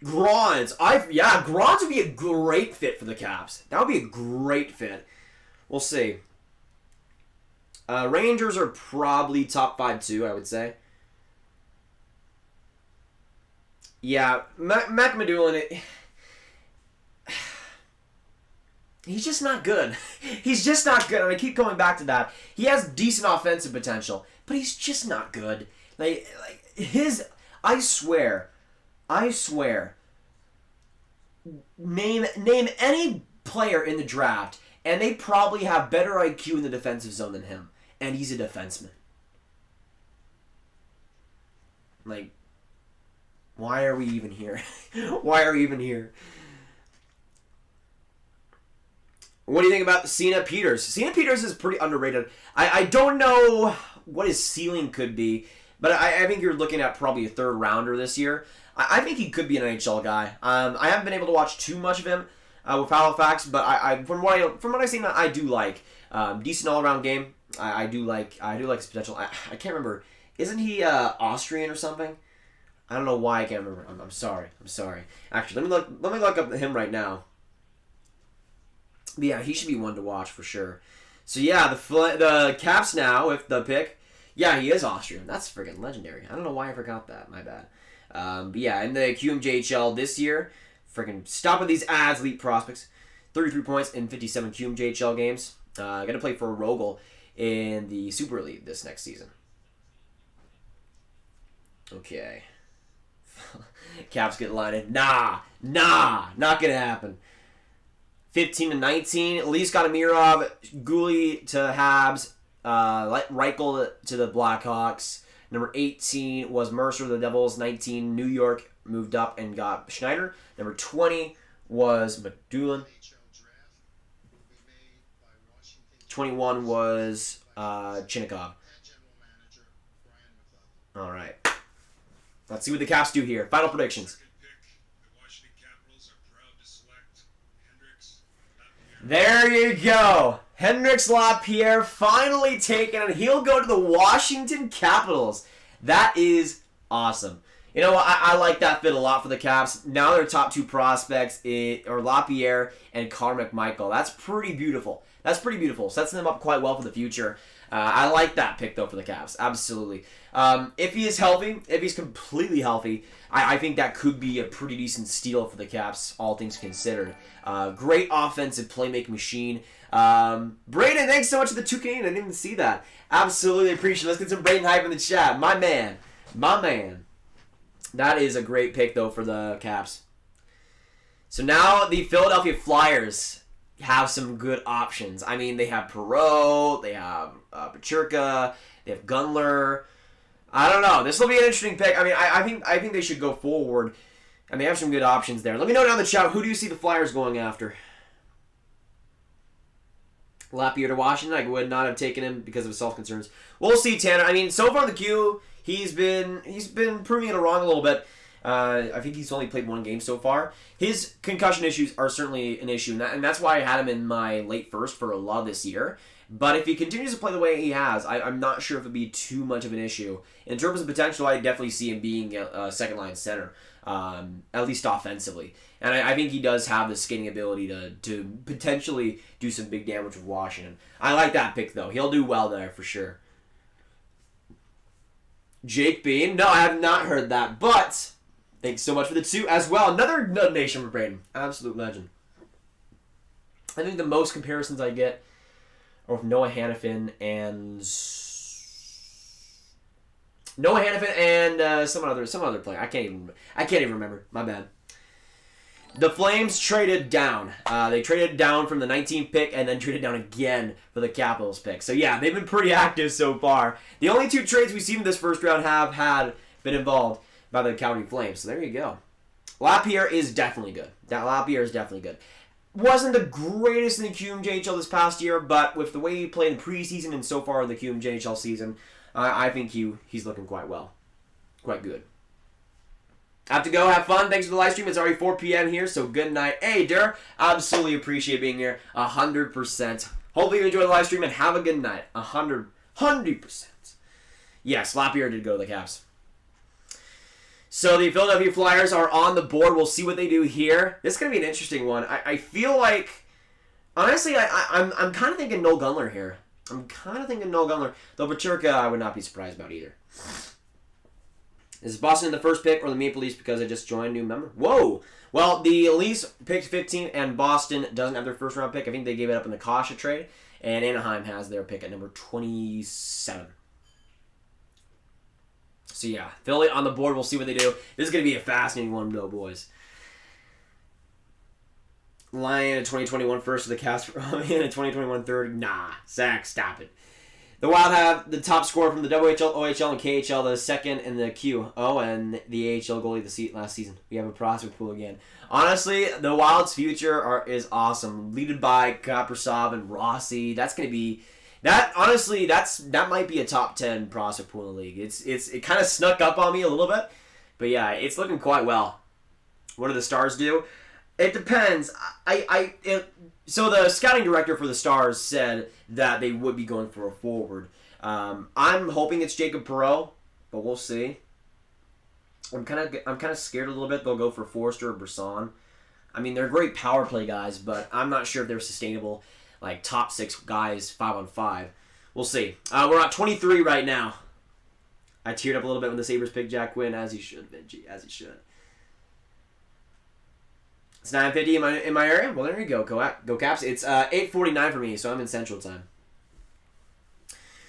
Grons. Grons would be a great fit for the Caps. That would be a great fit. We'll see. Rangers are probably top 5 too, I would say. Yeah, McMadoulin, he's just not good. He's just not good, and I keep coming back to that. He has decent offensive potential, but he's just not good. Like his, I swear, name any player in the draft, and they probably have better IQ in the defensive zone than him, and he's a defenseman. Like, why are we even here? Why are we even here? What do you think about Cena Peters? Cena Peters is pretty underrated. I don't know what his ceiling could be, but I think you're looking at probably a 3rd rounder this year. I think he could be an NHL guy. I haven't been able to watch too much of him with Halifax, but from what I've seen, I do like decent all around game. I do like his potential. I can't remember. Isn't he Austrian or something? I don't know why I can't remember. I'm sorry. Actually, let me look up him right now. But yeah, he should be one to watch for sure. So yeah, the Caps now with the pick. Yeah, he is Austrian. That's freaking legendary. I don't know why I forgot that. My bad. But yeah, in the QMJHL this year, freaking stop with these ads, elite prospects. 33 points in 57 QMJHL games. Got to play for Rogel in the Super League this next season. Okay. Caps get lined. Nah, not gonna happen. 15 to 19. At least got Amirov, Gouli to Habs, Reichel to the Blackhawks. Number 18 was Mercer, the Devils. 19, New York moved up and got Schneider. Number 20 was McDoulin. 21 was Chinnikov. All right. Let's see what the Caps do here. Final predictions. There you go. Hendrix Lapierre finally taken, and he'll go to the Washington Capitals. That is awesome. You know what? I like that fit a lot for the Caps. Now their top 2 prospects are Lapierre and Connor McMichael. That's pretty beautiful. Sets them up quite well for the future. I like that pick, though, for the Caps. Absolutely. If he is healthy, if he's completely healthy, I think that could be a pretty decent steal for the Caps, all things considered. Great offensive playmaking machine. Brayden, thanks so much for the 2 Canadian. I didn't even see that. Absolutely appreciate it. Let's get some Brayden hype in the chat. My man. That is a great pick, though, for the Caps. So now the Philadelphia Flyers have some good options. I mean, they have Perreault, they have Pachurka, they have Gunler. I don't know. This will be an interesting pick. I mean, I think they should go forward, and they have some good options there. Let me know down in the chat, who do you see the Flyers going after? Lafreniere to Washington. I would not have taken him because of self-concerns. We'll see, Tanner. I mean, so far in the queue, he's been proving it wrong a little bit. I think he's only played one game so far. His concussion issues are certainly an issue, and that's why I had him in my late first for a lot this year. But if he continues to play the way he has, I'm not sure if it'd be too much of an issue. In terms of potential, I definitely see him being a second-line center, at least offensively. And I think he does have the skating ability to potentially do some big damage with Washington. I like that pick, though. He'll do well there for sure. Jake Bean. No, I have not heard that, but thanks so much for the 2 as well. Another donation for Braden. Absolute legend. I think the most comparisons I get are with Noah Hannafin and some other player. I can't even remember. My bad. The Flames traded down. They traded down from the 19th pick and then traded down again for the Capitals pick. So yeah, they've been pretty active so far. The only 2 trades we've seen in this first round have had been involved by the Calgary Flames. So there you go. Lapierre is definitely good. Lapierre is definitely good. Wasn't the greatest in the QMJHL this past year, but with the way he played in preseason and so far in the QMJHL season, I think he's looking quite well. Quite good. I have to go. Have fun. Thanks for the live stream. It's already 4 p.m. here, so good night. Hey, Dur. Absolutely appreciate being here. 100%. Hopefully you enjoy the live stream and have a good night. 100%. Yes, Lapierre did go to the Caps. So the Philadelphia Flyers are on the board. We'll see what they do here. This is going to be an interesting one. I feel like, honestly, I'm kind of thinking Noel Gunler here. Though Pachurka, I would not be surprised about either. Is Boston the first pick or the Maple Leafs because I just joined a new member? Whoa! Well, the Leafs picked 15 and Boston doesn't have their first round pick. I think they gave it up in the Kasha trade. And Anaheim has their pick at number 27. So yeah, Philly on the board. We'll see what they do. This is going to be a fascinating one, though, boys. Lion a 2021 first for the Caps. In a 2021 third. Nah, Zach, stop it. The Wild have the top scorer from the WHL, OHL, and KHL, the second in the Q. Oh, and the AHL goalie last season. We have a prospect pool again. Honestly, the Wild's future is awesome. Leaded by Kaprasov and Rossi. That's going to be... That might be a top 10 prospect pool in the league. It kind of snuck up on me a little bit. But yeah, it's looking quite well. What do the Stars do? It depends. So the scouting director for the Stars said that they would be going for a forward. I'm hoping it's Jacob Perreault, but we'll see. I'm kind of scared a little bit they'll go for Forster or Brisson. I mean, they're great power play guys, but I'm not sure if they're sustainable, like top 6 guys 5-on-5. We'll see. We're at 23 right now. I teared up a little bit when the Sabres picked Jack Quinn, as he should, Benji, as he should. It's 9:50 in my area. Well, there you go. Go Caps. It's 8:49 for me, so I'm in Central Time.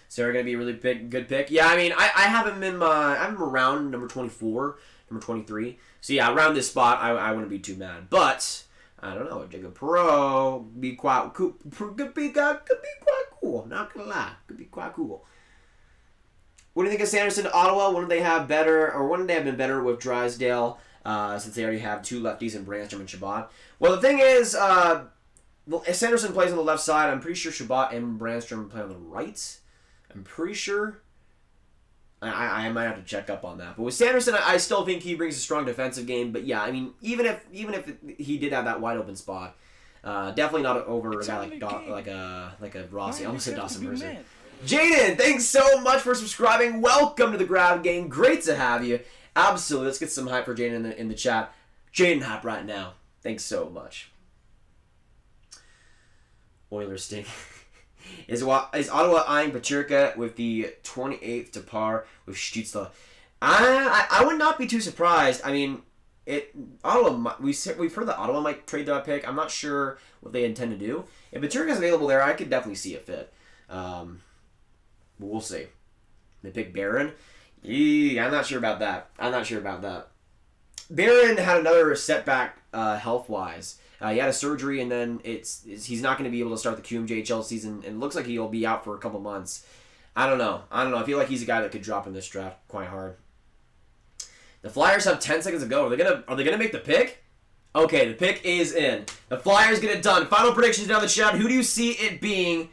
So they're gonna be a really good pick. Yeah, I mean, I have him around number 24, number 23. So yeah, around this spot, I wouldn't be too mad. But I don't know. Jacob Perreault could be quite cool. Not gonna lie, could be quite cool. What do you think of Sanderson to Ottawa? Wouldn't they have been better with Drysdale? Since they already have 2 lefties in Brandstrom and Shabbat. Well, the thing is, Sanderson plays on the left side. I'm pretty sure Shabbat and Brandstrom play on the right. I'm pretty sure. I might have to check up on that. But with Sanderson, I still think he brings a strong defensive game. But yeah, I mean, even if he did have that wide open spot, definitely not over a guy like a Rossi. I almost said Dawson Mercer. Jaden, thanks so much for subscribing. Welcome to the Grav gang. Great to have you. Absolutely. Let's get some hype for Jaden in the chat. Jaden hype right now. Thanks so much. Oilers stink. Is Ottawa eyeing Pachurka with the 28th to par with Stützle? I would not be too surprised. I mean, Ottawa. We've heard that Ottawa might trade that pick. I'm not sure what they intend to do. If Pachurka's available there, I could definitely see a fit. But we'll see. They pick Barron. I'm not sure about that. I'm not sure about that. Barron had another setback health-wise. He had a surgery, and then he's not going to be able to start the QMJHL season, and it looks like he'll be out for a couple months. I don't know. I feel like he's a guy that could drop in this draft quite hard. The Flyers have 10 seconds to go. Are they gonna make the pick? Okay, the pick is in. The Flyers get it done. Final predictions down the chat. Who do you see it being?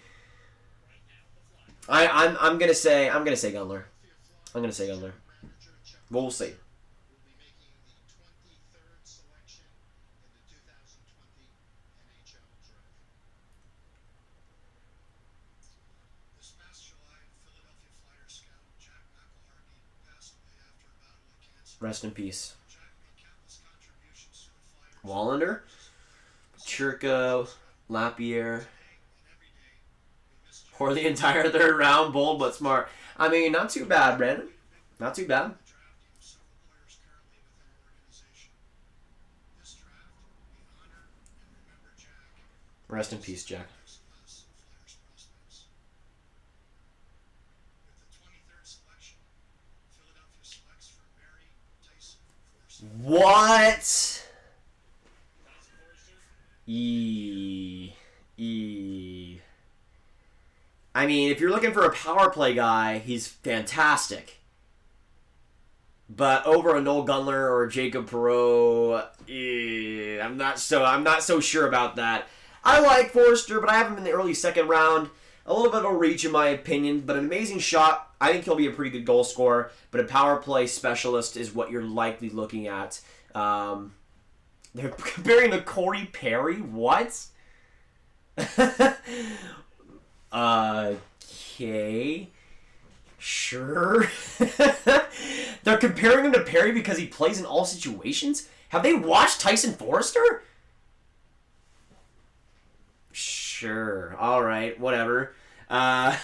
I'm gonna say Gunler. I'm gonna say Gunler. We'll see. Rest in peace. Wallander, Churko, Lapierre, for the entire third round. Bold but smart. I mean, not too bad, Brandon. Not too bad. Rest in peace, Jack. What? I mean, if you're looking for a power play guy, he's fantastic. But over a Noel Gunler or a Jacob Perreault, I'm not so sure about that. I like Forster, but I have him in the early second round. A little bit of a reach in my opinion, but an amazing shot. I think he'll be a pretty good goal scorer, but a power play specialist is what you're likely looking at. They're comparing to Corey Perry? What? Okay. Sure. They're comparing him to Perry because he plays in all situations? Have they watched Tyson Forrester? Sure. Alright, whatever. I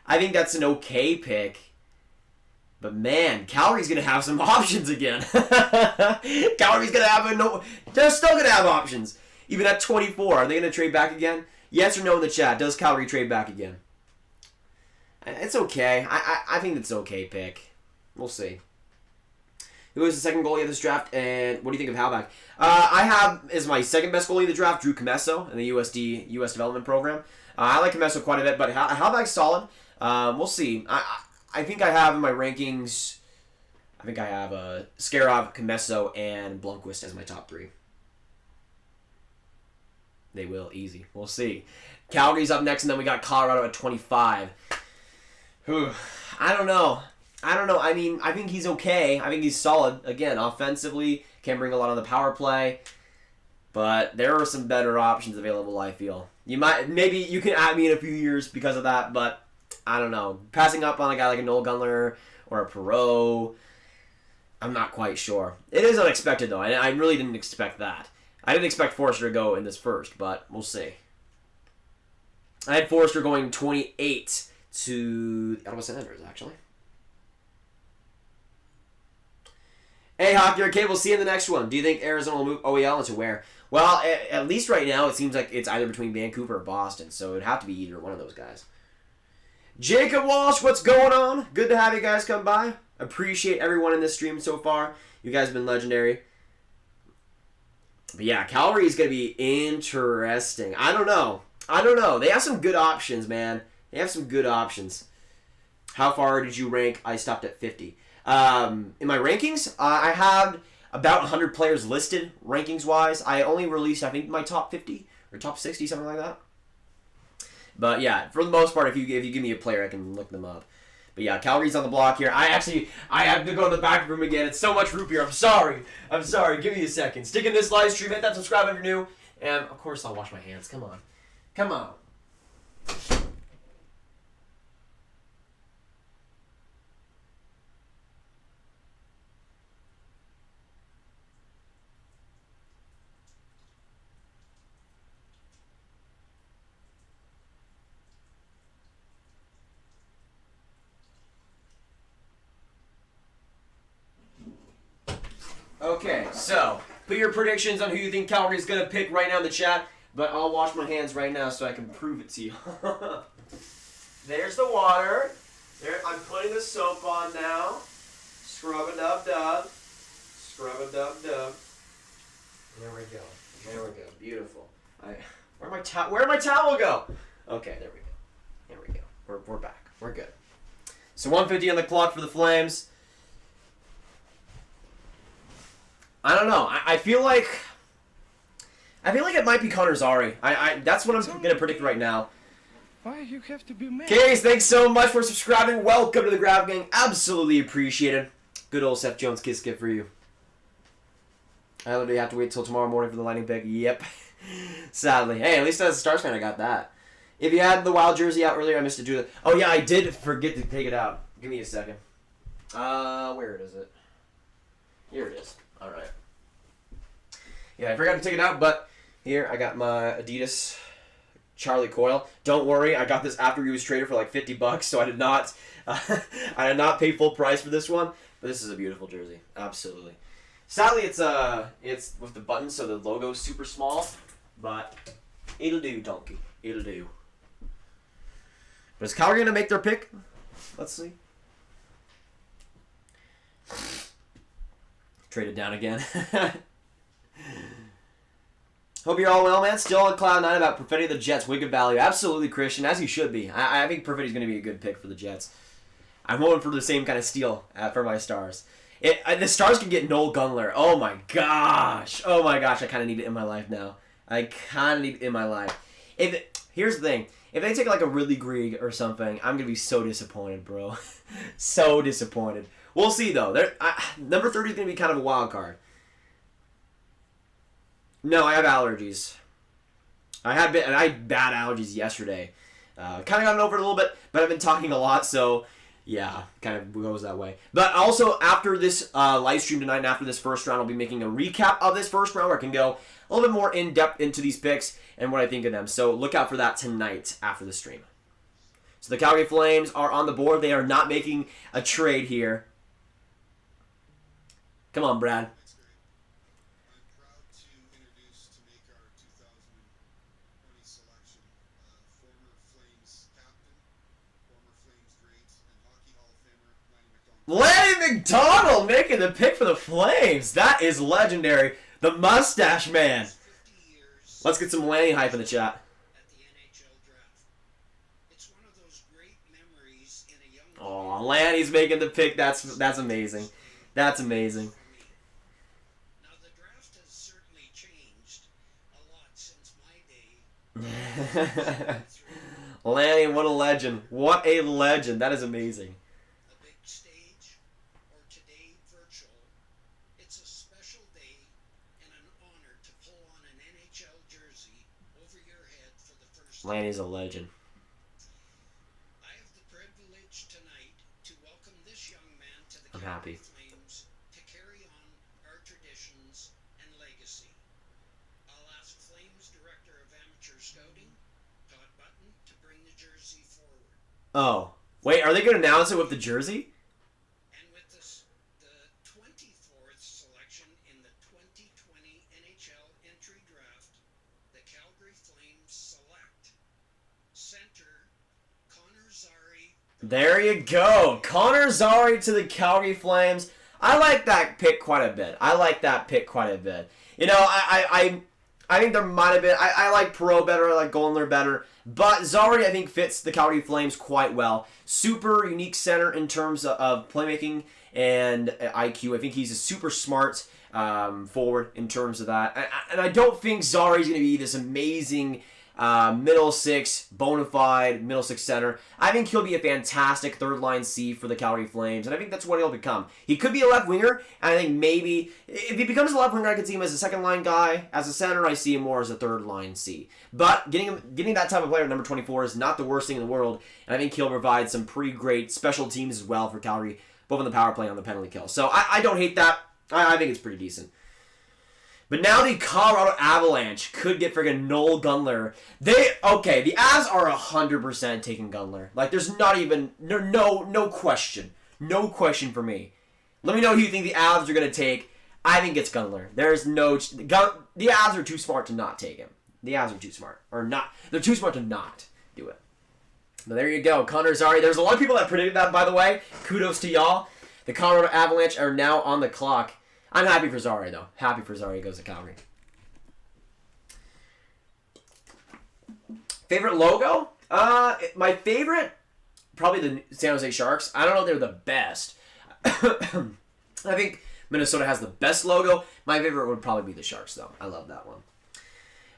think that's an okay pick. But man, Calgary's going to have some options again. Calgary's going to have they're still going to have options. Even at 24. Are they going to trade back again? Yes or no in the chat. Does Calgary trade back again? It's okay. I think it's an okay pick. We'll see. Who is the second goalie of this draft, and what do you think of Halbach? I have as my second best goalie of the draft, Drew Comesso in the U.S. Development Program. I like Comesso quite a bit, but Halbach's solid. We'll see. I think I have in my rankings, I think I have Skarov, Comesso, and Blomqvist as my top three. They will. Easy. We'll see. Calgary's up next, and then we got Colorado at 25. Whew. I don't know. I mean, I think he's okay. I think he's solid. Again, offensively, can bring a lot on the power play. But there are some better options available, I feel. Maybe you can add me in a few years because of that, but I don't know. Passing up on a guy like a Noel Gunler or a Perreault, I'm not quite sure. It is unexpected, though. I really didn't expect that. I didn't expect Forster to go in this first, but we'll see. I had Forster going 28 to Ottawa Senators, actually. Hey, Hockey Arcade, we'll see you in the next one. Do you think Arizona will move OEL and to where? Well, at least right now, it seems like it's either between Vancouver or Boston, so it would have to be either one of those guys. Jacob Walsh, what's going on? Good to have you guys come by. Appreciate everyone in this stream so far. You guys have been legendary. But yeah, Calgary is going to be interesting. I don't know. They have some good options, man. They have some good options. How far did you rank? I stopped at 50. In my rankings, I had about 100 players listed, rankings-wise. I only released, I think, my top 50 or top 60, something like that. But yeah, for the most part, if you give me a player, I can look them up. But yeah, Calgary's on the block here. I have to go to the back room again. It's so much root beer. I'm sorry. Give me a second. Stick in this live stream. Hit that subscribe if you're new. And, of course, I'll wash my hands. Come on. Come on. Okay, so put your predictions on who you think Calgary's going to pick right now in the chat, but I'll wash my hands right now so I can prove it to you. There's the water. There, I'm putting the soap on now. Scrub-a-dub-dub. Scrub-a-dub-dub. There we go. There we go. Beautiful. Where'd my towel go? Okay, there we go. There we go. We're back. We're good. So 150 on the clock for the Flames. I don't know. I feel like it might be Connor Zary. That's what I'm gonna predict right now. Why you have to be mad? Case, thanks so much for subscribing. Welcome to the Grav Gang. Absolutely appreciated. Good old Seth Jones kiss gift for you. I literally have to wait till tomorrow morning for the Lightning pick. Yep. Sadly. Hey, at least as a Stars fan, I got that. If you had the Wild jersey out earlier, I missed to do that. Oh yeah, I did forget to take it out. Give me a second. Where is it? Here it is. All right. Yeah, I forgot to take it out, but here I got my Adidas Charlie Coyle. Don't worry, I got this after he was traded for like $50, so I did not pay full price for this one. But this is a beautiful jersey, absolutely. Sadly, it's with the buttons, so the logo's super small, but it'll do, donkey. It'll do. But is Calgary gonna make their pick? Let's see. Traded down again. Hope you're all well, man. Still on cloud 9 about Perfetti of the Jets. Wicked value. Absolutely, Christian, as you should be. I think Perfetti's going to be a good pick for the Jets. I'm hoping for the same kind of steal for my Stars. The Stars can get Noel Gunler. Oh my gosh. Oh my gosh, I kind of need it in my life now. I kind of need it in my life. Here's the thing. If they take like a Ridley Greig or something, I'm going to be so disappointed, bro. So disappointed. We'll see, though. Number 30 is going to be kind of a wild card. No, I have allergies. I had bad allergies yesterday. Kind of gotten over it a little bit, but I've been talking a lot, so yeah, kind of goes that way. But also, after this live stream tonight and after this first round, I'll be making a recap of this first round where I can go a little bit more in-depth into these picks and what I think of them. So look out for that tonight after the stream. So the Calgary Flames are on the board. They are not making a trade here. Come on, Brad. Lanny McDonald making the pick for the Flames. That is legendary. The mustache man. Let's get some Lanny hype in the chat. Oh, Lanny's making the pick. That's amazing. That's amazing. Now the draft has certainly changed a lot since my day. Lanny, what a legend. What a legend. That is amazing. Lanny's a legend. I have the privilege tonight to welcome this young man to the Calgary Flames to carry on our traditions and legacy. I'll ask Flames Director of Amateur Scouting, Todd Button, to bring the jersey forward. Oh. Wait, are they going to announce it with the jersey? And with this, the 24th selection in the 2020 NHL entry draft, the Calgary Flames select center Connor Zary. There you go. Connor Zary to the Calgary Flames. I like that pick quite a bit. You know, I think there might have been... I like Perreault better. I like Goldenler better. But Zary, I think, fits the Calgary Flames quite well. Super unique center in terms of playmaking and IQ. I think he's a super smart forward in terms of that. And I don't think Zary's going to be this amazing middle six, bona fide middle six center. I think he'll be a fantastic third line C for the Calgary Flames, and I think that's what he'll become. He could be a left winger, and I think maybe if he becomes a left winger, I could see him as a second line guy. As a center, I see him more as a third line C. But getting that type of player at number 24 is not the worst thing in the world, and I think he'll provide some pretty great special teams as well for Calgary, both on the power play and on the penalty kill. So I don't hate that. I think it's pretty decent. But now the Colorado Avalanche could get friggin' Noel Gunler. The Avs are 100% taking Gunler. Like, there's not even, no question. No question for me. Let me know who you think the Avs are going to take. I think it's Gunler. There's no, the Avs are too smart to not take him. The Avs are too smart. Or not, they're too smart to not do it. But there you go, Connor Zary. There's a lot of people that predicted that, by the way. Kudos to y'all. The Colorado Avalanche are now on the clock. I'm happy for Zari, though. Happy for Zari goes to Calgary. Favorite logo? My favorite, probably the San Jose Sharks. I don't know if they're the best. I think Minnesota has the best logo. My favorite would probably be the Sharks, though. I love that one.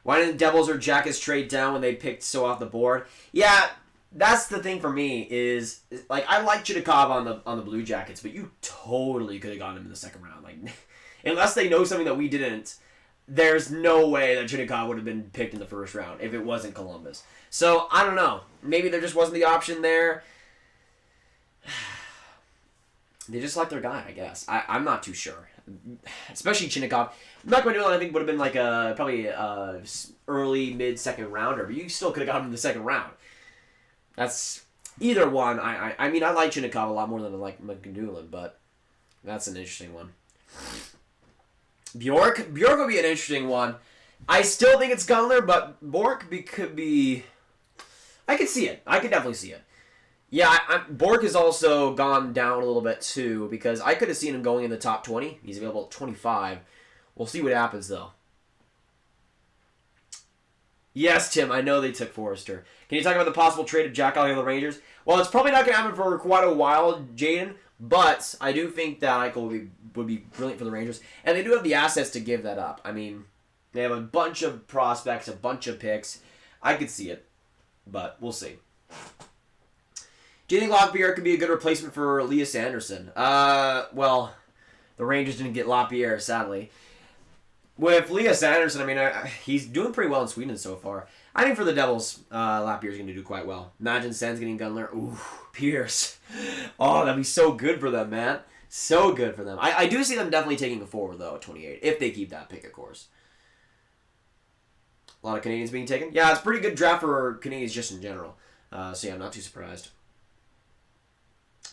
Why didn't Devils or Jackets trade down when they picked so off the board? Yeah, that's the thing for me is like I like Chitakov on the Blue Jackets, but you totally could have gotten him in the second round. Like, unless they know something that we didn't, there's no way that Chitakov would have been picked in the first round if it wasn't Columbus. So I don't know. Maybe there just wasn't the option there. They just like their guy, I guess. I'm not too sure. Especially Chitakov. McMadoon, I think, would have been like probably a early, mid-second rounder, but you still could have got him in the second round. That's either one. I mean, I like Chitakov a lot more than I like McMadoon, but that's an interesting one. Bjork would be an interesting one. I still think it's Gunler, but Bork could be... I could see it. I could definitely see it. Yeah, Bork has also gone down a little bit, too, because I could have seen him going in the top 20. He's available at 25. We'll see what happens, though. Yes, Tim, I know they took Forrester. Can you talk about the possible trade of Jack Eichel to the Rangers? Well, it's probably not going to happen for quite a while, Jaden, but I do think that Eichel would be brilliant for the Rangers, and they do have the assets to give that up. I mean, they have a bunch of prospects, a bunch of picks. I could see it, but we'll see. Do you think Lafreniere could be a good replacement for Elias Anderson? Well, the Rangers didn't get Lafreniere, sadly. With Elias Anderson, I mean, he's doing pretty well in Sweden so far. I think for the Devils, Lafreniere's going to do quite well. Imagine Sens getting Gunler. Ooh, Pierce. Oh, that'd be so good for them, man. So good for them. I do see them definitely taking a forward, though, at 28, if they keep that pick, of course. A lot of Canadians being taken. Yeah, it's a pretty good draft for Canadians just in general. So, yeah, I'm not too surprised.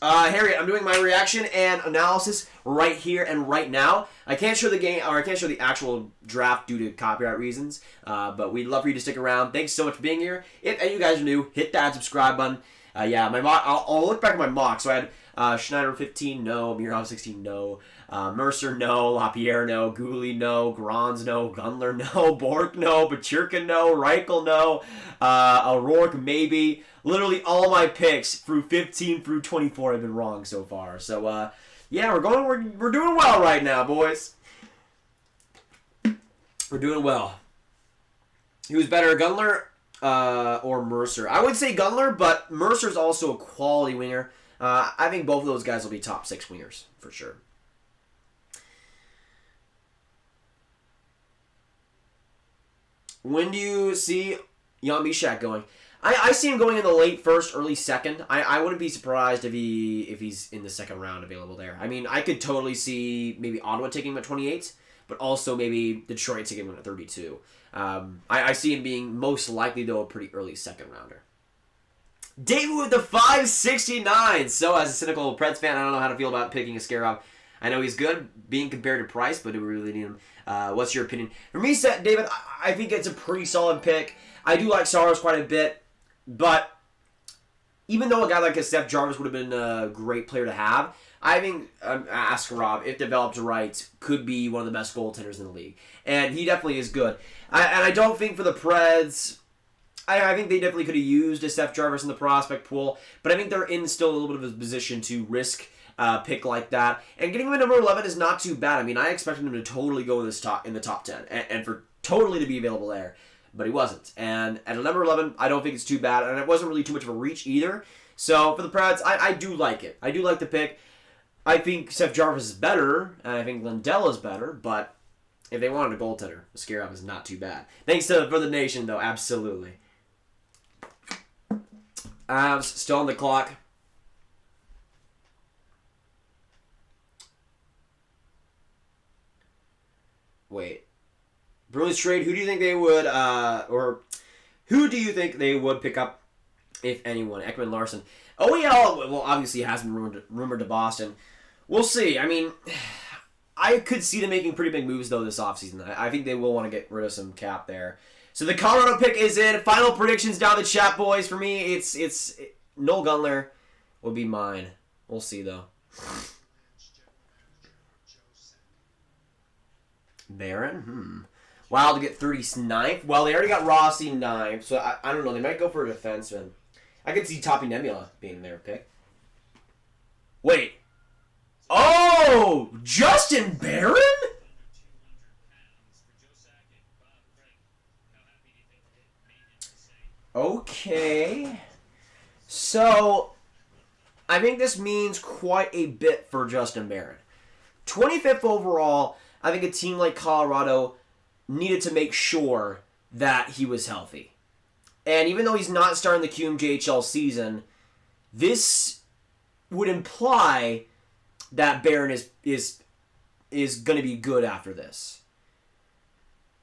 Harriet, I'm doing my reaction and analysis right here and right now. I can't show the game, or I can't show the actual draft due to copyright reasons, but we'd love for you to stick around. Thanks so much for being here. If any of you guys are new, hit that subscribe button. Yeah, my mock, I'll look back at my mock. So I had Schneider 15, no. Mirov 16, no. Mercer, no. Lapierre, no. Gooley, no. Grons, no. Gunler, no. Bork, no. Pachurka, no. Reichel, no. O'Rourke, maybe. Literally all my picks through 15 through 24 have been wrong so far. So, yeah, we're doing well right now, boys. We're doing well. Who's better, Gunler or Mercer? I would say Gunler, but Mercer's also a quality winger. I think both of those guys will be top 6 wingers for sure. When do you see Jan Mysak going? I see him going in the late first, early second. I wouldn't be surprised if he's in the second round available there. I mean, I could totally see maybe Ottawa taking him at 28, but also maybe Detroit taking him at 32. I see him being most likely, though, a pretty early second rounder. David with the 569. So, as a cynical Preds fan, I don't know how to feel about picking Askarov. I know he's good being compared to Price, but do we really need him? What's your opinion? For me, David, I think it's a pretty solid pick. I do like Saros quite a bit. But even though a guy like Seth Jarvis would have been a great player to have, I think Askarov, if developed right, could be one of the best goaltenders in the league. And he definitely is good. And I don't think for the Preds, I think they definitely could have used a Seth Jarvis in the prospect pool, but I think they're in still a little bit of a position to risk a pick like that. And getting him at number 11 is not too bad. I mean, I expected him to totally go in the top 10 and for totally to be available there. But he wasn't. And at number 11, I don't think it's too bad. And it wasn't really too much of a reach either. So for the Preds, I do like it. I do like the pick. I think Seth Jarvis is better. And I think Lindell is better. But if they wanted a goaltender, Askarov is not too bad. Thanks for the nation, though. Absolutely. Avs still on the clock. Wait. Bruins trade, who do you think they would, or who do you think they would pick up, if anyone? Ekman Larson. OEL, well, obviously has been rumored to Boston. We'll see. I mean, I could see them making pretty big moves, though, this offseason. I think they will want to get rid of some cap there. So the Colorado pick is in. Final predictions down the chat, boys. For me, it's Noel Gunler will be mine. We'll see, though. Barron? Wild to get 39th? Well, they already got Rossi 9th, so I don't know. They might go for a defenseman. I could see Toppy Nebula being their pick. Wait. Oh! Justin Barron? Okay. So, I think this means quite a bit for Justin Barron. 25th overall, I think a team like Colorado needed to make sure that he was healthy. And even though he's not starting the QMJHL season, this would imply that Barron is going to be good after this.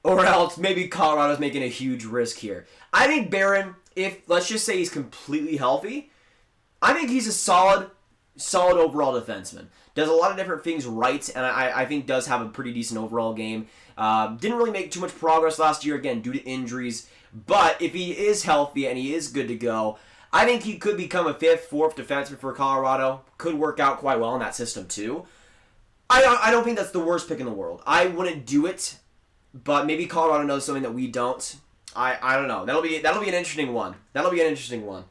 Or else maybe Colorado's making a huge risk here. I think Barron, if let's just say he's completely healthy, I think he's a solid overall defenseman. Does a lot of different things right, and I think does have a pretty decent overall game. Didn't really make too much progress last year, again, due to injuries. But if he is healthy and he is good to go, I think he could become a 5th, 4th defenseman for Colorado. Could work out quite well in that system, too. I don't think that's the worst pick in the world. I wouldn't do it, but maybe Colorado knows something that we don't. I don't know. That'll be an interesting one. That'll be an interesting one.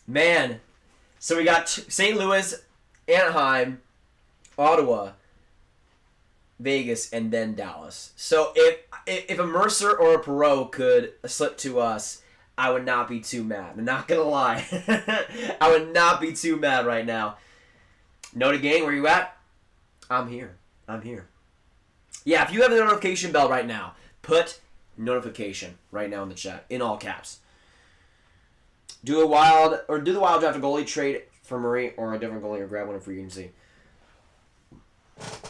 Man, so we got St. Louis, Anaheim, Ottawa, Vegas, and then Dallas. So if a Mercer or a Perot could slip to us, I would not be too mad. I'm not gonna lie. I would not be too mad right now. Nota gang, where you at? I'm here. Yeah, if you have the notification bell right now, put notification right now in the chat, in all caps. Do the Wild draft a goalie trade for Murray or a different goalie or grab one in free agency?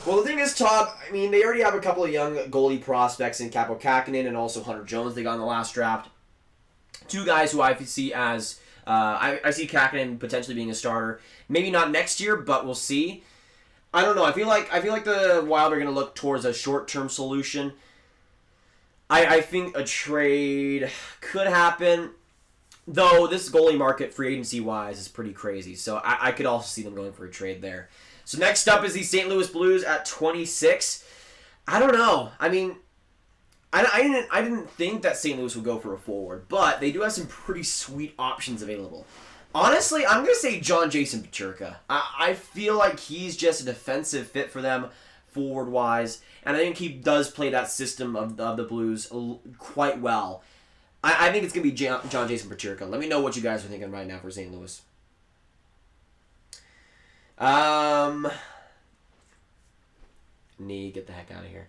Well, the thing is, Todd, I mean, they already have a couple of young goalie prospects in Capo Kakinen and also Hunter Jones they got in the last draft. Two guys who I see as, I see Kakinen potentially being a starter. Maybe not next year, but we'll see. I don't know. I feel like the Wild are going to look towards a short-term solution. I think a trade could happen. Though this goalie market, free agency-wise, is pretty crazy. So I could also see them going for a trade there. So next up is the St. Louis Blues at 26. I don't know. I mean, I didn't think that St. Louis would go for a forward. But they do have some pretty sweet options available. Honestly, I'm going to say John Jason Peterka. I feel like he's just a defensive fit for them, forward-wise. And I think he does play that system of the Blues quite well. I think it's going to be John Jason Peterka. Let me know what you guys are thinking right now for St. Louis. Get the heck out of here.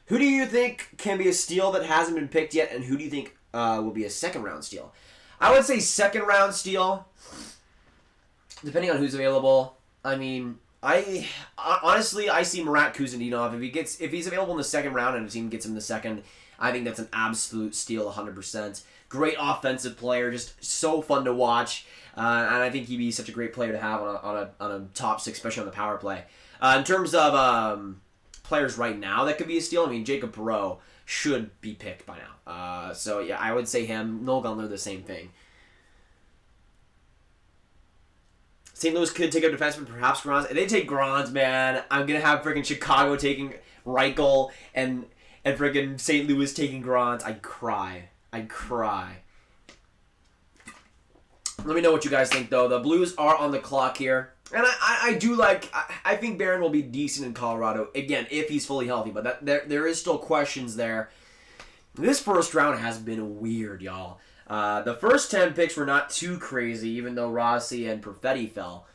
Who do you think can be a steal that hasn't been picked yet, and who do you think will be a second-round steal? I would say second-round steal, depending on who's available. I mean, honestly, I see Marat Kuzadinov. If he's available in the second round and a team gets him in the second, I think that's an absolute steal, 100%. Great offensive player, just so fun to watch, and I think he'd be such a great player to have on a top six, especially on the power play. In terms of players right now that could be a steal, I mean, Jacob Perreault should be picked by now. So yeah, I would say him. Noel Gunler, the same thing. St. Louis could take a defenseman, perhaps Grans. If they take Grans, man, I'm gonna have freaking Chicago taking Reichel and freaking St. Louis taking Grans. I'd cry. Let me know what you guys think, though. The Blues are on the clock here. And I do like... I think Barron will be decent in Colorado. Again, if he's fully healthy. But there is still questions there. This first round has been weird, y'all. The first 10 picks were not too crazy, even though Rossi and Perfetti fell.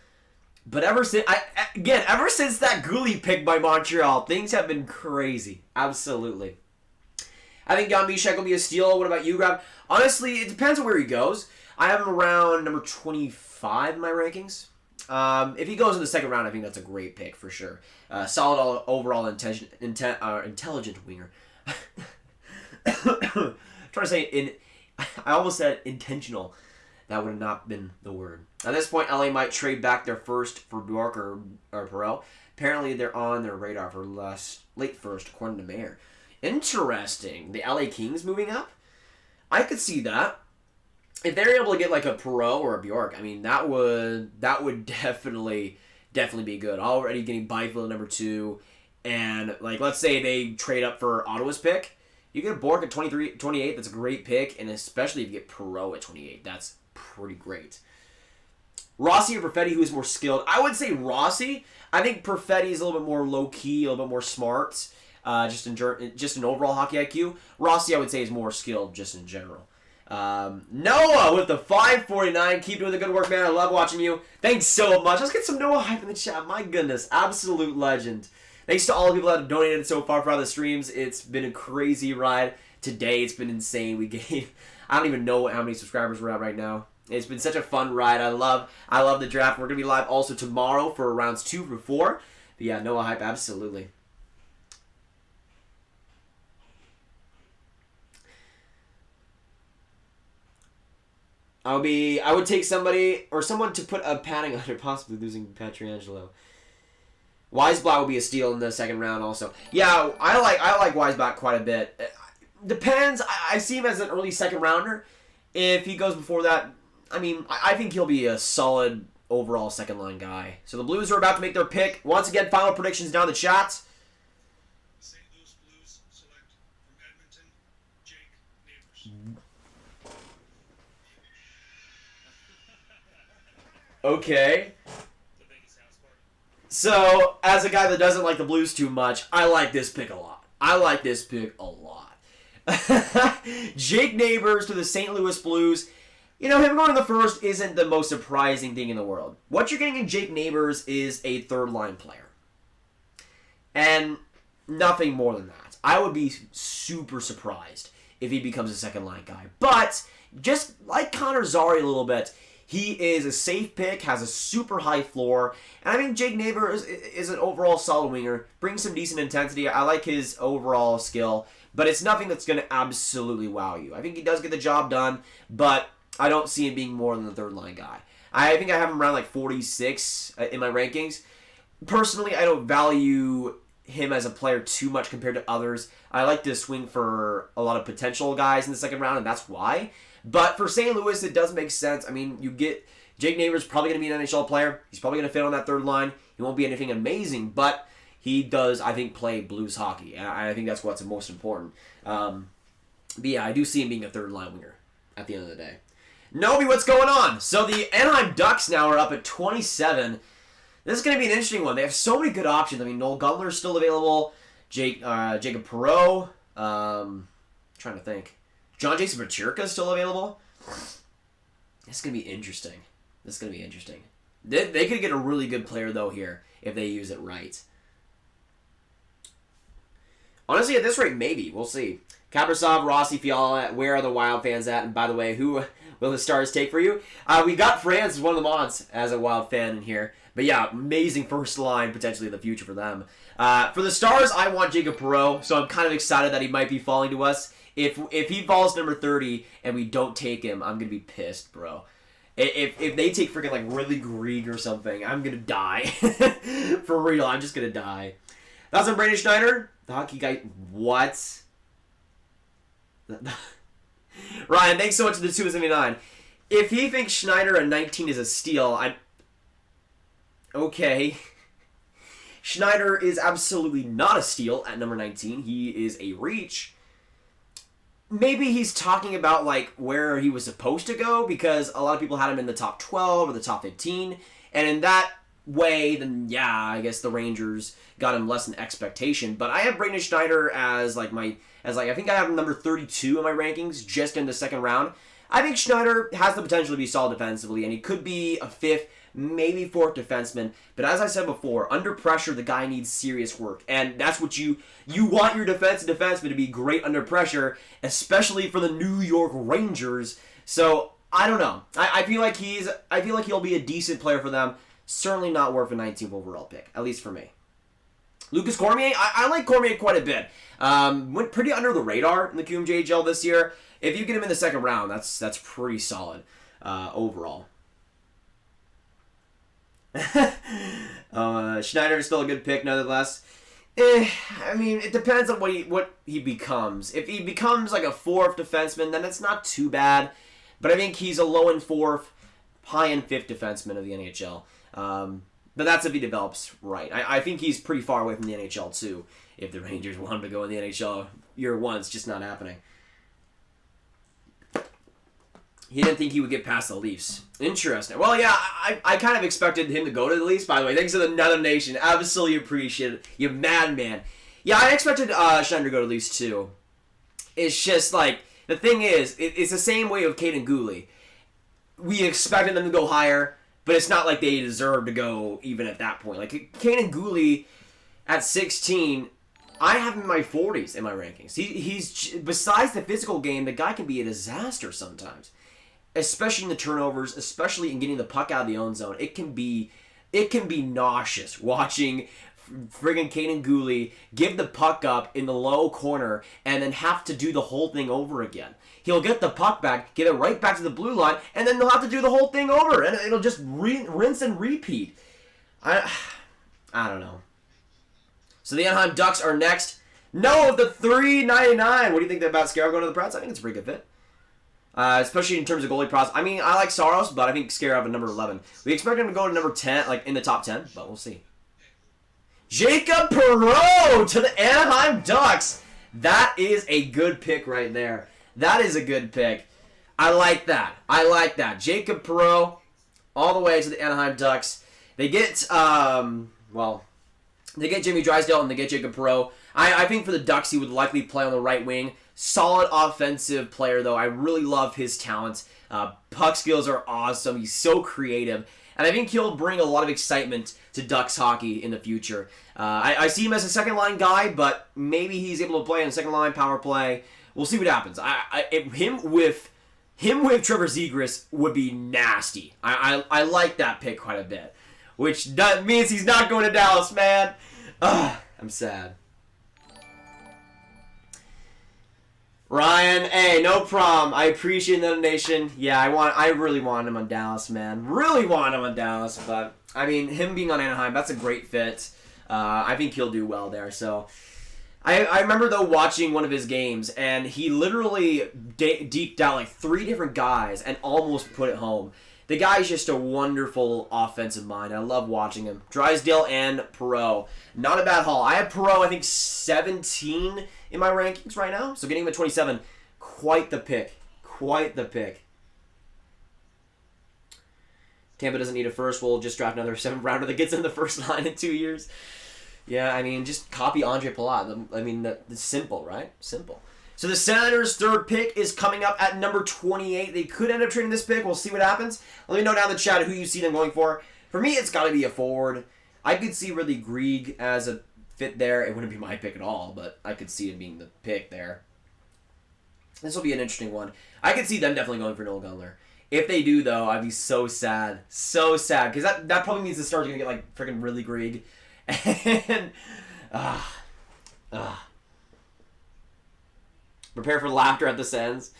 But ever since that Goulet pick by Montreal, things have been crazy. Absolutely. I think Jan Mysak will be a steal. What about you, Grav? Honestly, it depends on where he goes. I have him around number 25 in my rankings. If he goes in the second round, I think that's a great pick for sure. Solid overall intelligent winger. Trying to say I almost said intentional. That would have not been the word. At this point, LA might trade back their first for Bjork or Perreault. Apparently, they're on their radar for late first, according to Mayer. Interesting. The LA Kings moving up? I could see that. If they're able to get like a Perreault or a Bjork, I mean, that would definitely definitely be good. Already getting Byfield at number 2, and like let's say they trade up for Ottawa's pick, you get Bork at 28. That's a great pick, and especially if you get Perreault at 28, that's pretty great. Rossi or Perfetti, who is more skilled? I would say Rossi. I think Perfetti is a little bit more low key, a little bit more smart, just in overall hockey IQ. Rossi, I would say, is more skilled just in general. Noah with the 549. Keep doing the good work, man. I love watching you. Thanks so much. Let's get some Noah hype in the chat. My goodness, absolute legend. Thanks to all the people that have donated so far for the streams. It's been a crazy ride. Today, it's been insane. We gave, I don't even know how many subscribers we're at right now. It's been such a fun ride. I love the draft. We're going to be live also tomorrow for rounds 2 through 4. But yeah, Noah hype, absolutely. I would take somebody or someone to put a padding under, possibly losing Pietrangelo. Weisblatt would be a steal in the second round also. Yeah, I like Weisblatt quite a bit. Depends. I see him as an early second rounder. If he goes before that, I mean, I think he'll be a solid overall second line guy. So the Blues are about to make their pick. Once again, final predictions down in the chat. St. Louis Blues select from Edmonton, Jake Neighbors. Okay. So, as a guy that doesn't like the Blues too much, I like this pick a lot. Jake Neighbors to the St. Louis Blues. You know, him going in the first isn't the most surprising thing in the world. What you're getting in Jake Neighbors is a third-line player. And nothing more than that. I would be super surprised if he becomes a second-line guy. But, just like Connor Zary a little bit, he is a safe pick, has a super high floor, and I think Jake Neighbors is an overall solid winger, brings some decent intensity. I like his overall skill, but it's nothing that's going to absolutely wow you. I think he does get the job done, but I don't see him being more than the third-line guy. I think I have him around like 46 in my rankings. Personally, I don't value him as a player too much compared to others. I like to swing for a lot of potential guys in the second round, and that's why. But for St. Louis, it does make sense. I mean, you get Jake Neighbors probably going to be an NHL player. He's probably going to fit on that third line. He won't be anything amazing, but he does, I think, play Blues hockey. And I think that's what's most important. But yeah, I do see him being a third line winger at the end of the day. Nobi, what's going on? So the Anaheim Ducks now are up at 27. This is going to be an interesting one. They have so many good options. I mean, Noel Gunler's still available. Jacob Perreault. Trying to think. John Jason Peterka is still available. This is going to be interesting. They could get a really good player, though, here if they use it right. Honestly, at this rate, maybe. We'll see. Kaprasov, Rossi, Fiala, where are the Wild fans at? And by the way, who will the Stars take for you? We got France as one of the mods as a Wild fan in here. But yeah, amazing first line, potentially in the future for them. For the Stars, I want Jacob Perreault, so I'm kind of excited that he might be falling to us. If he falls number 30 and we don't take him, I'm going to be pissed, bro. If they take freaking like Ridley Greig or something, I'm going to die. For real, I'm just going to die. That's on Brandon Schneider. The hockey guy. What? Ryan, thanks so much for the 279. If he thinks Schneider at 19 is a steal, okay. Schneider is absolutely not a steal at number 19. He is a reach. Maybe he's talking about like where he was supposed to go because a lot of people had him in the top 12 or the top 15. And in that way, then yeah, I guess the Rangers got him less than expectation. But I have Brayden Schneider as like I think I have him number 32 in my rankings just in the second round. I think Schneider has the potential to be solid defensively, and he could be a fifth, maybe fourth defenseman. But as I said before, under pressure, the guy needs serious work. And that's what you want your defensive defenseman to be great under pressure, especially for the New York Rangers. So, I don't know. I feel like he'll be a decent player for them. Certainly not worth a 19th overall pick, at least for me. Lucas Cormier, I like Cormier quite a bit. Went pretty under the radar in the QMJHL this year. If you get him in the second round, that's pretty solid overall. Schneider is still a good pick, nonetheless. I mean, it depends on what he becomes. If he becomes like a fourth defenseman, then it's not too bad. But I think he's a low-end fourth, high-end fifth defenseman of the NHL. But that's if he develops right. I think he's pretty far away from the NHL, too. If the Rangers want him to go in the NHL year one, it's just not happening. He didn't think he would get past the Leafs. Interesting. Well, yeah, I kind of expected him to go to the Leafs, by the way. Thanks to the Nether Nation. Absolutely appreciate it. You madman. Yeah, I expected Schneider to go to the Leafs, too. It's just, like, the thing is, it's the same way with Caden Gooley. We expected them to go higher, but it's not like they deserve to go even at that point. Like, Caden Gooley at 16, I have him in my 40s in my rankings. He's besides the physical game, the guy can be a disaster sometimes. Especially in the turnovers, especially in getting the puck out of the own zone. It can be nauseous watching friggin' Caden Gooley give the puck up in the low corner and then have to do the whole thing over again. He'll get the puck back, get it right back to the blue line, and then they'll have to do the whole thing over, and it'll just rinse and repeat. I don't know. So the Anaheim Ducks are next. No, of the $3.99. What do you think about Scarrow going to the Preds? I think it's a pretty good fit. Especially in terms of goalie prospects. I mean, I like Saros, but I think Scarrow at number 11. We expect him to go to number 10, like in the top 10, but we'll see. Jacob Perreault to the Anaheim Ducks. That is a good pick right there. That is a good pick. I like that. I like that. Jacob Perreault all the way to the Anaheim Ducks. They get, they get Jimmy Drysdale and they get Jacob Perreault. I think for the Ducks, he would likely play on the right wing. Solid offensive player, though. I really love his talent. Puck skills are awesome. He's so creative. And I think he'll bring a lot of excitement to Ducks hockey in the future. I see him as a second-line guy, but maybe he's able to play on second-line power play. We'll see what happens. Him with Trevor Zegras would be nasty. I like that pick quite a bit, which means he's not going to Dallas, man. I'm sad. Ryan, hey, no problem. I appreciate the donation. Yeah, I really want him on Dallas, man. Really want him on Dallas, but I mean, him being on Anaheim, that's a great fit. I think he'll do well there. So, I remember though watching one of his games, and he literally deked out like 3 different guys and almost put it home. The guy's just a wonderful offensive mind. I love watching him. Drysdale and Perreault. Not a bad haul. I have Perreault, I think, 17 in my rankings right now. So getting him at 27, quite the pick. Quite the pick. Tampa doesn't need a first. We'll just draft another 7th rounder that gets in the first line in 2 years. Yeah, I mean, just copy Andre Palat. I mean, that's simple, right? Simple. So the Senators' 3rd pick is coming up at number 28. They could end up trading this pick. We'll see what happens. Let me know down in the chat who you see them going for. For me, it's got to be a forward. I could see really Grieg as a fit there. It wouldn't be my pick at all, but I could see it being the pick there. This will be an interesting one. I could see them definitely going for Noel Gunler. If they do, though, I'd be so sad. So sad. Because that probably means the Stars are going to get, like, freaking really Grieg. And, prepare for laughter at this ends.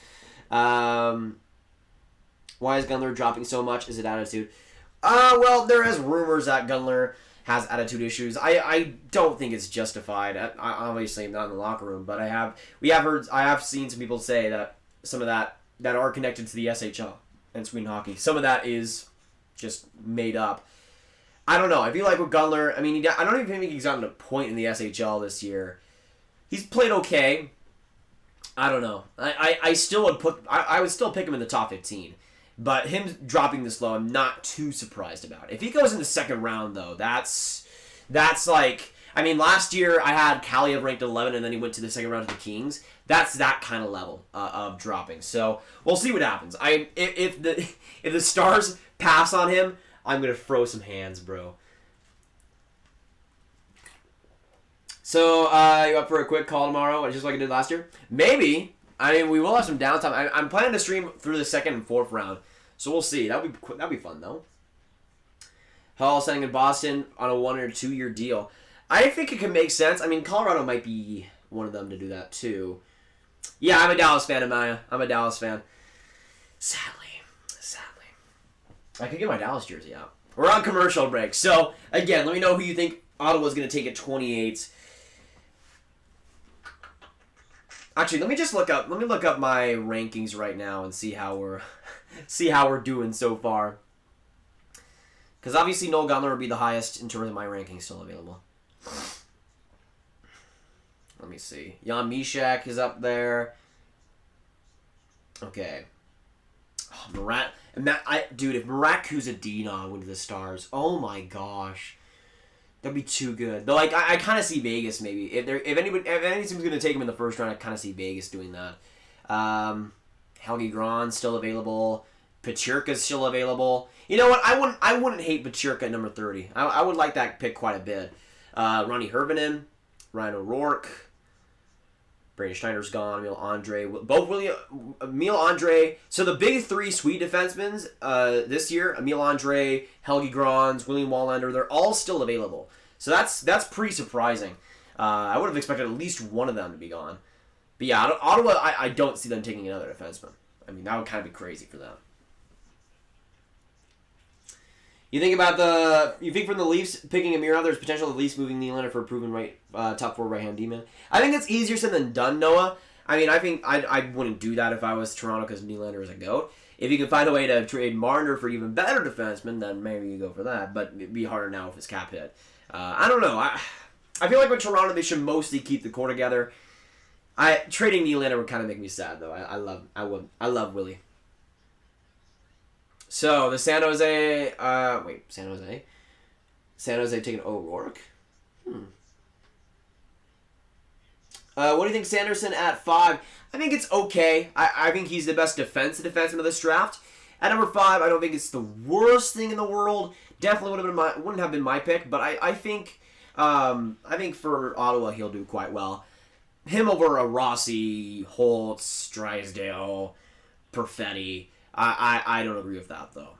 Why is Gunler dropping so much? Is it attitude? Well, there is rumors that Gunler has attitude issues. I don't think it's justified. I obviously, I'm not in the locker room, but I have seen some people say that some of that are connected to the SHL and Sweden hockey. Some of that is just made up. I don't know. I feel like with Gunler, I mean, I don't even think he's gotten a point in the SHL this year. He's played okay. I don't know. I would still pick him in the top 15. But him dropping this low, I'm not too surprised about. If he goes in the 2nd round, though, that's like... I mean, last year I had Kaliev ranked 11, and then he went to the 2nd round of the Kings. That's that kind of level of dropping. So we'll see what happens. If the Stars pass on him, I'm gonna throw some hands, bro. So you up for a quick call tomorrow, just like I did last year? Maybe. I mean, we will have some downtime. I'm planning to stream through the 2nd and 4th round, so we'll see. That'll be fun though. Hall signing in Boston on a 1 or 2 year deal. I think it can make sense. I mean, Colorado might be one of them to do that too. Yeah, I'm a Dallas fan, Amaya. I'm a Dallas fan. Sadly. I could get my Dallas jersey out. We're on commercial break. So, again, let me know who you think Ottawa's going to take at 28. Actually, let me look up my rankings right now and see how we're doing so far. Because obviously Noel Gunler would be the highest in terms of my rankings still available. Let me see. Jan Mysak is up there. Okay. Oh, dude, if Marat Kuzadinov went to the Stars, oh my gosh. That'd be too good. Though, like, I kind of see Vegas maybe. If any team's going to take him in the first round, I kind of see Vegas doing that. Helgi Gron's still available. Pachirka's still available. You know what? I wouldn't hate Pachirka at number 30. I would like that pick quite a bit. Ronnie Hervinen, Ryan O'Rourke, Brandon Schneider's gone. Emil Andre, Emil Andre. So the big three sweet defensemen this year: Emil Andre, Helgi Grons, William Wallander. They're all still available. So that's pretty surprising. I would have expected at least one of them to be gone. But yeah, Ottawa, I don't see them taking another defenseman. I mean, that would kind of be crazy for them. You think from the Leafs picking Amir, there's potential of the Leafs moving Nylander for a proven top 4 right-hand D-man. I think it's easier said than done, Noah. I mean, I think I wouldn't do that if I was Toronto because Nylander is a GOAT. If you can find a way to trade Marner for even better defenseman, then maybe you go for that. But it'd be harder now with his cap hit. I don't know. I feel like with Toronto, they should mostly keep the core together. Trading Nylander would kind of make me sad, though. I love Willie. So, the San Jose... San Jose? San Jose taking O'Rourke? What do you think, Sanderson at 5? I think it's okay. I think he's the best defenseman of this draft. At number 5, I don't think it's the worst thing in the world. Definitely wouldn't have been my pick, but I think for Ottawa, he'll do quite well. Him over a Rossi, Holtz, Drysdale, Perfetti... I don't agree with that, though.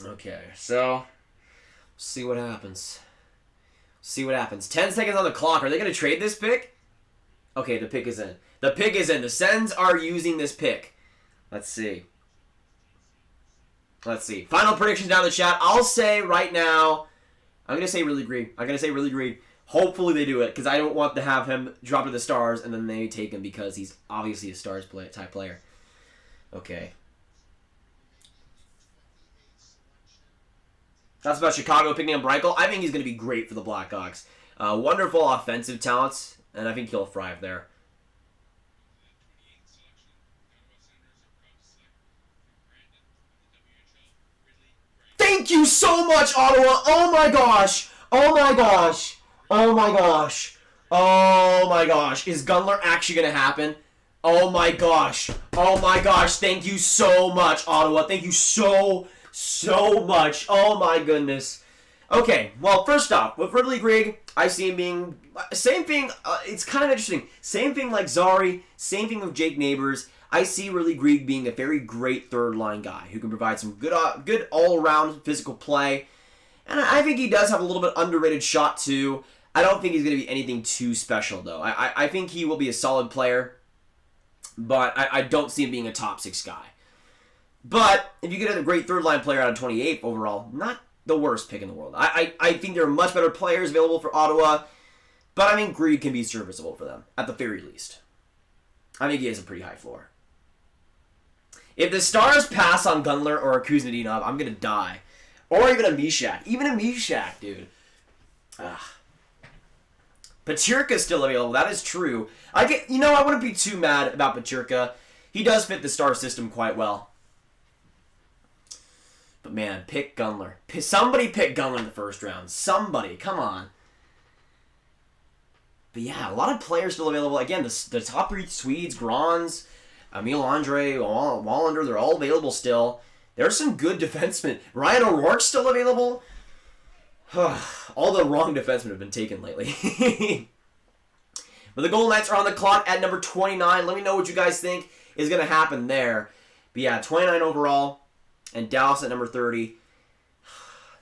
Okay, so... see what happens. 10 seconds on the clock. Are they going to trade this pick? Okay, the pick is in. The Sens are using this pick. Let's see. Final predictions down in the chat. I'll say right now... I'm going to say Really Green. Hopefully they do it, because I don't want to have him drop to the Stars, and then they take him because he's obviously a Stars type player. Okay. That's about Chicago picking up Reichel. I think he's going to be great for the Blackhawks. Wonderful offensive talents, and I think he'll thrive there. Thank you so much, Ottawa! Oh my gosh! Is Gunler actually going to happen? Oh my gosh. Thank you so much, Ottawa. Thank you so much. Oh my goodness. Okay, well, first off, with Ridley Grigg, I see him being... same thing, it's kind of interesting. Same thing like Zari, same thing with Jake Neighbors. I see Ridley Grigg being a very great third-line guy who can provide some good all-around physical play. And I think he does have a little bit underrated shot, too. I don't think he's going to be anything too special, though. I think he will be a solid player. But I don't see him being a top 6 guy. But if you get a great third-line player out of 28th overall, not the worst pick in the world. I think there are much better players available for Ottawa, but I think Grigg can be serviceable for them, at the very least. I think he has a pretty high floor. If the Stars pass on Gunler or Kuznetsov, I'm going to die. Or even a Mysak. Even a Mysak, dude. Pachirka's still available. That is true. I wouldn't be too mad about Pachirka. He does fit the Star system quite well. But man, pick Gunler. Somebody pick Gunler in the first round. Somebody. Come on. But yeah, a lot of players still available. Again, the top 3 Swedes, Grons, Emil Andre, Wallander, they're all available still. There's some good defensemen. Ryan O'Rourke's still available. All the wrong defensemen have been taken lately. But the Golden Knights are on the clock at number 29. Let me know what you guys think is going to happen there. But yeah, 29 overall, and Dallas at number 30.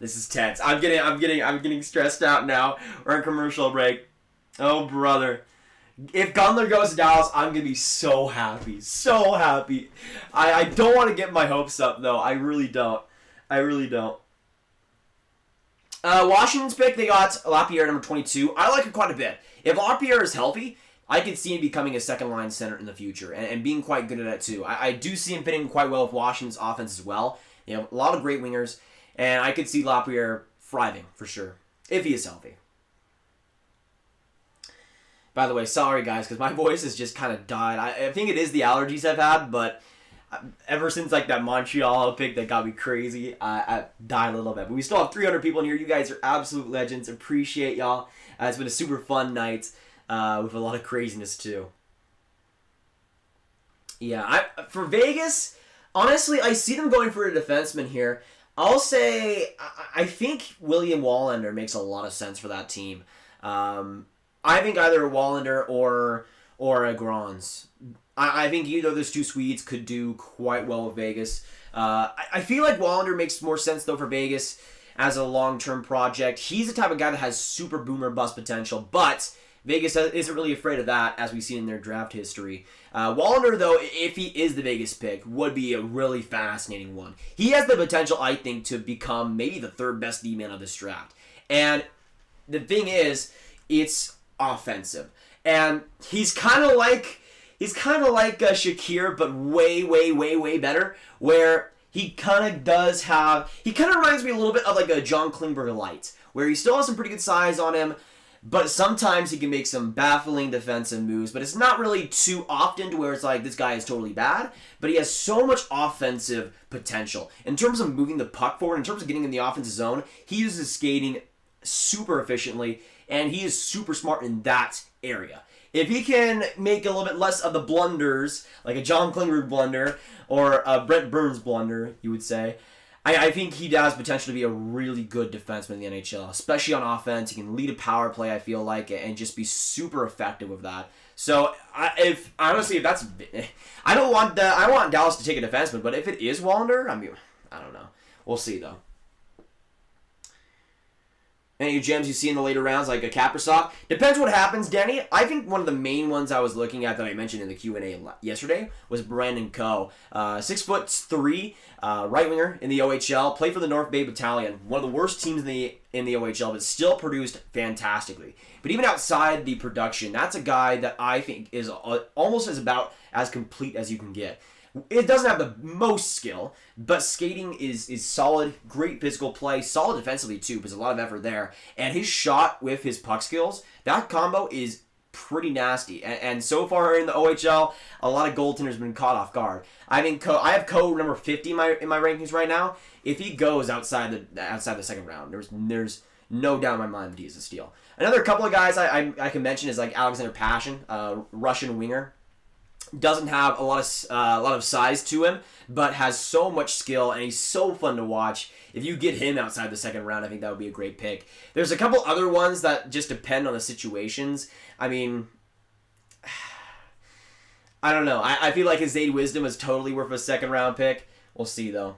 This is tense. I'm getting stressed out now. We're on commercial break. Oh brother, if Gunler goes to Dallas, I'm gonna be so happy, so happy. I don't want to get my hopes up though. I really don't. Washington's pick, they got Lapierre number 22. I like him quite a bit. If Lapierre is healthy, I could see him becoming a second-line center in the future and being quite good at it too. I do see him fitting quite well with Washington's offense as well. They have a lot of great wingers. And I could see Lafreniere thriving, for sure, if he is healthy. By the way, sorry guys, because my voice has just kind of died. I think it is the allergies I've had, but ever since like that Montreal pick that got me crazy, I died a little bit. But we still have 300 people in here. You guys are absolute legends. Appreciate y'all. It's been a super fun night with a lot of craziness too. Yeah, for Vegas, honestly, I see them going for a defenseman here. I'll say I think William Wallander makes a lot of sense for that team. I think either a Wallander or a Grons. I think either of those two Swedes could do quite well with Vegas. I feel like Wallander makes more sense, though, for Vegas as a long-term project. He's the type of guy that has super boomer bust potential, but Vegas isn't really afraid of that, as we see in their draft history. Wallander, though, if he is the Vegas pick, would be a really fascinating one. He has the potential, I think, to become maybe the third best D-man of this draft. And the thing is, it's offensive. And he's kind of like Shakir, but way better, where he kind of reminds me a little bit of like a John Klingberg light, where he still has some pretty good size on him, but sometimes he can make some baffling defensive moves, but it's not really too often to where it's like, this guy is totally bad, but he has so much offensive potential. In terms of moving the puck forward, in terms of getting in the offensive zone, he uses skating super efficiently, and he is super smart in that area. If he can make a little bit less of the blunders, like a John Klingberg blunder, or a Brent Burns blunder, you would say, I think he has potential to be a really good defenseman in the NHL, especially on offense. He can lead a power play, I feel like, and just be super effective with that. So, if that's... I want Dallas to take a defenseman, but if it is Wallander, I mean, I don't know. We'll see, though. Any gems you see in the later rounds, like a Kaprizov? Depends what happens, Denny. I think one of the main ones I was looking at that I mentioned in the Q&A yesterday was Brandon Coe. 6'3", right winger in the OHL, played for the North Bay Battalion, one of the worst teams in the OHL, but still produced fantastically. But even outside the production, that's a guy that I think is almost about as complete as you can get. It doesn't have the most skill, but skating is solid, great physical play, solid defensively too, because there's a lot of effort there. And his shot with his puck skills, that combo is pretty nasty. And so far in the OHL, a lot of goaltenders have been caught off guard. I have Coe number 50 in my rankings right now. If he goes outside the second round, there's no doubt in my mind that he's a steal. Another couple of guys I can mention is like Alexander Pashin, Russian winger. Doesn't have a lot of size to him, but has so much skill, and he's so fun to watch. If you get him outside the second round, I think that would be a great pick. There's a couple other ones that just depend on the situations. I mean, I don't know. I feel like his Zade Wisdom is totally worth a second round pick. We'll see, though.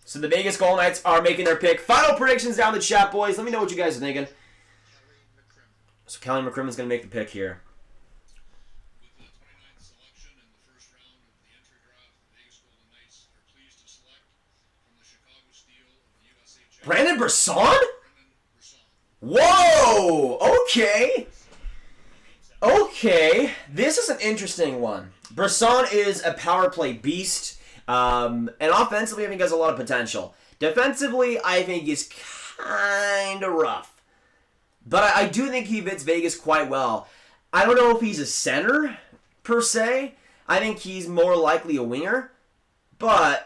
So the Vegas Golden Knights are making their pick. Final predictions down the chat, boys. Let me know what you guys are thinking. So Kelly McCrimmon's going to make the pick here. Brandon Brisson? Whoa! Okay. This is an interesting one. Brisson is a power play beast. And offensively, I think has a lot of potential. Defensively, I think is kind of rough. But I do think he fits Vegas quite well. I don't know if he's a center, per se. I think he's more likely a winger. But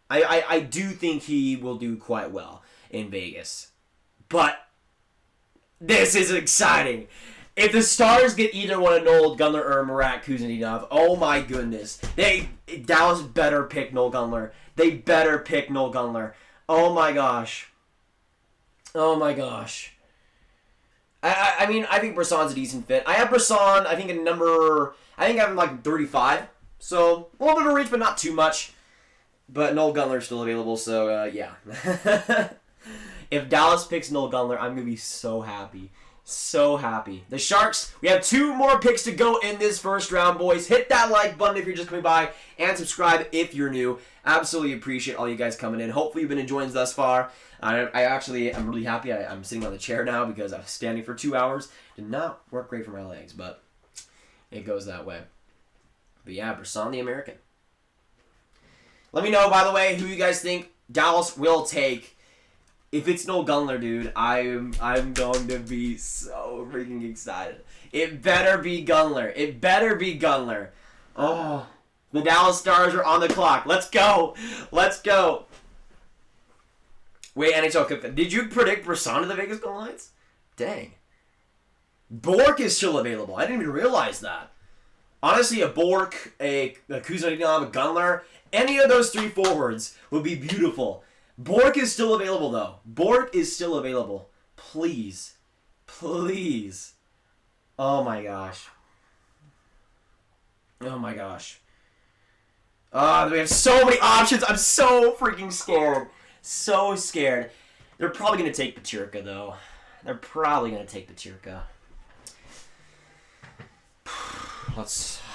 I do think he will do quite well in Vegas. But this is exciting. If the Stars get either one of Noel Gunler or Marat Kuznianov, oh my goodness. Dallas better pick Noel Gunler. They better pick Noel Gunler. Oh my gosh. I mean, I think Brisson's a decent fit. I have Brisson, I think I have him like 35. So, a little bit of reach, but not too much. But Noel Gunler's still available, so yeah. If Dallas picks Noel Gunler, I'm going to be so happy. So happy. The Sharks, we have 2 more picks to go in this first round, boys. Hit that like button if you're just coming by, and subscribe if you're new. Absolutely appreciate all you guys coming in. Hopefully you've been enjoying thus far. I'm really happy. I'm sitting on the chair now because I was standing for 2 hours. Did not work great for my legs, but it goes that way. But yeah, Brisson the American. Let me know, by the way, who you guys think Dallas will take. If it's no Gunler, dude, I'm going to be so freaking excited. It better be Gunler. It better be Gunler. Oh, the Dallas Stars are on the clock. Let's go. Let's go. Wait, NHL, did you predict Brisson to the Vegas Golden Knights? Dang. Bork is still available. I didn't even realize that. Honestly, a Bork, a Kuznetsov, a Gunler, any of those 3 forwards would be beautiful. Bork is still available, though. Bork is still available. Please. Please. Oh, my gosh. Oh, my gosh. We have so many options. I'm so freaking scared. So scared. They're probably going to take Peterka, though. They're probably going to take Peterka.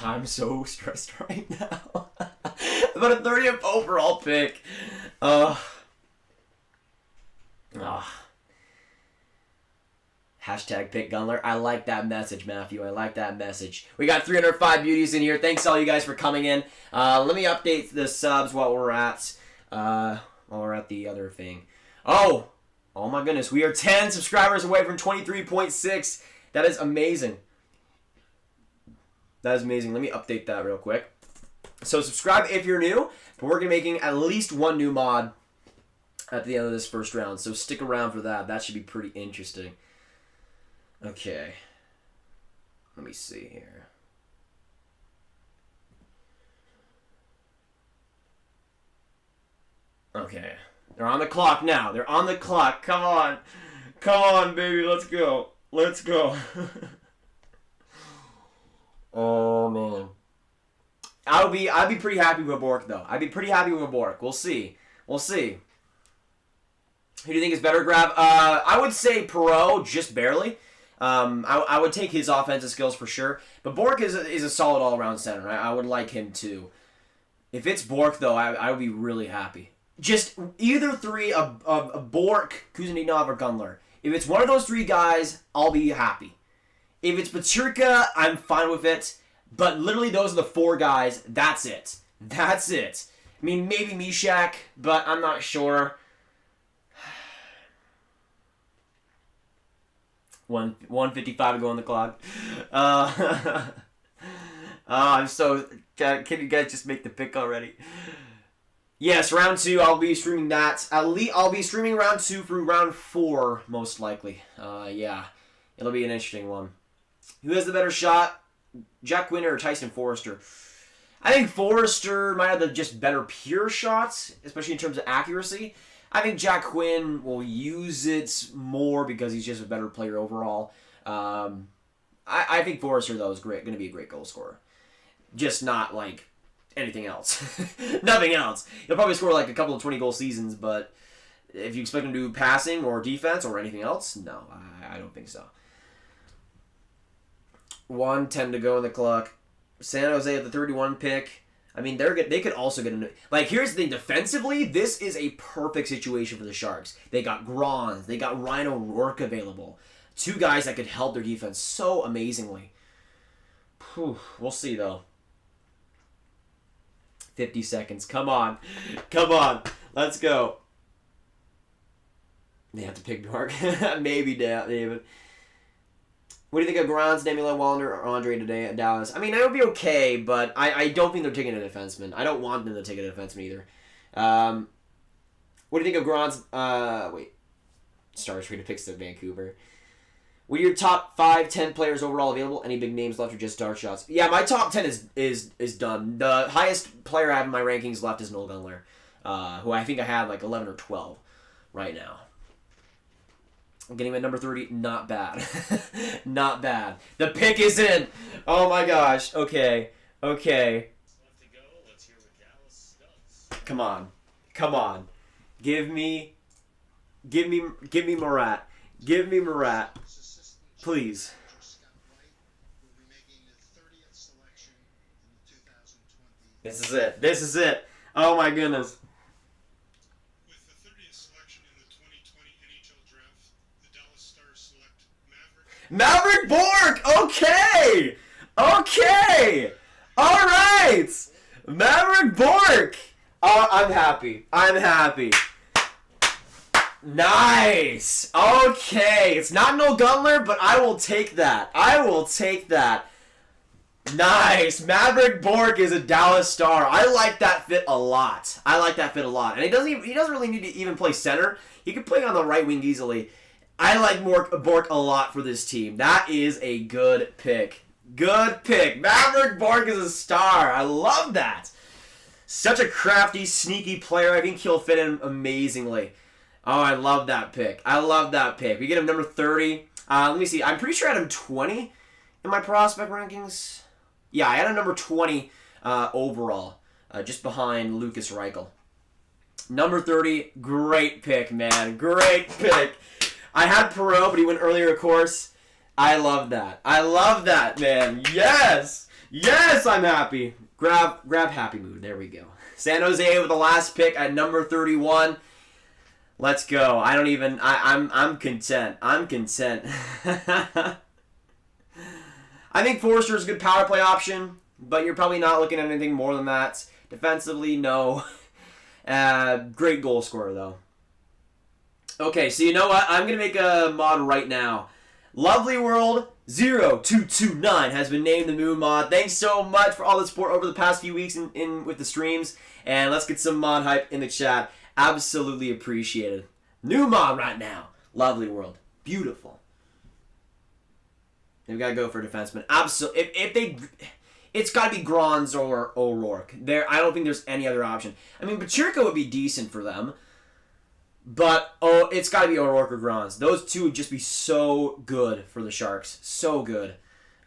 I'm so stressed right now. About a 30th overall pick. Hashtag pick Gunler. I like that message, Matthew. I like that message. We got 305 beauties in here. Thanks all you guys for coming in. Let me update the subs while we're at the other thing. Oh my goodness. We are 10 subscribers away from 23.6. That is amazing. That is amazing. Let me update that real quick. So subscribe if you're new. But we're going to be making at least one new mod at the end of this first round. So stick around for that. That should be pretty interesting. Okay. Let me see here. Okay. They're on the clock now. They're on the clock. Come on. Come on, baby. Let's go. Let's go. Oh, man. I'd be pretty happy with Bork, though. I'd be pretty happy with Bork. We'll see. We'll see. Who do you think is better, Grav? I would say Perreault, just barely. I would take his offensive skills for sure. But Bork is a solid all-around center. I would like him, too. If it's Bork, though, I would be really happy. Just either 3 of Bork, Kuznetsov, or Gunler. If it's one of those 3 guys, I'll be happy. If it's Peterka, I'm fine with it. But literally, those are the 4 guys. That's it. That's it. I mean, maybe Mishak, but I'm not sure. 1:55 to go on the clock. I'm so... Can you guys just make the pick already? Yes, round 2, I'll be streaming that. I'll be streaming round 2 through round 4, most likely. Yeah. It'll be an interesting one. Who has the better shot? Jack Quinn or Tyson Forrester? I think Forrester might have the just better pure shots, especially in terms of accuracy. I think Jack Quinn will use it more because he's just a better player overall. I think Forrester, though, is going to be a great goal scorer. Just not, like, anything else. Nothing else. He'll probably score, like, a couple of 20-goal seasons, but if you expect him to do passing or defense or anything else, no, I don't think so. 1:10 to go on the clock. San Jose at the 31 pick. I mean, they could also get a... Like, here's the thing. Defensively, this is a perfect situation for the Sharks. They got Grons. They got Ryan O'Rourke available. 2 guys that could help their defense so amazingly. Whew, we'll see, though. 50 seconds. Come on. Come on. Let's go. They have to pick Mark. Maybe David. What do you think of Grons, Damian Wallander, or Andre today at Dallas? I mean, it would be okay, but I don't think they're taking a defenseman. I don't want them to take a defenseman either. What do you think of Grons? Wait. Stars free to picks to Vancouver. What are your top 5, 10 players overall available? Any big names left or just star shots? Yeah, my top 10 is done. The highest player I have in my rankings left is Noel Gunler, who I think I have like 11 or 12 right now. I'm getting him at number 30. Not bad. Not bad. The pick is in. Oh my gosh. Okay. Okay. Come on. Come on. Give me Murat. Give me Murat. Please. This is it. This is it. Oh my goodness. With the 30th selection in the 2020 NHL draft, the Dallas Stars select Maverick Bork! Okay! Okay! Alright! Maverick Bork! Oh, I'm happy. I'm happy. Nice. Okay. It's not no Gunler, but I will take that. I will take that. Nice. Maverick Bork is a Dallas Star. I like that fit a lot. I like that fit a lot. And he doesn't really need to even play center. He can play on the right wing easily. I like Bork a lot for this team. That is a good pick. Good pick. Maverick Bork is a star. I love that. Such a crafty, sneaky player. I think he'll fit in amazingly. Oh, I love that pick. I love that pick. We get him number 30. Let me see. I'm pretty sure I had him 20 in my prospect rankings. Yeah, I had him number 20 overall, just behind Lucas Reichel. Number 30, great pick, man. Great pick. I had Perot, but he went earlier, of course. I love that. I love that, man. Yes! Yes, I'm happy. Grab happy mood. There we go. San Jose with the last pick at number 31. Let's go. I'm content. I'm content. I think Forster's a good power play option, but you're probably not looking at anything more than that. Defensively, no. Great goal scorer, though. Okay, so you know what? I'm going to make a mod right now. Lovely World 0229 has been named the Moon mod. Thanks so much for all the support over the past few weeks in with the streams. And let's get some mod hype in the chat. Absolutely appreciated. New mod right now. Lovely World. Beautiful. They've got to go for defenseman. Absolutely. It's got to be Grons or O'Rourke. I don't think there's any other option. I mean, Pacherka would be decent for them. But, it's got to be O'Rourke or Grons. Those two would just be so good for the Sharks. So good.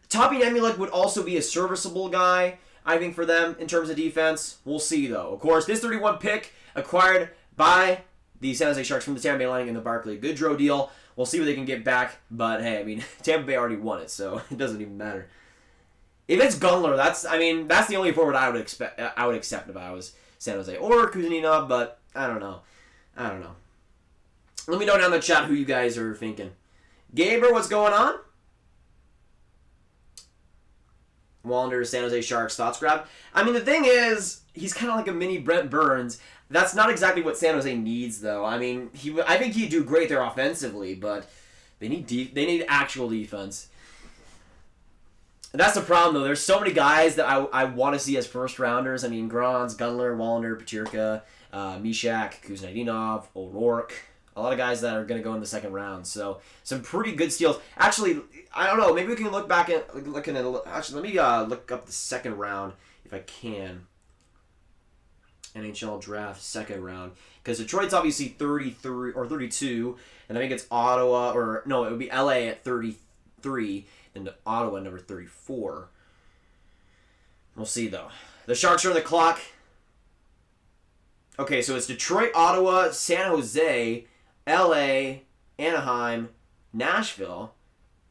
Toppy Emulik would also be a serviceable guy, I think, for them in terms of defense. We'll see, though. Of course, this 31 pick acquired by the San Jose Sharks from the Tampa Bay Lightning and the Barclay Goodrow deal. We'll see what they can get back. But, hey, I mean, Tampa Bay already won it, so it doesn't even matter. If it's Gunler, that's the only forward I would accept if I was San Jose. Or Kuzninov, but I don't know. Let me know down in the chat who you guys are thinking. Gaber, what's going on? Wander, San Jose Sharks, thoughts, Grav? I mean, the thing is, he's kind of like a mini Brent Burns. That's not exactly what San Jose needs, though. I mean, I think he'd do great there offensively, but they need actual defense. And that's the problem, though. There's so many guys that I want to see as first-rounders. I mean, Grons, Gunler, Wallander, Pacherka, Mishak, Kuznetsov, O'Rourke. A lot of guys that are going to go in the second round. So, some pretty good steals. Actually, I don't know. Maybe we can look back at... Actually, let me look up the second round, if I can. NHL draft, second round. Because Detroit's obviously 33 or 32. And I think it's Ottawa, or... No, it would be LA at 33. And Ottawa number 34. We'll see, though. The Sharks are on the clock. Okay, so it's Detroit, Ottawa, San Jose... LA, Anaheim, Nashville,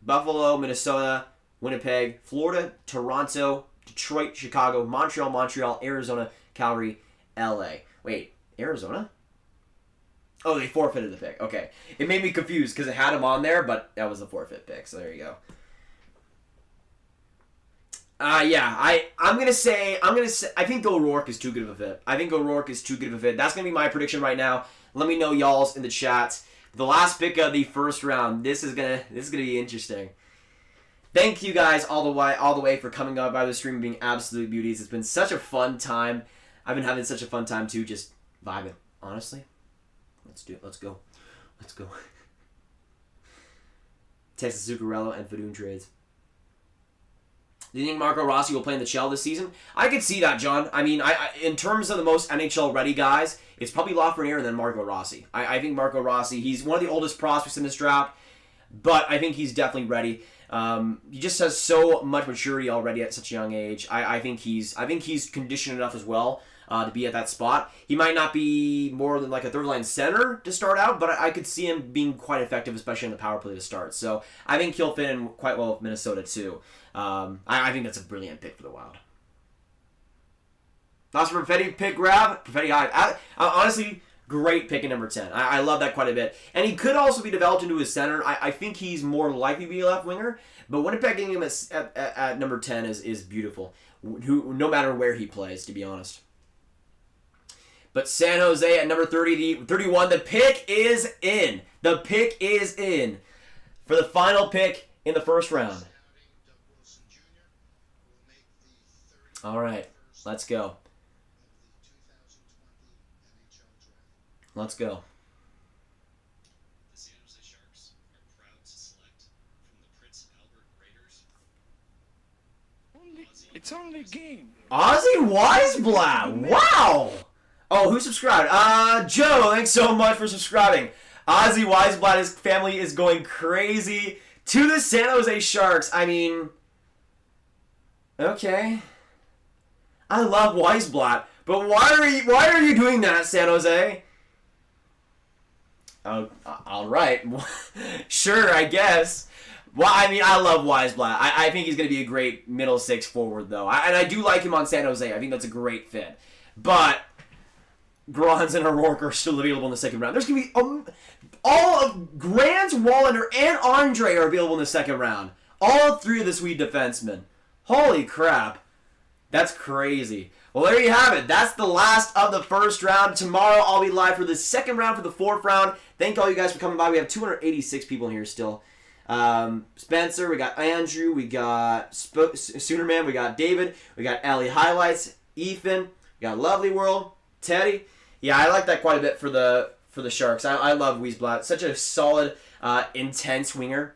Buffalo, Minnesota, Winnipeg, Florida, Toronto, Detroit, Chicago, Montreal, Arizona, Calgary, LA. Wait, Arizona? Oh, they forfeited the pick. Okay. It made me confused because it had him on there, but that was the forfeit pick, so there you go. I'm gonna say I think O'Rourke is too good of a fit. That's gonna be my prediction right now. Let me know y'all's in the chat. The last pick of the first round. This is gonna be interesting. Thank you guys all the way for coming up by the stream and being absolute beauties. It's been such a fun time. I've been having such a fun time too, just vibing. Honestly, let's go. Texas Zuccarello and Fadoon trades. Do you think Marco Rossi will play in the CHL this season? I could see that, John. I mean, in terms of the most NHL-ready guys, it's probably Lafreniere and then Marco Rossi. I think Marco Rossi, he's one of the oldest prospects in this draft, but I think he's definitely ready. He just has so much maturity already at such a young age. I think he's conditioned enough as well to be at that spot. He might not be more than like a third-line center to start out, but I could see him being quite effective, especially in the power play to start. So I think he'll fit in quite well with Minnesota, too. I think that's a brilliant pick for the Wild. That's a Perfetti pick, Grav. Perfetti high. Honestly, great pick at number 10. I love that quite a bit. And he could also be developed into a center. I think he's more likely to be a left winger. But Winnipeg getting him at number 10 is beautiful. No matter where he plays, to be honest. But San Jose at number 31. The pick is in. The pick is in for the final pick in the first round. Scouting Doug Wilson Jr. will make the 31st All right, let's go. of the 2020 NHL draft. Let's go. The San Jose Sharks are proud to select from the Prince Albert Raiders. It's only a game. Ozzy Weisblatt. Wow. Oh, who subscribed? Joe, thanks so much for subscribing. Ozzy Weisblatt, his family is going crazy to the San Jose Sharks. I mean, okay. I love Weisblatt, but why are you doing that, San Jose? Oh, all right. Sure, I guess. Well, I mean, I love Weisblatt. I think he's going to be a great middle six forward, though. And I do like him on San Jose. I think that's a great fit. But Grans and O'Rourke are still available in the second round. There's going to be all of Grans, Wallander, and Andre are available in the second round. All three of the Swede defensemen. Holy crap. That's crazy. Well, there you have it. That's the last of the first round. Tomorrow, I'll be live for the second round for the fourth round. Thank all you guys for coming by. We have 286 people in here still. Spencer, we got Andrew, we got Soonerman, we got David, we got Ellie Highlights, Ethan, we got Lovely World, Teddy. Yeah, I like that quite a bit for the Sharks. I love Weisblatt. Such a solid, intense winger.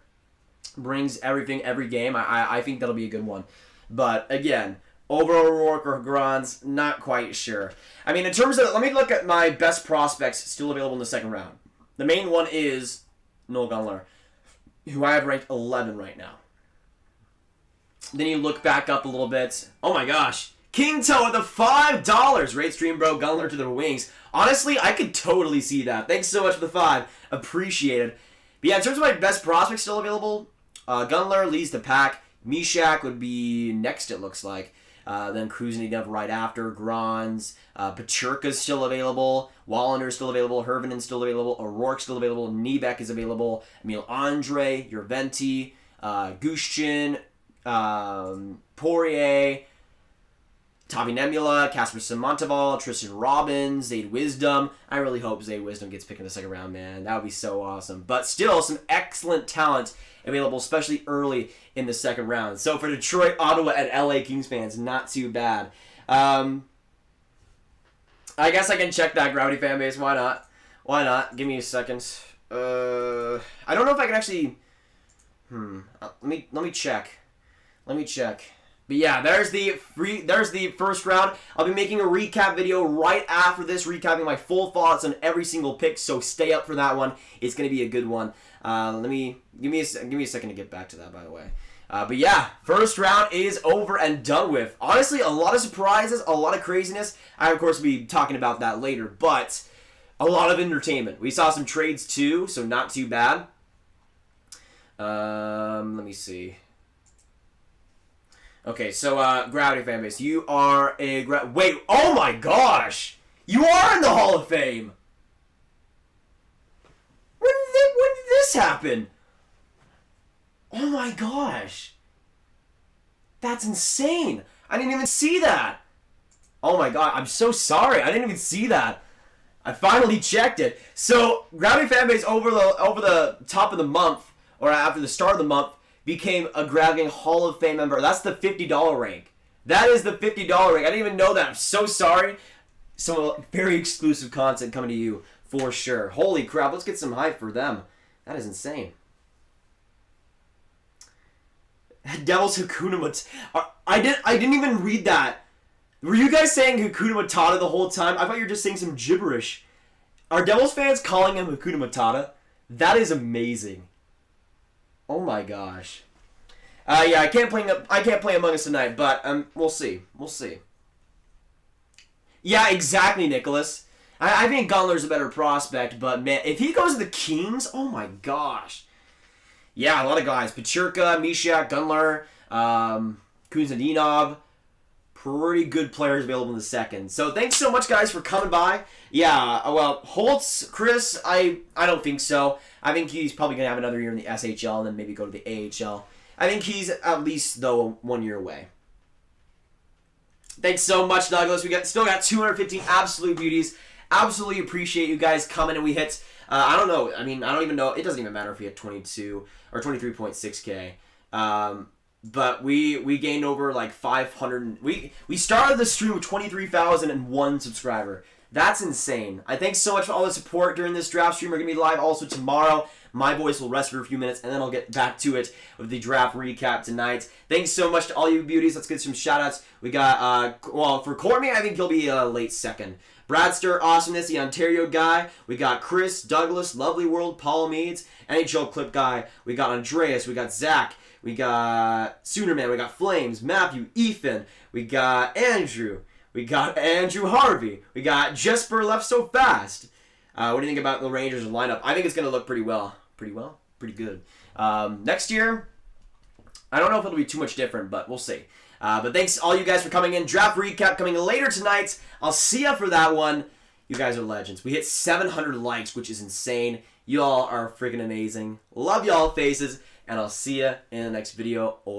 Brings everything every game. I think that'll be a good one. But again, over O'Rourke or Grans, not quite sure. I mean, in terms of, let me look at my best prospects still available in the second round. The main one is Noel Gunler, who I have ranked 11 right now. Then you look back up a little bit. Oh my gosh. King Toe with the $5. Rate Stream Bro Gunler to the wings. Honestly, I could totally see that. Thanks so much for the 5. Appreciated. But yeah, in terms of my best prospects still available, Gunler leads the pack. Mishak would be next, it looks like. Then Kuznikov right after. Grans. Pachurka's still available. Wallender's still available. Hervinen still available. O'Rourke's still available. Niebeck is available. Emil Andre, Yerventi, Gushchin, Poirier, Tavi Nemula, Casper Simontoval, Tristan Robbins, Zayd Wisdom. I really hope Zayd Wisdom gets picked in the second round, man. That would be so awesome. But still, some excellent talent available, especially early in the second round. So for Detroit, Ottawa, and LA Kings fans, not too bad. I guess I can check that Graviteh fan base. Why not? Why not? Give me a second. I don't know if I can actually. Let me check. Let me check. But yeah, there's the first round. I'll be making a recap video right after this, recapping my full thoughts on every single pick. So stay up for that one. It's gonna be a good one. Give me a second to get back to that, by the way. But yeah, first round is over and done with. Honestly, a lot of surprises, a lot of craziness. I, of course, will be talking about that later, but a lot of entertainment. We saw some trades too, so not too bad. Let me see. Okay, so Graviteh fanbase, you are a wait. Oh my gosh, you are in the Hall of Fame. When did this happen? Oh my gosh. That's insane. I didn't even see that. Oh my god, I'm so sorry. I didn't even see that. I finally checked it. So, Graviteh fanbase over the top of the month, or after the start of the month, became a Graviteh Hall of Fame member. That's the $50 rank. That is the $50 rank. I didn't even know that. I'm so sorry. Some very exclusive content coming to you for sure. Holy crap, let's get some hype for them. That is insane. Devils Hakuna Matata. I didn't even read that. Were you guys saying Hakuna Matata the whole time? I thought you were just saying some gibberish. Are Devils fans calling him Hakuna Matata? That is amazing. Oh my gosh. Yeah, I can't play Among Us tonight, but we'll see. We'll see. Yeah, exactly, Nicholas. I think Gunler's a better prospect, but man, if he goes to the Kings, oh my gosh. Yeah, a lot of guys. Pachurka, Mishak, Gunler, Kuzadinov. Pretty good players available in the second. So thanks so much, guys, for coming by. Yeah, well, Holtz, Chris, I don't think so. I think he's probably going to have another year in the SHL and then maybe go to the AHL. I think he's at least, though, 1 year away. Thanks so much, Douglas. We still got 215 absolute beauties. Absolutely appreciate you guys coming, and we hit. I don't know. I mean, I don't even know. It doesn't even matter if we hit 22 or 23.6K. But we gained over like 500. We started the stream with 23,001 subscriber. That's insane. I thank so much for all the support during this draft stream. We're gonna be live also tomorrow. My voice will rest for a few minutes, and then I'll get back to it with the draft recap tonight. Thanks so much to all you beauties. Let's get some shout-outs. We got, well, for Cormier, I think he'll be a late second. Bradster, Awesomeness, the Ontario guy. We got Chris, Douglas, Lovely World, Paul Meads, NHL Clip guy. We got Andreas. We got Zach. We got Soonerman. We got Flames, Matthew, Ethan. We got Andrew. We got Andrew Harvey. We got Jesper Left So Fast. What do you think about the Rangers lineup? I think it's going to look pretty well. Pretty good. Next year, I don't know if it'll be too much different, but we'll see. But thanks all you guys for coming in. Draft recap coming later tonight. I'll see ya for that one. You guys are legends. We hit 700 likes, which is insane. Y'all are freaking amazing. Love y'all faces, and I'll see ya in the next video.